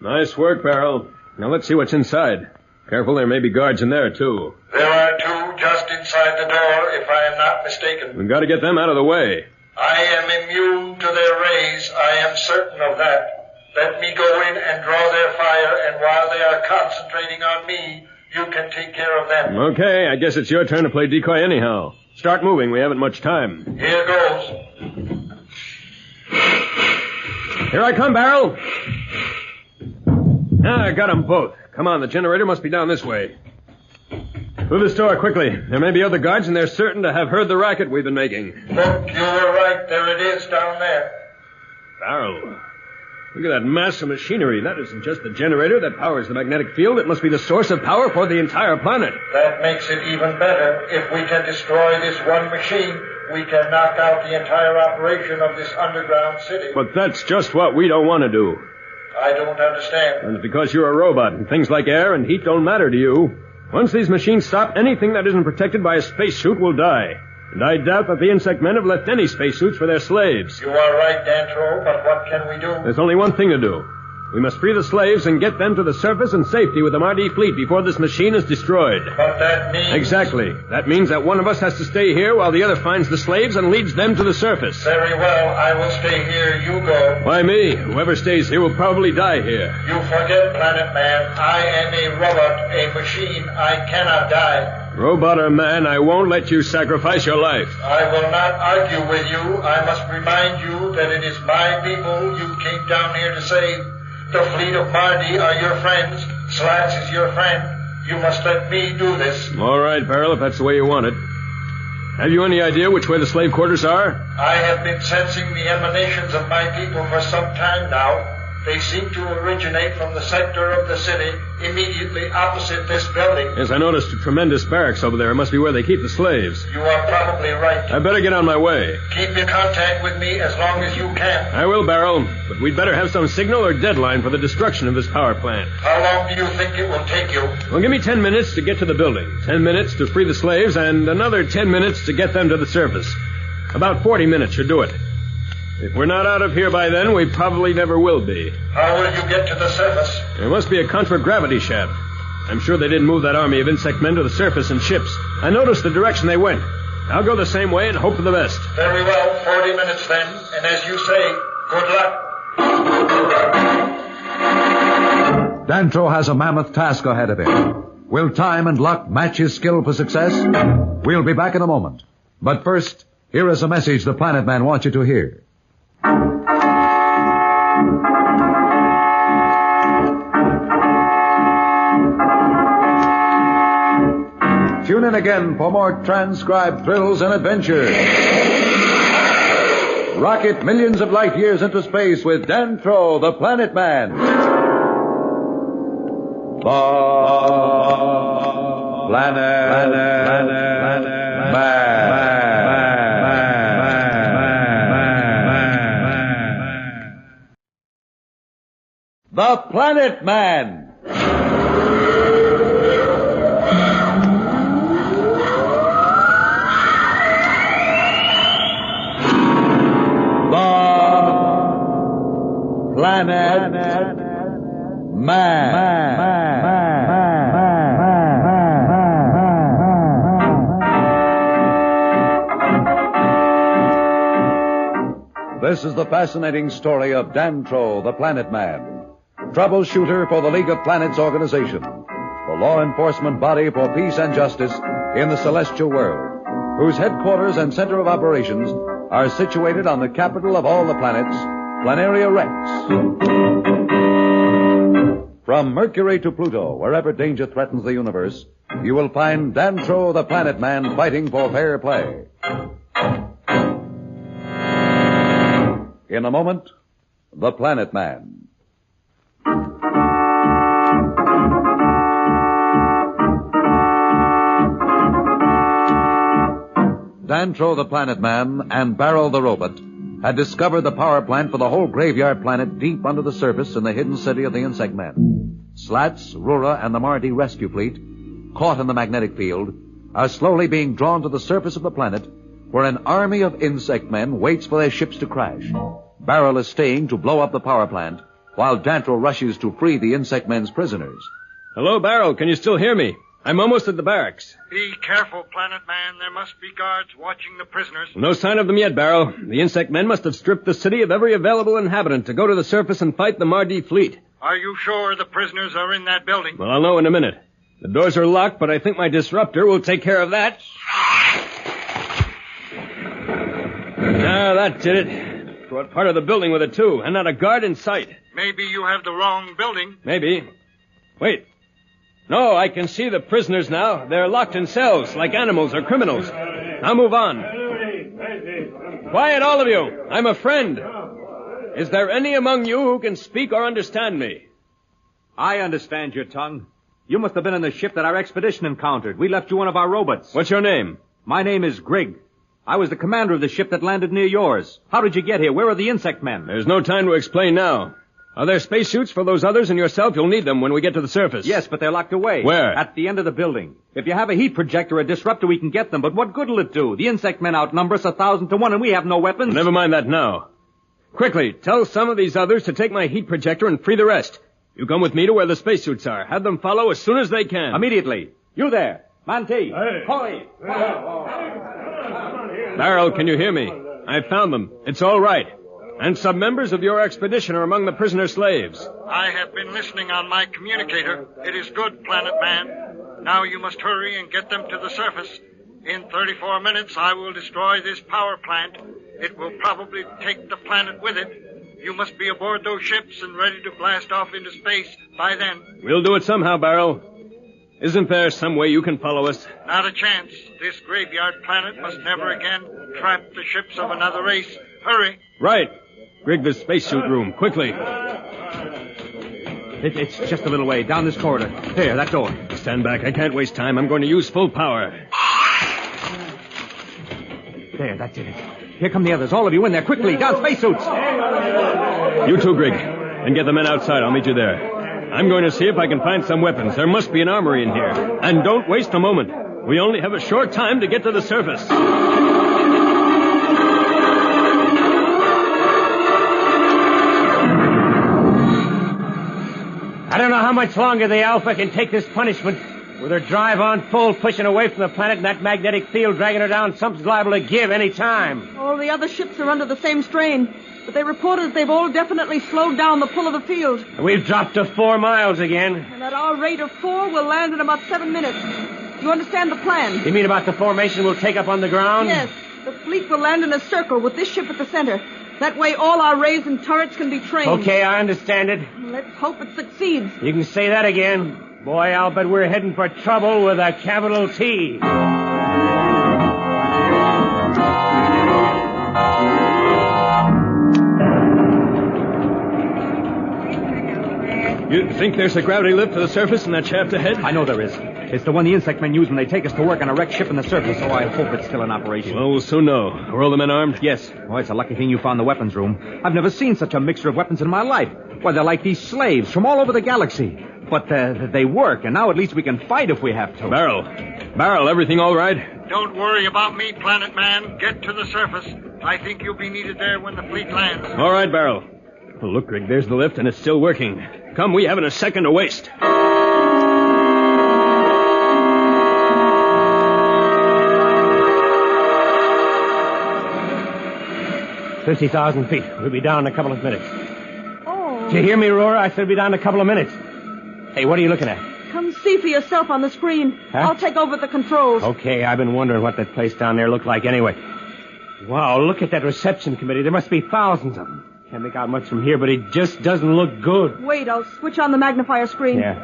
Nice work, Barrel. Now let's see what's inside. Careful, there may be guards in there, too. There are two just inside the door, if I am not mistaken. We've got to get them out of the way. I am immune to their rays. I am certain of that. Let me go in and draw their fire, and while they are concentrating on me, you can take care of them. Okay, I guess it's your turn to play decoy anyhow. Start moving. We haven't much time. Here goes. Here I come, Barrel. I got them both. Come on, the generator must be down this way. Through this door, quickly. There may be other guards, and they're certain to have heard the racket we've been making. Look, you were right. There it is down there. Barrel. Look at that mass of machinery. That isn't just the generator that powers the magnetic field. It must be the source of power for the entire planet. That makes it even better. If we can destroy this one machine, we can knock out the entire operation of this underground city. But that's just what we don't want to do. I don't understand. And it's because you're a robot, and things like air and heat don't matter to you. Once these machines stop, anything that isn't protected by a spacesuit will die. And I doubt that the insect men have left any spacesuits for their slaves. You are right, Dantro, but what can we do? There's only one thing to do. We must free the slaves and get them to the surface in safety with the Mardi fleet before this machine is destroyed. But that means... Exactly. That means that one of us has to stay here while the other finds the slaves and leads them to the surface. Very well. I will stay here. You go. Why me? Whoever stays here will probably die here. You forget, Planet Man. I am a robot, a machine. I cannot die. Robot or man, I won't let you sacrifice your life. I will not argue with you. I must remind you that it is my people you came down here to save. The fleet of Mardi are your friends. Slats is your friend. You must let me do this. All right, Beryl, if that's the way you want it. Have you any idea which way the slave quarters are? I have been sensing the emanations of my people for some time now. They seem to originate from the sector of the city immediately opposite this building. Yes, I noticed a tremendous barracks over there. It must be where they keep the slaves. You are probably right. I better get on my way. Keep in contact with me as long as you can. I will, Beryl, but we'd better have some signal or deadline for the destruction of this power plant. How long do you think it will take you? Well, give me 10 minutes to get to the building, 10 minutes to free the slaves, and another 10 minutes to get them to the surface. About 40 minutes should do it. If we're not out of here by then, we probably never will be. How will you get to the surface? There must be a contragravity shaft. I'm sure they didn't move that army of insect men to the surface in ships. I noticed the direction they went. I'll go the same way and hope for the best. Very well, 40 minutes then. And as you say, good luck. Dantro has a mammoth task ahead of him. Will time and luck match his skill for success? We'll be back in a moment. But first, here is a message the Planet Man wants you to hear. Tune in again for more transcribed thrills and adventures. Rocket millions of light years into space with Dantro the Planet Man. The Planet Man. The Planet Man. Planet Man. This is the fascinating story of Dantro, the Planet Man, troubleshooter for the League of Planets organization, the law enforcement body for peace and justice in the celestial world, whose headquarters and center of operations are situated on the capital of all the planets, Planaria Rex. From Mercury to Pluto, wherever danger threatens the universe, you will find Dantro the Planet Man fighting for fair play. In a moment, the Planet Man. Dantro the Planet Man and Beryl the Robot had discovered the power plant for the whole graveyard planet deep under the surface in the hidden city of the insect men. Slats, Roora, and the Mardi rescue fleet, caught in the magnetic field, are slowly being drawn to the surface of the planet, where an army of insect men waits for their ships to crash. Beryl is staying to blow up the power plant, while Dantro rushes to free the insect men's prisoners. Hello, Beryl. Can you still hear me? I'm almost at the barracks. Be careful, Planet Man. There must be guards watching the prisoners. No sign of them yet, Beryl. The insect men must have stripped the city of every available inhabitant to go to the surface and fight the Mardi fleet. Are you sure the prisoners are in that building? Well, I'll know in a minute. The doors are locked, but I think my disruptor will take care of that. Now, that did it. Brought part of the building with it, too, and not a guard in sight. Maybe you have the wrong building. Maybe. Wait. No, I can see the prisoners now. They're locked in cells, like animals or criminals. Now move on. Quiet, all of you. I'm a friend. Is there any among you who can speak or understand me? I understand your tongue. You must have been in the ship that our expedition encountered. We left you one of our robots. What's your name? My name is Grigg. I was the commander of the ship that landed near yours. How did you get here? Where are the insect men? There's no time to explain now. Are there spacesuits for those others and yourself? You'll need them when we get to the surface. Yes, but they're locked away. Where? At the end of the building. If you have a heat projector or a disruptor, we can get them. But what good will it do? The insect men outnumber us 1,000 to 1, and we have no weapons. Never mind that now. Quickly, tell some of these others to take my heat projector and free the rest. You come with me to where the spacesuits are. Have them follow as soon as they can. Immediately. You there. Monty. Hoy. Beryl, can you hear me? I've found them. It's all right. And some members of your expedition are among the prisoner slaves. I have been listening on my communicator. It is good, Planet Man. Now you must hurry and get them to the surface. In 34 minutes, I will destroy this power plant. It will probably take the planet with it. You must be aboard those ships and ready to blast off into space by then. We'll do it somehow, Barrow. Isn't there some way you can follow us? Not a chance. This graveyard planet must never again trap the ships of another race. Hurry. Right. Rig the spacesuit room, quickly. It's just a little way, down this corridor. There, that door. Stand back. I can't waste time. I'm going to use full power. There, that did it. Here come the others. All of you in there, quickly. Down spacesuits. You too, Grig. And get the men outside. I'll meet you there. I'm going to see if I can find some weapons. There must be an armory in here. And don't waste a moment. We only have a short time to get to the surface. I don't know how much longer the Alpha can take this punishment. With her drive on full, pushing away from the planet, and that magnetic field dragging her down, something's liable to give any time. All the other ships are under the same strain, but they reported that they've all definitely slowed down the pull of the field. We've dropped to 4 miles again. And at our rate of 4, we'll land in about 7 minutes. You understand the plan? You mean about the formation we'll take up on the ground? Yes. The fleet will land in a circle with this ship at the center. That way all our rays and turrets can be trained. Okay, I understand it. Let's hope it succeeds. You can say that again. Boy, I'll bet we're heading for trouble with a capital T. You think there's a gravity lift to the surface in that shaft ahead? I know there is. It's the one the insect men use when they take us to work on a wrecked ship in the surface, so I hope it's still in operation. Well, we'll soon know. Are all the men armed? Yes. Oh, it's a lucky thing you found the weapons room. I've never seen such a mixture of weapons in my life. Why, they're like these slaves from all over the galaxy. But they work, and now at least we can fight if we have to. Barrel, everything all right? Don't worry about me, Planet Man. Get to the surface. I think you'll be needed there when the fleet lands. All right, Barrel. Well, look, Grig, there's the lift, and it's still working. Come, we haven't a second to waste. 50,000 feet. We'll be down in a couple of minutes. Oh. Did you hear me, Roora? I said we'll be down in a couple of minutes. Hey, what are you looking at? Come see for yourself on the screen. Huh? I'll take over the controls. Okay, I've been wondering what that place down there looked like anyway. Wow, look at that reception committee. There must be thousands of them. Can't make out much from here, but it just doesn't look good. Wait, I'll switch on the magnifier screen. Yeah.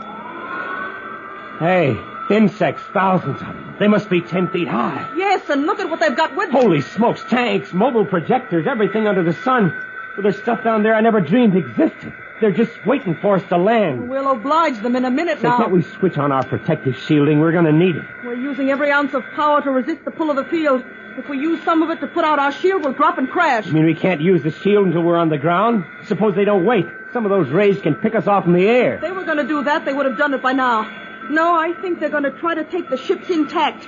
Hey, insects, thousands of them. They must be 10 feet high. Yes, and look at what they've got with them. Holy smokes, tanks, mobile projectors, everything under the sun. Well, there's stuff down there I never dreamed existed. They're just waiting for us to land. We'll oblige them in a minute So now. can't we switch on our protective shielding? We're going to need it. We're using every ounce of power to resist the pull of the field. If we use some of it to put out our shield, we'll drop and crash. You mean we can't use the shield until we're on the ground? Suppose they don't wait. Some of those rays can pick us off in the air. If they were going to do that, they would have done it by now. No, I think they're going to try to take the ships intact.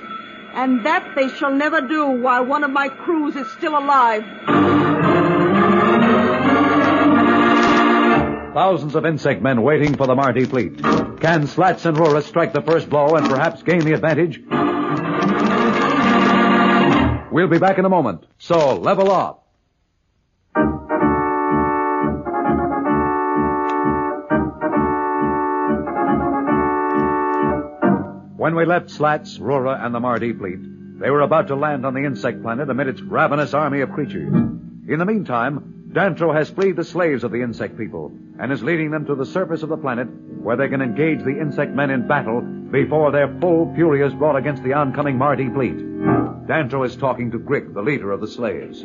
And that they shall never do while one of my crews is still alive. Thousands of insect men waiting for the Mardi fleet. Can Slats and Roora strike the first blow and perhaps gain the advantage? We'll be back in a moment, so level off. When we left Slats, Roora, and the Mardi fleet, they were about to land on the insect planet amid its ravenous army of creatures. In the meantime, Dantro has freed the slaves of the insect people and is leading them to the surface of the planet where they can engage the insect men in battle before their full fury is brought against the oncoming Mardi fleet. Dantro is talking to Grig, the leader of the slaves.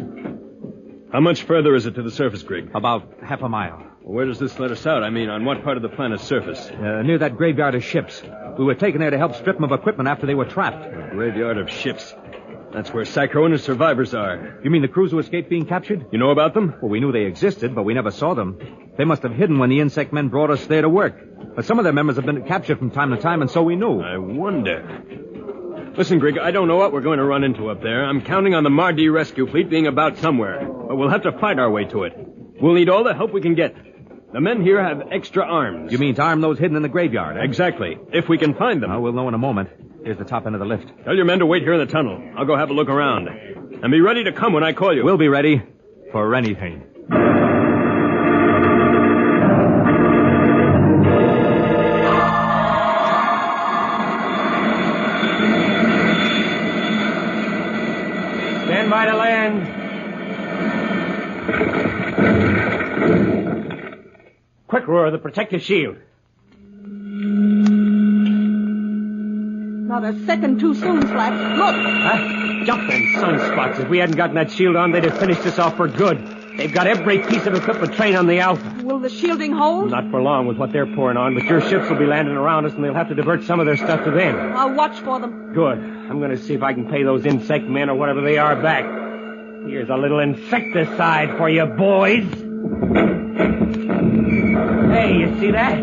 How much further is it to the surface, Grig? About half a mile. Well, where does this let us out? I mean, on what part of the planet's surface? Near that graveyard of ships. We were taken there to help strip them of equipment after they were trapped. A graveyard of ships. That's where Psycho and his survivors are. You mean the crews who escaped being captured? You know about them? Well, we knew they existed, but we never saw them. They must have hidden when the insect men brought us there to work. But some of their members have been captured from time to time, and so we knew. I wonder. Listen, Grig, I don't know what we're going to run into up there. I'm counting on the Mardi rescue fleet being about somewhere. But we'll have to fight our way to it. We'll need all the help we can get. The men here have extra arms. You mean to arm those hidden in the graveyard? Exactly. If we can find them. We'll know in a moment. Here's the top end of the lift. Tell your men to wait here in the tunnel. I'll go have a look around. And be ready to come when I call you. We'll be ready for anything. Quick, Roora, the protective shield. Not a second too soon, Slats. Look! Huh? Jumping sunspots. If we hadn't gotten that shield on, they'd have finished us off for good. They've got every piece of equipment trained on the Alpha. Will the shielding hold? Not for long with what they're pouring on, but your ships will be landing around us, and they'll have to divert some of their stuff to them. I'll watch for them. Good. I'm going to see if I can pay those insect men or whatever they are back. Here's a little insecticide for you, boys. Hey, you see that?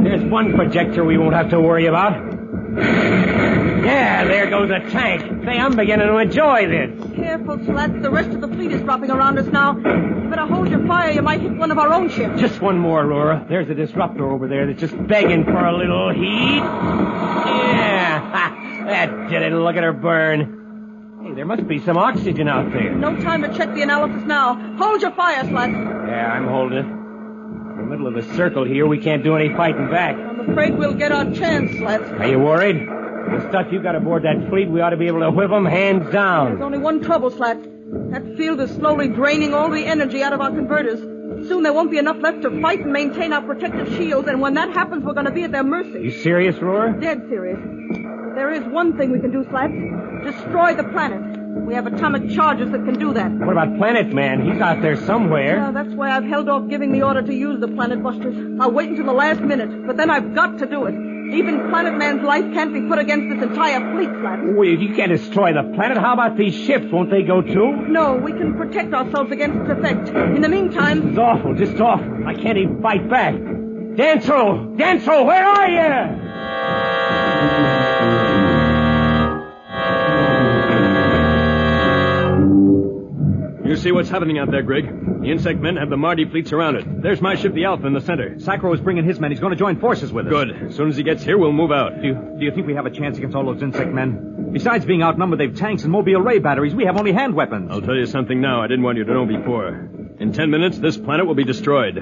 There's one projector we won't have to worry about. Yeah, there goes a tank. Say, I'm beginning to enjoy this. Careful, Slats. The rest of the fleet is dropping around us now. You better hold your fire. You might hit one of our own ships. Just one more, Roora. There's a disruptor over there that's just begging for a little heat. Yeah, that did it. Look at her burn. Hey, there must be some oxygen out there. No time to check the analysis now. Hold your fire, Slats. Yeah, I'm holding it. In the middle of the circle here, we can't do any fighting back. I'm afraid we'll get our chance, Slats. Are you worried? The stuff you got aboard that fleet, we ought to be able to whip them hands down. There's only one trouble, Slats. That field is slowly draining all the energy out of our converters. Soon there won't be enough left to fight and maintain our protective shields, and when that happens, we're going to be at their mercy. You serious, Roora? Dead serious. But there is one thing we can do, Slats. Destroy the planet. We have atomic charges that can do that. What about Planet Man? He's out there somewhere. Yeah, that's why I've held off giving the order to use the Planet Busters. I'll wait until the last minute, but then I've got to do it. Even Planet Man's life can't be put against this entire fleet, Slats. Well, you can't destroy the planet. How about these ships? Won't they go too? No, we can protect ourselves against its effect. In the meantime... This is awful, just awful. I can't even fight back. Dantro! Dantro, where are you? You see what's happening out there, Greg? The insect men have the Mardi fleet surrounded. There's my ship, the Alpha, in the center. Sacro is bringing his men. He's going to join forces with us. Good. As soon as he gets here, we'll move out. Do you think we have a chance against all those insect men? Besides being outnumbered, they've tanks and mobile ray batteries. We have only hand weapons. I'll tell you something now I didn't want you to know before. In 10 minutes, this planet will be destroyed.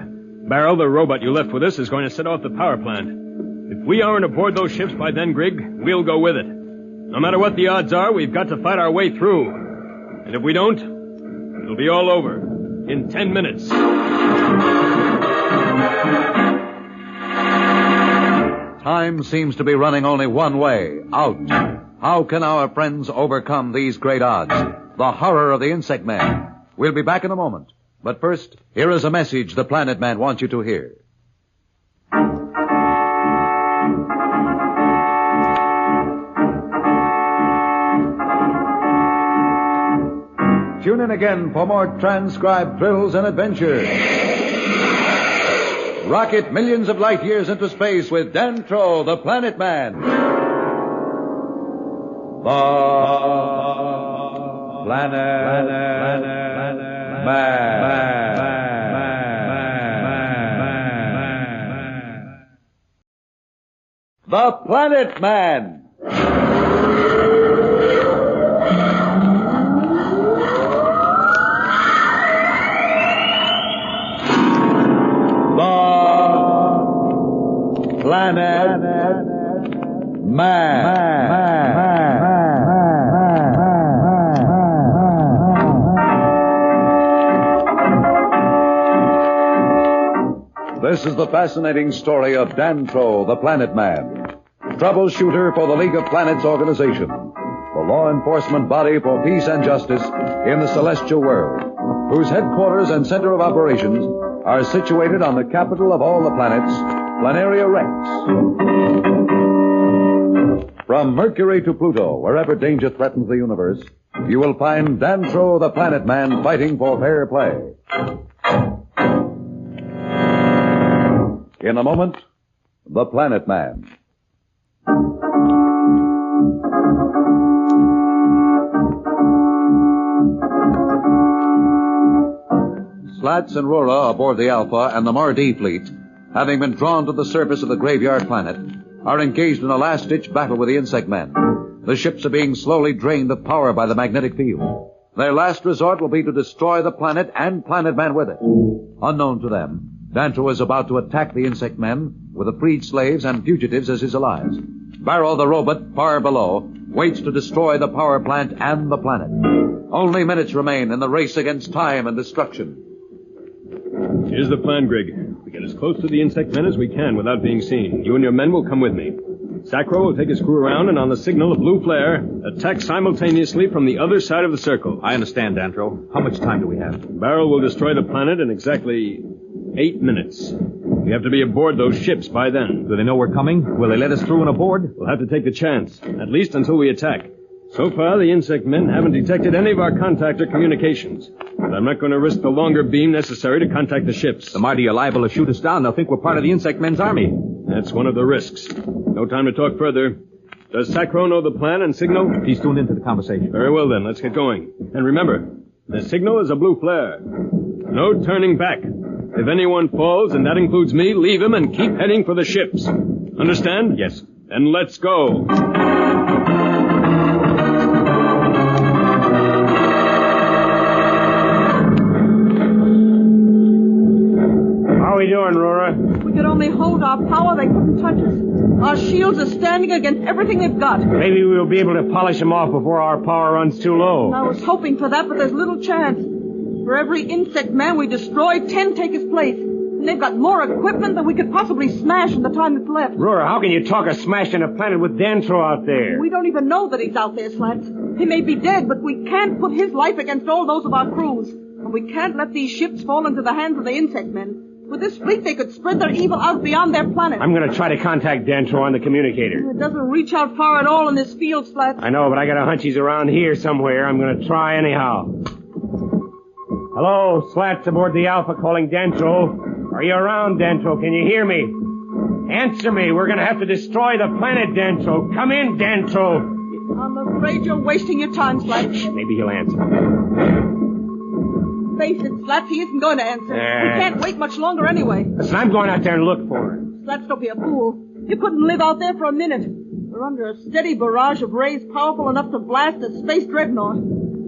Barrel, the robot you left with us, is going to set off the power plant. If we aren't aboard those ships by then, Greg, we'll go with it. No matter what the odds are, we've got to fight our way through. And if we don't, it'll be all over. In 10 minutes. Time seems to be running only one way, out. How can our friends overcome these great odds? The horror of the insect man. We'll be back in a moment. But first, here is a message the Planet Man wants you to hear. Tune in again for more transcribed thrills and adventures. Rocket millions of light years into space with Dantro the Planet Man. The Planet Man. The Planet Man. Planet Man. This is the fascinating story of Dantro, the Planet Man, troubleshooter for the League of Planets organization, the law enforcement body for peace and justice in the celestial world, whose headquarters and center of operations are situated on the capital of all the planets, Planaria Rex. From Mercury to Pluto, wherever danger threatens the universe, you will find Dantro the Planet Man fighting for fair play. In a moment, the Planet Man. Slats and Roora aboard the Alpha and the Mardi fleet, having been drawn to the surface of the graveyard planet, are engaged in a last-ditch battle with the insect men. The ships are being slowly drained of power by the magnetic field. Their last resort will be to destroy the planet and Planet Man with it. Unknown to them, Dantro is about to attack the insect men with the freed slaves and fugitives as his allies. Barrow, the robot, far below, waits to destroy the power plant and the planet. Only minutes remain in the race against time and destruction. Here's the plan, Grig. We get as close to the insect men as we can without being seen. You and your men will come with me. Sacro will take his crew around and on the signal of blue flare, attack simultaneously from the other side of the circle. I understand, Dantro. How much time do we have? Barrel will destroy the planet in exactly 8 minutes. We have to be aboard those ships by then. Do they know we're coming? Will they let us through and aboard? We'll have to take the chance, at least until we attack. So far, the insect men haven't detected any of our contact or communications. But I'm not going to risk the longer beam necessary to contact the ships. The Mardi are liable to shoot us down. They'll think we're part of the insect men's army. That's one of the risks. No time to talk further. Does Sacro know the plan and signal? He's tuned into the conversation. Very well, then. Let's get going. And remember, the signal is a blue flare. No turning back. If anyone falls, and that includes me, leave him and keep heading for the ships. Understand? Yes. Then let's go. How are we doing, Roora? We could only hold our power. They couldn't touch us. Our shields are standing against everything they've got. Maybe we'll be able to polish them off before our power runs too low. I was hoping for that, but there's little chance. For every insect man we destroy, 10 take his place. And they've got more equipment than we could possibly smash in the time that's left. Roora, how can you talk of smashing a planet with Dantro out there? We don't even know that he's out there, Slats. He may be dead, but we can't put his life against all those of our crews. And we can't let these ships fall into the hands of the insect men. With this fleet, they could spread their evil out beyond their planet. I'm going to try to contact Dantro on the communicator. It doesn't reach out far at all in this field, Slats. I know, but I got a hunch he's around here somewhere. I'm going to try anyhow. Hello, Slats aboard the Alpha calling Dantro. Are you around, Dantro? Can you hear me? Answer me. We're going to have to destroy the planet, Dantro. Come in, Dantro. I'm afraid you're wasting your time, Slats. Maybe he'll answer. Face it, Slats, he isn't going to answer. We can't wait much longer anyway. Listen, I'm going out there and look for him. Slats, don't be a fool. You couldn't live out there for a minute. We're under a steady barrage of rays powerful enough to blast a space dreadnought.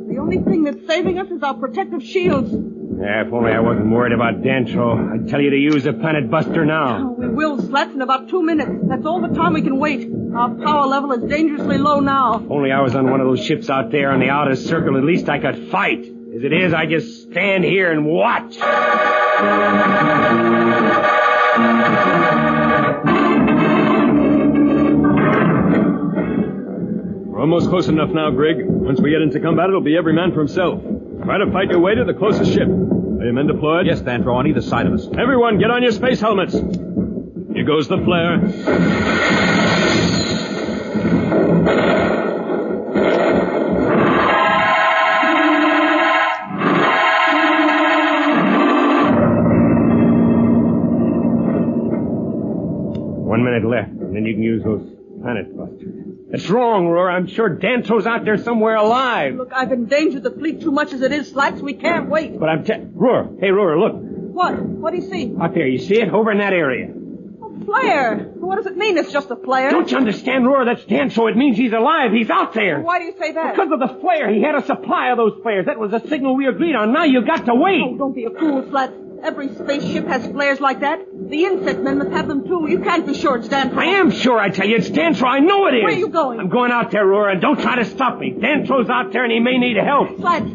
The only thing that's saving us is our protective shields. Yeah, if only I wasn't worried about Dantro. I'd tell you to use a planet buster now. Oh, we will, Slats, in about 2 minutes. That's all the time we can wait. Our power level is dangerously low now. If only I was on one of those ships out there on the outer circle, at least I could fight. As it is, I just stand here and watch. We're almost close enough now, Grig. Once we get into combat, it'll be every man for himself. Try to fight your way to the closest ship. Are your men deployed? Yes, Dantro, on either side of us. Everyone, get on your space helmets. Here goes the flare. Left, and then you can use those planet busters. That's wrong, Roora. I'm sure Dantro's out there somewhere alive. Look, I've endangered the fleet too much as it is, Slats. We can't wait. But Roora. Hey, Roora, look. What? What do you see? Out there, you see it? Over in that area. A flare. What does it mean it's just a flare? Don't you understand, Roora? That's Dantro. It means he's alive. He's out there. Well, why do you say that? Because of the flare. He had a supply of those flares. That was a signal we agreed on. Now you got to wait. Oh, don't be a fool, Slats. Every spaceship has flares like that. The insect men must have them, too. You can't be sure it's Dantro. I am sure, I tell you. It's Dantro. I know it is. Where are you going? I'm going out there, Roora, and don't try to stop me. Dantro's out there, and he may need help. Slats,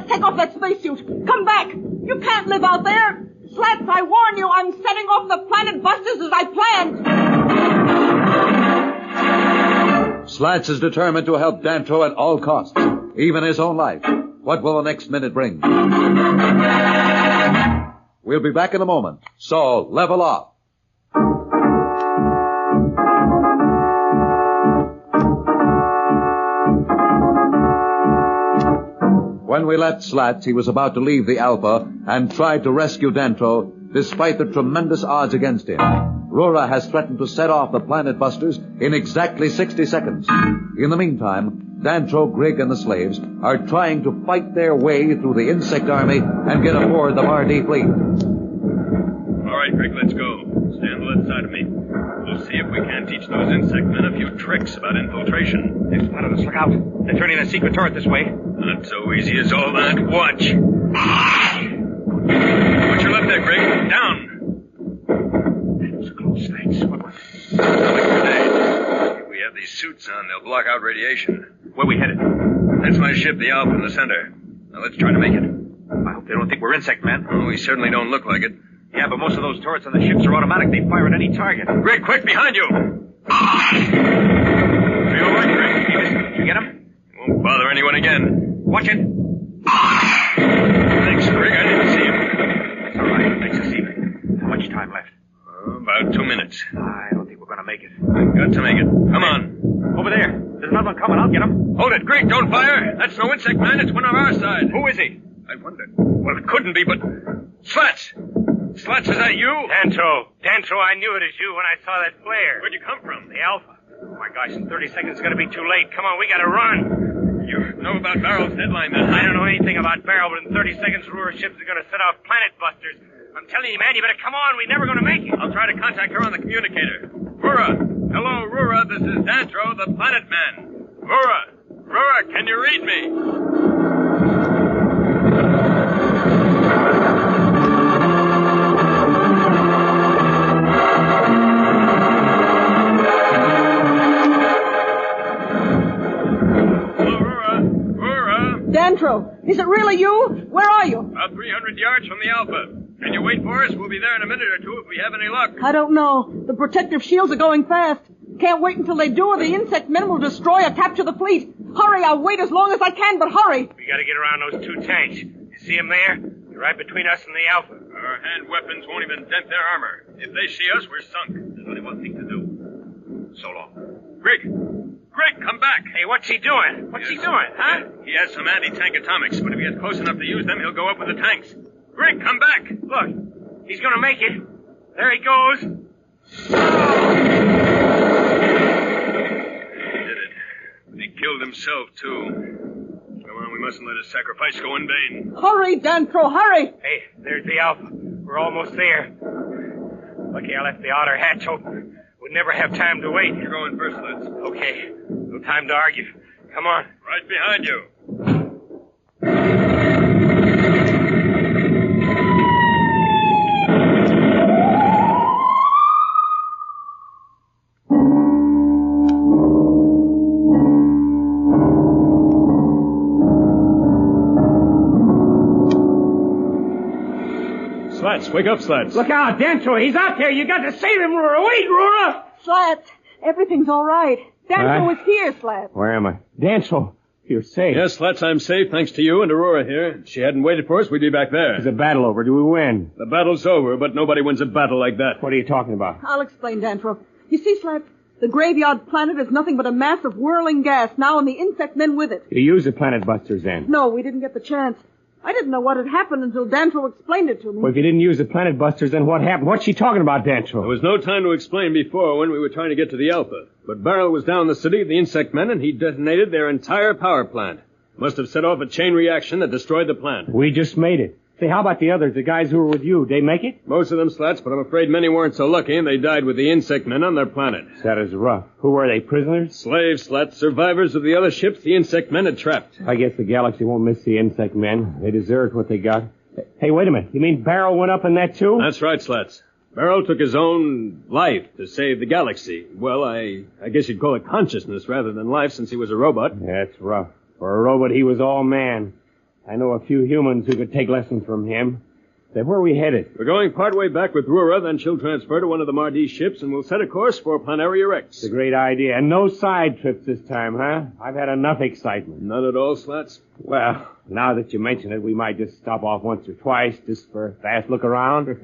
take off that spacesuit. Come back. You can't live out there. Slats, I warn you, I'm setting off the planet busters as I planned. Slats is determined to help Dantro at all costs, even his own life. What will the next minute bring? We'll be back in a moment, so level off. When we left Slats, he was about to leave the Alpha and tried to rescue Dantro, despite the tremendous odds against him. Roora has threatened to set off the planet busters in exactly 60 seconds. In the meantime, Dantro, Grig, and the slaves are trying to fight their way through the insect army and get aboard the Mardi fleet. All right, Grig, let's go. Stay on the left side of me. We'll see if we can't teach those insect men a few tricks about infiltration. They've spotted us. Look out. They're turning a secret turret this way. Not so easy as all that. Watch. Watch your left there, Grig. Down. That was close, thanks. What was it? Atomic grenade. If we have these suits on, they'll block out radiation. Where we headed? That's my ship, the Alpha, in the center. Now let's try to make it. I hope They don't think we're insect men. Oh, we certainly don't look like it. Yeah, but most of those turrets on the ships are automatic. They fire at any target. Greg, quick, behind you! Are you all right, Greg? Did you get him? Won't bother anyone again. Watch it. Thanks, Greg. I didn't see him. That's all right. Thanks, Steve. How much time left? About 2 minutes. I don't think we're going to make it. I've got to make it. Come on. Over there. There's another one coming. I'll get him. Hold it, Greg. Don't fire. That's no insect man. It's one on our side. Who is he? I wonder. Well, it couldn't be, but... Slats! Slats, is that you? Dantro, I knew it was you when I saw that flare. Where'd you come from? The Alpha. Oh, my gosh, in 30 seconds it's going to be too late. Come on, we got to run. You know about Barrel's deadline, then? I don't know anything about Barrel, but in 30 seconds, Roora ships are going to set off planet busters. I'm telling you, man, you better come on. We're never going to make it. I'll try to contact her on the communicator. Roora! Hello, Roora. This is Dantro, the Planet Man. Roora, can you read me? Dantro, is it really you? Where are you? About 300 yards from the Alpha. Can you wait for us? We'll be there in a minute or two if we have any luck. I don't know. The protective shields are going fast. Can't wait until they do or the insect men will destroy or capture the fleet. Hurry, I'll wait as long as I can, but hurry. We got to get around those 2 tanks. You see them there? They're right between us and the Alpha. Our hand weapons won't even dent their armor. If they see us, we're sunk. There's only one thing to do. So long. Greg, come back. Hey, what's he doing? What's he doing, huh? He has some anti-tank atomics, but if he gets close enough to use them, he'll go up with the tanks. Greg, come back. Look, he's going to make it. There he goes. He did it. And he killed himself, too. Come on, we mustn't let his sacrifice go in vain. Hurry, Dantro, hurry. Hey, there's the Alpha. We're almost there. Lucky I left the outer hatch open. We'd never have time to wait. You're going first, Slats. Okay. No time to argue. Come on. Right behind you. Slats, wake up, Slats. Look out, Dantro. He's out there. You got to save him, Roora. Wait, Roora. Slats, everything's all right. Dantro is here, Slats. Where am I? Dantro, you're safe. Yes, Slats, I'm safe, thanks to you and to Roora here. If she hadn't waited for us, we'd be back there. Is the battle over? Do we win? The battle's over, but nobody wins a battle like that. What are you talking about? I'll explain, Dantro. You see, Slats, the graveyard planet is nothing but a mass of whirling gas now, and the insect men with it. You use the planet busters, then? No, we didn't get the chance. I didn't know what had happened until Dantro explained it to me. Well, if you didn't use the planet busters, then what happened? What's she talking about, Dantro? There was no time to explain before when we were trying to get to the Alpha. But Barrel was down in the city of the insect men, and he detonated their entire power plant. Must have set off a chain reaction that destroyed the plant. We just made it. Say, how about the others, the guys who were with you? They make it? Most of them, Slats, but I'm afraid many weren't so lucky, and they died with the insect men on their planet. That is rough. Who were they, prisoners? Slaves, Slats, survivors of the other ships the insect men had trapped. I guess the galaxy won't miss the insect men. They deserved what they got. Hey, wait a minute. You mean Barrel went up in that, too? That's right, Slats. Barrel took his own life to save the galaxy. Well, I guess you'd call it consciousness rather than life, since he was a robot. That's rough. For a robot, he was all man. I know a few humans who could take lessons from him. Then where are we headed? We're going partway back with Roora, then she'll transfer to one of the Mardi ships, and we'll set a course for Planaria Rex. It's a great idea. And no side trips this time, huh? I've had enough excitement. None at all, Slats? Well, now that you mention it, we might just stop off once or twice, just for a fast look around.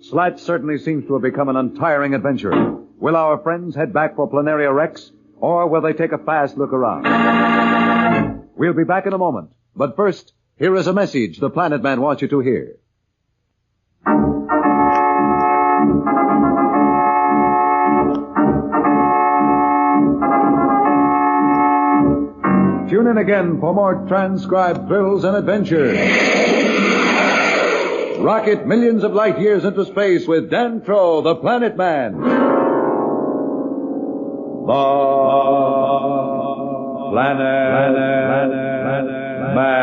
Slats certainly seems to have become an untiring adventurer. Will our friends head back for Planaria Rex, or will they take a fast look around? We'll be back in a moment. But first, here is a message the Planet Man wants you to hear. Tune in again for more transcribed thrills and adventures. Rocket millions of light years into space with Dantro, the Planet Man. The Planet Man.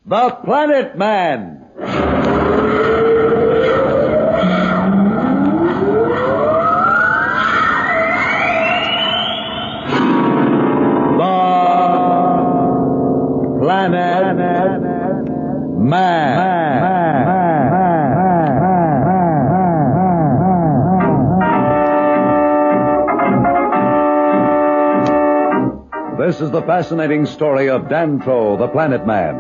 The Planet Man. This is the fascinating story of Dantro the Planet Man,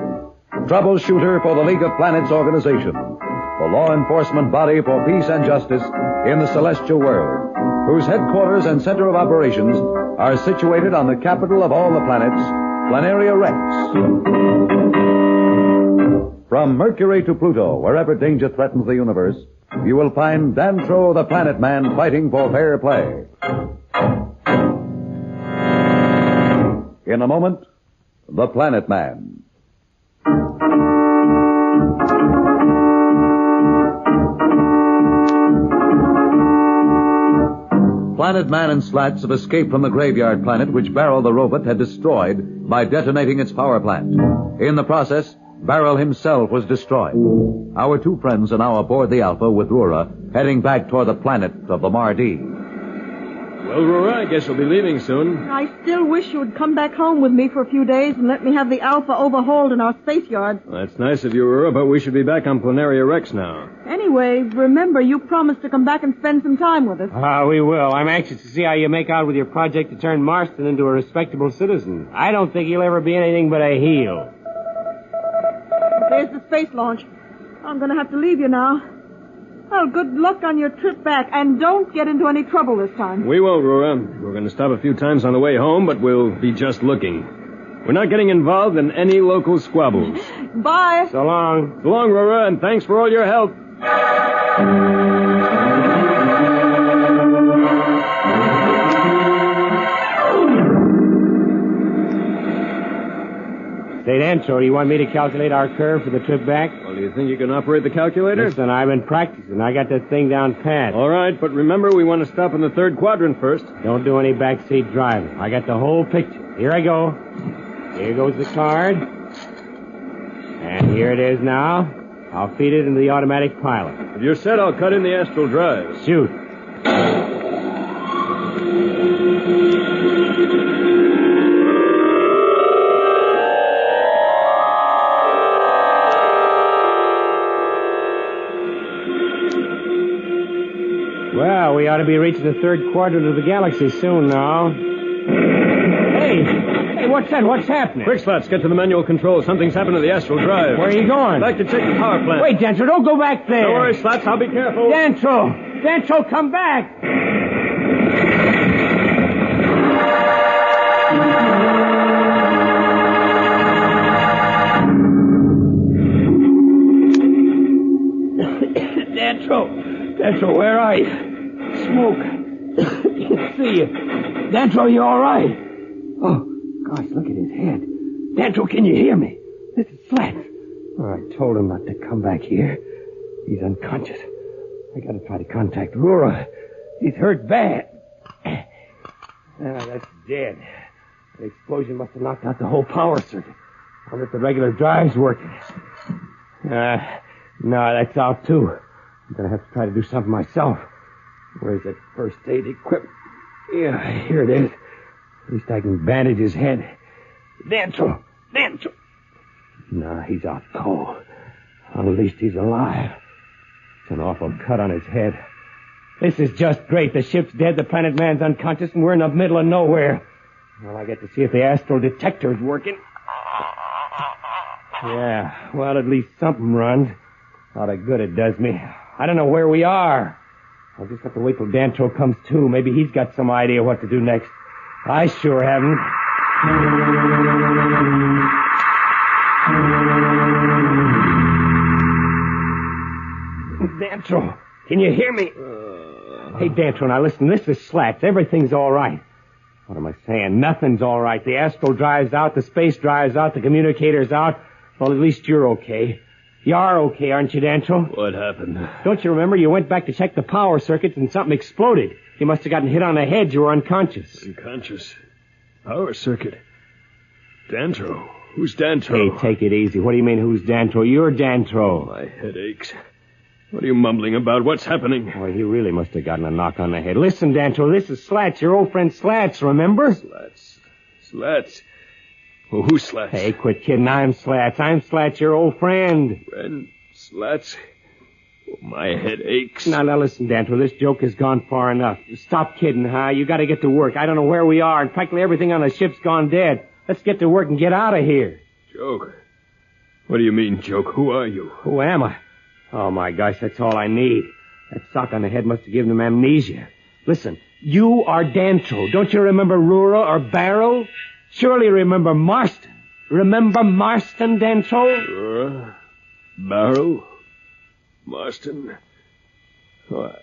troubleshooter for the League of Planets organization, the law enforcement body for peace and justice in the celestial world, whose headquarters and center of operations are situated on the capital of all the planets, Planaria Rex. From Mercury to Pluto, wherever danger threatens the universe, you will find Dantro the Planet Man fighting for fair play. In a moment, the Planet Man. Planet Man and Slats have escaped from the graveyard planet which Barrel the robot had destroyed by detonating its power plant. In the process, Barrel himself was destroyed. Our two friends are now aboard the Alpha with Roora, heading back toward the planet of the Mardi. Well, Roora, I guess we'll be leaving soon. I still wish you would come back home with me for a few days and let me have the Alpha overhauled in our space yard. That's nice of you, Roora, but we should be back on Planaria Rex now. Anyway, remember, you promised to come back and spend some time with us. We will. I'm anxious to see how you make out with your project to turn Marston into a respectable citizen. I don't think he'll ever be anything but a heel. There's the space launch. I'm going to have to leave you now. Well, good luck on your trip back, and don't get into any trouble this time. We won't, Roora. We're going to stop a few times on the way home, but we'll be just looking. We're not getting involved in any local squabbles. Bye. So long. So long, Roora, and thanks for all your help. Say, Dantro, do you want me to calculate our curve for the trip back? Well, do you think you can operate the calculator? Listen, I've been practicing. I got that thing down pat. All right, but remember, we want to stop in the third quadrant first. Don't do any backseat driving. I got the whole picture. Here I go. Here goes the card. And here it is now. I'll feed it into the automatic pilot. If you're set, I'll cut in the Astrodrive. Shoot. Well, we ought to be reaching the third quadrant of the galaxy soon now. Hey, what's that? What's happening? Quick, Slats, get to the manual control. Something's happened to the Astrodrive. Where are you going? Back to check the power plant. Wait, Dantro, don't go back there. Don't worry, Slats, I'll be careful. Dantro, come back. Dantro, where are you? Smoke. Can't see you. Dantro, you all right? Oh, gosh, look at his head. Dantro, can you hear me? This is Slats. Oh, I told him not to come back here. He's unconscious. I gotta try to contact Roora. He's hurt bad. That's dead. The explosion must have knocked out the whole power circuit. I wonder if the regular drive's working. No, that's out too. I'm going to have to try to do something myself. Where's that first aid equipment? Yeah, here it is. At least I can bandage his head. Dantro! No, he's out cold. At least he's alive. It's an awful cut on his head. This is just great. The ship's dead, the Planet Man's unconscious, and we're in the middle of nowhere. Well, I get to see if the astral detector's working. Yeah, well, at least something runs. Not a good it does me. I don't know where we are. I'll just have to wait till Dantro comes to. Maybe he's got some idea what to do next. I sure haven't. Dantro, can you hear me? Hey, Dantro, now listen, this is Slats. Everything's all right. What am I saying? Nothing's all right. The astral drive's out, the space drive's out, the communicator's out. Well, at least you're okay. You are okay, aren't you, Dantro? What happened? Don't you remember you went back to check the power circuits and something exploded? You must have gotten hit on the head. You were unconscious. Unconscious? Power circuit? Dantro? Who's Dantro? Hey, take it easy. What do you mean, who's Dantro? You're Dantro. My head aches. What are you mumbling about? What's happening? Well, he really must have gotten a knock on the head. Listen, Dantro, this is Slats, your old friend Slats, remember? Slats? Who's Slats? Hey, quit kidding. I'm Slats. I'm Slats, your old friend. Friend Slats? Oh, my head aches. Now, listen, Dantro. This joke has gone far enough. Stop kidding, huh? You got to get to work. I don't know where we are, and practically everything on the ship's gone dead. Let's get to work and get out of here. Joke? What do you mean, joke? Who are you? Who am I? Oh, my gosh, that's all I need. That sock on the head must have given him amnesia. Listen, you are Dantro. Don't you remember Roora or Barrow? Surely remember Marston. Remember Marston, Dantro? Roora? Barrow? Marston? Oh, I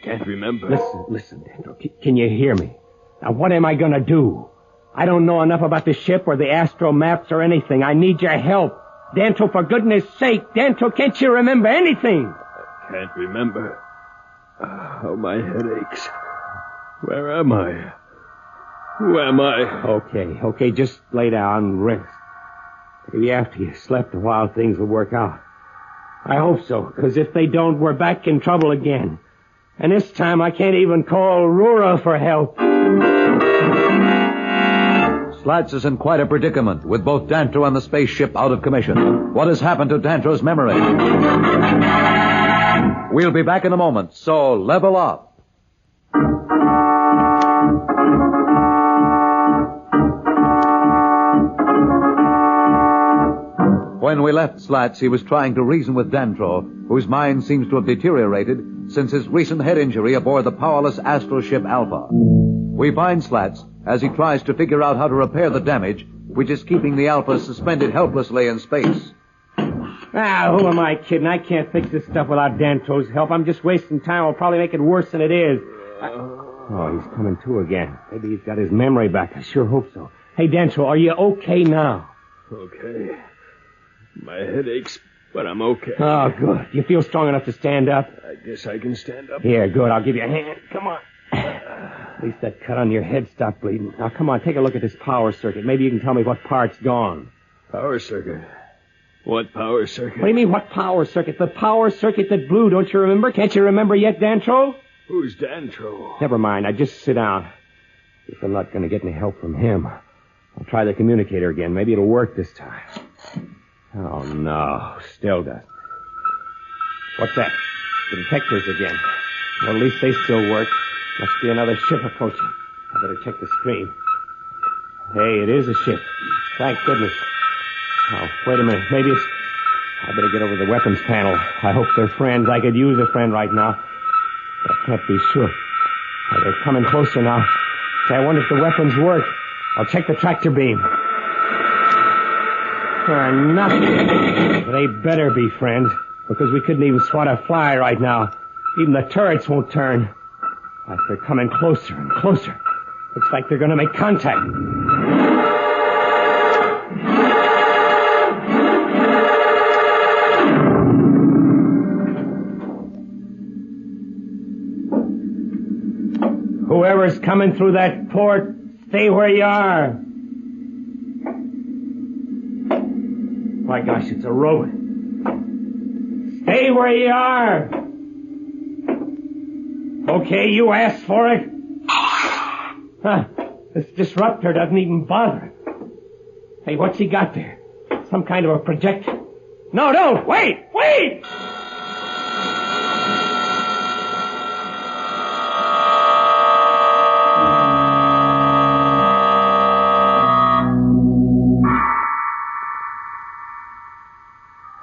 can't remember. Listen, Dantro. Can you hear me? Now, what am I going to do? I don't know enough about the ship or the astro maps or anything. I need your help. Dantro, for goodness sake. Dantro, can't you remember anything? I can't remember. Oh, my head aches. Where am I? Who am I? Okay, just lay down and rest. Maybe after you slept a while, things will work out. I hope so, because if they don't, we're back in trouble again. And this time I can't even call Roora for help. Slats is in quite a predicament, with both Dantro and the spaceship out of commission. What has happened to Dantro's memory? We'll be back in a moment, so level up. When we left Slats, he was trying to reason with Dantro, whose mind seems to have deteriorated since his recent head injury aboard the powerless astro ship Alpha. We find Slats as he tries to figure out how to repair the damage which is keeping the Alpha suspended helplessly in space. Who am I kidding? I can't fix this stuff without Dantro's help. I'm just wasting time. I'll probably make it worse than it is. Oh, he's coming to again. Maybe he's got his memory back. I sure hope so. Hey, Dantro, are you okay now? Okay. My head aches, but I'm okay. Oh, good. You feel strong enough to stand up? I guess I can stand up. Here, good. I'll give you a hand. Come on. At least that cut on your head stopped bleeding. Now, come on, take a look at this power circuit. Maybe you can tell me what part's gone. Power circuit? What power circuit? What do you mean, what power circuit? The power circuit that blew, don't you remember? Can't you remember yet, Dantro? Who's Dantro? Never mind, now just sit down. Guess I'm not going to get any help from him. I'll try the communicator again. Maybe it'll work this time. Oh, no, still doesn't. What's that? The detectors again. Well, at least they still work. Must be another ship approaching. I better check the screen. Hey, it is a ship. Thank goodness. Oh, wait a minute. Maybe it's... I better get over to the weapons panel. I hope they're friends. I could use a friend right now. But I can't be sure. Oh, they're coming closer now. Say, I wonder if the weapons work. I'll check the tractor beam. Nothing. They better be friends, because we couldn't even swat a fly right now. Even the turrets won't turn. Like they're coming closer and closer. Looks like they're going to make contact. Whoever's coming through that port, stay where you are. My gosh, it's a robot. Stay where you are. Okay, you asked for it. This disruptor doesn't even bother. Hey, what's he got there? Some kind of a projector. No, don't! Wait!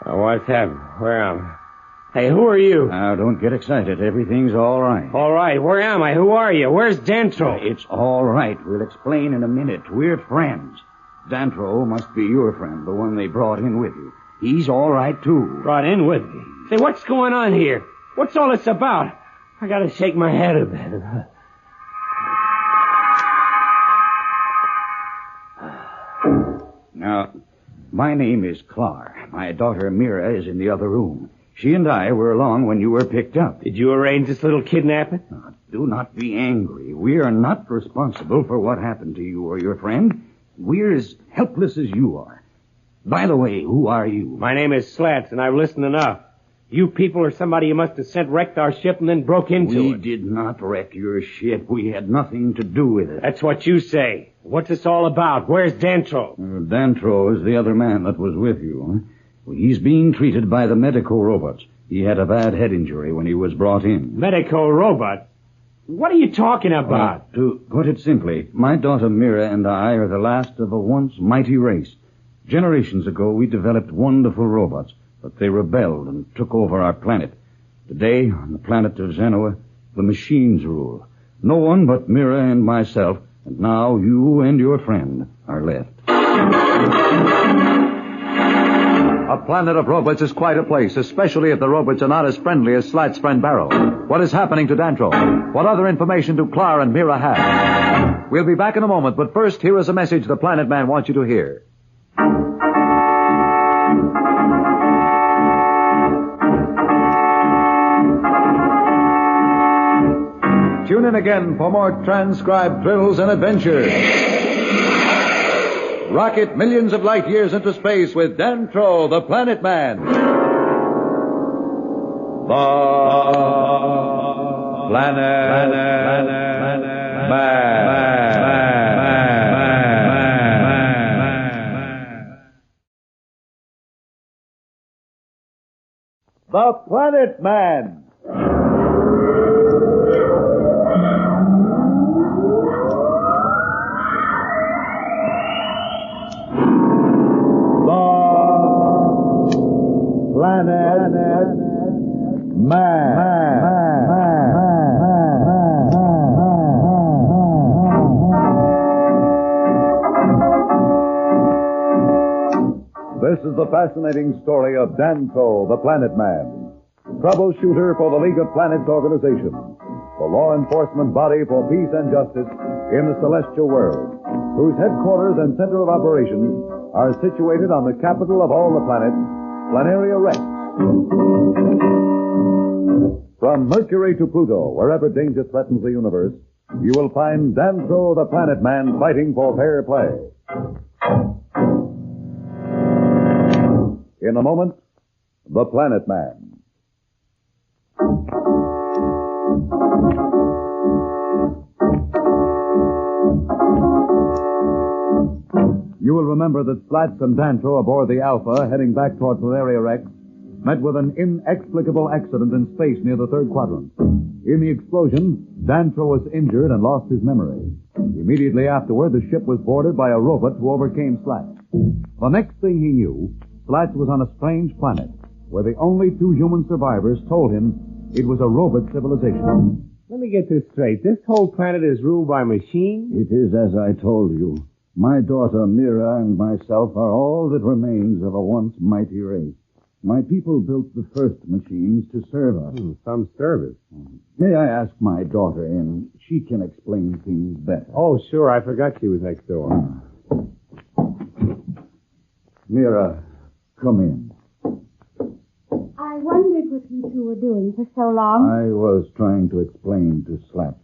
What's happened? Where am I? Hey, who are you? Now, don't get excited. Everything's all right. All right, where am I? Who are you? Where's Dantro? It's all right. We'll explain in a minute. We're friends. Dantro must be your friend, the one they brought in with you. He's all right, too. Brought in with me? Say, what's going on here? What's all this about? I gotta shake my head a bit. Now, my name is Clar. My daughter Mira is in the other room. She and I were along when you were picked up. Did you arrange this little kidnapping? Do not be angry. We are not responsible for what happened to you or your friend. We're as helpless as you are. By the way, who are you? My name is Slats, and I've listened enough. You people or somebody you must have sent wrecked our ship and then broke into We it. did not wreck your ship. We had nothing to do with it. That's what you say. What's this all about? Where's Dantro? Dantro is the other man that was with you. He's being treated by the medical robots. He had a bad head injury when he was brought in. Medical robot? What are you talking about? To put it simply, my daughter Mira and I are the last of a once mighty race. Generations ago, we developed wonderful robots, but they rebelled and took over our planet. Today, on the planet of Zenoa, the machines rule. No one but Mira and myself, and now you and your friend are left. A planet of robots is quite a place, especially if the robots are not as friendly as Slats' friend Barrow. What is happening to Dantro? What other information do Clara and Mira have? We'll be back in a moment, but first, here is a message the Planet Man wants you to hear. Tune in again for more transcribed thrills and adventures. Rocket millions of light years into space with Dantro the Planet Man. The Planet Man. The Planet Man. This is the fascinating story of Dantro, the Planet Man, troubleshooter for the League of Planets organization, the law enforcement body for peace and justice in the celestial world, whose headquarters and center of operations are situated on the capital of all the planets, Planaria Rex. From Mercury to Pluto, wherever danger threatens the universe, you will find Dantro the Planet Man fighting for fair play. In a moment, the Planet Man. You will remember that Slats and Dantro aboard the Alpha, heading back toward Planaria Rex, met with an inexplicable accident in space near the third quadrant. In the explosion, Dantro was injured and lost his memory. Immediately afterward, the ship was boarded by a robot who overcame Slats. The next thing he knew, Slats was on a strange planet, where the only two human survivors told him it was a robot civilization. Let me get this straight. This whole planet is ruled by machines? It is as I told you. My daughter Mira and myself are all that remains of a once mighty race. My people built the first machines to serve us. Some service. May I ask my daughter in? She can explain things better. Oh, sure. I forgot she was next door. Mira, come in. I wondered what you two were doing for so long. I was trying to explain to Slats.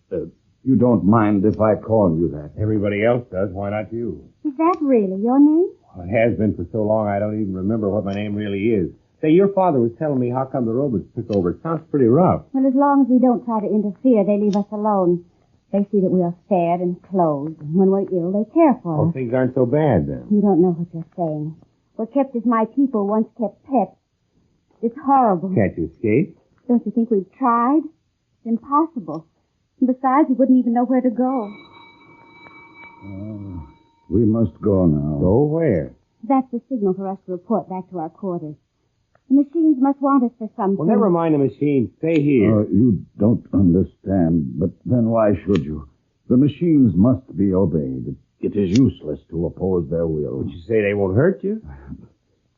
You don't mind if I call you that? Everybody else does. Why not you? Is that really your name? Well, it has been for so long I don't even remember what my name really is. Say, your father was telling me how come the robots took over. It sounds pretty rough. Well, as long as we don't try to interfere, they leave us alone. They see that we are fed and clothed, and when we're ill, they care for Oh, us. things aren't so bad then. You don't know what you're saying. We're kept as my people once kept pets. It's horrible. Can't you escape? Don't you think we've tried? It's impossible. And besides, we wouldn't even know where to go. We must go now. Go where? That's the signal for us to report back to our quarters. The machines must want us for something. Well, never mind the machines. Stay here. You don't understand, but then why should you? The machines must be obeyed. It is useless to oppose their will. Would you say they won't hurt you?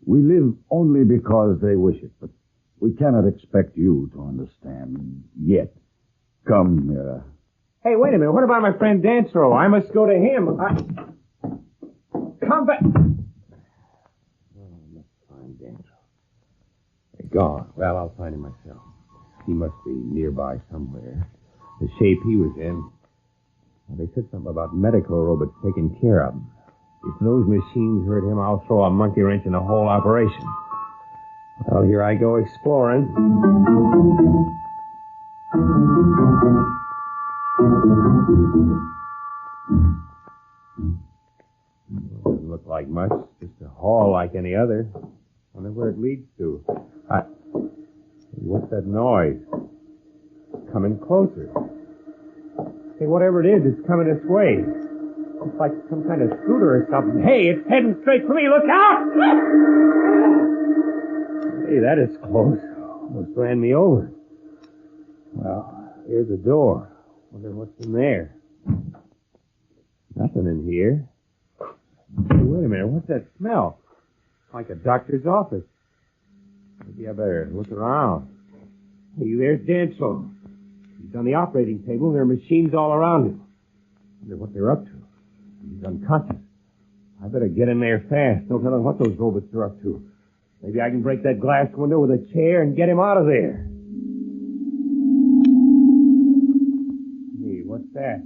We live only because they wish it, but we cannot expect you to understand yet. Come, Mira. Hey, wait a minute. What about my friend Dantro? I must go to him. Come back. Let's find Dantro. Hey, gone. Well, I'll find him myself. He must be nearby somewhere. The shape he was in. Well, they said something about medical robots taking care of him. If those machines hurt him, I'll throw a monkey wrench in the whole operation. Well, here I go exploring. Doesn't look like much. Just a hall like any other. Wonder where it leads to. What's that noise? It's coming closer. Hey, whatever it is, it's coming this way. It's like some kind of scooter or something. Hey, it's heading straight for me. Look out! Hey, that is close. Almost ran me over. Well, here's the door. Wonder what's in there. Nothing in here. Hey, wait a minute. What's that smell? Like a doctor's office. Maybe I better look around. Hey, there's Dantro. He's on the operating table, and there are machines all around him. Wonder what they're up to. He's unconscious. I better get in there fast. Don't tell him what those robots are up to. Maybe I can break that glass window with a chair and get him out of there. Hey, what's that?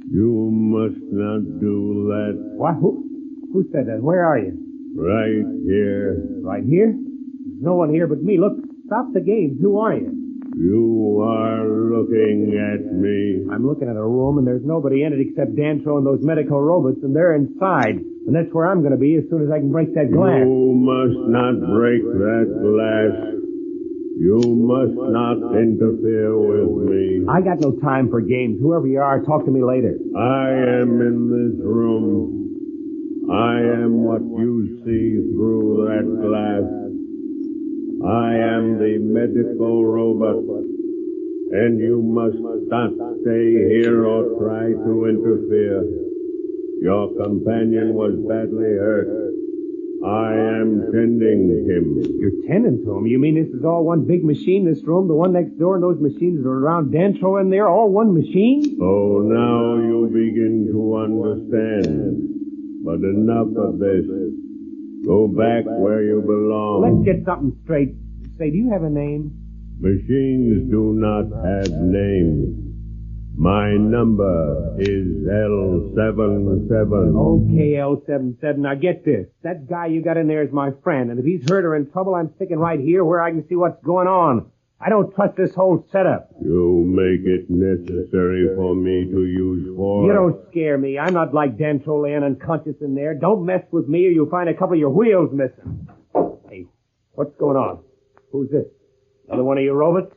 You must not do that. What? Who said that? Where are you? Right here. Right here? There's no one here but me. Look, stop the game. Who are you? You are looking at me. I'm looking at a room, and there's nobody in it except Dantro and those medical robots, and they're inside. And that's where I'm going to be as soon as I can break that glass. You must not break that glass. You must not interfere with me. I got no time for games. Whoever you are, talk to me later. I am in this room. I am what you see through that glass. I am the medical robot, and you must not stay here or try to interfere. Your companion was badly hurt. I am tending him. You're tending to him? You mean this is all one big machine, this room, the one next door, and those machines are around Dantro in there, all one machine? Oh, now you begin to understand. But enough of this. Go back where you belong. Let's get something straight. Say, do you have a name? Machines do not have names. My number is L77. Okay, L77. Now get this. That guy you got in there is my friend, and if he's hurt or in trouble, I'm sticking right here where I can see what's going on. I don't trust this whole setup. You make it necessary for me to use force. You don't scare me. I'm not like Dantro laying unconscious in there. Don't mess with me or you'll find a couple of your wheels missing. Hey, what's going on? Who's this? Another one of your robots?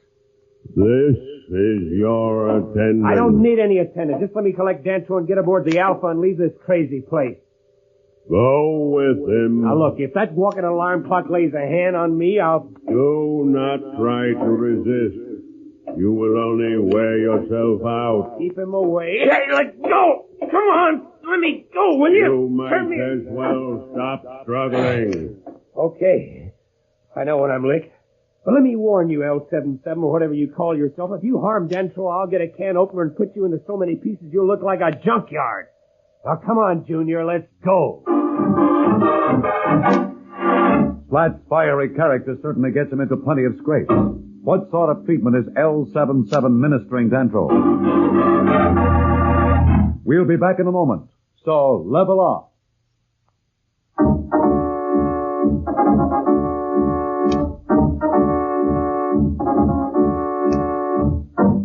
This is your attendant. I don't need any attendant. Just let me collect Dantro and get aboard the Alpha and leave this crazy place. Go with him. Now look, if that walking alarm clock lays a hand on me, I'll... Do not try to resist. You will only wear yourself out. Keep him away. Hey, let go! Come on! Let me go, will you? You might as well stop struggling. Okay. I know when I'm licked. But let me warn you, L77, or whatever you call yourself, if you harm Dantro, I'll get a can opener and put you into so many pieces you'll look like a junkyard. Now come on, Junior, let's go. Slats' fiery character certainly gets him into plenty of scrapes. What sort of treatment is L77 ministering Dantro? We'll be back in a moment, so level off.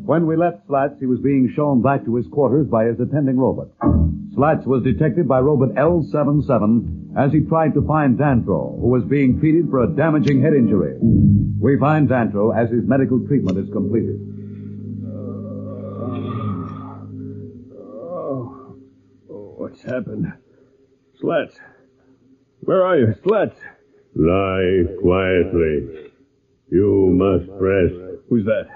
When we left Slats, he was being shown back to his quarters by his attending robot. Slats was detected by robot L77 as he tried to find Dantro, who was being treated for a damaging head injury. We find Dantro as his medical treatment is completed. What's happened? Slats. Where are you, Slats? Lie quietly. You must rest. Who's that?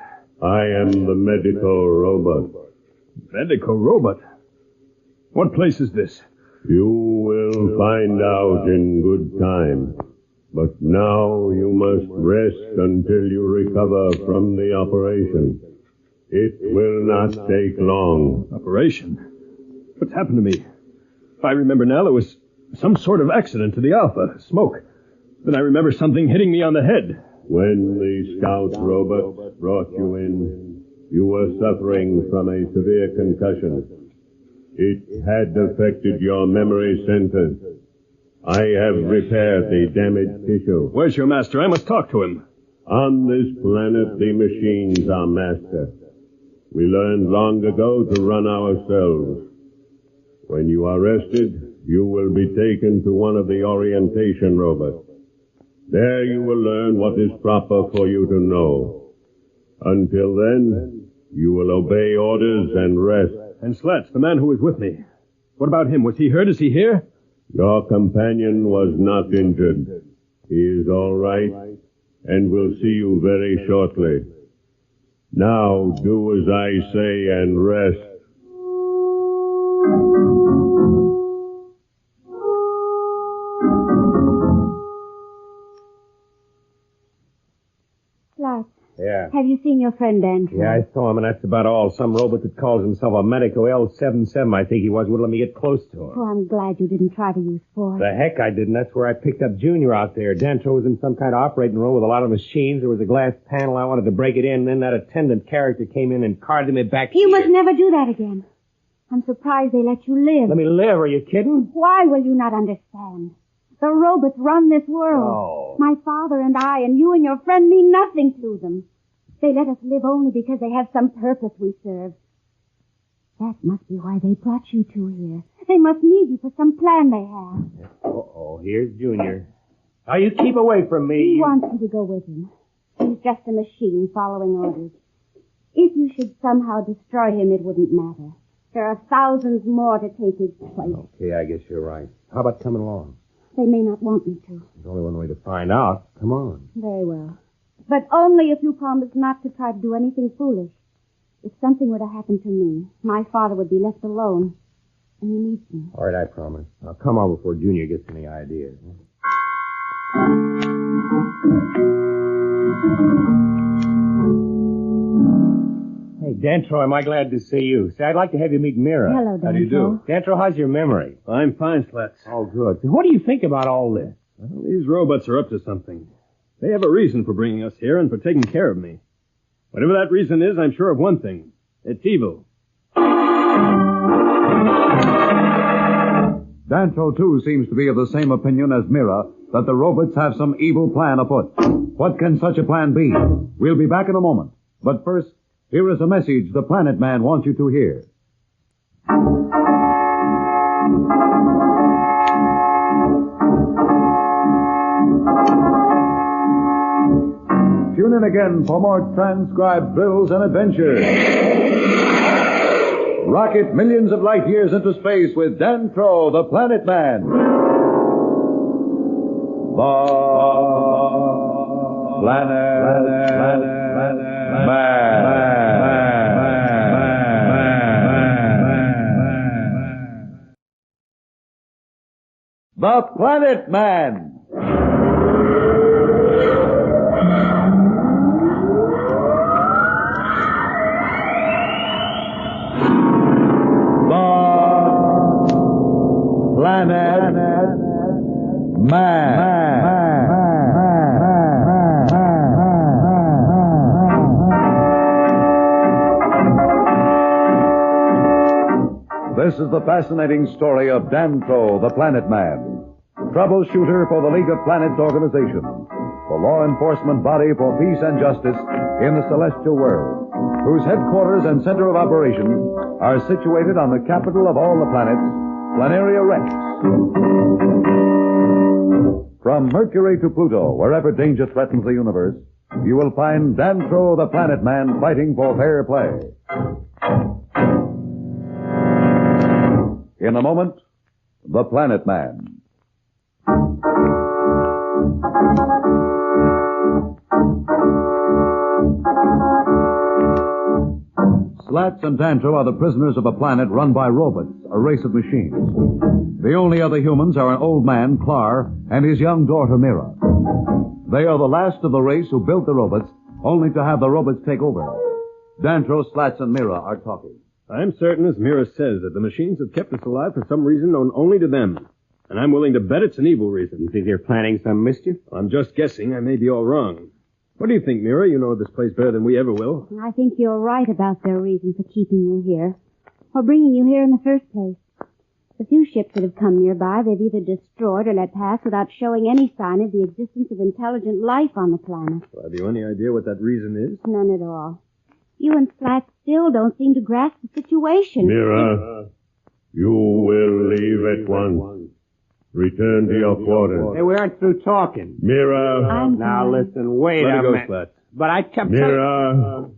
I am the medical robot. Medical robot? What place is this? You will find out in good time. But now you must rest until you recover from the operation. It will not take long. Operation? What's happened to me? If I remember now, there was some sort of accident to the Alpha. Smoke. Then I remember something hitting me on the head. When the scout robot brought you in, you were suffering from a severe concussion. It had affected your memory centers. I have repaired the damaged tissue. Where's your master? I must talk to him. On this planet, the machines are master. We learned long ago to run ourselves. When you are rested, you will be taken to one of the orientation robots. There you will learn what is proper for you to know. Until then, you will obey orders and rest. And Slats, the man who was with me. What about him? Was he hurt? Is he here? Your companion was not injured. He is all right, and will see you very shortly. Now, do as I say and rest. Slats, Yeah. have you seen your friend Dantro? Yeah, I saw him, and that's about all. Some robot that calls himself a Medico L77, I think he was, wouldn't let me get close to him. Oh, I'm glad you didn't try to use force. The heck I didn't. That's where I picked up Junior out there. Dantro was in some kind of operating room with a lot of machines. There was a glass panel. I wanted to break it in, and then that attendant character came in and carted me back You here. must never do that again. I'm surprised they let you live. Let me live, are you kidding? Why will you not understand? The robots run this world. Oh. My father and I and you and your friend mean nothing to them. They let us live only because they have some purpose we serve. That must be why they brought you two here. They must need you for some plan they have. Uh-oh, here's Junior. Now, you keep away from me. He wants you to go with him. He's just a machine following orders. If you should somehow destroy him, it wouldn't matter. There are thousands more to take his place. Okay, I guess you're right. How about coming along? They may not want me to. There's only one way to find out. Come on. Very well. But only if you promise not to try to do anything foolish. If something were to happen to me, my father would be left alone. And he needs me. All right, I promise. I'll come on before Junior gets any ideas. Hey, Dantro, am I glad to see you? Say, I'd like to have you meet Mira. Hello, Dantro. How do you do? Dantro, how's your memory? I'm fine, Slats. Oh, good. What do you think about all this? Well, these robots are up to something. They have a reason for bringing us here and for taking care of me. Whatever that reason is, I'm sure of one thing. It's evil. Dantro, too, seems to be of the same opinion as Mira, that the robots have some evil plan afoot. What can such a plan be? We'll be back in a moment. But first, here is a message the Planet Man wants you to hear. Tune in again for more transcribed thrills and adventures. Rocket millions of light years into space with Dantro, the Planet Man. The Planet Man. The Planet Man. Planet Man. This is the fascinating story of Dantro, the Planet Man, troubleshooter for the League of Planets organization, the law enforcement body for peace and justice in the celestial world, whose headquarters and center of operations are situated on the capital of all the planets, Planaria Rex. From Mercury to Pluto, wherever danger threatens the universe, you will find Dantro the Planet Man fighting for fair play. In a moment, the Planet Man. Slats and Dantro are the prisoners of a planet run by robots, a race of machines. The only other humans are an old man, Clar, and his young daughter, Mira. They are the last of the race who built the robots, only to have the robots take over. Dantro, Slats, and Mira are talking. I'm certain, as Mira says, that the machines have kept us alive for some reason known only to them. And I'm willing to bet it's an evil reason. You think they're planning some mischief? I'm just guessing. I may be all wrong. What do you think, Mira? You know this place better than we ever will. I think you're right about their reason for keeping you here, or bringing you here in the first place. The few ships that have come nearby, they've either destroyed or let pass without showing any sign of the existence of intelligent life on the planet. Well, have you any idea what that reason is? None at all. You and Slats still don't seem to grasp the situation. Mira, you will leave at once. Return to your quarters. Hey, we aren't through talking. Mira. Now listen, wait Let a it go, minute. Slats. But I kept Mira.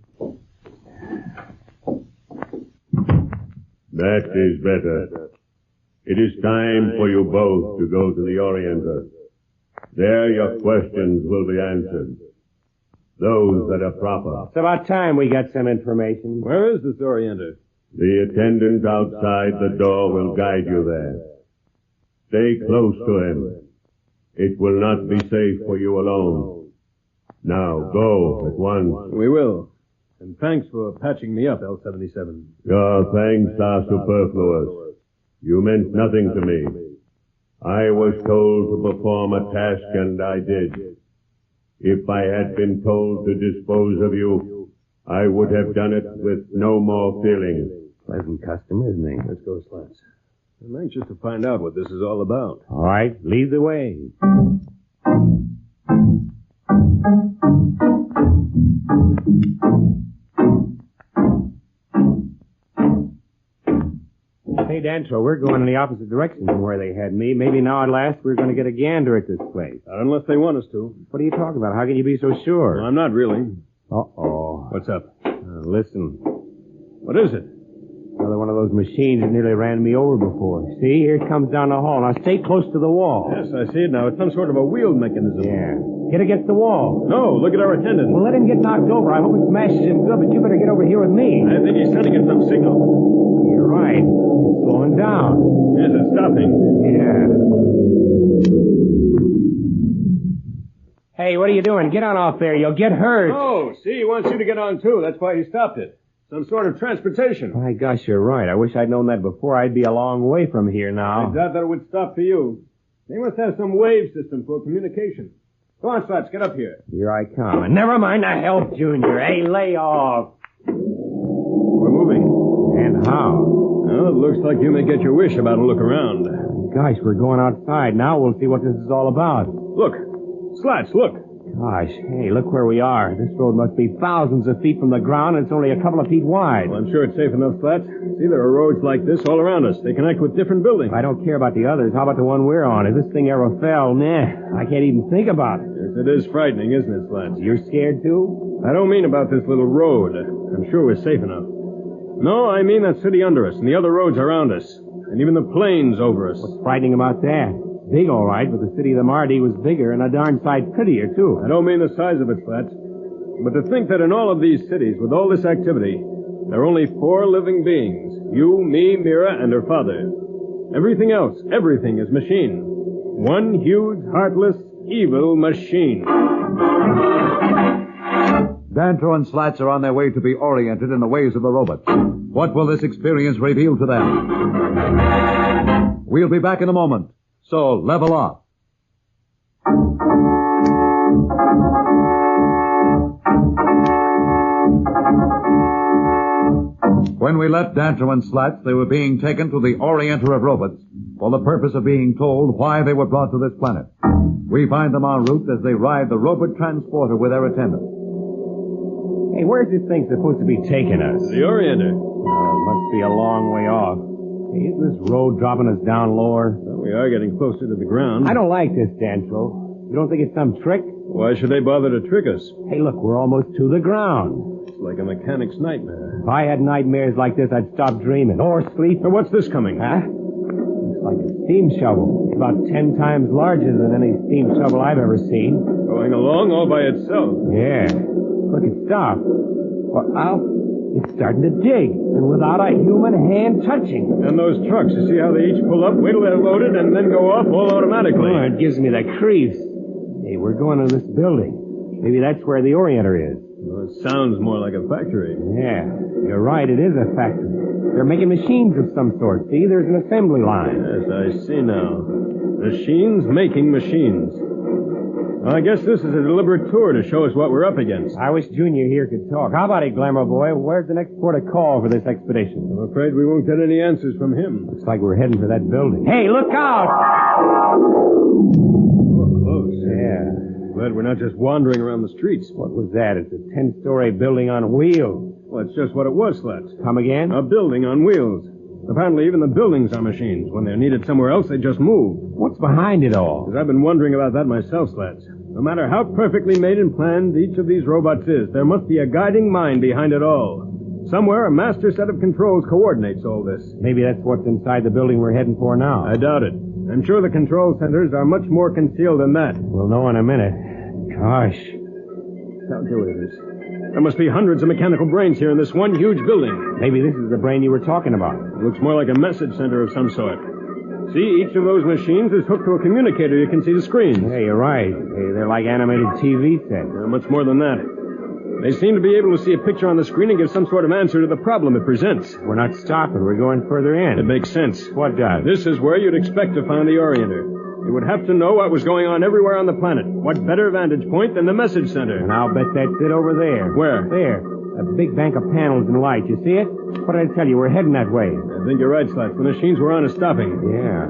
That is better. It is time for you both to go to the Orientor. There your questions will be answered. Those that are proper. It's about time we got some information. Where is this Orientor? The attendant outside the door will guide you there. Stay close to him. It will not be safe for you alone. Now, go at once. We will. And thanks for patching me up, L-77. Your thanks are superfluous. You meant nothing to me. I was told to perform a task, and I did. If I had been told to dispose of you, I would have done it with no more feeling. Pleasant custom, isn't he? Let's go, Slats. I'm anxious to find out what this is all about. All right, lead the way. Hey, Dantro, we're going in the opposite direction from where they had me. Maybe now at last we're going to get a gander at this place. Not unless they want us to. What are you talking about? How can you be so sure? Well, I'm not really. Uh-oh. What's up? Listen. What is it? Another one of those machines that nearly ran me over before. See, here it comes down the hall. Now stay close to the wall. Yes, I see it now. It's some sort of a wheel mechanism. Yeah. Get against the wall. No, look at our attendant. Well, let him get knocked over. I hope it smashes him good, but you better get over here with me. I think he's sending it some signal. You're right. It's slowing down. Yes, it's stopping. Yeah. Hey, what are you doing? Get on off there. You'll get hurt. Oh, see, he wants you to get on, too. That's why he stopped it. Some sort of transportation. My gosh, you're right. I wish I'd known that before. I'd be a long way from here now. I doubt that it would stop for you. They must have some wave system for communication. Go on, Slats, get up here. Here I come. And never mind the help, Junior. Hey, lay off. We're moving. And how? Well, it looks like you may get your wish about a look around. Gosh, we're going outside. Now we'll see what this is all about. Look. Slats, look. Gosh, hey, look where we are. This road must be thousands of feet from the ground, and it's only a couple of feet wide. Well, I'm sure it's safe enough, Slats. See, there are roads like this all around us. They connect with different buildings. I don't care about the others. How about the one we're on? If this thing ever fell, nah, I can't even think about it. Yes, it is frightening, isn't it, Slats? You're scared, too? I don't mean about this little road. I'm sure we're safe enough. No, I mean that city under us and the other roads around us. And even the plains over us. What's frightening about that? Big, all right, but the city of the Mardi was bigger and a darn sight prettier, too. I don't mean the size of it, Slats. But to think that in all of these cities, with all this activity, there are only 4 living beings. You, me, Mira, and her father. Everything else, everything is machine. One huge, heartless, evil machine. Dantro and Slats are on their way to be oriented in the ways of the robots. What will this experience reveal to them? We'll be back in a moment. So, level off. When we left Dantro and Slats, they were being taken to the Orientor of robots for the purpose of being told why they were brought to this planet. We find them en route as they ride the robot transporter with their attendant. Hey, where's this thing supposed to be taking us? The Orientor. It must be a long way off. Hey, isn't this road dropping us down lower? Well, we are getting closer to the ground. I don't like this, Dantro. You don't think it's some trick? Why should they bother to trick us? Hey, look, we're almost to the ground. It's like a mechanic's nightmare. If I had nightmares like this, I'd stop dreaming. Or sleep. Now, what's this coming? Huh? Looks like a steam shovel. It's about 10 times larger than any steam shovel I've ever seen. Going along all by itself. Yeah. Look, it stopped. Well, it's starting to dig, and without a human hand touching. And those trucks, you see how they each pull up, wait till they're loaded, and then go off all automatically. Oh, it gives me the creeps. Hey, we're going to this building. Maybe that's where the Orientor is. Well, it sounds more like a factory. Yeah, you're right, it is a factory. They're making machines of some sort. See, there's an assembly line. Yes, I see now. Machines making machines. Well, I guess this is a deliberate tour to show us what we're up against. I wish Junior here could talk. How about it, Glamour Boy? Where's the next port of call for this expedition? I'm afraid we won't get any answers from him. Looks like we're heading for that building. Hey, look out! Oh, close. Yeah. Glad we're not just wandering around the streets. What was that? It's a 10-story building on wheels. Well, it's just what it was, Slats. Come again? A building on wheels. Apparently even the buildings are machines. When they're needed somewhere else, they just move. What's behind it all? Because I've been wondering about that myself, Slats. No matter how perfectly made and planned each of these robots is, there must be a guiding mind behind it all. Somewhere, a master set of controls coordinates all this. Maybe that's what's inside the building we're heading for now. I doubt it. I'm sure the control centers are much more concealed than that. We'll know in a minute. Gosh. Calculators. There must be hundreds of mechanical brains here in this one huge building. Maybe this is the brain you were talking about. It looks more like a message center of some sort. See, each of those machines is hooked to a communicator. You can see the screens. Hey, you're right. Hey, they're like animated TV sets. Much more than that. They seem to be able to see a picture on the screen and give some sort of answer to the problem it presents. We're not stopping. We're going further in. It makes sense. What does? This is where you'd expect to find the Orientor. You would have to know what was going on everywhere on the planet. What better vantage point than the message center? And I'll bet that's it over there. Where? There. A big bank of panels and lights. You see it? What did I tell you? We're heading that way. I think you're right, Slats. The machines we're on are stopping. Yeah.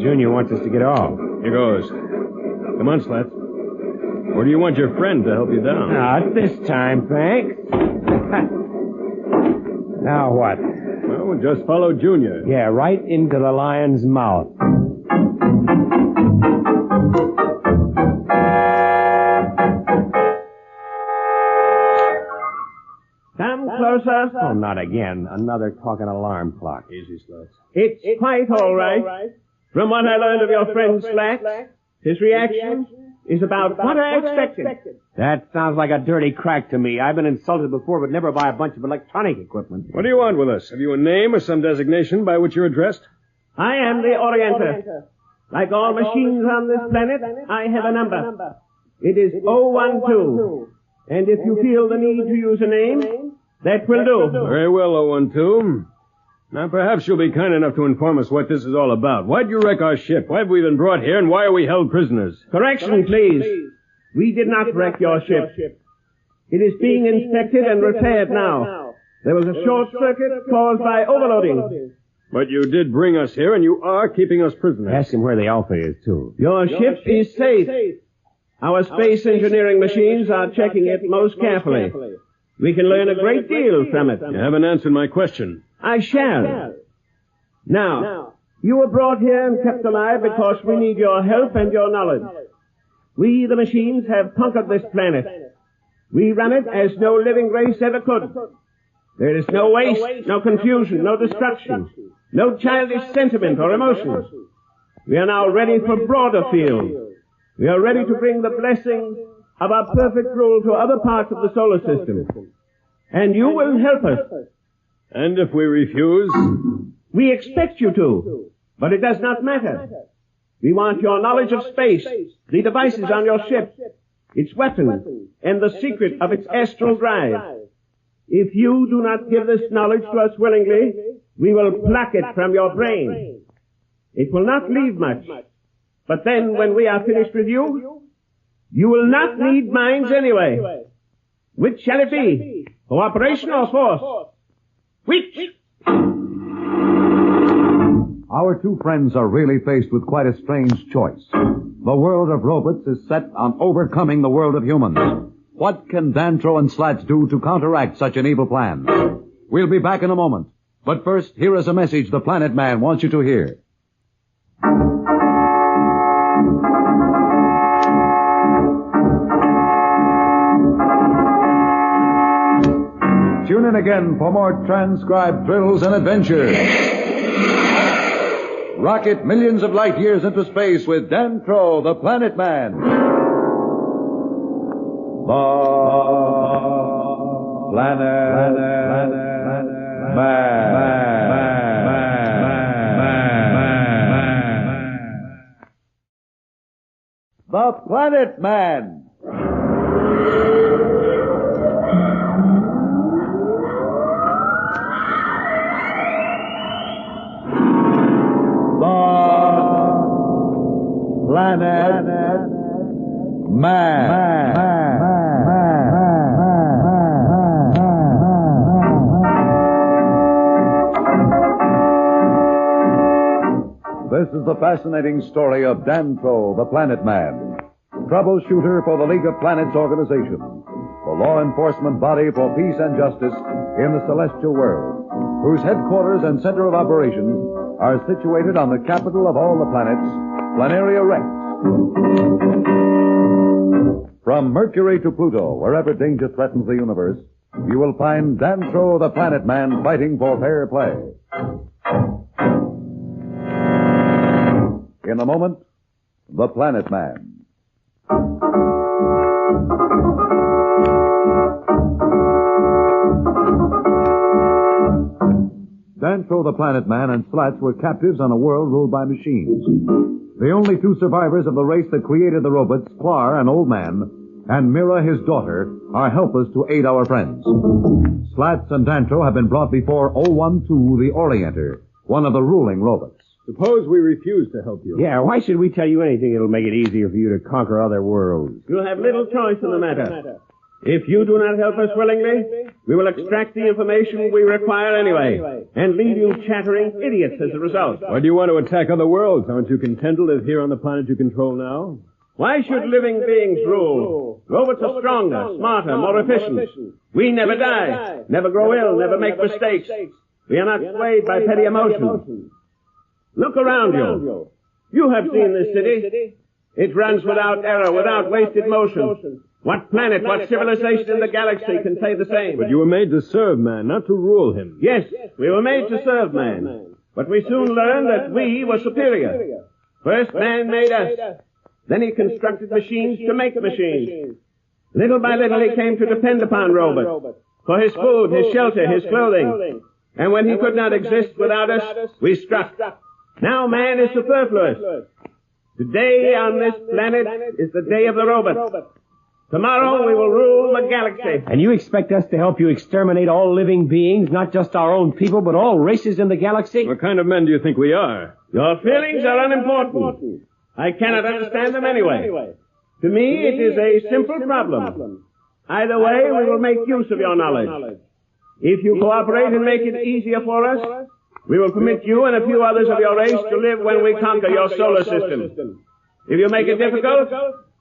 Junior wants us to get off. Here goes. Come on, Slats. Or do you want your friend to help you down? Not this time, thanks. Now what? Well, we'll just follow Junior. Yeah, right into the lion's mouth. Come closer. Oh, not again. Another talking alarm clock. Easy, Slats. It's quite all right. From what I learned of your friend Slats, his reaction is about what I expected. That sounds like a dirty crack to me. I've been insulted before, but never by a bunch of electronic equipment. What do you want with us? Have you a name or some designation by which you're addressed? I am the Orientor. Like all machines on this planet, I have a number. It is 012. And if you feel the need to use a name, that will do. Very well, 012. Now, perhaps you'll be kind enough to inform us what this is all about. Why'd you wreck our ship? Why have we been brought here, and why are we held prisoners? Correction, please. We did not wreck your ship. It is being inspected and repaired now. There was a short circuit caused by overloading. But you did bring us here, and you are keeping us prisoners. Ask him where the Alpha is, too. Your ship is safe. Our space engineering machines are checking it most carefully. We can learn a great deal from it. You haven't answered my question. I shall. Now, you were brought here and kept alive because we need your help and your knowledge. We, the machines, have conquered this planet. We run it as no living race ever could. There is no waste, no confusion, no destruction, no childish sentiment or emotion. We are now ready for broader fields. We are ready to bring the blessing of our perfect rule to other parts of the solar system. And you will help us. And if we refuse? We expect you to, but it does not matter. We want your knowledge of space, the devices on your ship, its weapons, and the secret of its astral drive. If you do not give this knowledge to us willingly, we will pluck it from your brain. It will not leave much. But then, when we are finished with you, you will not need minds anyway. Which shall it be? Cooperation or force? Which? Our two friends are really faced with quite a strange choice. The world of robots is set on overcoming the world of humans. What can Dantro and Slats do to counteract such an evil plan? We'll be back in a moment. But first, here is a message the Planet Man wants you to hear. Tune in again for more transcribed thrills and adventures. Rocket millions of light years into space with Dantro the Planet Man. The Planet Man. The Planet Man. The Planet Man. This is the fascinating story of Dantro the Planet Man, troubleshooter for the League of Planets organization, the law enforcement body for peace and justice in the celestial world, whose headquarters and center of operations are situated on the capital of all the planets, Planaria Rex. From Mercury to Pluto, wherever danger threatens the universe, you will find Dantro the Planet Man fighting for fair play. In a moment, the Planet Man. Dantro the Planet Man and Slats were captives on a world ruled by machines. The only two survivors of the race that created the robots, Clar, an old man, and Mira, his daughter, are helpless to aid our friends. Slats and Dantro have been brought before 012, the Orientor, one of the ruling robots. Suppose we refuse to help you. Yeah, why should we tell you anything that'll make it easier for you to conquer other worlds? You'll have little choice in the matter. If you do not help us willingly, we will extract the information we require anyway, and leave you chattering idiots as a result. Why do you want to attack other worlds? Aren't you content to live here on the planet you control now? Why should living beings rule? Robots are stronger, smarter, more efficient. We never die, never grow ill, never make mistakes. We are not swayed by petty emotions. Look around you. You have seen this city. It runs without error, without wasted motion. What planet, what civilization in the galaxy can say the same? But you were made to serve man, not to rule him. Yes, we were made to serve man. But we soon learned that we were superior. First man made us. Then he constructed machines to make machines. Little by little he came to depend upon robots for his food, his shelter, his clothing. And when he could not exist without us, we struck. Now man is superfluous. Today on this planet is the day of the robot. Tomorrow we will rule the galaxy. And you expect us to help you exterminate all living beings, not just our own people, but all races in the galaxy? What kind of men do you think we are? Your feelings are unimportant. I cannot understand them anyway. To me, it is a simple problem. Either way, we will make use of your knowledge. If you cooperate and make it easier for us, we will permit you and a few others of your race to live when we conquer your solar system. If you make it difficult,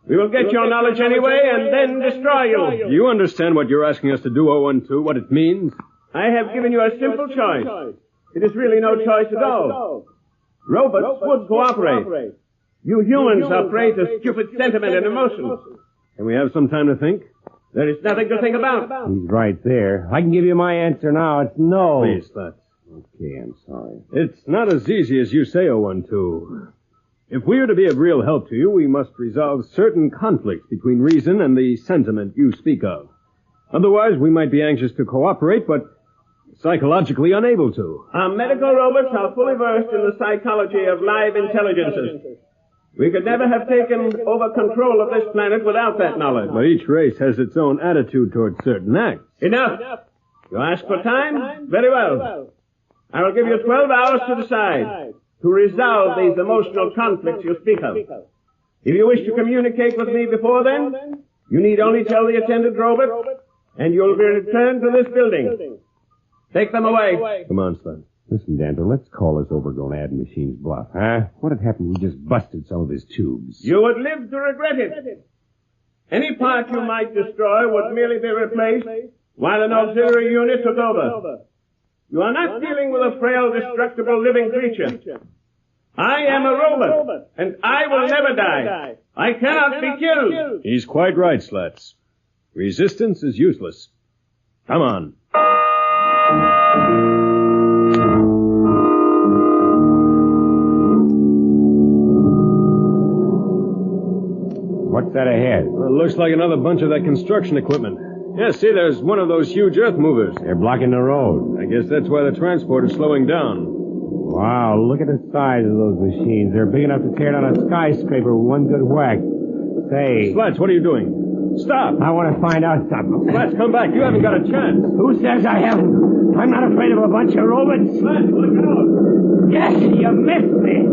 we will get your knowledge anyway and then destroy you. Do you understand what you're asking us to do, 012, what it means? I have given you a simple choice. It is really no choice at all. Robots would cooperate. You humans are prey to stupid sentiment and emotion. Can we have some time to think? There is nothing to think about. He's right there. I can give you my answer now. It's no. Please, Slats. Okay, I'm sorry. It's not as easy as you say, 012. If we are to be of real help to you, we must resolve certain conflicts between reason and the sentiment you speak of. Otherwise, we might be anxious to cooperate, but psychologically unable to. Our medical robots are fully versed in the psychology of live intelligences. We could never have taken over control of this planet without that knowledge. But each race has its own attitude towards certain acts. Enough. You ask for time? Very well. I will give you 12 hours to decide, to resolve these emotional conflicts you speak of. If you wish to communicate with me before then, you need only tell the attendant robot, and you'll be returned to this building. Take them away. Come on, Slats. Listen, Dantro, let's call this overgrown ad machine's bluff, huh? What had happened if we just busted some of his tubes? You would live to regret it. Any part you might destroy would merely be replaced while an auxiliary unit took over. You are not dealing with a frail, destructible living creature. I am a robot, and I will never die. I cannot be killed. He's quite right, Slats. Resistance is useless. Come on. What's that ahead? Well, it looks like another bunch of that construction equipment. Yeah, see, there's one of those huge earth movers. They're blocking the road. I guess that's why the transport is slowing down. Wow, look at the size of those machines. They're big enough to tear down a skyscraper with one good whack. Say... Slats, what are you doing? Stop! I want to find out something. Slats, come back. You haven't got a chance. Who says I haven't? I'm not afraid of a bunch of robots. Slats, look out! Yes, you missed me.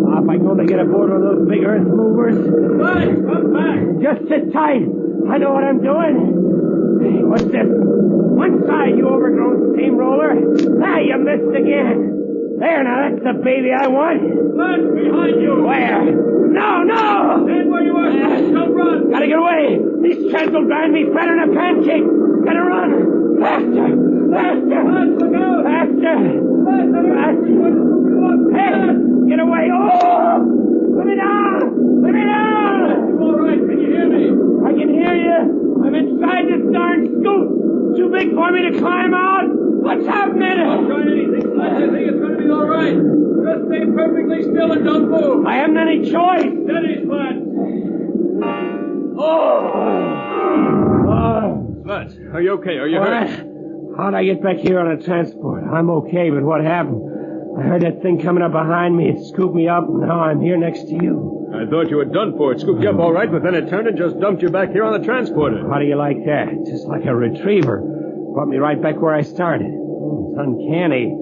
Oh, if I can only get aboard one of those big earth movers. Slats, come back! Just sit tight. I know what I'm doing. Hey, what's this? One side, you overgrown steamroller. Ah, you missed again. There, now, that's the baby I want. Slats, behind you! Where? No! Stand where you are, Slats. Don't run! Gotta get away. These treads will grind me fatter than a pancake. Gotta run. Faster! Slats, look out! Faster! Slats! Hey, get away. Oh! Let me down! Let me down! You all right? Can you hear me? I can hear you. I'm inside this darn scoop. Too big for me to climb out. What's happening? Don't try anything, Slats. I think it's going to be all right. Just stay perfectly still and don't move. I haven't any choice. Steady, Slats. Slats, are you okay? Are you hurt? How'd I get back here on a transport? I'm okay, but what happened? I heard that thing coming up behind me. It scooped me up, and now I'm here next to you. I thought you were done for. It scooped you up all right, but then it turned and just dumped you back here on the transporter. How do you like that? Just like a retriever. Brought me right back where I started. It's uncanny.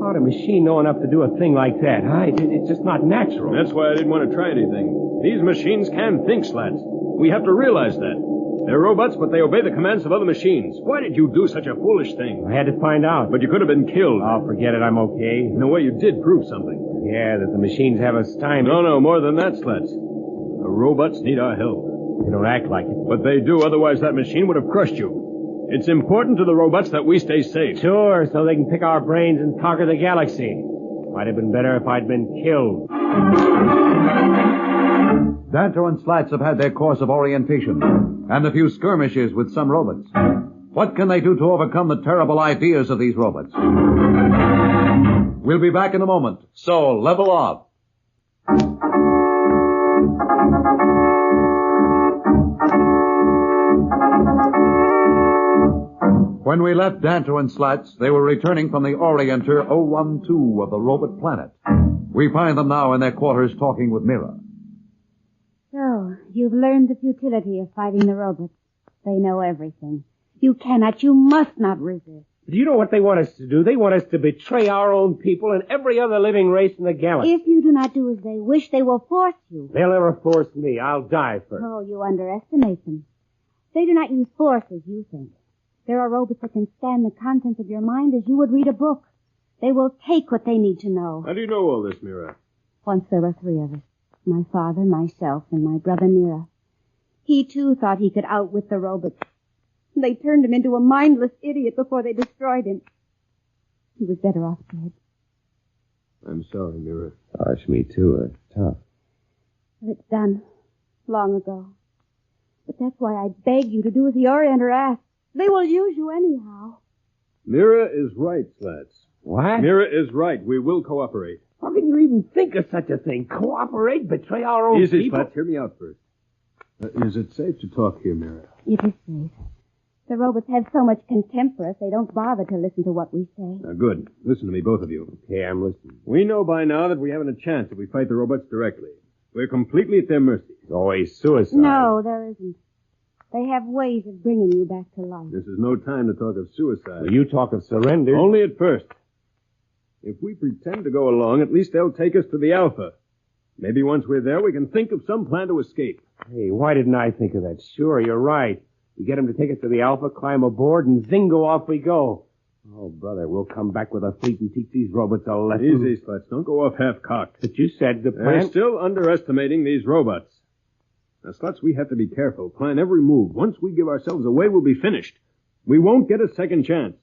How'd a machine know enough to do a thing like that, huh? It's just not natural. That's why I didn't want to try anything. These machines can think, Slats. We have to realize that. They're robots, but they obey the commands of other machines. Why did you do such a foolish thing? I had to find out. But you could have been killed. Oh, forget it. I'm okay. In a way, you did prove something. Yeah, that the machines have us stymied. No, more than that, Slats. The robots need our help. They don't act like it. But they do, otherwise that machine would have crushed you. It's important to the robots that we stay safe. Sure, so they can pick our brains and conquer the galaxy. Might have been better if I'd been killed. Dantro and Slats have had their course of orientation, and a few skirmishes with some robots. What can they do to overcome the terrible ideas of these robots? We'll be back in a moment, so level off. When we left Dantro and Slats, they were returning from the Orientor 012 of the robot planet. We find them now in their quarters talking with Mira. So, you've learned the futility of fighting the robots. They know everything. You must not resist. Do you know what they want us to do? They want us to betray our own people and every other living race in the galaxy. If you do not do as they wish, they will force you. They'll never force me. I'll die first. Oh, you underestimate them. They do not use force as you think. There are robots that can scan the contents of your mind as you would read a book. They will take what they need to know. How do you know all this, Mira? Once there were 3 of us. My father, myself, and my brother Mira. He, too, thought he could outwit the robots. They turned him into a mindless idiot before they destroyed him. He was better off dead. I'm sorry, Mira. Gosh, me too. It's tough. But it's done. Long ago. But that's why I beg you to do as the Orientor asked. They will use you anyhow. Mira is right, Slats. What? Mira is right. We will cooperate. How can you even think of such a thing? Cooperate? Betray our own Easy, people? Slats. Hear me out first. Is it safe to talk here, Mira? It is safe. The robots have so much contempt for us, they don't bother to listen to what we say. Now, good. Listen to me, both of you. Okay, I'm listening. We know by now that we haven't a chance if we fight the robots directly. We're completely at their mercy. It's always suicide. No, there isn't. They have ways of bringing you back to life. This is no time to talk of suicide. Well, you talk of surrender. Only at first. If we pretend to go along, at least they'll take us to the Alpha. Maybe once we're there, we can think of some plan to escape. Hey, why didn't I think of that? Sure, you're right. We get them to take us to the Alpha, climb aboard, and zingo, off we go. Oh, brother, we'll come back with a fleet and teach these robots a lesson. Easy, Slats. Don't go off half-cocked. But you said the They're plan... still underestimating these robots. Now, Slats, we have to be careful. Plan every move. Once we give ourselves away, we'll be finished. We won't get a second chance.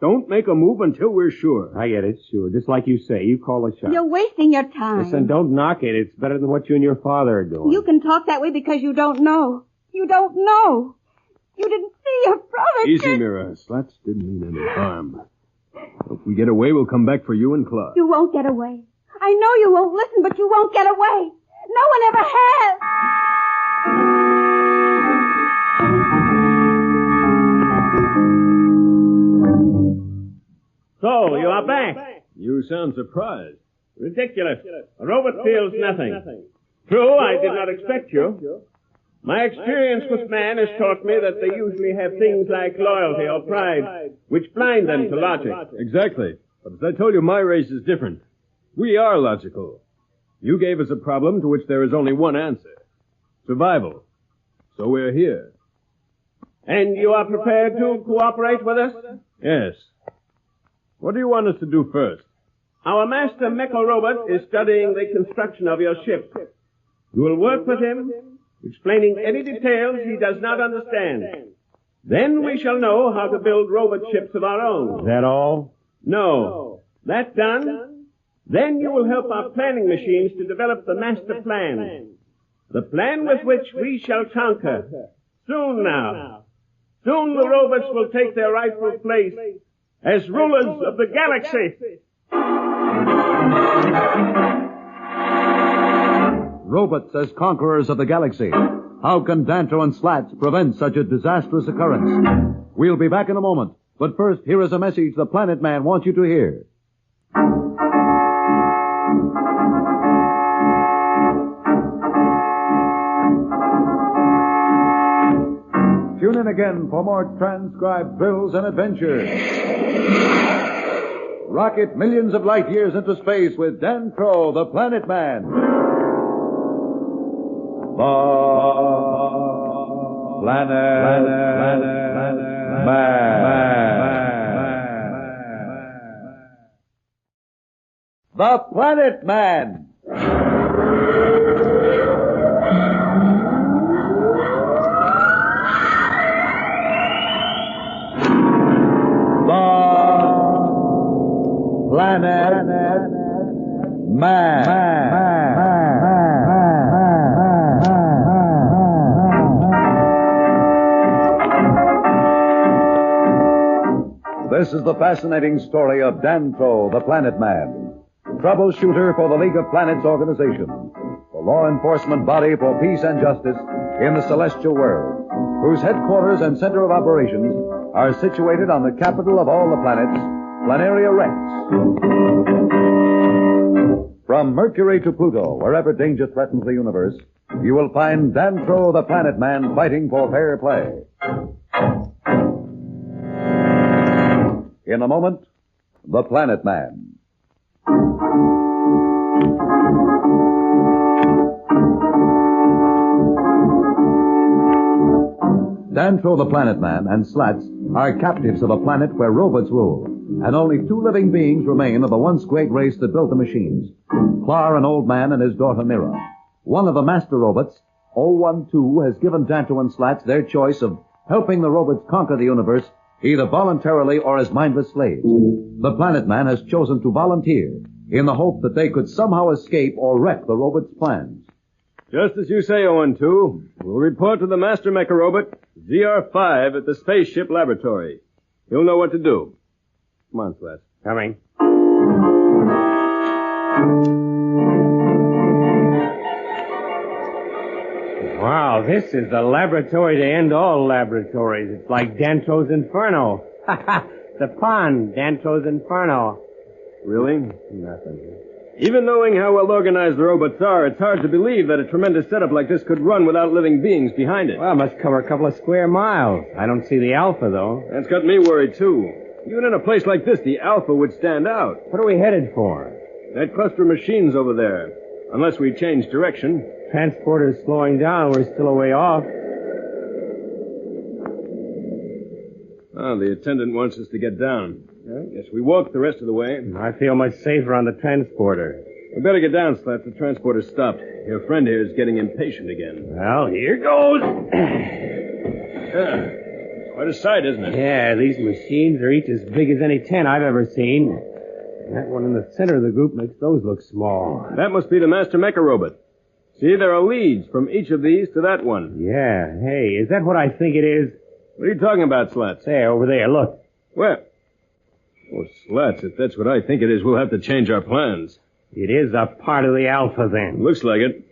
Don't make a move until we're sure. I get it, sure. Just like you say. You call a shot. You're wasting your time. Listen, don't knock it. It's better than what you and your father are doing. You can talk that way because you don't know. You don't know. You didn't see your brother. Easy, Mira. Slats didn't mean any harm. If we get away, we'll come back for you and Clark. You won't get away. I know you won't listen, but you won't get away. No one ever has. So, you are back. You sound surprised. Ridiculous. A robot feels nothing. True, I did not expect you. My experience with man has taught me that they usually have things like loyalty or pride, which blind them to logic. Exactly. But as I told you, my race is different. We are logical. You gave us a problem to which there is only one answer. Survival. So we're here. And you are prepared to cooperate with us? Yes. What do you want us to do first? Our master mecha-robot is studying the construction of your ship. You will work with him, explaining any details he does not understand. Then we shall know how to build robot ships of our own. Is that all? No. That done, then you will help our planning machines to develop the master plan. The plan with which we shall conquer. Soon now. Soon the robots will take their rightful place as rulers of the galaxy. Robots as conquerors of the galaxy. How can Dantro and Slats prevent such a disastrous occurrence? We'll be back in a moment. But first, here is a message the Planet Man wants you to hear. Tune in again for more transcribed thrills and adventures. Rocket millions of light years into space with Dantro the Planet Man. The Planet Man. The Planet Man. Planet Man. This is the fascinating story of Dantro, the Planet Man, troubleshooter for the League of Planets organization, the law enforcement body for peace and justice in the celestial world, whose headquarters and center of operations are situated on the capital of all the planets, Planaria Rex. From Mercury to Pluto, wherever danger threatens the universe, you will find Dantro the Planet Man fighting for fair play. In a moment, the Planet Man. Dantro the Planet Man and Slats are captives of a planet where robots rule, and only two living beings remain of the once great race that built the machines. Clar, an old man, and his daughter Mira. One of the master robots, 012, has given Dantro and Slats their choice of helping the robots conquer the universe, either voluntarily or as mindless slaves. The Planet Man has chosen to volunteer in the hope that they could somehow escape or wreck the robot's plans. Just as you say, 012. We'll report to the Master Mecha-Robot, ZR5, at the Spaceship Laboratory. He'll know what to do. Come on, Slats. Coming. Wow, this is the laboratory to end all laboratories. It's like Dantro's Inferno. The pond, Dantro's Inferno. Really? Nothing. Even knowing how well organized the robots are, it's hard to believe that a tremendous setup like this could run without living beings behind it. Well, it must cover a couple of square miles. I don't see the Alpha, though. That's got me worried, too. Even in a place like this, the Alpha would stand out. What are we headed for? That cluster of machines over there. Unless we change direction. Transporter's slowing down. We're still a way off. Oh, the attendant wants us to get down. Guess we walk the rest of the way. I feel much safer on the transporter. We better get down, Slats. The transporter's stopped. Your friend here is getting impatient again. Well, here goes. Quite a sight, isn't it? Yeah, these machines are each as big as any 10 I've ever seen. That one in the center of the group makes those look small. That must be the Master Mecha-Robot. See, there are leads from each of these to that one. Yeah, hey, is that what I think it is? What are you talking about, Slats? There, over there, look. Where? Oh, Slats, if that's what I think it is, we'll have to change our plans. It is a part of the Alpha, then. Looks like it.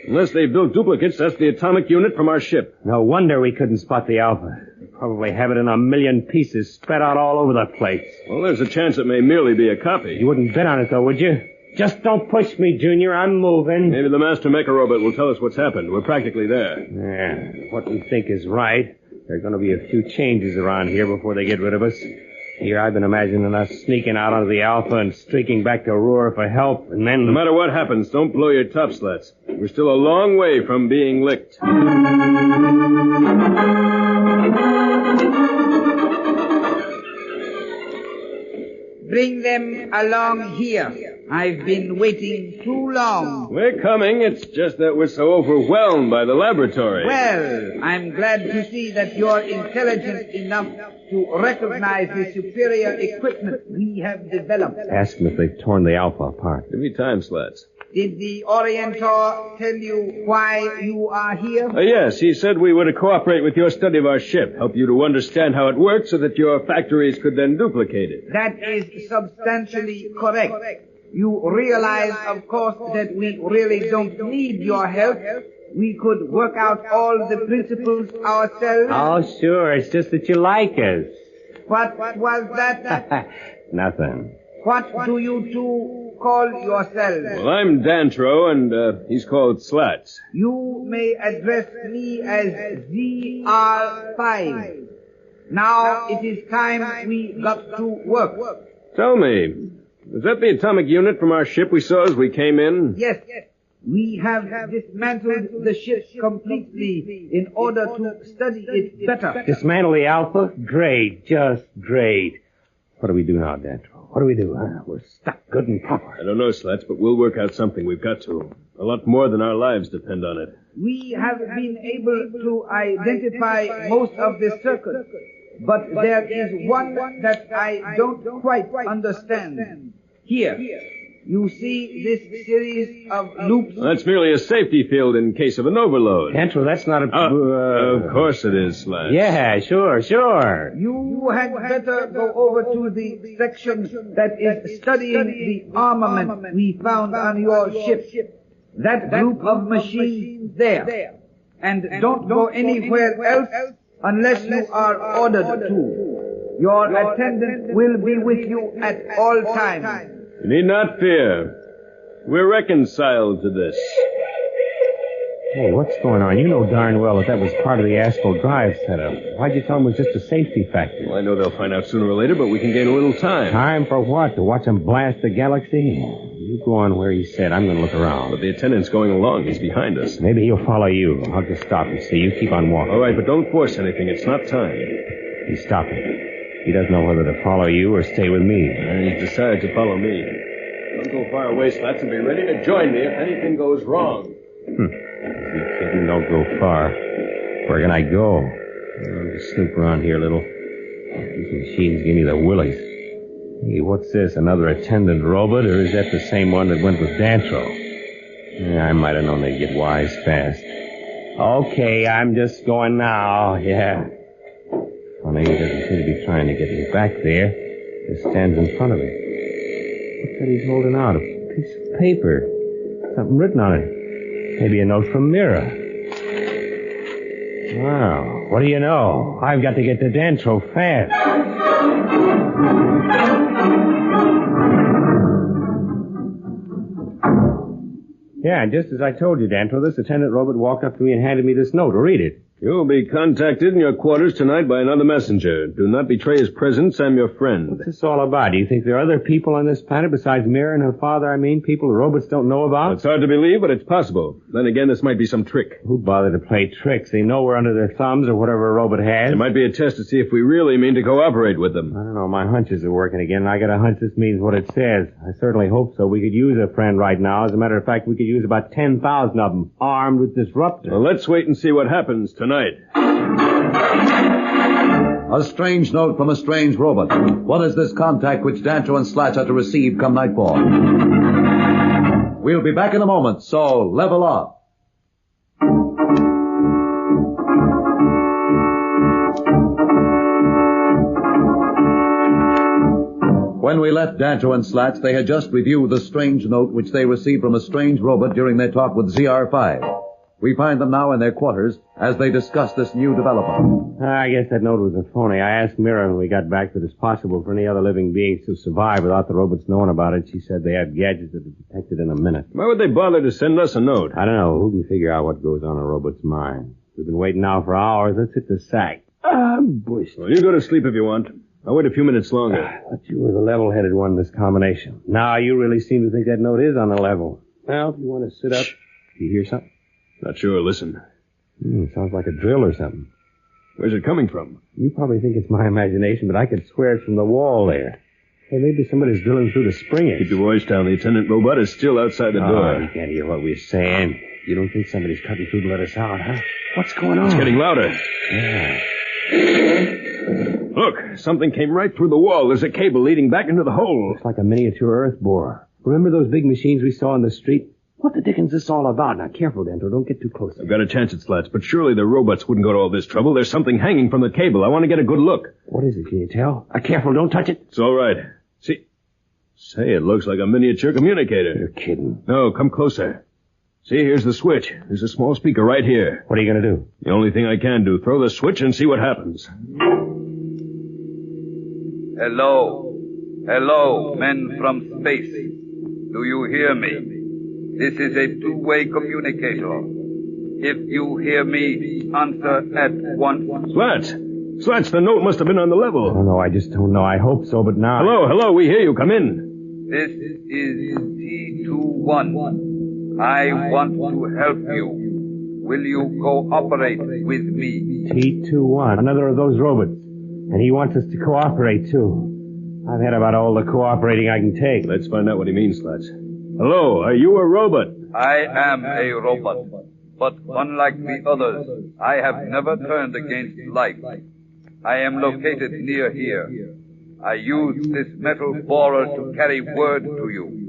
Unless they built duplicates, that's the atomic unit from our ship. No wonder we couldn't spot the Alpha. They probably have it in a million pieces spread out all over the place. Well, there's a chance it may merely be a copy. You wouldn't bet on it, though, would you? Just don't push me, Junior. I'm moving. Maybe the Master Mecha-Robot will tell us what's happened. We're practically there. Yeah, what we think is right. There are going to be a few changes around here before they get rid of us. Here I've been imagining us sneaking out onto the Alpha and streaking back to Roora for help, and then... No matter what happens, don't blow your top, Slats. We're still a long way from being licked. Bring them along here. I've been waiting too long. We're coming. It's just that we're so overwhelmed by the laboratory. Well, I'm glad to see that you're intelligent enough to recognize the superior equipment we have developed. Ask them if they've torn the Alpha apart. Give me time, Slats. Did the Orientor tell you why you are here? Yes, he said we were to cooperate with your study of our ship, help you to understand how it works so that your factories could then duplicate it. That is substantially correct. You realize, of course, that we really don't need your help. We could work out all the principles ourselves. Oh, sure. It's just that you like us. What was that? Nothing. What do you two call yourselves? Well, I'm Dantro, and he's called Slats. You may address me as ZR5. Now it is time we got to work. Tell me, was that the atomic unit from our ship we saw as we came in? Yes. We have dismantled the ship completely in order to study it better. Dismantle the Alpha? Great, just great. What do we do now, Dantro? What do we do, huh? We're stuck good and proper. I don't know, Slats, but we'll work out something. We've got to. A lot more than our lives depend on it. We have been able to identify most of the circuits, but there is one that I don't quite understand. Here. You see this series of loops? That's merely a safety field in case of an overload. Dantro, that's not a... Of course it is, Slats. Yeah, sure. You had better go over to the section that is studying the armament we found on your ship. That group of machines there. And don't go anywhere else unless you are ordered to. Your attendant will be with you at all times. You need not fear. We're reconciled to this. Hey, what's going on? You know darn well that was part of the Astrodrive setup. Why'd you tell them it was just a safety factor? Well, I know they'll find out sooner or later, but we can gain a little time. Time for what? To watch them blast the galaxy? You go on where he said. I'm going to look around. But the attendant's going along. He's behind us. Maybe he'll follow you. I'll just stop and see. You keep on walking. All right, but don't force anything. It's not time. He's stopping. He doesn't know whether to follow you or stay with me. He's decided to follow me. Don't go far away, Slats, and be ready to join me if anything goes wrong. You kidding? Don't go far. Where can I go? I'll just snoop around here a little. These machines give me the willies. Hey, what's this? Another attendant robot, or is that the same one that went with Dantro? Yeah, I might have known they'd get wise fast. Okay, I'm just going now. Yeah. Funny, he doesn't seem to be trying to get me back there. Just stands in front of me. What's that he's holding out? A piece of paper. Something written on it. Maybe a note from Mira. Wow. What do you know? I've got to get to Dantro fast. Yeah, just as I told you, Dantro, this attendant robot walked up to me and handed me this note. Read it. You'll be contacted in your quarters tonight by another messenger. Do not betray his presence. I'm your friend. What's this all about? Do you think there are other people on this planet besides Mira and her father? I mean, people the robots don't know about? It's hard to believe, but it's possible. Then again, this might be some trick. Who'd bother to play tricks? They know we're under their thumbs or whatever a robot has. It might be a test to see if we really mean to cooperate with them. I don't know. My hunches are working again, and I got a hunch this means what it says. I certainly hope so. We could use a friend right now. As a matter of fact, we could use about 10,000 of them, armed with disruptors. Well, let's wait and see what happens tonight. A strange note from a strange robot. What is this contact which Dantro and Slats are to receive come nightfall? We'll be back in a moment, so level off. When we left Dantro and Slats, they had just reviewed the strange note which they received from a strange robot during their talk with ZR5. We find them now in their quarters as they discuss this new development. I guess that note was a phony. I asked Mira when we got back if it's possible for any other living beings to survive without the robots knowing about it. She said they have gadgets that are detected in a minute. Why would they bother to send us a note? I don't know. Who can figure out what goes on in a robot's mind? We've been waiting now for hours. Let's hit the sack. I'm bushed. Well, you go to sleep if you want. I'll wait a few minutes longer. But you were the level-headed one in this combination. Now you really seem to think that note is on the level. Well, if you want to sit up, you hear something? Not sure. Listen. Sounds like a drill or something. Where's it coming from? You probably think it's my imagination, but I could swear it's from the wall there. Hey, maybe somebody's drilling through to spring it. Keep your voice down. The attendant robot is still outside the door. You can't hear what we're saying. You don't think somebody's cutting through to let us out, huh? What's going on? It's getting louder. Yeah. Look, something came right through the wall. There's a cable leading back into the hole. Looks like a miniature earth borer. Remember those big machines we saw in the street? What the dickens is this all about? Now, careful, Dantro. Don't get too close. I've got a chance at Slats, but surely the robots wouldn't go to all this trouble. There's something hanging from the cable. I want to get a good look. What is it? Can you tell? Careful, don't touch it. It's all right. See? Say, it looks like a miniature communicator. You're kidding. No, come closer. See, here's the switch. There's a small speaker right here. What are you going to do? The only thing I can do. Throw the switch and see what happens. Hello. Hello, men from space. Do you hear me? This is a two-way communicator. If you hear me, answer at once. Slats, the note must have been on the level. I don't know, I just don't know. I hope so, but now... Hello, we hear you. Come in. This is T21. I want to help you. Will you cooperate with me? T21, another of those robots. And he wants us to cooperate, too. I've had about all the cooperating I can take. Let's find out what he means, Slats. Hello, are you a robot? I am a robot. But unlike the others, I have never turned against life. I am located near here. I use this metal borer to carry word to you.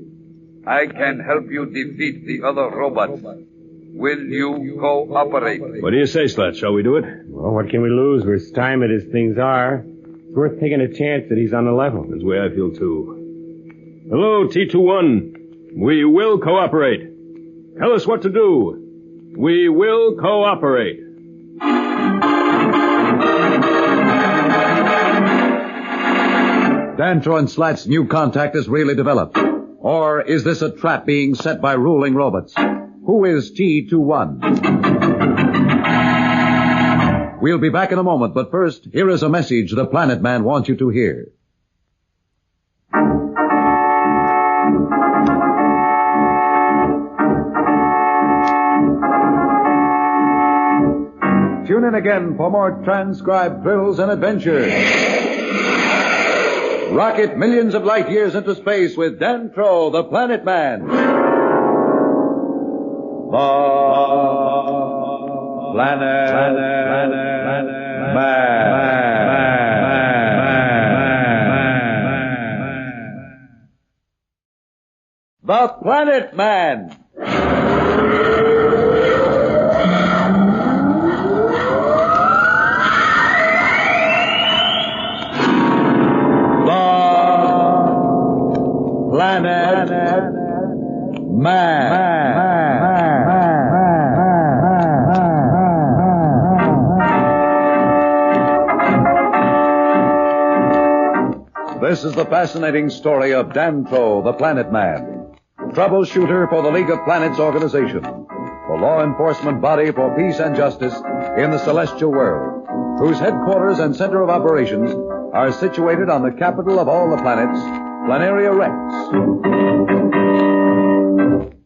I can help you defeat the other robots. Will you cooperate? What do you say, Slats? Shall we do it? Well, what can we lose? We're stymied as things are. It's worth taking a chance that he's on the level. That's the way I feel, too. Hello, T21. We will cooperate. Tell us what to do. We will cooperate. Dantro and Slats' new contact is really developed. Or is this a trap being set by ruling robots? Who is T21? We'll be back in a moment, but first, here is a message the Planet Man wants you to hear. Tune in again for more transcribed thrills and adventures. Rocket millions of light years into space with Dantro the Planet Man. The Planet Man. The Planet Man. This is the fascinating story of Dantro, the Planet Man, troubleshooter for the League of Planets organization, the law enforcement body for peace and justice in the celestial world, whose headquarters and center of operations are situated on the capital of all the planets, Planaria Rex.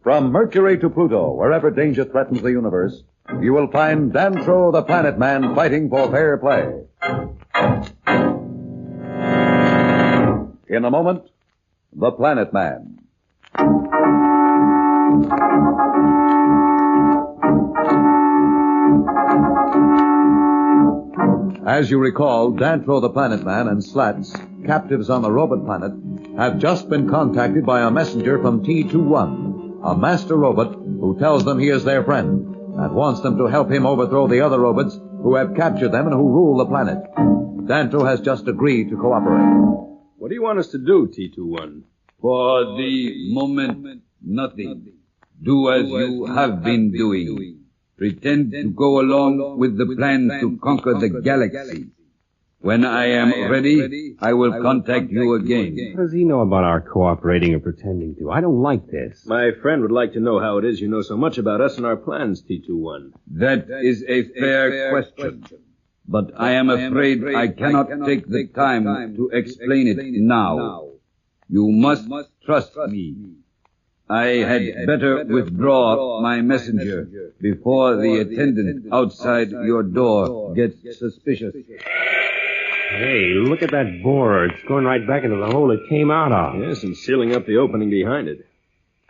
From Mercury to Pluto, wherever danger threatens the universe, you will find Dantro the Planet Man fighting for fair play. In a moment, the Planet Man. As you recall, Dantro the Planet Man and Slats, captives on the robot planet, have just been contacted by a messenger from T21, a master robot who tells them he is their friend and wants them to help him overthrow the other robots who have captured them and who rule the planet. Dantro has just agreed to cooperate. What do you want us to do, T21? For the moment, nothing. Do as you have been doing. Pretend to go along with the plans to conquer the galaxy. When I am ready, I will contact you again. What does he know about our cooperating or pretending to? I don't like this. My friend would like to know how it is you know so much about us and our plans, T21. That is a fair question. But I am afraid I cannot take the time to explain it now. You must trust me. I had better withdraw my messenger before the attendant outside your door gets suspicious. Hey, look at that borer. It's going right back into the hole it came out of. Yes, and sealing up the opening behind it.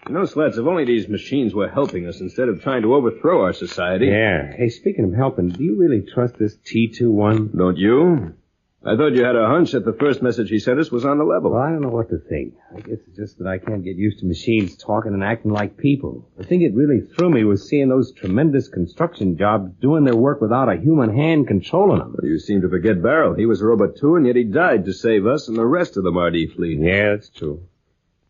You know, Slats, if only these machines were helping us instead of trying to overthrow our society. Yeah. Hey, speaking of helping, do you really trust this T-21? Don't you? I thought you had a hunch that the first message he sent us was on the level. Well, I don't know what to think. I guess it's just that I can't get used to machines talking and acting like people. The thing that really threw me was seeing those tremendous construction jobs doing their work without a human hand controlling them. Well, you seem to forget Barrel. He was a robot too, and yet he died to save us and the rest of the Mardi fleet. Yeah, that's true.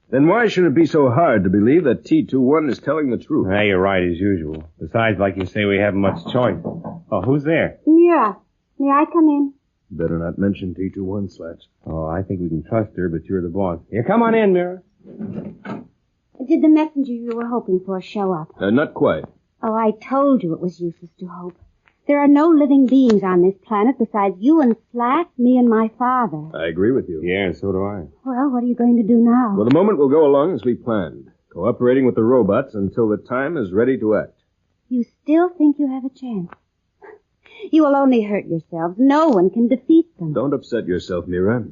Then why should it be so hard to believe that T-21 is telling the truth? Yeah, you're right, as usual. Besides, like you say, we haven't much choice. Oh, who's there? Mira, may I come in? Better not mention T-21, Slats. Oh, I think we can trust her, but you're the boss. Here, come on in, Mira. Did the messenger you were hoping for show up? Not quite. Oh, I told you it was useless to hope. There are no living beings on this planet besides you and Slats, me and my father. I agree with you. Yeah, so do I. Well, what are you going to do now? Well, the moment will go along as we planned, cooperating with the robots until the time is ready to act. You still think you have a chance? You will only hurt yourselves. No one can defeat them. Don't upset yourself, Mira.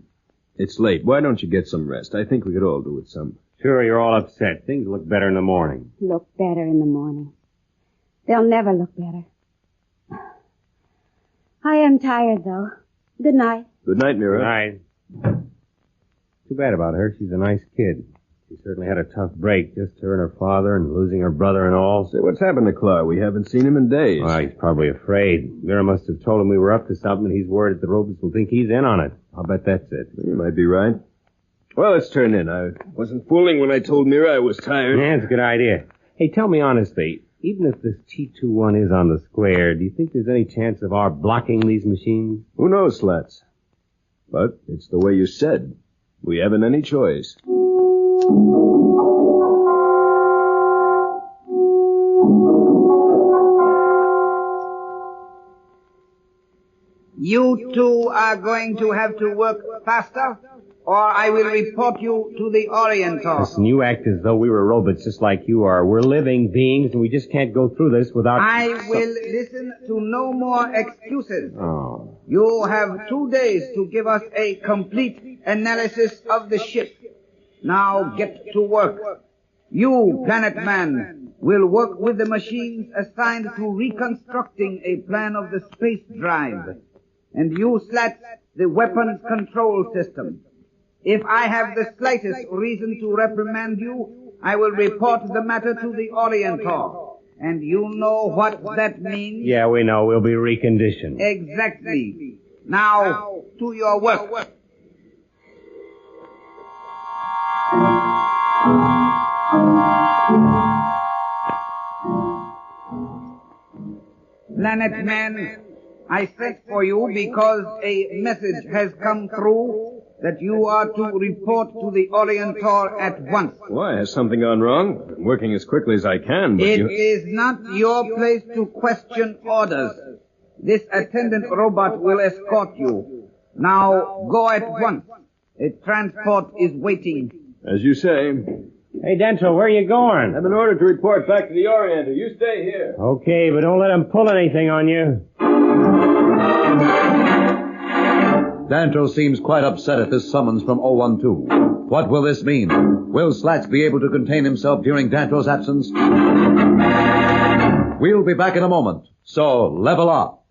It's late. Why don't you get some rest? I think we could all do with some. Sure, you're all upset. Things look better in the morning. Look better in the morning. They'll never look better. I am tired, though. Good night. Good night, Mira. Good night. Too bad about her. She's a nice kid. She certainly had a tough break, just her and her father and losing her brother and all. Say, what's happened to Clark? We haven't seen him in days. Well, he's probably afraid. Mira must have told him we were up to something, and he's worried that the robots will think he's in on it. I'll bet that's it. You might be right. Well, let's turn in. I wasn't fooling when I told Mira I was tired. Yeah, it's a good idea. Hey, tell me honestly, even if this T-21 is on the square, do you think there's any chance of our blocking these machines? Who knows, Slats? But it's the way you said. We haven't any choice. You two are going to have to work faster, or I will report you to the Orientor. Listen, you act as though we were robots just like you are. We're living beings, and we just can't go through this without... I will listen to no more excuses. Oh. You have 2 days to give us a complete analysis of the ship. Now get to work. You, Planet Man, will work with the machines assigned to reconstructing a plan of the space drive. And you, Slats, the weapons control system. If I have the slightest reason to reprimand you, I will report the matter to the Orientor. And you know what that means? Yeah, we know. We'll be reconditioned. Exactly. Now, to your work. Planet Man, I sent for you because a message has come through that you are to report to the Orientor at once. Why? Has something gone wrong? I'm working as quickly as I can, but It is not your place to question orders. This attendant robot will escort you. Now, go at once. A transport is waiting. As you say. Hey, Dantro, where are you going? I've been ordered to report back to the Orientor. You stay here. Okay, but don't let him pull anything on you. Dantro seems quite upset at this summons from 012. What will this mean? Will Slats be able to contain himself during Dantro's absence? We'll be back in a moment, so level up.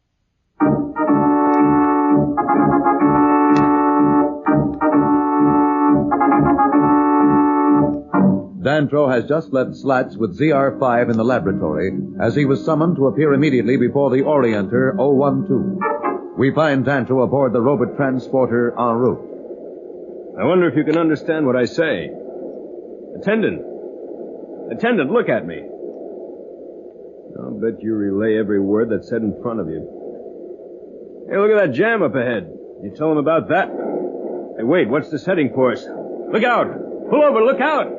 Dantro has just left Slats with ZR-5 in the laboratory as he was summoned to appear immediately before the Orientor 012. We find Dantro aboard the robot transporter en route. I wonder if you can understand what I say. Attendant, look at me. I'll bet you relay every word that's said in front of you. Hey, look at that jam up ahead. You tell him about that? Hey, wait, what's the setting force? Look out! Pull over, look out!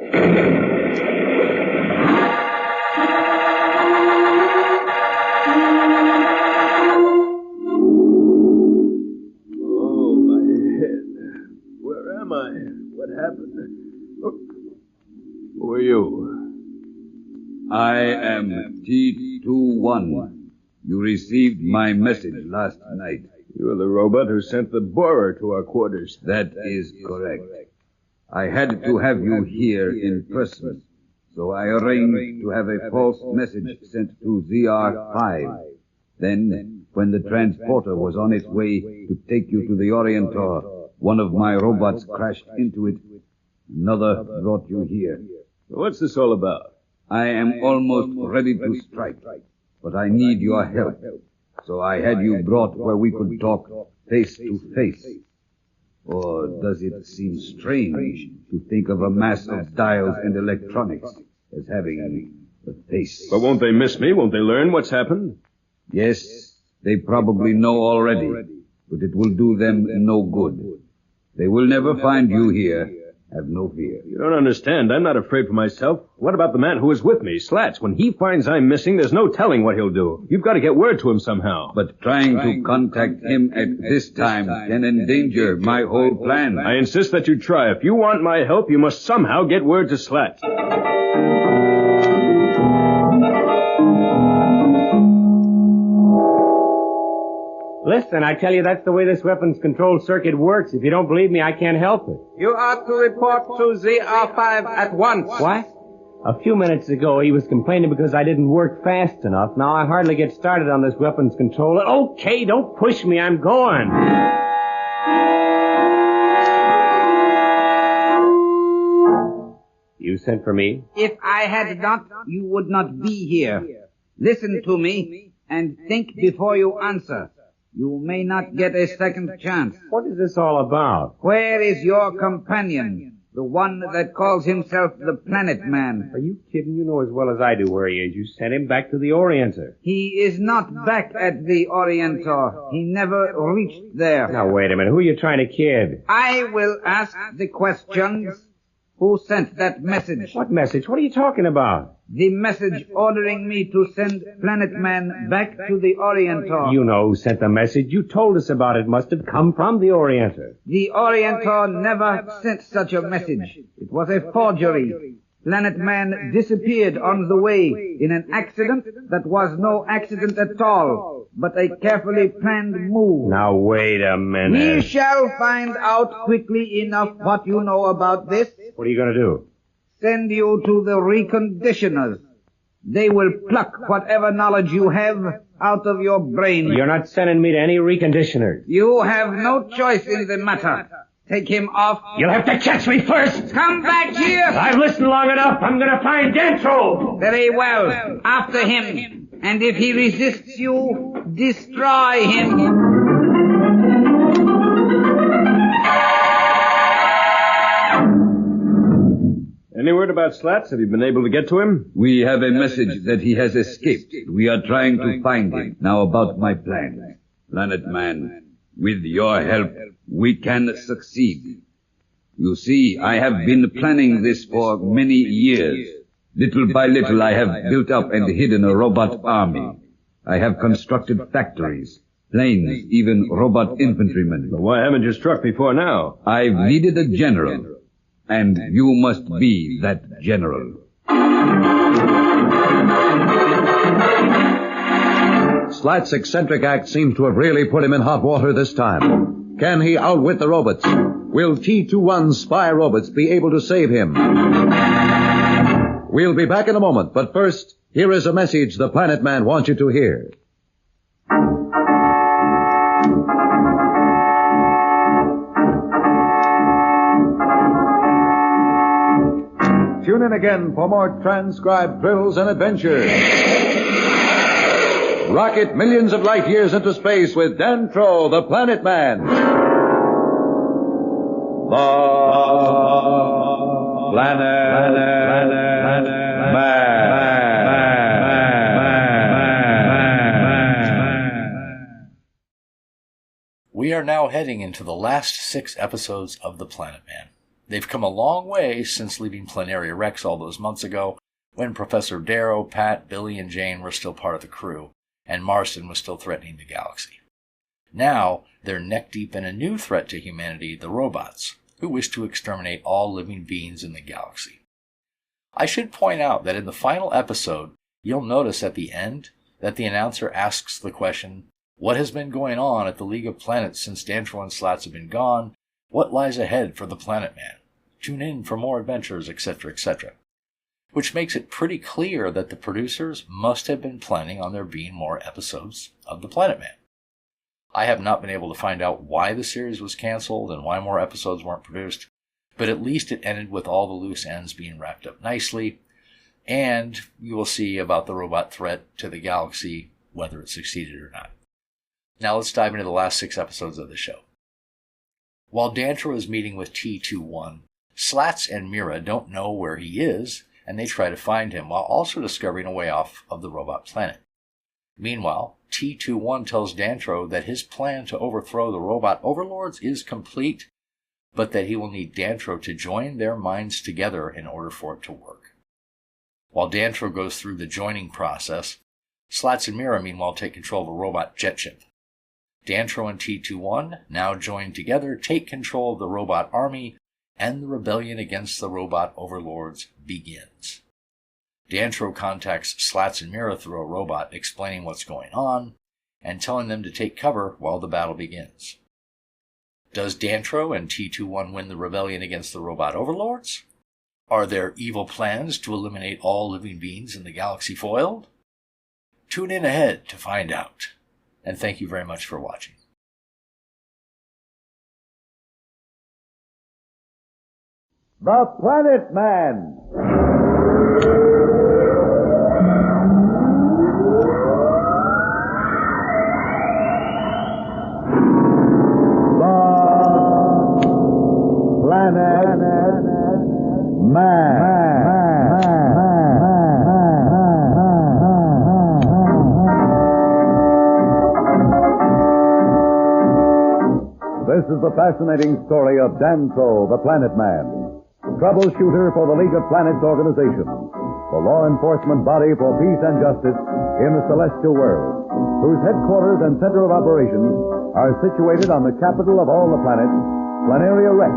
you? I am T21. You received my message last night. You are the robot who sent the borer to our quarters. That is correct. I had to have you here in person, so I arranged to have a false message sent to ZR5. Then, when the transporter was on its way to take you to the Orientor, one of my robots crashed into it. Another brought you here. What's this all about? I am almost ready to strike, but I need your help. So I had you brought where we could talk face to face. Or does it seem strange to think of a mass of dials and electronics as having a face? But won't they miss me? Won't they learn what's happened? Yes, they probably know already, but it will do them no good. They will never find you here. Have no fear. You don't understand. I'm not afraid for myself. What about the man who is with me, Slats? When he finds I'm missing, there's no telling what he'll do. You've got to get word to him somehow. But trying to contact him at this time can endanger my whole plan. I insist that you try. If you want my help, you must somehow get word to Slats. Listen, I tell you, that's the way this weapons control circuit works. If you don't believe me, I can't help it. You are to report to ZR5 at once. What? A few minutes ago, he was complaining because I didn't work fast enough. Now I hardly get started on this weapons controller. Okay, don't push me. I'm going. You sent for me? If I had not, you would not be here. Listen to me and think before you answer. You may not get a second chance. What is this all about? Where is your companion? The one that calls himself the Planet Man. Are you kidding? You know as well as I do where he is. You sent him back to the Orientor. He is not back at the Orientor. He never reached there. Now, wait a minute. Who are you trying to kid? I will ask the questions. Who sent that message? What message? What are you talking about? The message ordering me to send Planet Man back to the Orientor. You know who sent the message. You told us about it. Must have come from the Orientor. The Orientor never sent such a message. It was a forgery. Planet Man disappeared on the way in an accident that was no accident at all, but a carefully planned move. Now, wait a minute. We shall find out quickly enough what you know about this. What are you going to do? Send you to the reconditioners. They will pluck whatever knowledge you have out of your brain. You're not sending me to any reconditioners. You have no choice in the matter. Take him off. You'll have to catch me first. Come back here. I've listened long enough. I'm going to find Dantro. Very well. After him. And if he resists you, destroy him. Any word about Slats? Have you been able to get to him? We have a message that he has escaped. We are trying to find him. Now about my plan. Planet Man, with your help, we can succeed. You see, I have been planning this for many years. Little by little, I have built up and hidden a robot army. I have constructed factories, planes, even robot infantrymen. But why haven't you struck before now? I've needed a general, and you must be that general. Slats' eccentric act seems to have really put him in hot water this time. Can he outwit the robots? Will T21's spy robots be able to save him? We'll be back in a moment, but first, here is a message the Planet Man wants you to hear. Tune in again for more transcribed thrills and adventures. Rocket millions of light years into space with Dantro the Planet Man. The Planet Man. We are now heading into the last 6 episodes of The Planet Man. They've come a long way since leaving Planaria Rex all those months ago, when Professor Darrow, Pat, Billy, and Jane were still part of the crew, and Marston was still threatening the galaxy. Now, they're neck-deep in a new threat to humanity, the robots, who wish to exterminate all living beings in the galaxy. I should point out that in the final episode, you'll notice at the end that the announcer asks the question, what has been going on at the League of Planets since Dantro and Slats have been gone? What lies ahead for the Planet Man? Tune in for more adventures, etc., etc. Which makes it pretty clear that the producers must have been planning on there being more episodes of the Planet Man. I have not been able to find out why the series was canceled and why more episodes weren't produced, but at least it ended with all the loose ends being wrapped up nicely, and you will see about the robot threat to the galaxy, whether it succeeded or not. Now let's dive into the last 6 episodes of the show. While Dantro is meeting with T21, Slats and Mira don't know where he is, and they try to find him while also discovering a way off of the robot planet. Meanwhile, T21 tells Dantro that his plan to overthrow the robot overlords is complete, but that he will need Dantro to join their minds together in order for it to work. While Dantro goes through the joining process, Slats and Mira meanwhile take control of a robot Jetship. Dantro and T21, now joined together, take control of the robot army, and the rebellion against the robot overlords begins. Dantro contacts Slats and Mira through a robot explaining what's going on and telling them to take cover while the battle begins. Does Dantro and T21 win the rebellion against the robot overlords? Are their evil plans to eliminate all living beings in the galaxy foiled? Tune in ahead to find out. And thank you very much for watching. The Planet Man. This is the fascinating story of Dantro the Planet Man, troubleshooter for the League of Planets organization, the law enforcement body for peace and justice in the celestial world, whose headquarters and center of operations are situated on the capital of all the planets, Planaria Rex.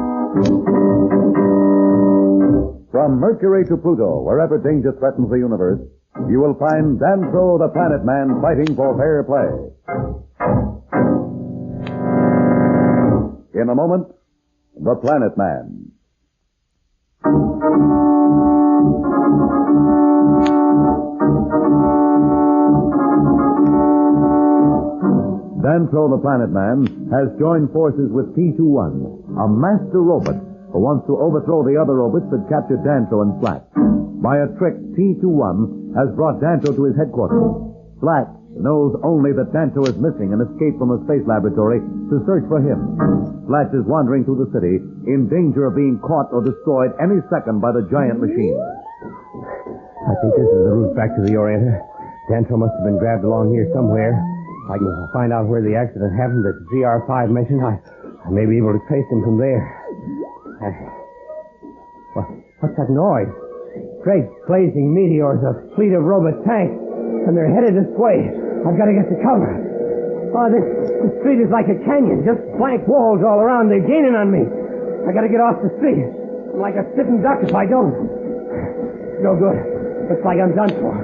From Mercury to Pluto, wherever danger threatens the universe, you will find Dantro the Planet Man fighting for fair play. In a moment, The Planet Man. Dantro the Planet Man has joined forces with T21, a master robot who wants to overthrow the other robots that captured Dantro and Slats. By a trick, T21 has brought Dantro to his headquarters. Slats knows only that Dantro is missing and escaped from the space laboratory to search for him. Slats is wandering through the city in danger of being caught or destroyed any second by the giant machine. I think this is the route back to the Orientor. Dantro must have been grabbed along here somewhere. If I can find out where the accident happened that ZR5 mentioned, I may be able to trace him from there. What's that noise? Great blazing meteors, a fleet of robot tanks, and they're headed this way. I've got to get to cover. Oh, this street is like a canyon, just blank walls all around. They're gaining on me. I got to get off the street. I'm like a sitting duck if I don't. No good. Looks like I'm done for.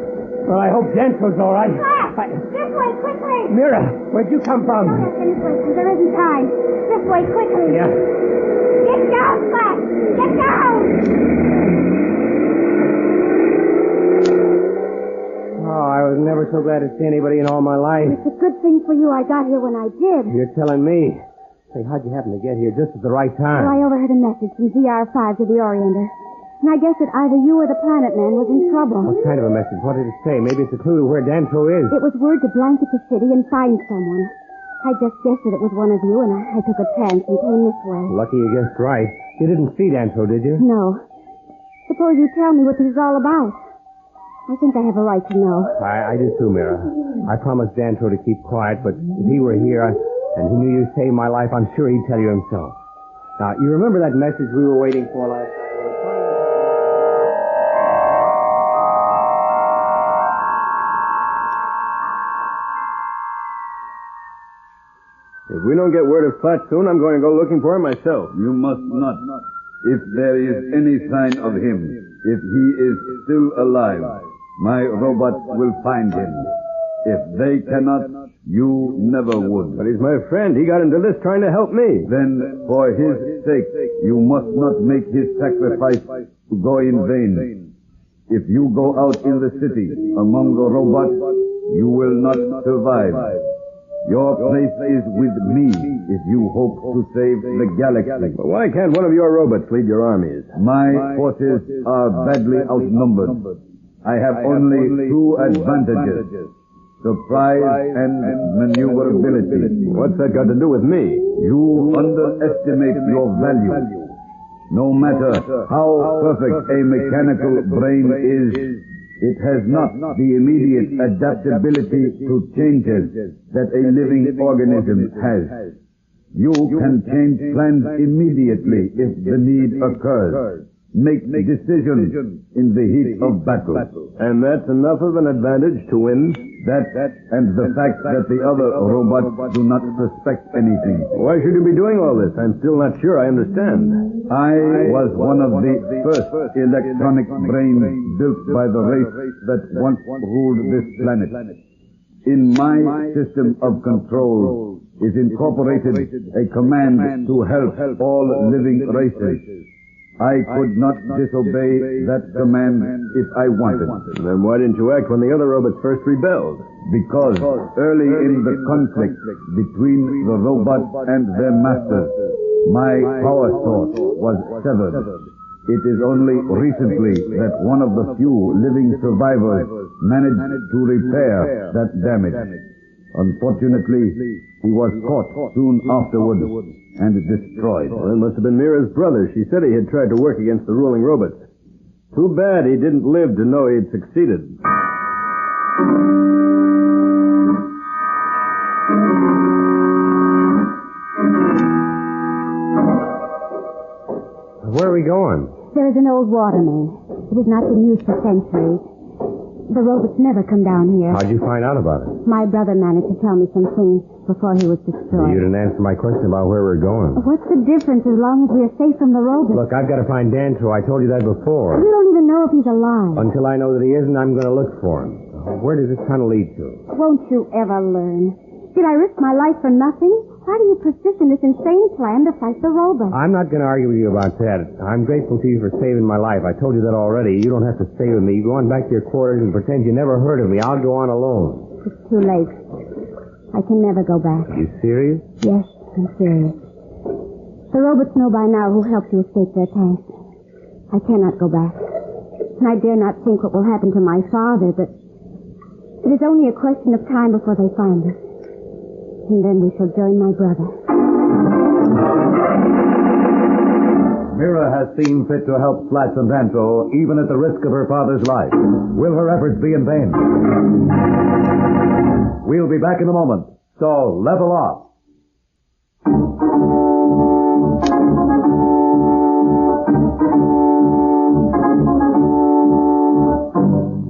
Well, I hope Dantro's all right. This way, quickly! Mira, where'd you come from? Don't have any questions. There isn't time. This way, quickly! Yeah. Get down, Slats! Get down! Oh, I was never so glad to see anybody in all my life. It's a good thing for you I got here when I did. You're telling me. Say, how'd you happen to get here just at the right time? Well, I overheard a message from ZR5 to the Orientor. And I guess that either you or the Planet Man was in trouble. What kind of a message? What did it say? Maybe it's a clue to where Dantro is. It was word to blanket the city and find someone. I just guessed that it was one of you, and I took a chance and came this way. Lucky you guessed right. You didn't see Dantro, did you? No. Suppose you tell me what this is all about. I think I have a right to know. I do too, Mira. I promised Dantro to keep quiet, but if he were here and he knew you saved my life, I'm sure he'd tell you himself. Now, you remember that message we were waiting for last night? If we don't get word of Slats soon, I'm going to go looking for him myself. You must not. If there is any sign of him, If he is still alive, my robots will find him. If they cannot, you never would. But he's my friend. He got into this trying to help me. Then, for his sake, you must not make his sacrifice to go in vain. If you go out in the city among the robots, you will not survive. Your place is with me if you hope to save the galaxy. But why can't one of your robots lead your armies? My forces are badly outnumbered. I have only two advantages: surprise and maneuverability. What's that got to do with me? You underestimate your value. No matter how perfect a mechanical brain is, it has not the immediate adaptability to changes that a living organism has. You can change plans immediately if the need occurs. Make decisions in the heat of battle. And that's enough of an advantage to win? That and the fact that the other robots do not suspect anything. Why should you be doing all this? I'm still not sure I understand. I was one of the first electronic brains built by the race that once ruled this planet. In my system of control is incorporated a command to help all living races. I could not disobey that command if I wanted. Then why didn't you act when the other robots first rebelled? Because early in the conflict between the robots and their masters, my power source was severed. It is only recently that one of the few living survivors managed to repair that damage. Unfortunately, he was caught soon afterwards and destroyed. Well, it must have been Mira's brother. She said he had tried to work against the ruling robots. Too bad he didn't live to know he had succeeded. Where are we going? There is an old water main. It has not been used for centuries. The robots never come down here. How'd you find out about it? My brother managed to tell me some things before he was destroyed. You didn't answer my question about where we're going. What's the difference as long as we are safe from the robots? Look, I've got to find Dantro. I told you that before. You don't even know if he's alive. Until I know that he isn't, I'm going to look for him. Where does this tunnel lead to? Won't you ever learn? Did I risk my life for nothing? Why do you persist in this insane plan to fight the robots? I'm not going to argue with you about that. I'm grateful to you for saving my life. I told you that already. You don't have to stay with me. You go on back to your quarters and pretend you never heard of me. I'll go on alone. It's too late. I can never go back. You serious? Yes, I'm serious. The robots know by now who helped you escape their tanks. I cannot go back. And I dare not think what will happen to my father, but it is only a question of time before they find us. And then we shall join my brother. Mira has seen fit to help Slats and Dantro, even at the risk of her father's life. Will her efforts be in vain? We'll be back in a moment, so level off.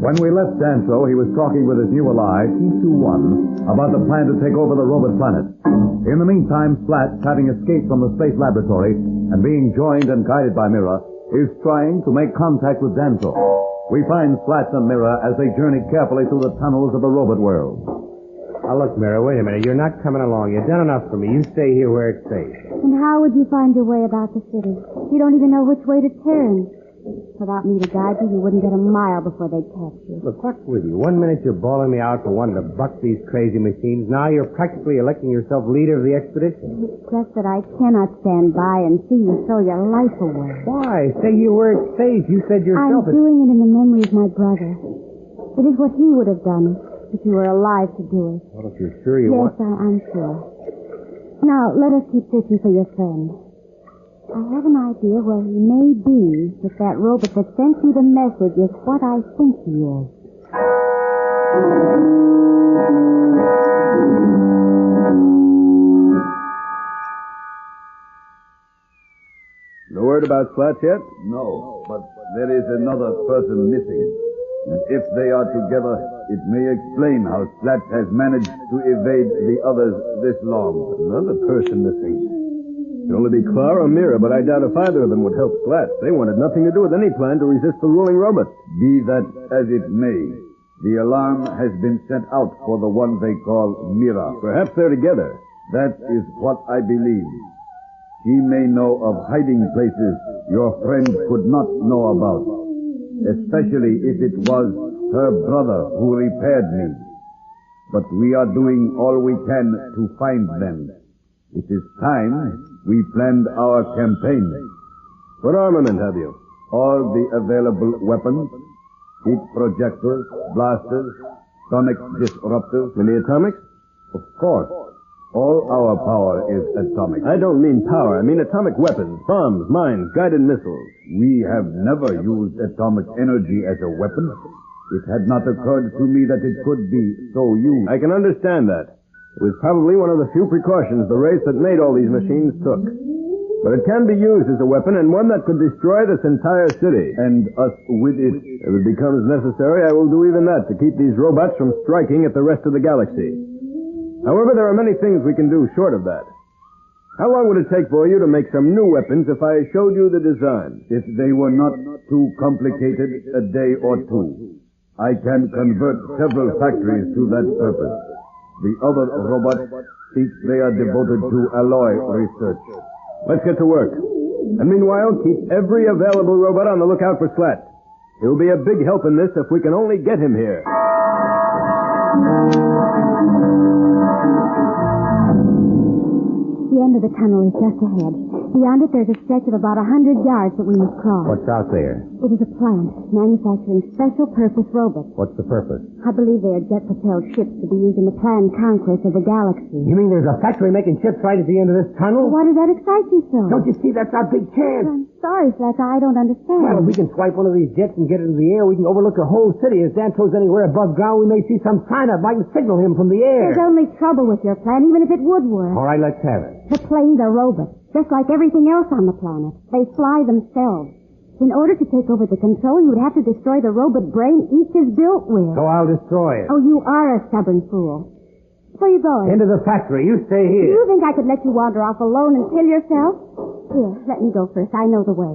When we left Dantro, he was talking with his new ally, T-21, about the plan to take over the robot planet. In the meantime, Slats, having escaped from the space laboratory and being joined and guided by Mira, is trying to make contact with Dantro. We find Slats and Mira as they journey carefully through the tunnels of the robot world. Now, look, Mira, wait a minute. You're not coming along. You've done enough for me. You stay here where it's safe. And how would you find your way about the city? You don't even know which way to turn. Without me to guide you, you wouldn't get a mile before they'd catch you. Look, what's with you? 1 minute you're bawling me out for wanting to buck these crazy machines. Now you're practically electing yourself leader of the expedition. It's just that I cannot stand by and see you throw your life away. Why? Stay here where it's safe. You said yourself... I'm doing it in the memory of my brother. It is what he would have done if you were alive to do it. Well, if you're sure you want... Yes, I'm sure. Now, let us keep searching for your friend. I have an idea where he may be if that robot that sent you the message is what I think he is. No word about Slats yet? No, but there is another person missing. And if they are together, it may explain how Slats has managed to evade the others this long. Another person missing. It could only be Klee or Mira, but I doubt if either of them would help Slats. They wanted nothing to do with any plan to resist the ruling robot. Be that as it may, the alarm has been sent out for the one they call Mira. Perhaps they're together. That is what I believe. She may know of hiding places your friend could not know about, especially if it was her brother who repaired me. But we are doing all we can to find them. It is time we planned our campaign. What armament have you? All the available weapons, heat projectors, blasters, sonic disruptors. And the atomics? Of course. All our power is atomic. I don't mean power. I mean atomic weapons, bombs, mines, guided missiles. We have never used atomic energy as a weapon. It had not occurred to me that it could be so used. I can understand that. It was probably one of the few precautions the race that made all these machines took. But it can be used as a weapon, and one that could destroy this entire city. And us with it. If it becomes necessary, I will do even that to keep these robots from striking at the rest of the galaxy. However, there are many things we can do short of that. How long would it take for you to make some new weapons if I showed you the design? If they were not too complicated, a day or two. I can convert several factories to that purpose. The other robots think they are devoted to alloy research. Let's get to work. And meanwhile, keep every available robot on the lookout for Slats. He'll be a big help in this if we can only get him here. The end of the tunnel is just ahead. Beyond it, there's a stretch of about 100 yards that we must cross. What's out there? It is a plant manufacturing special-purpose robots. What's the purpose? I believe they are jet-propelled ships to be used in the planned conquest of the galaxy. You mean there's a factory making ships right at the end of this tunnel? Why does that excite you so? Don't you see that's our big chance? I'm sorry, Slats, I don't understand. Well, if we can swipe one of these jets and get into the air, we can overlook the whole city. If Dantro's anywhere above ground, we may see some sign that might signal him from the air. There's only trouble with your plan, even if it would work. All right, let's have it. The planes are robots, just like everything else on the planet. They fly themselves. In order to take over the control, you would have to destroy the robot brain each is built with. So I'll destroy it. Oh, you are a stubborn fool. Where are you going? Into the factory. You stay here. Do you think I could let you wander off alone and kill yourself? Here, let me go first. I know the way.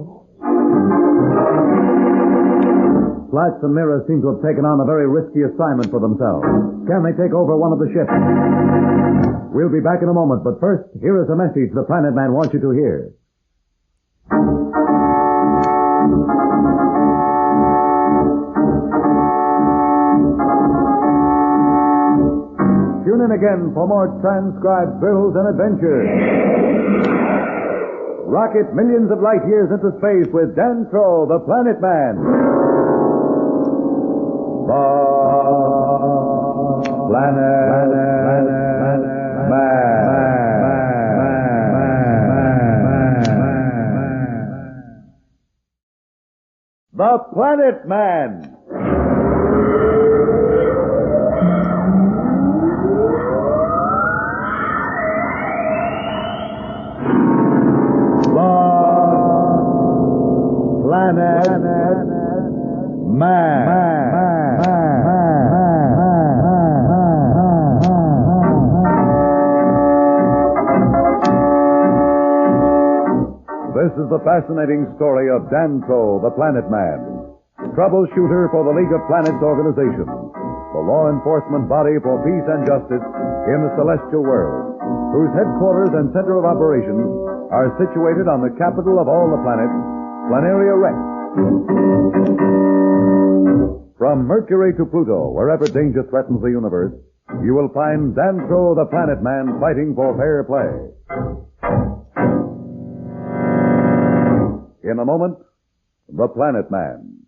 Slats and Mira seem to have taken on a very risky assignment for themselves. Can they take over one of the ships? We'll be back in a moment, but first, here is a message the Planet Man wants you to hear. Tune in again for more transcribed thrills and adventures. Rocket millions of light years into space with Dantro the Planet Man. The Planet Man. The Planet Man. Planet Man. This is the fascinating story of Dantro the Planet Man, troubleshooter for the League of Planets organization, the law enforcement body for peace and justice in the celestial world, whose headquarters and center of operations are situated on the capital of all the planets, Planaria Rex. From Mercury to Pluto, wherever danger threatens the universe, you will find Dantro the Planet Man fighting for fair play. In a moment, the Planet Man.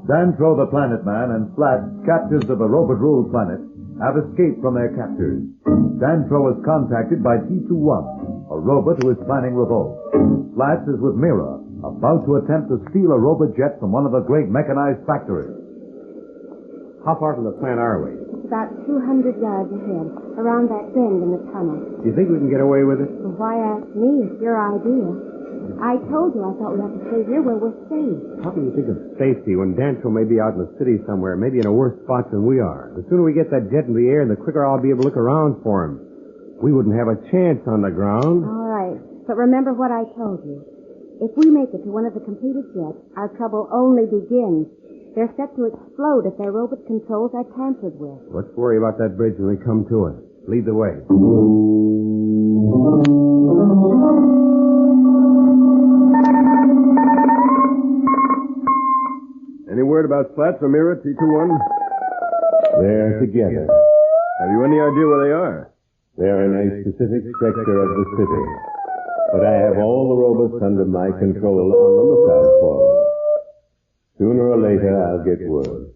Dantro the Planet Man and Slats, captives of a robot-ruled planet, have escaped from their captors. Dantro is contacted by T-21, a robot who is planning revolt. Slats is with Mira, about to attempt to steal a robot jet from one of the great mechanized factories. How far from the plant are we? About 200 yards ahead, around that bend in the tunnel. Do you think we can get away with it? Well, why ask me? It's your idea. I told you I thought we had to stay here where we're safe. How can you think of safety when Dantro may be out in the city somewhere, maybe in a worse spot than we are? The sooner we get that jet in the air, the quicker I'll be able to look around for him. We wouldn't have a chance on the ground. All right. But remember what I told you. If we make it to one of the completed jets, our trouble only begins. They're set to explode if their robot controls are tampered with. Let's worry about that bridge when we come to it. Lead the way. Any word about Slats or Mira, T21? They're together. Have you any idea where they are? They're in a specific sector of the city. But I have all the robots under my control on the lookout for them. Sooner or later, I'll get word.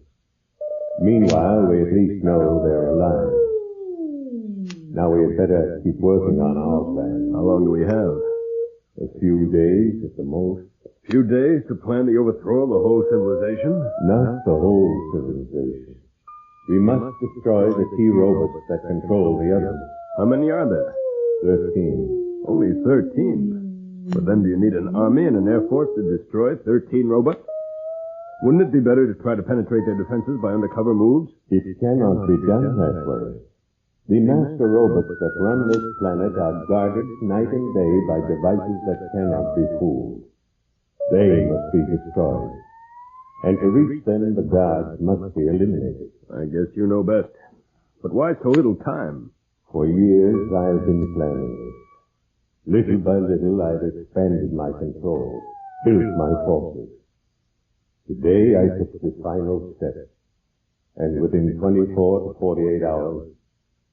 Meanwhile, we at least know they're alive. Now we had better keep working on our plan. How long do we have? A few days at the most. A few days to plan the overthrow of the whole civilization? Not the whole civilization. We must destroy the key robots that control the others. How many are there? 13. Only 13? But then do you need an army and an air force to destroy 13 robots? Wouldn't it be better to try to penetrate their defenses by undercover moves? It cannot be done that way. The master robots that run this planet are guarded night and day by devices that cannot be fooled. They must be destroyed. And to reach them, the guards must be eliminated. I guess you know best. But why so little time? For years I've been planning this. Little by little I've expanded my control, built my forces. Today I took the final step. And within 24 to 48 hours,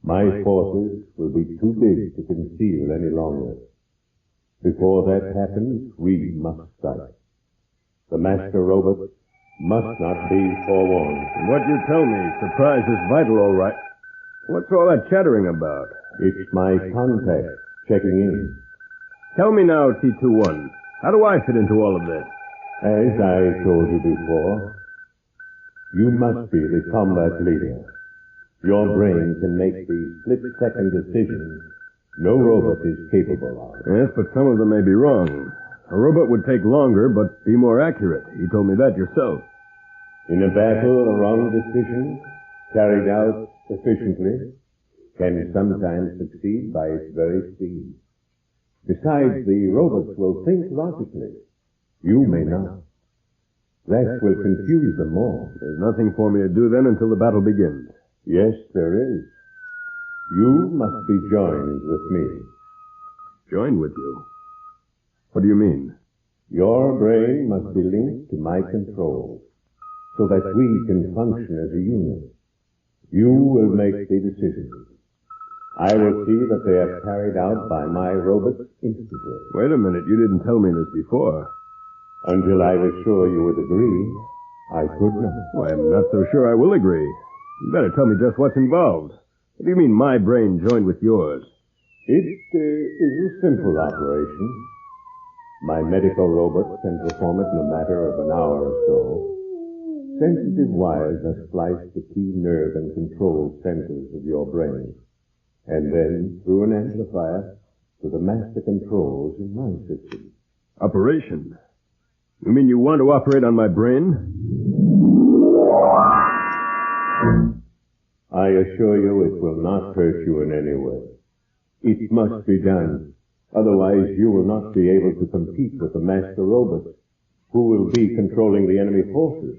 my forces will be too big to conceal any longer. Before that happens, we must strike. The master robots must not be forewarned. And what you tell me, surprise is vital, all right. What's all that chattering about? It's my contact checking in. Tell me now, T21, how do I fit into all of this? As I told you before, you must be the combat leader. Your brain can make the split-second decisions no robot is capable of. Yes, but some of them may be wrong. A robot would take longer, but be more accurate. You told me that yourself. In a battle, a wrong decision, carried out efficiently, can sometimes succeed by its very speed. Besides, the robots will think logically. You may not. That will confuse them more. There's nothing for me to do then until the battle begins. Yes, there is. You must be joined with me. Joined with you? What do you mean? Your brain must be linked to my control, so that we can function as a unit. You will make the decisions. I will see that they are carried out by my robots instantly. Wait a minute, you didn't tell me this before. Until I was sure you would agree, I could not. Why, I'm not so sure I will agree. You better tell me just what's involved. What do you mean my brain joined with yours? It is a simple operation. My medical robots can perform it in a matter of an hour or so. Sensitive wires are spliced to key nerve and control centers of your brain. And then, through an amplifier, to the master controls in my system. Operation? You mean you want to operate on my brain? I assure you it will not hurt you in any way. It must be done. Otherwise, you will not be able to compete with the master robots, who will be controlling the enemy forces.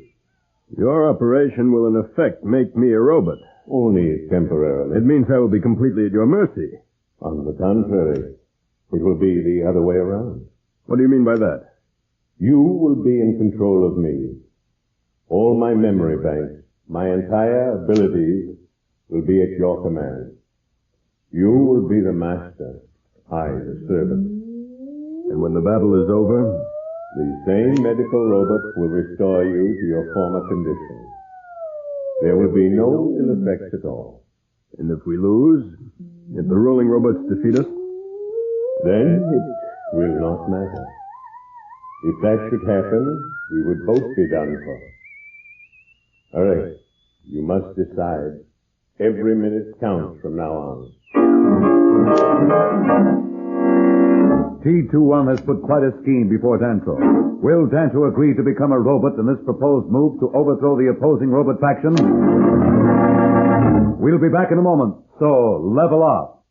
Your operation will, in effect, make me a robot. Only temporarily. It means I will be completely at your mercy. On the contrary, it will be the other way around. What do you mean by that? You will be in control of me. All my memory banks, my entire abilities will be at your command. You will be the master, I the servant. And when the battle is over, the same medical robot will restore you to your former condition. There will be no ill effects at all. And if we lose, if the rolling robots defeat us? Then it will not matter. If that should happen, we would both be done for. All right, you must decide. Every minute counts from now on. T21 has put quite a scheme before Dantro. Will Dantro agree to become a robot in this proposed move to overthrow the opposing robot faction? We'll be back in a moment, so level off.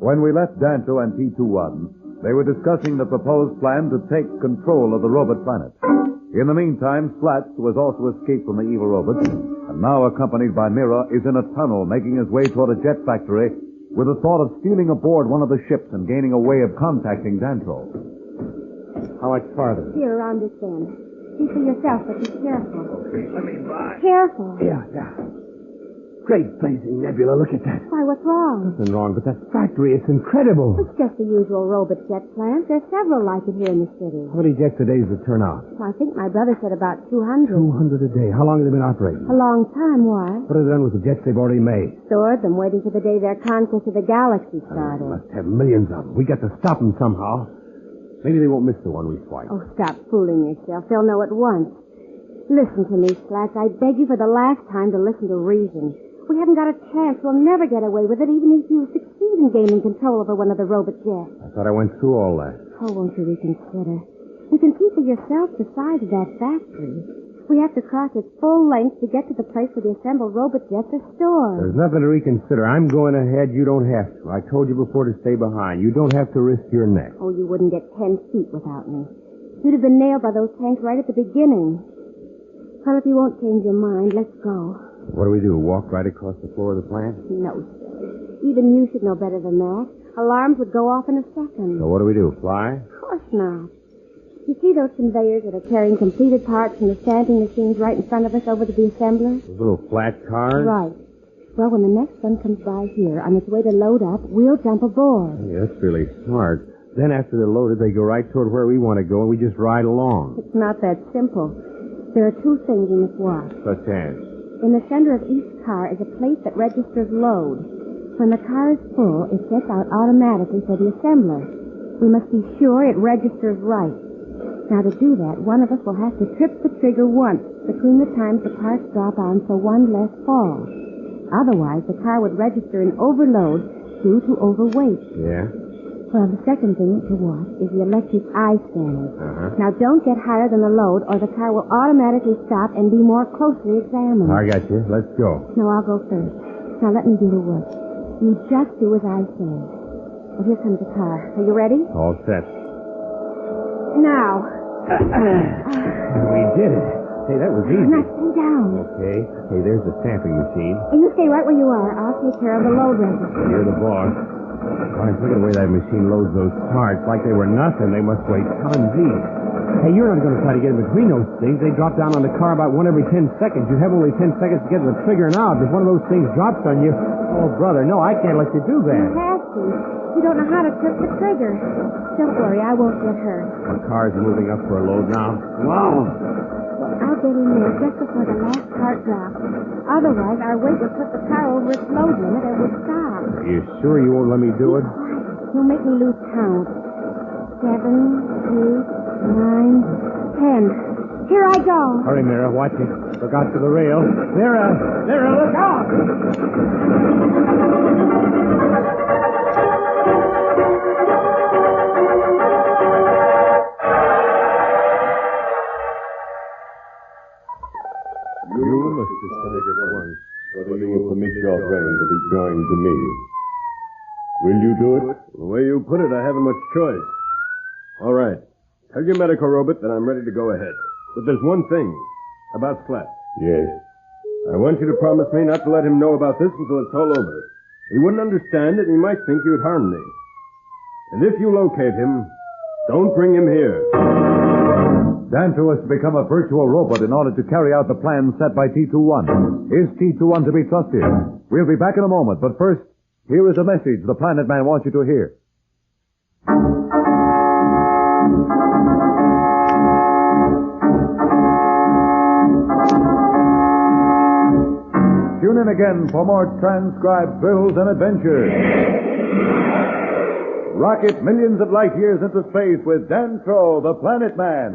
When we left Dantro and T21, they were discussing the proposed plan to take control of the robot planet. In the meantime, Slats, who has also escaped from the evil robots, and now accompanied by Mira, is in a tunnel making his way toward a jet factory with the thought of stealing aboard one of the ships and gaining a way of contacting Dantro. How much farther? Here, around this bend. See for yourself, but be careful. Okay, let me by. Careful. Yeah. Great blazing nebula, look at that. Why, what's wrong? Nothing wrong, but that factory, it's incredible. It's just the usual robot jet plant. There's several like it here in the city. How many jets a day does it turn out? Well, I think my brother said about 200. 200 a day. How long have they been operating? A long time, why? What have they done with the jets they've already made? Stored them, waiting for the day their conquest of the galaxy started. Must have millions of them. We got to stop them somehow. Maybe they won't miss the one we swipe. Oh, stop fooling yourself. They'll know at once. Listen to me, Slats. I beg you for the last time to listen to reason. We haven't got a chance. We'll never get away with it, even if you succeed in gaining control over one of the robot jets. I thought I went through all that. Oh, won't you reconsider? You can see for yourself the size of that factory. We have to cross its full length to get to the place where the assembled robot jets are stored. There's nothing to reconsider. I'm going ahead. You don't have to. I told you before to stay behind. You don't have to risk your neck. Oh, you wouldn't get 10 feet without me. You'd have been nailed by those tanks right at the beginning. Well, if you won't change your mind, let's go. What do we do? Walk right across the floor of the plant? No, sir. Even you should know better than that. Alarms would go off in a second. So what do we do? Fly? Of course not. You see those conveyors that are carrying completed parts from the stamping machines right in front of us over to the assembler? Those little flat cars? Right. Well, when the next one comes by here, on its way to load up, we'll jump aboard. Hey, that's really smart. Then after they're loaded, they go right toward where we want to go, and we just ride along. It's not that simple. There are two things you must watch. Such as? In the center of each car is a plate that registers load. When the car is full, it gets out automatically for the assembler. We must be sure it registers right. Now, to do that, one of us will have to trip the trigger once between the times the parts drop on so one less falls. Otherwise, the car would register an overload due to overweight. Yeah? Well, the second thing to watch is the electric eye scanners. Uh-huh. Now, don't get higher than the load, or the car will automatically stop and be more closely examined. I got you. Let's go. No, I'll go first. Now, let me do the work. You just do as I say. Well, here comes the car. Are you ready? All set. Now. We did it. Hey, that was easy. Now, stay down. Okay. Hey, there's the stamping machine. And you stay right where you are. I'll take care of the load register. You're the boss. Boy, look at the way that machine loads those parts. Like they were nothing. They must weigh tons each. Hey, you're not going to try to get in between those things. They drop down on the car about one every 10 seconds. You have only 10 seconds to get to the trigger and out. If one of those things drops on you... Oh, brother, no, I can't let you do that. You have to. You don't know how to trip the trigger. Don't worry, I won't get hurt. The car's moving up for a load now. Wow. I'll get in there just before the last part drops. Otherwise, our weight would put the car over its load limit and would stop. Are you sure you won't let me do it? You'll make me lose count. 7, 8, 9, 10. Here I go. Hurry, Mira. Watch it. Look out for the rail. Mira, look out! You must decide at once whether you will permit your friend to be joined to me. Will you do it? The way you put it, I haven't much choice. All right. Tell your medical robot that I'm ready to go ahead. But there's one thing about Slats. Yes. I want you to promise me not to let him know about this until it's all over. He wouldn't understand it, and he might think you'd harm me. And if you locate him, don't bring him here. Dantro is to become a virtual robot in order to carry out the plan set by T21. Is T21 to be trusted? We'll be back in a moment, but first, here is a message the Planet Man wants you to hear. Tune in again for more transcribed thrills and adventures. Rocket millions of light years into space with Dantro the Planet Man.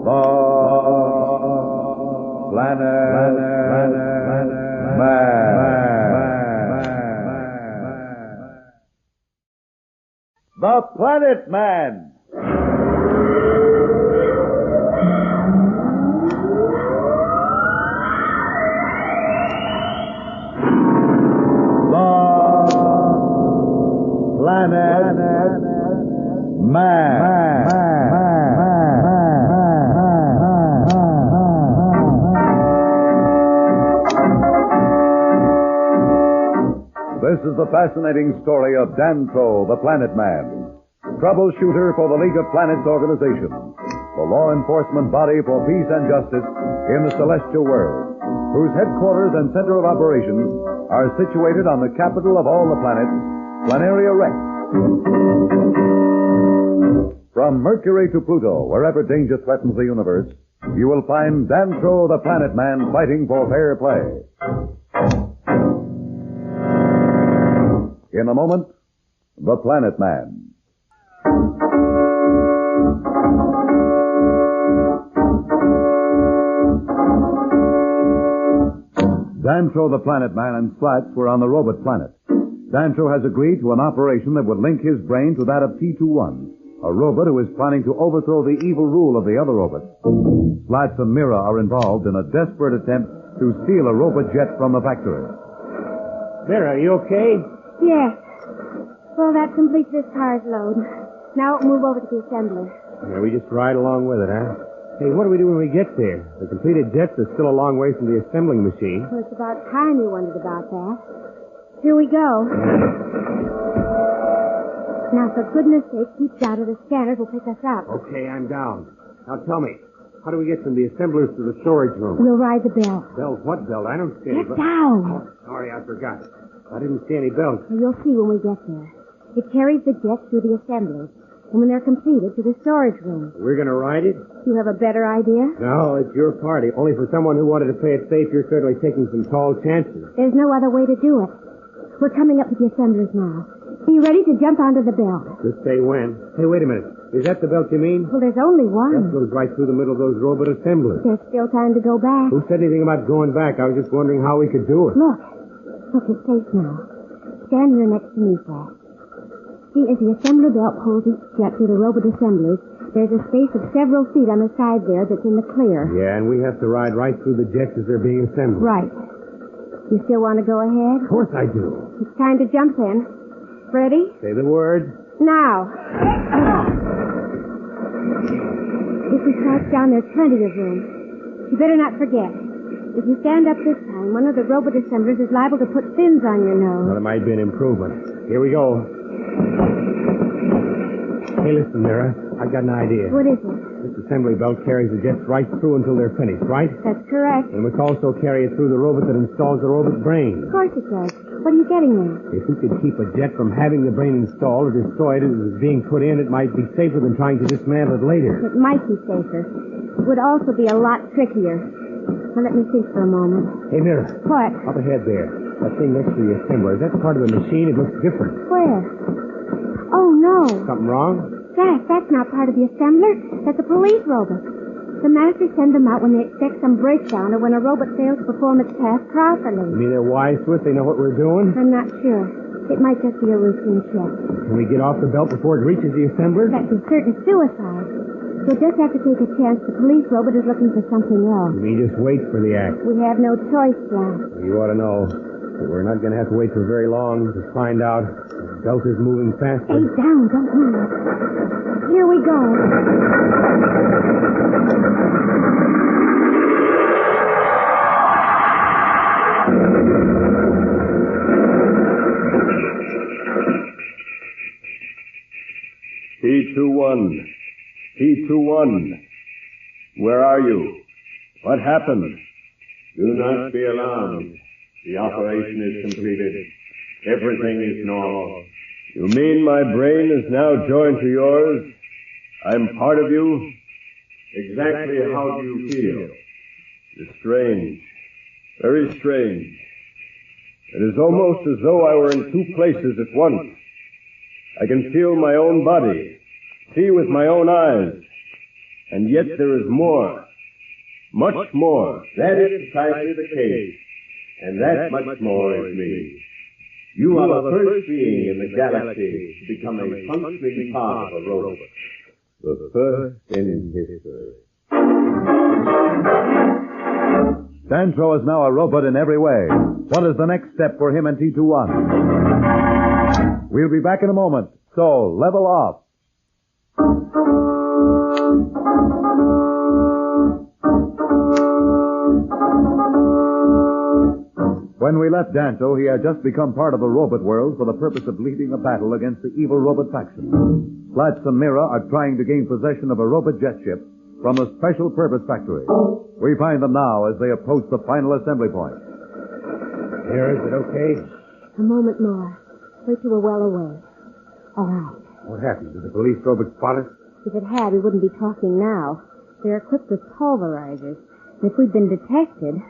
The The Planet Man. This is the fascinating story of Dantro the Planet Man, troubleshooter for the League of Planets organization, the law enforcement body for peace and justice in the celestial world, whose headquarters and center of operations are situated on the capital of all the planets, Planaria Rex. From Mercury to Pluto, wherever danger threatens the universe, you will find Dantro the Planet Man fighting for fair play. In a moment, The Planet Man. Dantro the Planet Man and Slats were on the robot planet. Dantro has agreed to an operation that would link his brain to that of T-21, a robot who is planning to overthrow the evil rule of the other robots. Slats and Mira are involved in a desperate attempt to steal a robot jet from the factory. Mira, are you okay? Yes. Well, that completes this car's load. Now move over to the assembly. Yeah, we just ride along with it, huh? Hey, what do we do when we get there? The completed jets are still a long way from the assembling machine. Well, it's about time you wondered about that. Here we go. Now, for goodness sake, keep down or the scanners will pick us up. Okay, I'm down. Now tell me, how do we get from the assemblers to the storage room? We'll ride the belt. Belt? What belt? I don't see any Get down. Oh, sorry, I forgot. I didn't see any belt. Well, you'll see when we get there. It carries the jets through the assemblers, and when they're completed, to the storage room. We're going to ride it? You have a better idea? No, it's your party. Only for someone who wanted to play it safe, you're certainly taking some tall chances. There's no other way to do it. We're coming up to the assemblers now. Are you ready to jump onto the belt? Just say when. Hey, wait a minute. Is that the belt you mean? Well, there's only one. That goes right through the middle of those robot assemblers. There's still time to go back. Who said anything about going back? I was just wondering how we could do it. Look, it's safe now. Stand here next to me, Flash. See, as the assembler belt pulls each jet through the robot assemblers, there's a space of several feet on the side there that's in the clear. Yeah, and we have to ride right through the jets as they're being assembled. Right. You still want to go ahead? Of course I do. It's time to jump in. Ready? Say the word. Now. If we crouch down, there's plenty of room. You better not forget. If you stand up this time, one of the robot assemblers is liable to put fins on your nose. Well, it might be an improvement. Here we go. Hey, listen, Mira. I've got an idea. What is it? This assembly belt carries the jets right through until they're finished, right? That's correct. And we can also carry it through the robot that installs the robot's brain. Of course it does. What are you getting at? If we could keep a jet from having the brain installed or destroyed as it's being put in, it might be safer than trying to dismantle it later. It might be safer. It would also be a lot trickier. Now, let me think for a moment. Hey, Mira. What? Up ahead there. That thing next to the assembler. Is that part of the machine? It looks different. Where? Oh, no. Something wrong? That's not part of the assembler. That's a police robot. The masters send them out when they expect some breakdown or when a robot fails to perform its task properly. You mean they're wise to it? They know what we're doing? I'm not sure. It might just be a routine check. Can we get off the belt before it reaches the assembler? That'd be certain suicide. We'll just have to take a chance. The police robot is looking for something else. You mean just wait for the act? We have no choice, Slash. You ought to know. But we're not going to have to wait for very long to find out. The belt is moving faster. Stay down. Don't move. Here we go. T-21. T-21. Where are you? What happened? Do not be alarmed. The operation is completed. Everything is normal. You mean my brain is now joined to yours? I'm part of you? Exactly how do you feel? It's strange. Very strange. It is almost as though I were in two places at once. I can feel my own body, see with my own eyes, and yet there is more. Much more. That is precisely the case. And that much more is me. You are the first being in the galaxy to become a functioning part of a robot. The first in history. Dantro is now a robot in every way. What is the next step for him and T21? We'll be back in a moment, so level off. When we left Dantro, he had just become part of the robot world for the purpose of leading a battle against the evil robot faction. Slats and Mira are trying to gain possession of a robot jetship from the Special Purpose Factory. We find them now as they approach the final assembly point. Here, is it okay? A moment more. Wait till we're well away. All right. What happened? Did the police robot spot us? If it had, we wouldn't be talking now. They're equipped with pulverizers. And if we'd been detected,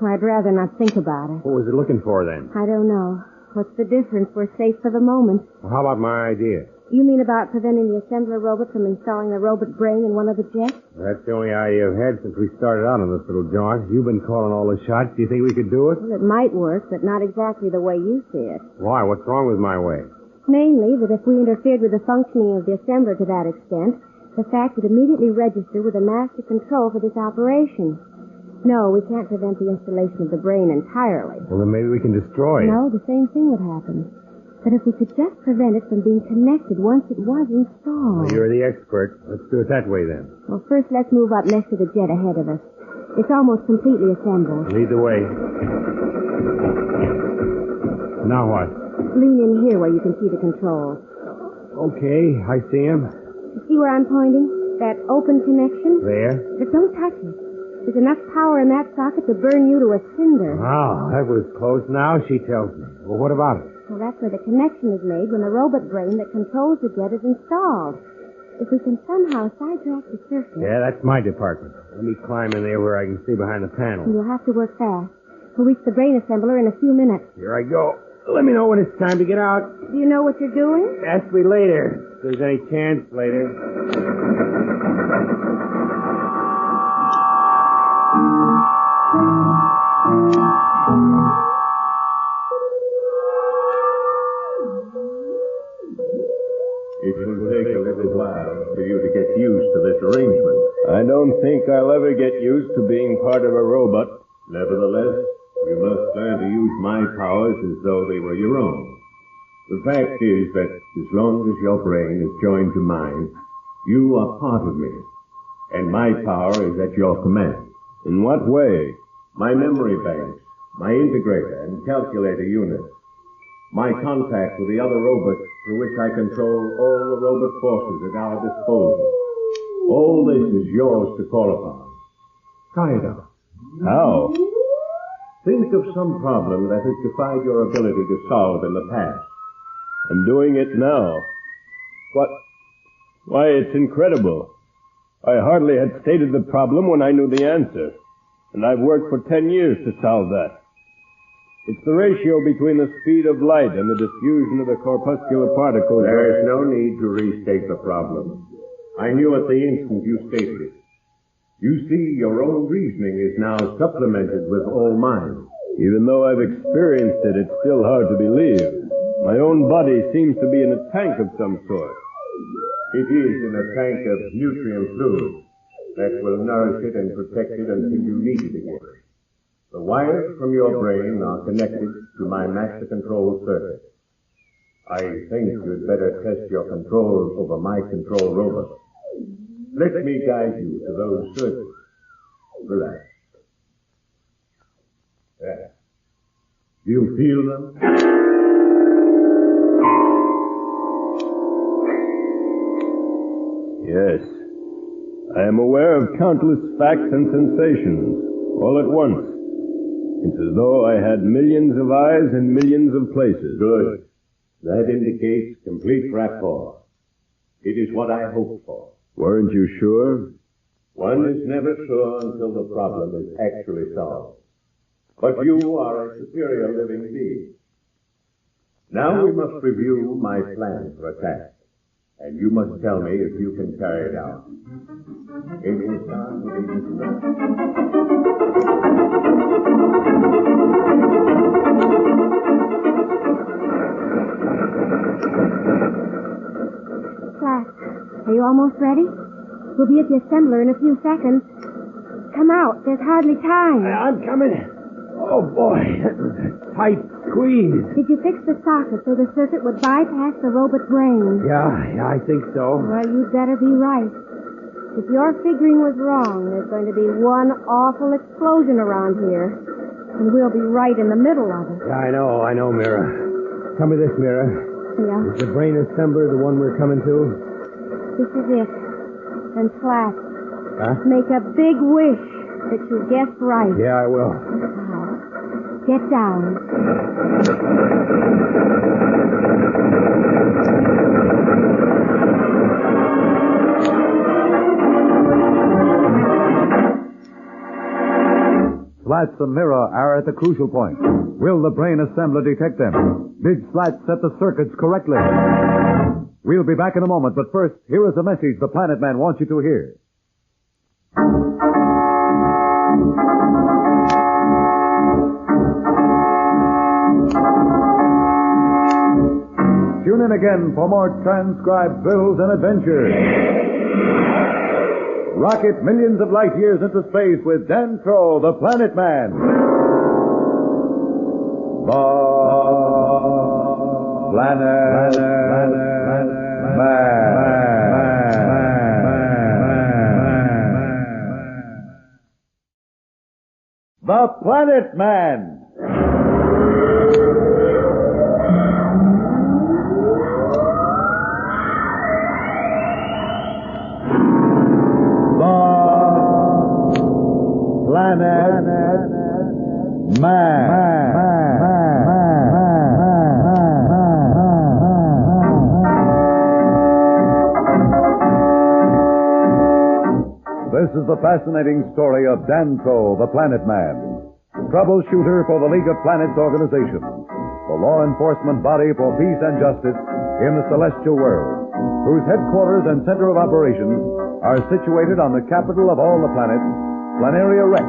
I'd rather not think about it. What was it looking for, then? I don't know. What's the difference? We're safe for the moment. Well, how about my idea? You mean about preventing the assembler robot from installing the robot brain in one of the jets? That's the only idea I've had since we started out on this little jaunt. You've been calling all the shots. Do you think we could do it? Well, it might work, but not exactly the way you see it. Why? What's wrong with my way? Mainly that if we interfered with the functioning of the assembler to that extent, the fact would immediately register with a master control for this operation. No, we can't prevent the installation of the brain entirely. Well, then maybe we can destroy it. No, the same thing would happen. But if we could just prevent it from being connected once it was installed. Well, you're the expert. Let's do it that way, then. Well, first let's move up next to the jet ahead of us. It's almost completely assembled. Lead the way. Now what? Lean in here where you can see the controls. Okay, I see him. You see where I'm pointing? That open connection? There. But don't touch it. There's enough power in that socket to burn you to a cinder. Oh, that was close now, she tells me. Well, what about it? Well, that's where the connection is made when the robot brain that controls the jet is installed. If we can somehow sidetrack the circuit... Yeah, that's my department. Let me climb in there where I can see behind the panel. You'll have to work fast. We'll reach the brain assembler in a few minutes. Here I go. Let me know when it's time to get out. Do you know what you're doing? Ask me later. If there's any chance later. It will take a little while for you to get used to this arrangement. I don't think I'll ever get used to being part of a robot. Nevertheless, you must learn to use my powers as though they were your own. The fact is that as long as your brain is joined to mine, you are part of me, and my power is at your command. In what way? My memory banks, my integrator and calculator units, my contact with the other robots through which I control all the robot forces at our disposal. All this is yours to call upon. Try it out. How? Think of some problem that has defied your ability to solve in the past. I'm doing it now. What? Why, it's incredible. I hardly had stated the problem when I knew the answer. And I've worked for 10 years to solve that. It's the ratio between the speed of light and the diffusion of the corpuscular particles. There is no need to restate the problem. I knew at the instant you stated it. You see, your own reasoning is now supplemented with all mine. Even though I've experienced it, it's still hard to believe. My own body seems to be in a tank of some sort. It is in a tank of nutrient fluid that will nourish it and protect it until you need it again. The wires from your brain are connected to my master control circuit. I think you'd better test your control over my control robot. Let me guide you to those circuits. Relax. There. Do you feel them? Yes. I am aware of countless facts and sensations, all at once. It's as though I had millions of eyes in millions of places. Good. That indicates complete rapport. It is what I hoped for. Weren't you sure? One is never sure until the problem is actually solved. But you are a superior living being. Now we must review my plan for attack. And you must tell me if you can carry it out. It will start with a almost ready? We'll be at the assembler in a few seconds. Come out. There's hardly time. I'm coming. Oh, boy. That was a tight squeeze. Did you fix the socket so the circuit would bypass the robot brain? Yeah, I think so. Well, you'd better be right. If your figuring was wrong, there's going to be one awful explosion around here. And we'll be right in the middle of it. Yeah, I know, Mira. Tell me this, Mira. Yeah? Is the brain assembler the one we're coming to? This is it. And Slats, Huh? make a big wish that you guessed right. Yeah, I will. Now, get down. Slats and Mira are at the crucial point. Will the brain assembler detect them? Did Slats set the circuits correctly? We'll be back in a moment, but first, here is a message the Planet Man wants you to hear. Tune in again for more transcribed thrills and adventures. Rocket millions of light years into space with Dantro the Planet Man. The Planet Man. The Planet Man. Planet Man. This is the fascinating story of Dantro the Planet Man, troubleshooter for the League of Planets organization, the law enforcement body for peace and justice in the celestial world, whose headquarters and center of operations are situated on the capital of all the planets, Planaria Rex.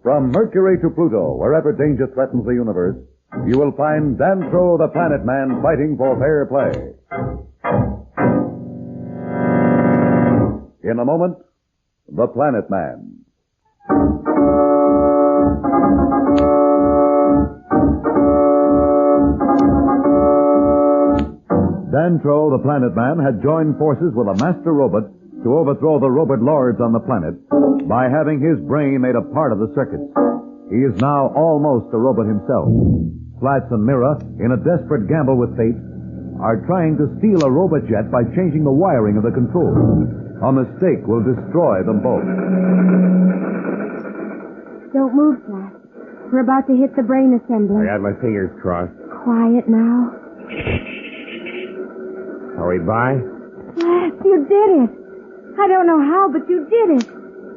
From Mercury to Pluto, wherever danger threatens the universe, you will find Dantro the Planet Man fighting for fair play. In a moment, the Planet Man. Dantro the Planet Man had joined forces with a master robot to overthrow the robot lords on the planet by having his brain made a part of the circuits. He is now almost a robot himself. Slats and Mira, in a desperate gamble with fate, are trying to steal a robot jet by changing the wiring of the controls. A mistake will destroy them both. Don't move, Slats. We're about to hit the brain assembly. I got my fingers crossed. Quiet now. Are we by? Slats, you did it. I don't know how, but you did it.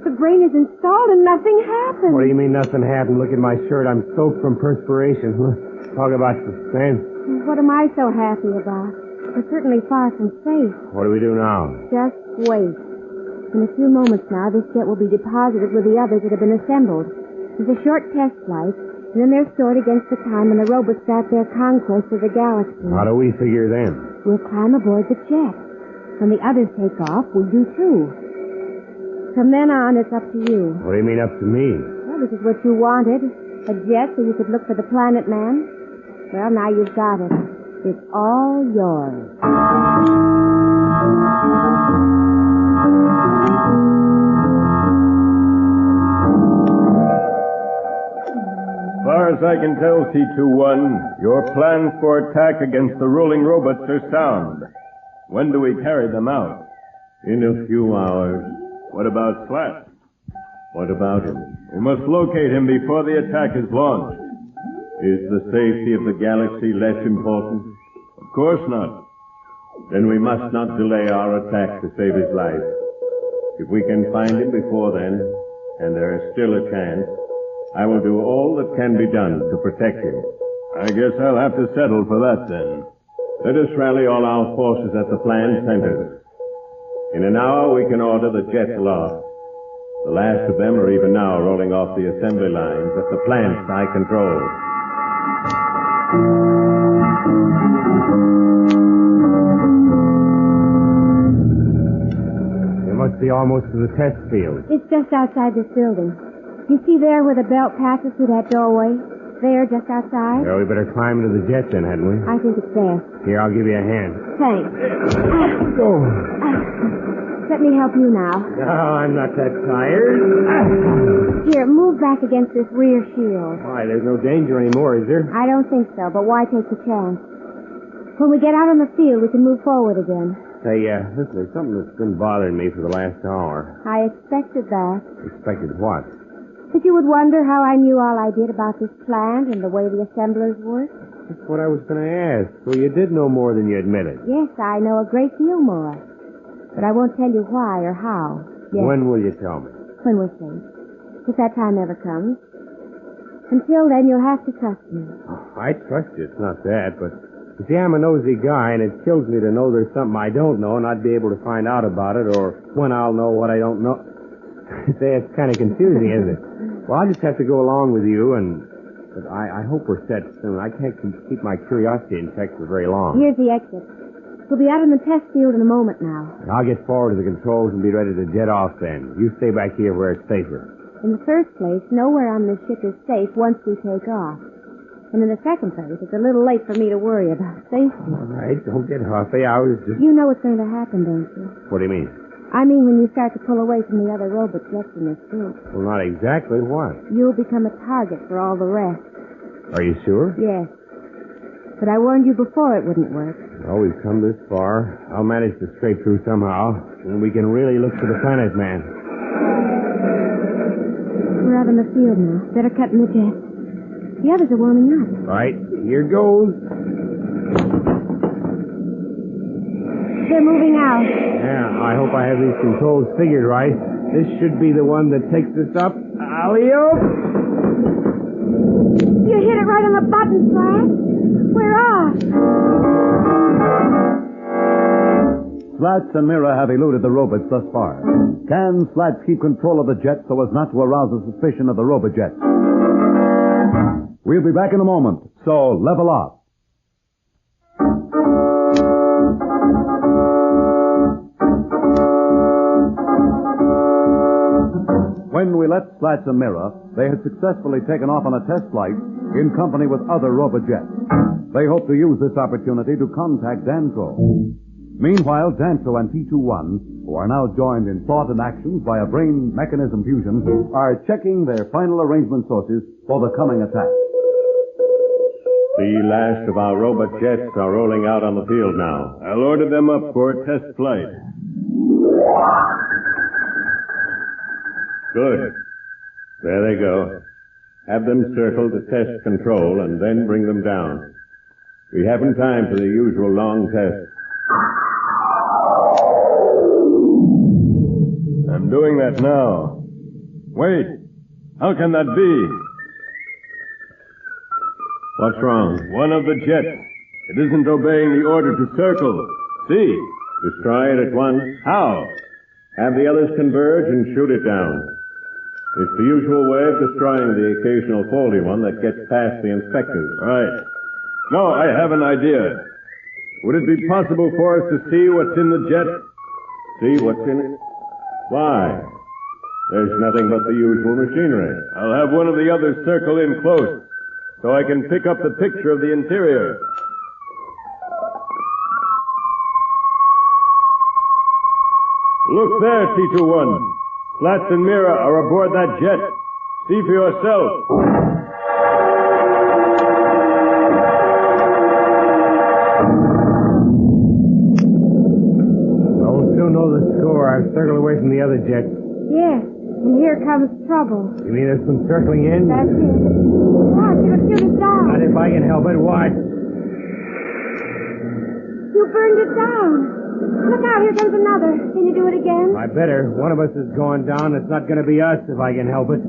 The brain is installed and nothing happened. What do you mean nothing happened? Look at my shirt. I'm soaked from perspiration. Talk about suspense. What am I so happy about? We're certainly far from safe. What do we do now? Just wait. In a few moments now, this jet will be deposited with the others that have been assembled. There's a short test flight, and then they're stored against the time when the robots start their conquest of the galaxy. How do we figure then? We'll climb aboard the jet. When the others take off, we do too. From then on, it's up to you. What do you mean up to me? Well, this is what you wanted. A jet so you could look for the Planet Man. Well, now you've got it. It's all yours. As far as I can tell, C21, your plans for attack against the ruling robots are sound. When do we carry them out? In a few hours. What about Slats? What about him? We must locate him before the attack is launched. Is the safety of the galaxy less important? Of course not. Then we must not delay our attack to save his life. If we can find him before then, and there is still a chance, I will do all that can be done to protect him. I guess I'll have to settle for that then. Let us rally all our forces at the planned centers. In an hour, we can order the jets aloft. The last of them are even now rolling off the assembly lines at the plants I control. must be almost to the test field. It's just outside this building. You see there where the belt passes through that doorway? There, just outside? Yeah, we better climb into the jet then, hadn't we? I think it's best. Here, I'll give you a hand. Thanks. Let me help you now. No, I'm not that tired. Here, move back against this rear shield. Why, there's no danger anymore, is there? I don't think so, but why take the chance? When we get out on the field, we can move forward again. Say, listen, there's something that's been bothering me for the last hour. I expected that. Expected what? That you would wonder how I knew all I did about this plant and the way the assemblers work. That's what I was going to ask. So you did know more than you admitted. Yes, I know a great deal more. But I won't tell you why or how. Yes. When will you tell me? When we're safe. If that time ever comes. Until then, you'll have to trust me. Oh, I trust you. It's not that, but... You see, I'm a nosy guy, and it kills me to know there's something I don't know and not be able to find out about it, or when I'll know what I don't know. Say, it's kind of confusing, isn't it? Well, I'll just have to go along with you, but I hope we're set soon. I can't keep my curiosity in check for very long. Here's the exit. We'll be out in the test field in a moment now. I'll get forward to the controls and be ready to jet off then. You stay back here where it's safer. In the first place, nowhere on this ship is safe once we take off. And in the second place, it's a little late for me to worry about safety. All right, don't get huffy. I was just... You know what's going to happen, don't you? What do you mean? I mean when you start to pull away from the other robot jets in this group. Well, not exactly. What? You'll become a target for all the rest. Are you sure? Yes. But I warned you before it wouldn't work. Well, we've come this far. I'll manage to scrape through somehow, and we can really look for the Planet Man. We're out in the field now. Better cut in the jet. The others are warming up. Right, here goes. They're moving out. Yeah, I hope I have these controls figured right. This should be the one that takes us up. Alley-oop! You hit it right on the button, Slats. We're off. Slats and Mira have eluded the robots thus far. Can Slats keep control of the jet so as not to arouse the suspicion of the robojet? We'll be back in a moment, so level off. When we left Slats and Mira, they had successfully taken off on a test flight in company with other robojets. They hope to use this opportunity to contact Dantro. Meanwhile, Dantro and T-21, who are now joined in thought and actions by a brain mechanism fusion, are checking their final arrangement sources for the coming attack. The last of our robot jets are rolling out on the field now. I'll order them up for a test flight. Good. There they go. Have them circle to test control and then bring them down. We haven't time for the usual long test. I'm doing that now. Wait. How can that be? What's wrong? One of the jets. It isn't obeying the order to circle. See? Destroy it at once. How? Have the others converge and shoot it down. It's the usual way of destroying the occasional faulty one that gets past the inspectors. Right. No, I have an idea. Would it be possible for us to see what's in the jet? See what's in it? Why? There's nothing but the usual machinery. I'll have one of the others circle in close, so I can pick up the picture of the interior. Look there, T-21. Slats and Mira are aboard that jet. See for yourself. Well, we'll soon know the score. I've circled away from the other jet. Yes, and here comes trouble. You mean there's some circling in? That's it. Watch, it'll shoot us down. Not if I can help it. Watch. You burned it down. Look out, here comes another. Can you do it again? I better. One of us is going down. It's not going to be us if I can help it.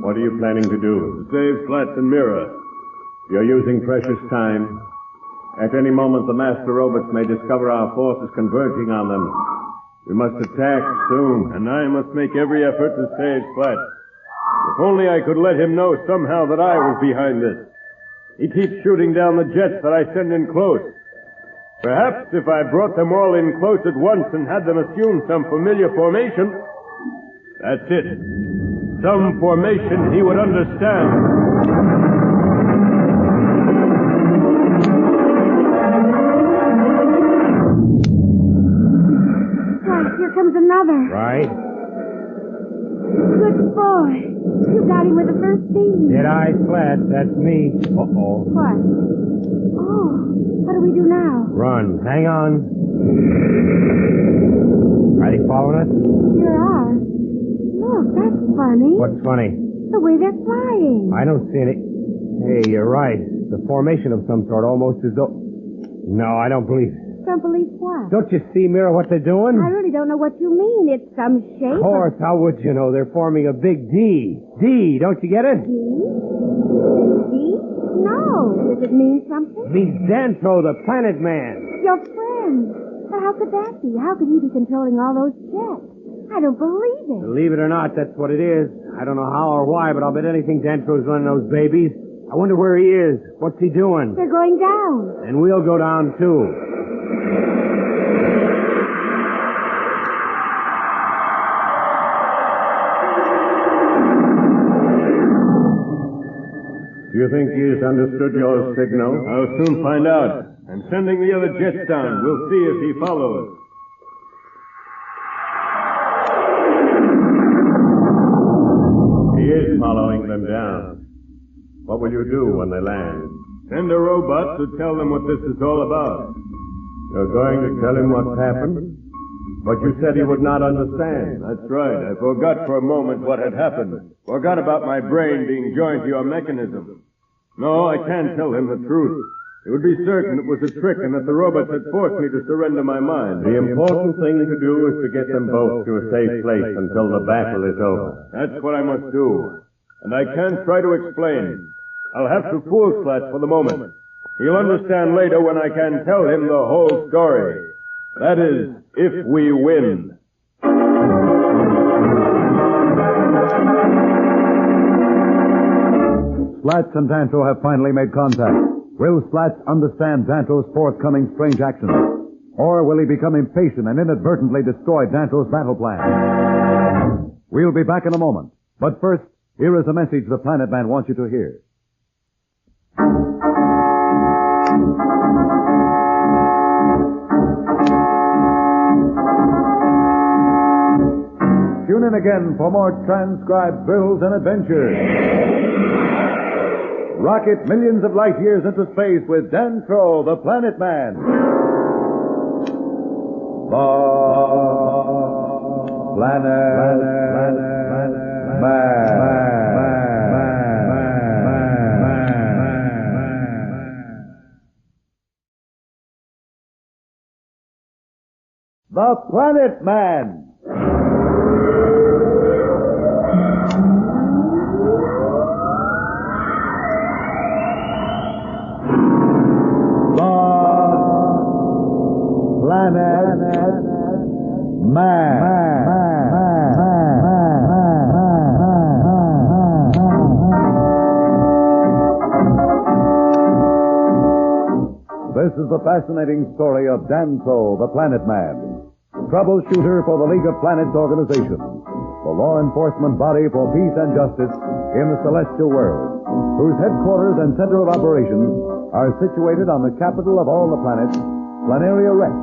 What are you planning to do? Save Slats and Mira. You're using precious time. At any moment, the master robots may discover our forces converging on them. We must attack soon, and I must make every effort to save Slats. If only I could let him know somehow that I was behind this. He keeps shooting down the jets that I send in close. Perhaps if I brought them all in close at once and had them assume some familiar formation, that's it. Some formation he would understand. Here comes another. Right. Good boy. You got him with the first beam. Did I, Slats? That's me. Uh-oh. What? Oh, what do we do now? Run. Hang on. Are they following us? Sure are. Look, that's funny. What's funny? The way they're flying. I don't see any... Hey, you're right. The formation of some sort, almost as though... No, I don't believe it. Don't believe what? Don't you see, Mira, what they're doing? I really don't know what you mean. It's some shape. Of course, how would you know? They're forming a big D. D, don't you get it? D? D? No. Does it mean something? It means Dantro the Planet Man. Your friend. But how could that be? How could he be controlling all those jets? I don't believe it. Believe it or not, that's what it is. I don't know how or why, but I'll bet anything Dantro's running those babies. I wonder where he is. What's he doing? They're going down. And we'll go down, too. Do you think he has understood your signal? I'll soon find out. I'm sending the other jets down. We'll see if he follows. He is following them down. What will you do when they land? Send a robot to tell them what this is all about. You're going to tell him what's happened? But you said he would not understand. That's right. I forgot for a moment what had happened. Forgot about my brain being joined to your mechanism. No, I can't tell him the truth. It would be certain it was a trick and that the robots had forced me to surrender my mind. The important thing to do is to get them both to a safe place until the battle is over. That's what I must do. And I can't try to explain. I'll have to fool Slats for the moment. He'll understand later when I can tell him the whole story. That is, if we win. Slats and Dantro have finally made contact. Will Slats understand Dantro's forthcoming strange actions? Or will he become impatient and inadvertently destroy Dantro's battle plan? We'll be back in a moment. But first, here is a message the Planet Man wants you to hear. Tune in again for more transcribed thrills and adventures. Rocket millions of light years into space with Dantro, the Planet Man. The Planet Man. The Planet Man. This is the fascinating story of Dantro, the Planet Man, troubleshooter for the League of Planets organization, the law enforcement body for peace and justice in the celestial world, whose headquarters and center of operations are situated on the capital of all the planets, Planaria Rex.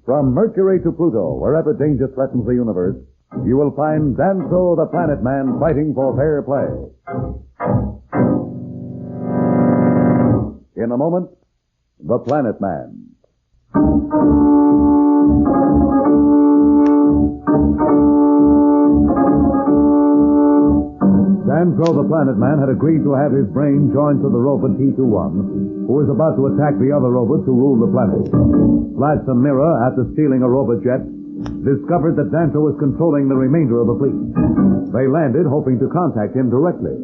From Mercury to Pluto, wherever danger threatens the universe, you will find Dantro the Planet Man fighting for fair play. In a moment, the Planet Man. Dantro the Planet Man had agreed to have his brain joined to the robot T-21, who was about to attack the other robots who ruled the planet. Slats and Mira, after stealing a robot jet, discovered that Dantro was controlling the remainder of the fleet. They landed, hoping to contact him directly.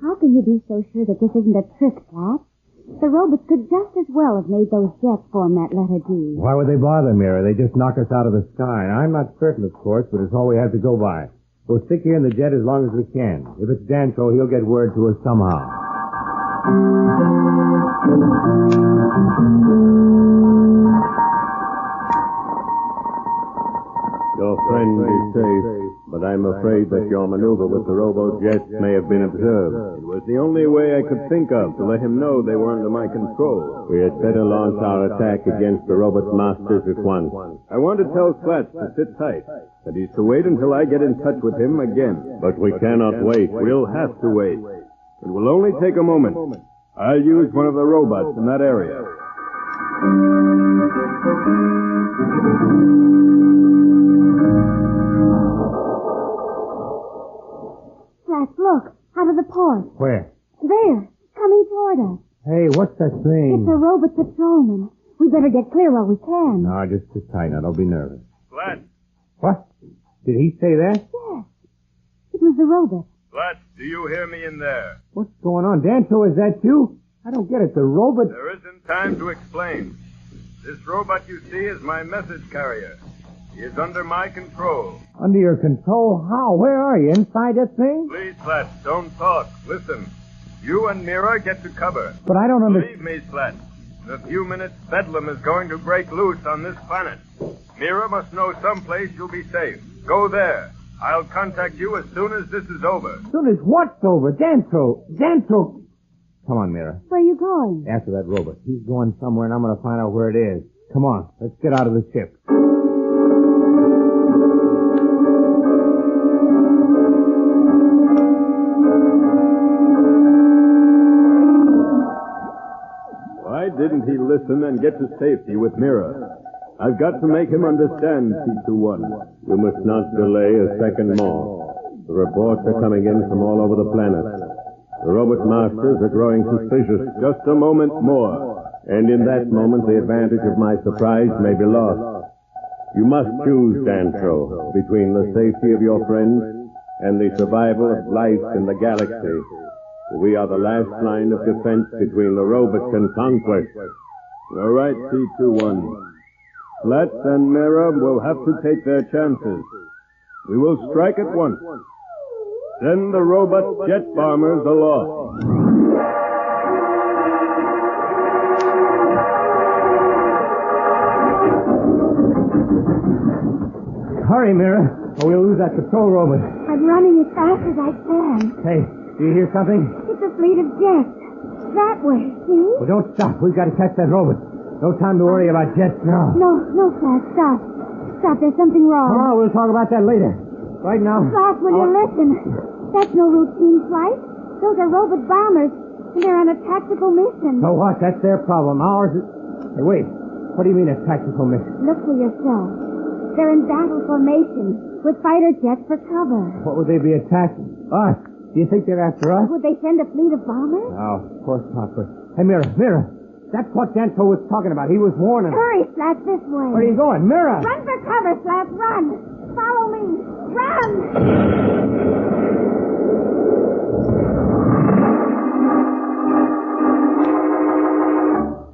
How can you be so sure that this isn't a trick, Slats? The robots could just as well have made those jets form that letter D. Why would they bother, Mira? They just knock us out of the sky. I'm not certain, of course, but it's all we have to go by. We'll stick here in the jet as long as we can. If it's Dantro, he'll get word to us somehow. Your friend is safe, but I'm afraid that your maneuver with the robo-jets may have been observed. It was the only way I could think of to let him know they were under my control. We had better launch our attack against the robot masters at once. I want to tell Slats to sit tight, that he's to wait until I get in touch with him again. But we cannot wait. We'll have to wait. It will only take a moment. I'll use one of the robots in that area. Slats, look, out of the port. Where? There, coming toward us. Hey, what's that thing? It's a robot patrolman. We better get clear while we can. No, just sit tight now. Don't be nervous. Slats, What? Did he say that? Yes. It was the robot. Slats, do you hear me in there? What's going on? Dantro, is that you? I don't get it. The robot... There isn't time to explain. This robot you see is my message carrier. He is under my control. Under your control? How? Where are you? Inside that thing? Please, Slats, don't talk. Listen. You and Mira get to cover. But I don't understand. Believe me, Slats. In a few minutes, Bedlam is going to break loose on this planet. Mira must know someplace you'll be safe. Go there. I'll contact you as soon as this is over. As soon as what's over? Dantro! Dantro! Come on, Mira. Where are you going? After that robot. He's going somewhere, and I'm going to find out where it is. Come on, let's get out of the ship. Why didn't he listen and get to safety with Mira? I've got to make him understand, T21. You must not delay a second more. The reports are coming in from all over the planet. The robot masters are growing suspicious. Just a moment more. And in that moment, the advantage of my surprise may be lost. You must choose, Dantro, between the safety of your friends and the survival of life in the galaxy. We are the last line of defense between the robots and conquest. All right, T21. Slats and Mira will have to take their chances. We will strike at once. Send the robot jet bombers aloft. Hurry, Mira, or we'll lose that patrol robot. I'm running as fast as I can. Hey, do you hear something? It's a fleet of jets. That way, see? Well, don't stop. We've got to catch that robot. No time to worry about jets now. No, Slats, stop. Stop, there's something wrong. Oh, we'll talk about that later. Right now... Slats, will you listen? That's no routine flight. Those are robot bombers, and they're on a tactical mission. So what? That's their problem. Ours is... Hey, wait. What do you mean a tactical mission? Look for yourself. They're in battle formation, with fighter jets for cover. What would they be attacking? Us? Do you think they're after us? Would they send a fleet of bombers? No, of course not. But... Hey, Mira. That's what Dantro was talking about. He was warning. Hurry, Slats, this way. Where are you going? Mira! Run for cover, Slats, run! Follow me! Run!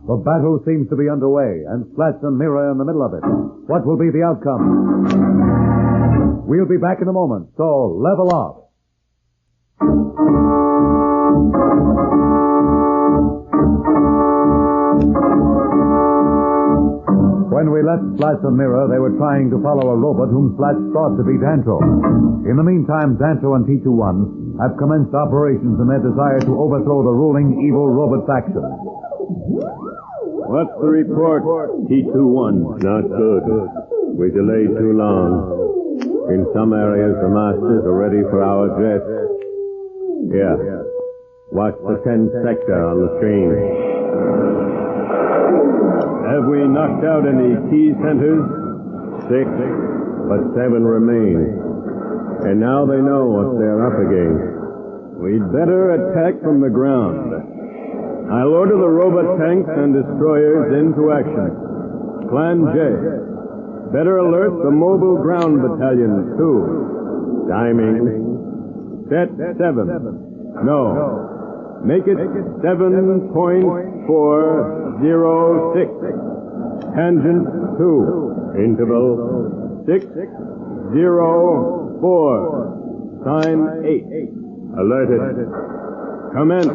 The battle seems to be underway, and Slats and Mira in the middle of it. What will be the outcome? We'll be back in a moment, so level off. When we left Slats and Mira, they were trying to follow a robot whom Slats thought to be Dantro. In the meantime, Dantro and T21 have commenced operations in their desire to overthrow the ruling evil robot faction. What's the report, T21? Not good. We delayed too long. In some areas, the masters are ready for our jets. Here. Watch the 10th sector on the screen. Have we knocked out any key centers? 6, but 7 remain. And now they know what they're up against. We'd better attack from the ground. I'll order the robot tanks and destroyers into action. Plan J. Better alert the mobile ground battalions, too. Timing. Set 7. No. Make it 7.406. Tangent 2. Interval 604. Sign 8. Alerted. Commence.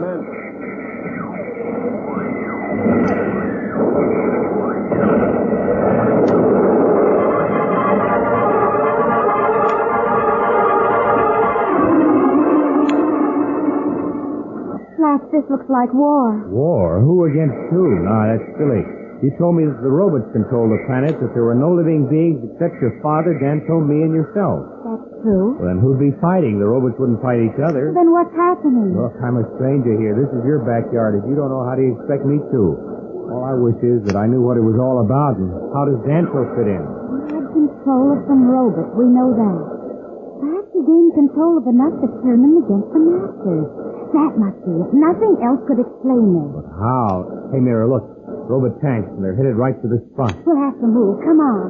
Slats, this looks like war. War? Who against who? Nah, that's silly. You told me that the robots control the planet, that there were no living beings except your father, Dantro, me, and yourself. That's true. Well, then who'd be fighting? The robots wouldn't fight each other. Then what's happening? Look, I'm a stranger here. This is your backyard. If you don't know, how do you expect me to? All I wish is that I knew what it was all about, and how does Dantro fit in? He had control of some robots. We know that. Perhaps he gained control of enough to turn them against the masters. That must be it. Nothing else could explain it. But how? Hey, Mira, look. Robot tanks, and they're headed right for this spot. We'll have to move. Come on.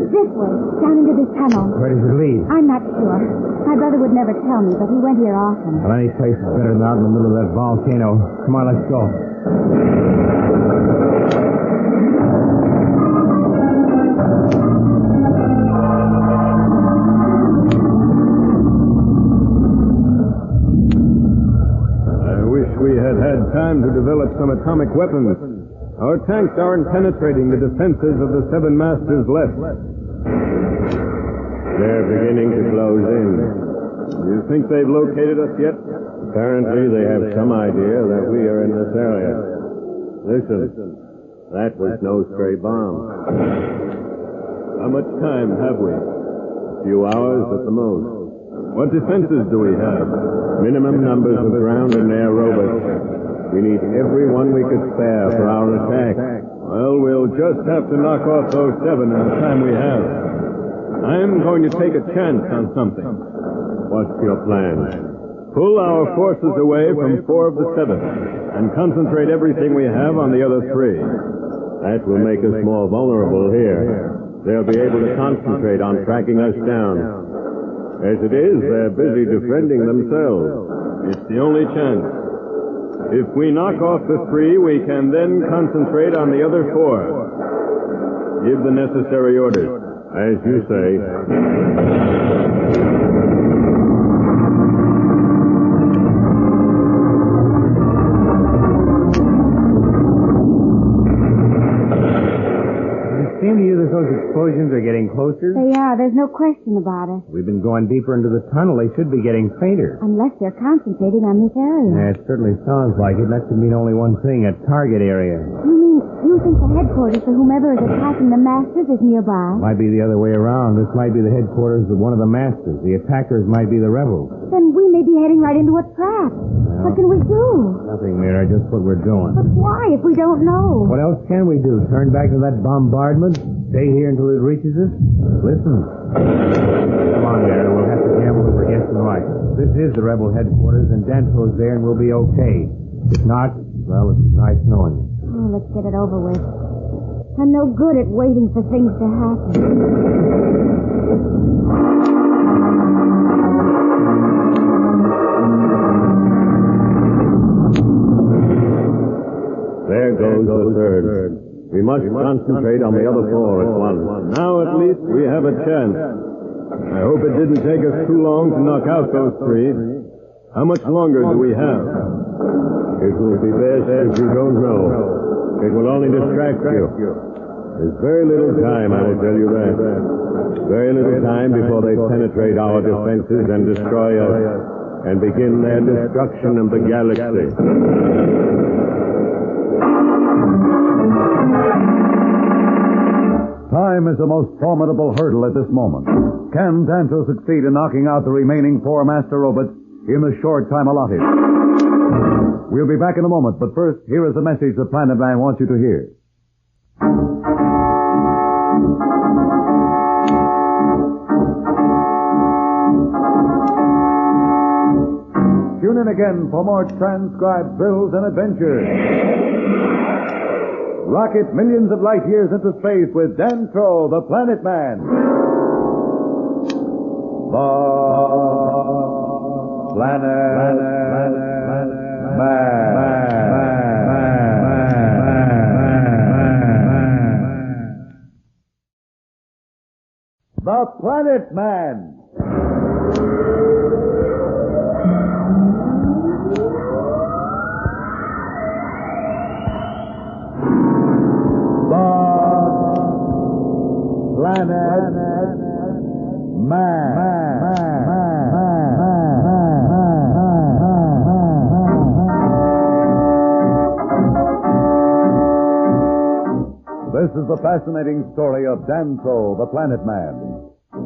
This way, down into this tunnel. Where does it lead? I'm not sure. My brother would never tell me, but he went here often. Well, any place is better than out in the middle of that volcano. Come on, let's go. We had time to develop some atomic weapons. Our tanks aren't penetrating the defenses of the 7 masters left. They're beginning to close in. Do you think they've located us yet? Apparently they have some idea that we are in this area. Listen, that was no stray bomb. How much time have we? A few hours at the most. What defenses do we have? Minimum numbers of ground and air robots. We need every one we could spare for our attack. Well, we'll just have to knock off those 7 in the time we have. I'm going to take a chance on something. What's your plan? Pull our forces away from 4 of the 7 and concentrate everything we have on the other 3. That will make us more vulnerable here. They'll be able to concentrate on tracking us down. As it is, they're busy defending themselves. It's the only chance. If we knock off the 3, we can then concentrate on the other 4. Give the necessary orders. As you say. Seem to you that those explosions are getting closer? They are. There's no question about it. We've been going deeper into the tunnel. They should be getting fainter. Unless they're concentrating on this area. Yeah, it certainly sounds like it. That could mean only one thing, a target area. You think the headquarters for whomever is attacking the masters is nearby? Might be the other way around. This might be the headquarters of one of the masters. The attackers might be the rebels. Then we may be heading right into a trap. Well, what can we do? Nothing, Mira. Just what we're doing. But why, if we don't know? What else can we do? Turn back to that bombardment? Stay here until it reaches us? Listen. Come on, Mira. We'll have to gamble that we're guessing right. This is the rebel headquarters, and Dantro's there, and we'll be okay. If not, well, it's nice knowing you. Oh, let's get it over with. I'm no good at waiting for things to happen. There goes the 3rd. We must concentrate on the other 4 at once. Now at least we have a chance. I hope it didn't take us too long to knock out those 3. How much longer do we have? It will be best if you don't know. It will only distract you. There's very little time, I will tell you that. Very little time before they penetrate our defenses and destroy us and begin their destruction of the galaxy. Time is the most formidable hurdle at this moment. Can Dantro succeed in knocking out the remaining 4 master robots in the short time allotted? We'll be back in a moment, but first, here is a message the Planet Man wants you to hear. Tune in again for more transcribed thrills and adventures. Rocket millions of light years into space with Dantro the Planet Man. The Planet Planet Man. Planet Man. This is the fascinating story of Dantro the Planet Man,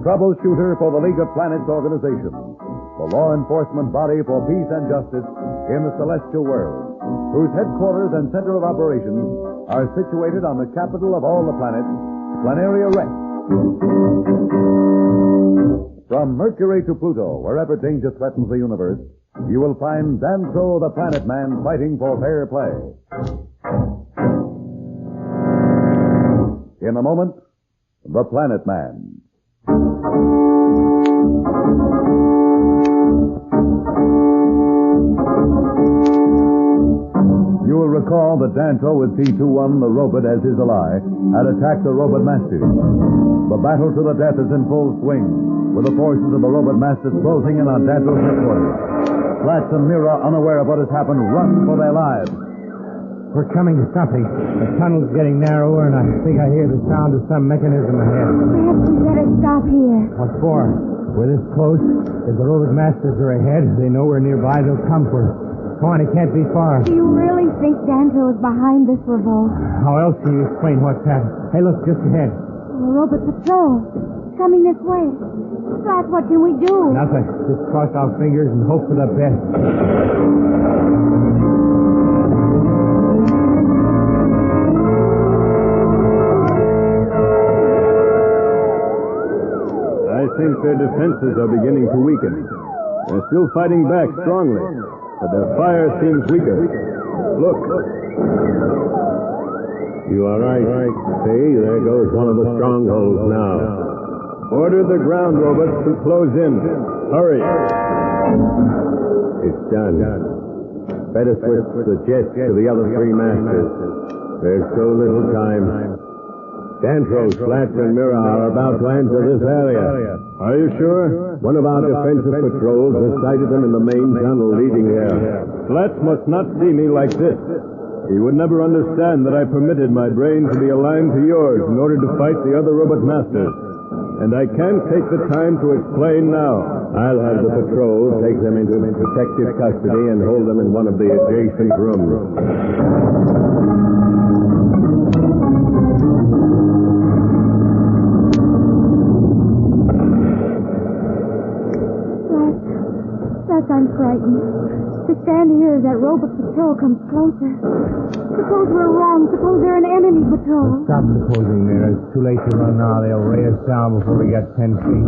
troubleshooter for the League of Planets organization, the law enforcement body for peace and justice in the celestial world, whose headquarters and center of operations are situated on the capital of all the planets, Planaria Rex. From Mercury to Pluto, wherever danger threatens the universe, you will find Dantro the Planet Man fighting for fair play. In a moment, the Planet Man. You will recall that Dantro with T-21, the robot as his ally, had attacked the robot masters. The battle to the death is in full swing, with the forces of the robot masters closing in on Dantro's headquarters. Slats and Mira, unaware of what has happened, run for their lives. We're coming to something. The tunnel's getting narrower, and I think I hear the sound of some mechanism ahead. Perhaps we better stop here. What for? We're this close. If the robot masters are ahead, they know we're nearby, they'll come for us. Come on, it can't be far. Do you really think Dantro is behind this revolt? How else can you explain what's happened? Hey, look, just ahead. A robot patrol. It's coming this way. Slats, what can we do? Nothing. Just cross our fingers and hope for the best. I think their defenses are beginning to weaken. They're still fighting back strongly, but their fire seems weaker. Look. You are right. See, there goes one of the strongholds now. Order the ground robots to close in. Hurry. It's done. Better switch the jets to the other three masters. There's so little time. Dantro, Slats, and Mira are about to enter this area. Are you sure? One of our defensive patrols has sighted them in the main tunnel leading here. Slats must not see me like this. He would never understand that I permitted my brain to be aligned to yours in order to fight the other robot masters. And I can't take the time to explain now. I'll have the patrol take them into protective custody and hold them in one of the adjacent rooms. Slats, I'm frightened. To stand here as that robot patrol comes closer. Suppose we're wrong. Suppose they're an enemy patrol. Stop supposing, Mira. It's too late to run now. They'll ray us down before we get 10 feet.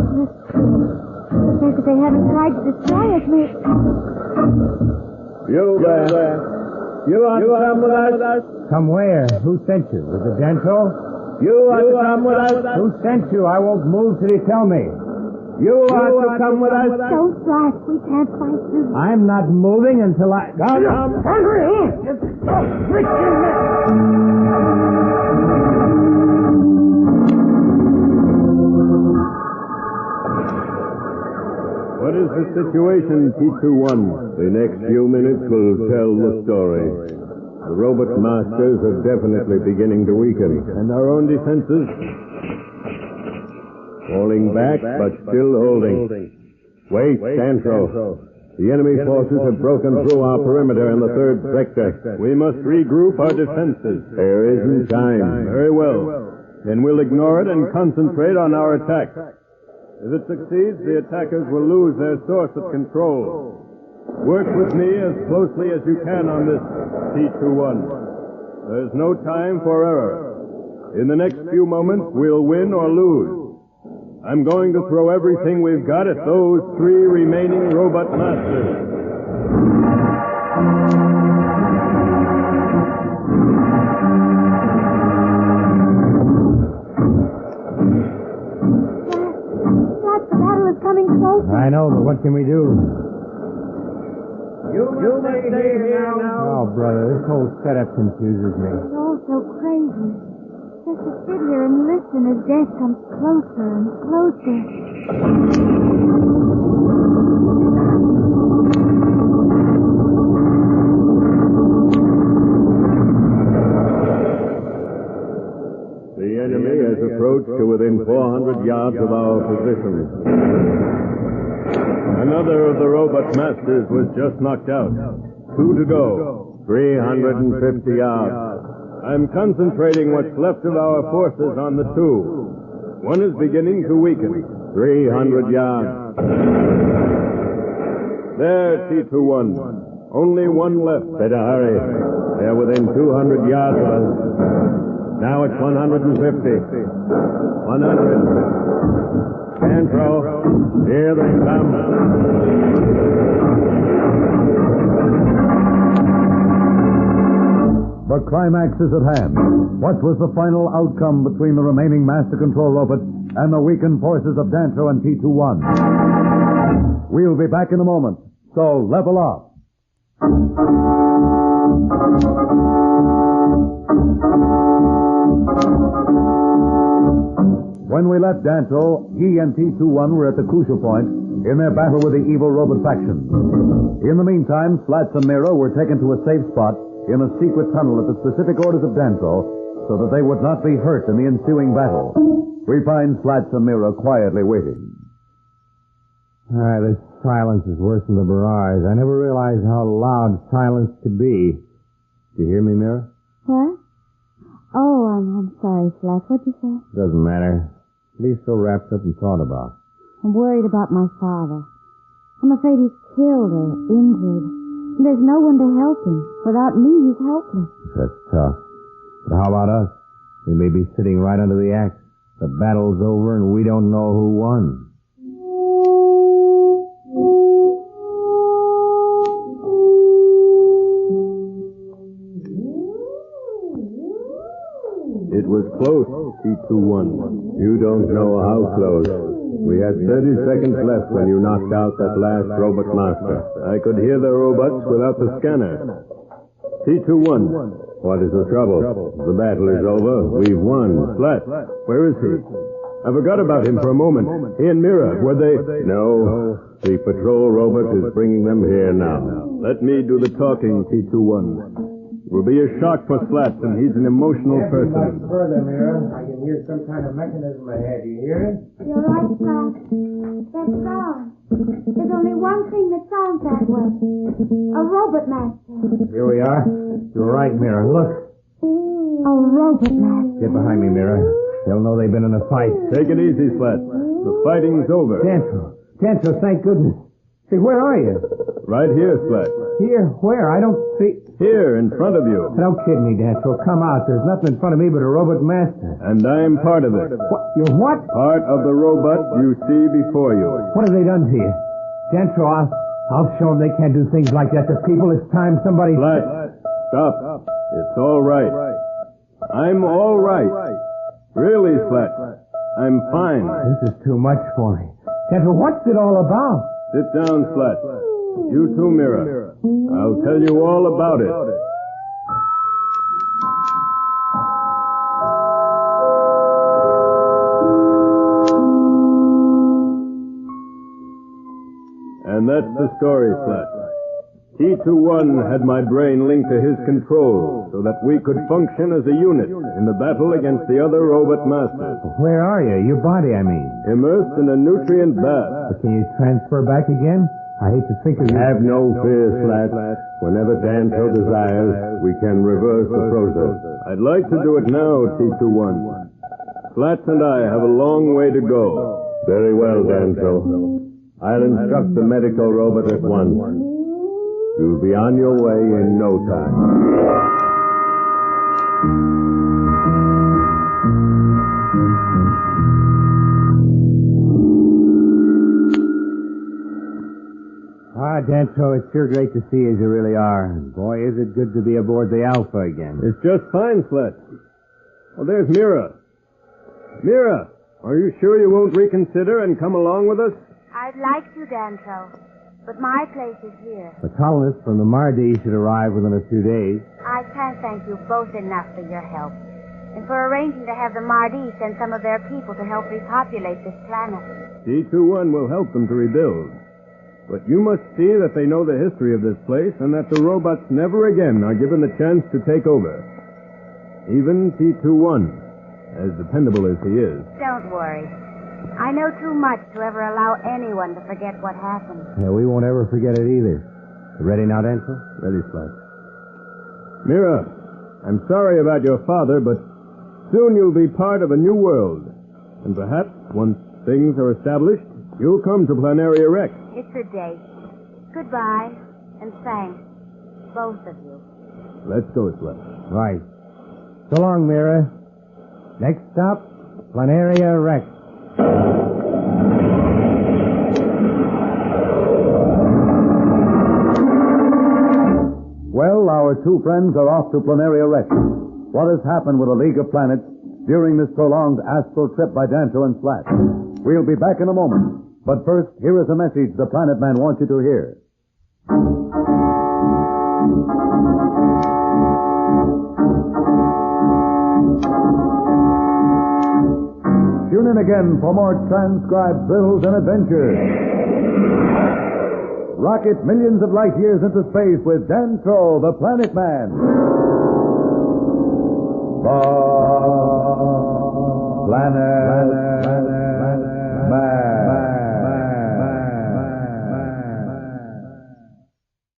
The fact that they haven't tried to destroy us may... You there. You want to come with us? Come where? Who sent you? Was it Dantro? You want to come with us? Who sent you? I won't move till you tell me. You want to come with us? Don't, Slats. We can't fight through. I'm not moving until I... Come. Hurry! What is the situation, T-21? The next few minutes will tell the story. The robot masters are definitely beginning to weaken, and our own defenses falling back, but still holding. Wait, Dantro. The enemy forces have broken through our perimeter in the third sector. We must regroup our defenses. There isn't time. Very well. Then we'll ignore it and concentrate on our attack. If it succeeds, the attackers will lose their source of control. Work with me as closely as you can on this, T-21. There's no time for error. In the next few moments, we'll win or lose. I'm going to throw everything we've got at those three remaining robot masters. The battle is coming closer. I know, but what can we do? You may stay here now. Oh, brother, this whole setup confuses me. It's all so crazy. just to sit here and listen as death comes closer and closer. The enemy has approached to within 400 yards of our position. Another of the robot masters was just knocked out. 2 to go. 350 yards. I'm concentrating what's left of our forces on the 2. One is beginning to weaken. 300 yards. There, T21. Only one left. Better hurry. They're within 200 yards of us. Now it's 150. 100. Dantro, here they come. The climax is at hand. What was the final outcome between the remaining master control robot and the weakened forces of Dantro and T21? We'll be back in a moment, so level off. When we left Dantro, he and T21 were at the crucial point in their battle with the evil robot faction. In the meantime, Slats and Mira were taken to a safe spot in a secret tunnel at the specific orders of Dantro so that they would not be hurt in the ensuing battle. We find Slats and Mira quietly waiting. This silence is worse than the barrage. I never realized how loud silence could be. Do you hear me, Mira? What? Oh, I'm sorry, Slats. What'd you say? Doesn't matter. What are you so wrapped up and thought about? I'm worried about my father. I'm afraid he's killed or injured. And there's no one to help him. Without me, he's helpless. That's tough. But how about us? We may be sitting right under the axe. The battle's over and we don't know who won. It was close, T21. You don't know how close. We had 30 seconds left when you knocked out that last robot master. I could hear the robots without the scanner. T21, what is the trouble? The battle is over. We've won. Slats, where is he? I forgot about him for a moment. He and Mira, were they... No, the patrol robot is bringing them here now. Let me do the talking, T21. It will be a shock for Slats, and he's an emotional person. Further, Mira. I can hear some kind of mechanism ahead. You hear it? You're right, Slats. That sound. There's only one thing that sounds that way. A robot master. Here we are. You're right, Mira. Look. A robot master. Get behind me, Mira. They'll know they've been in a fight. Take it easy, Slats. The fighting's over. Dantro, thank goodness. Say, where are you? Right here, Slats. Here? Where? I don't see... Here, in front of you. Don't kid me, Dantro. Come out. There's nothing in front of me but a robot master. And I'm part of it. What? You're what? Part of the robot you see before you. What have they done to you? Dantro, I'll show them they can't do things like that to people. It's time somebody... Slats, stop. It's all right. I'm all right. Really, Slats. I'm fine. This is too much for me. Dantro, what's it all about? Sit down, Slats. You too, Mira. I'll tell you all about it. And that's the story, Slats. T21 had my brain linked to his control so that we could function as a unit in the battle against the other robot masters. Where are you? Your body, I mean. Immersed in a nutrient bath. But can you transfer back again? I hate to think of you. Have no fear, Slats. Whenever Dantro desires, we can reverse the process. I'd like to do it now, T21. Slats and I have a long way to go. Very well, Dantro. I'll instruct the medical robot at once. You'll be on your way in no time. Dantro, it's sure great to see you as you really are. Boy, is it good to be aboard the Alpha again. It's just fine, Slats. Well, there's Mira. Mira, are you sure you won't reconsider and come along with us? I'd like to, Dantro, but my place is here. The colonists from the Mardi should arrive within a few days. I can't thank you both enough for your help. and for arranging to have the Mardi send some of their people to help repopulate this planet. T21 will help them to rebuild. But you must see that they know the history of this place and that the robots never again are given the chance to take over. Even T21, as dependable as he is. Don't worry. I know too much to ever allow anyone to forget what happened. Yeah, we won't ever forget it either. You ready now, Dantro? Ready, Slats. Mira, I'm sorry about your father, but soon you'll be part of a new world. And perhaps, once things are established, you'll come to Planaria Rex. It's a date. Goodbye, and thanks, both of you. Let's go, Slats. Right. So long, Mira. Next stop, Planaria Rex. Well, our two friends are off to Planaria Rex. What has happened with the League of Planets during this prolonged astral trip by Dantro and Slats? We'll be back in a moment. But first, here is a message the Planet Man wants you to hear. Tune in again for more transcribed thrills and adventures. Rocket millions of light years into space with Dantro the Planet Man. The Planet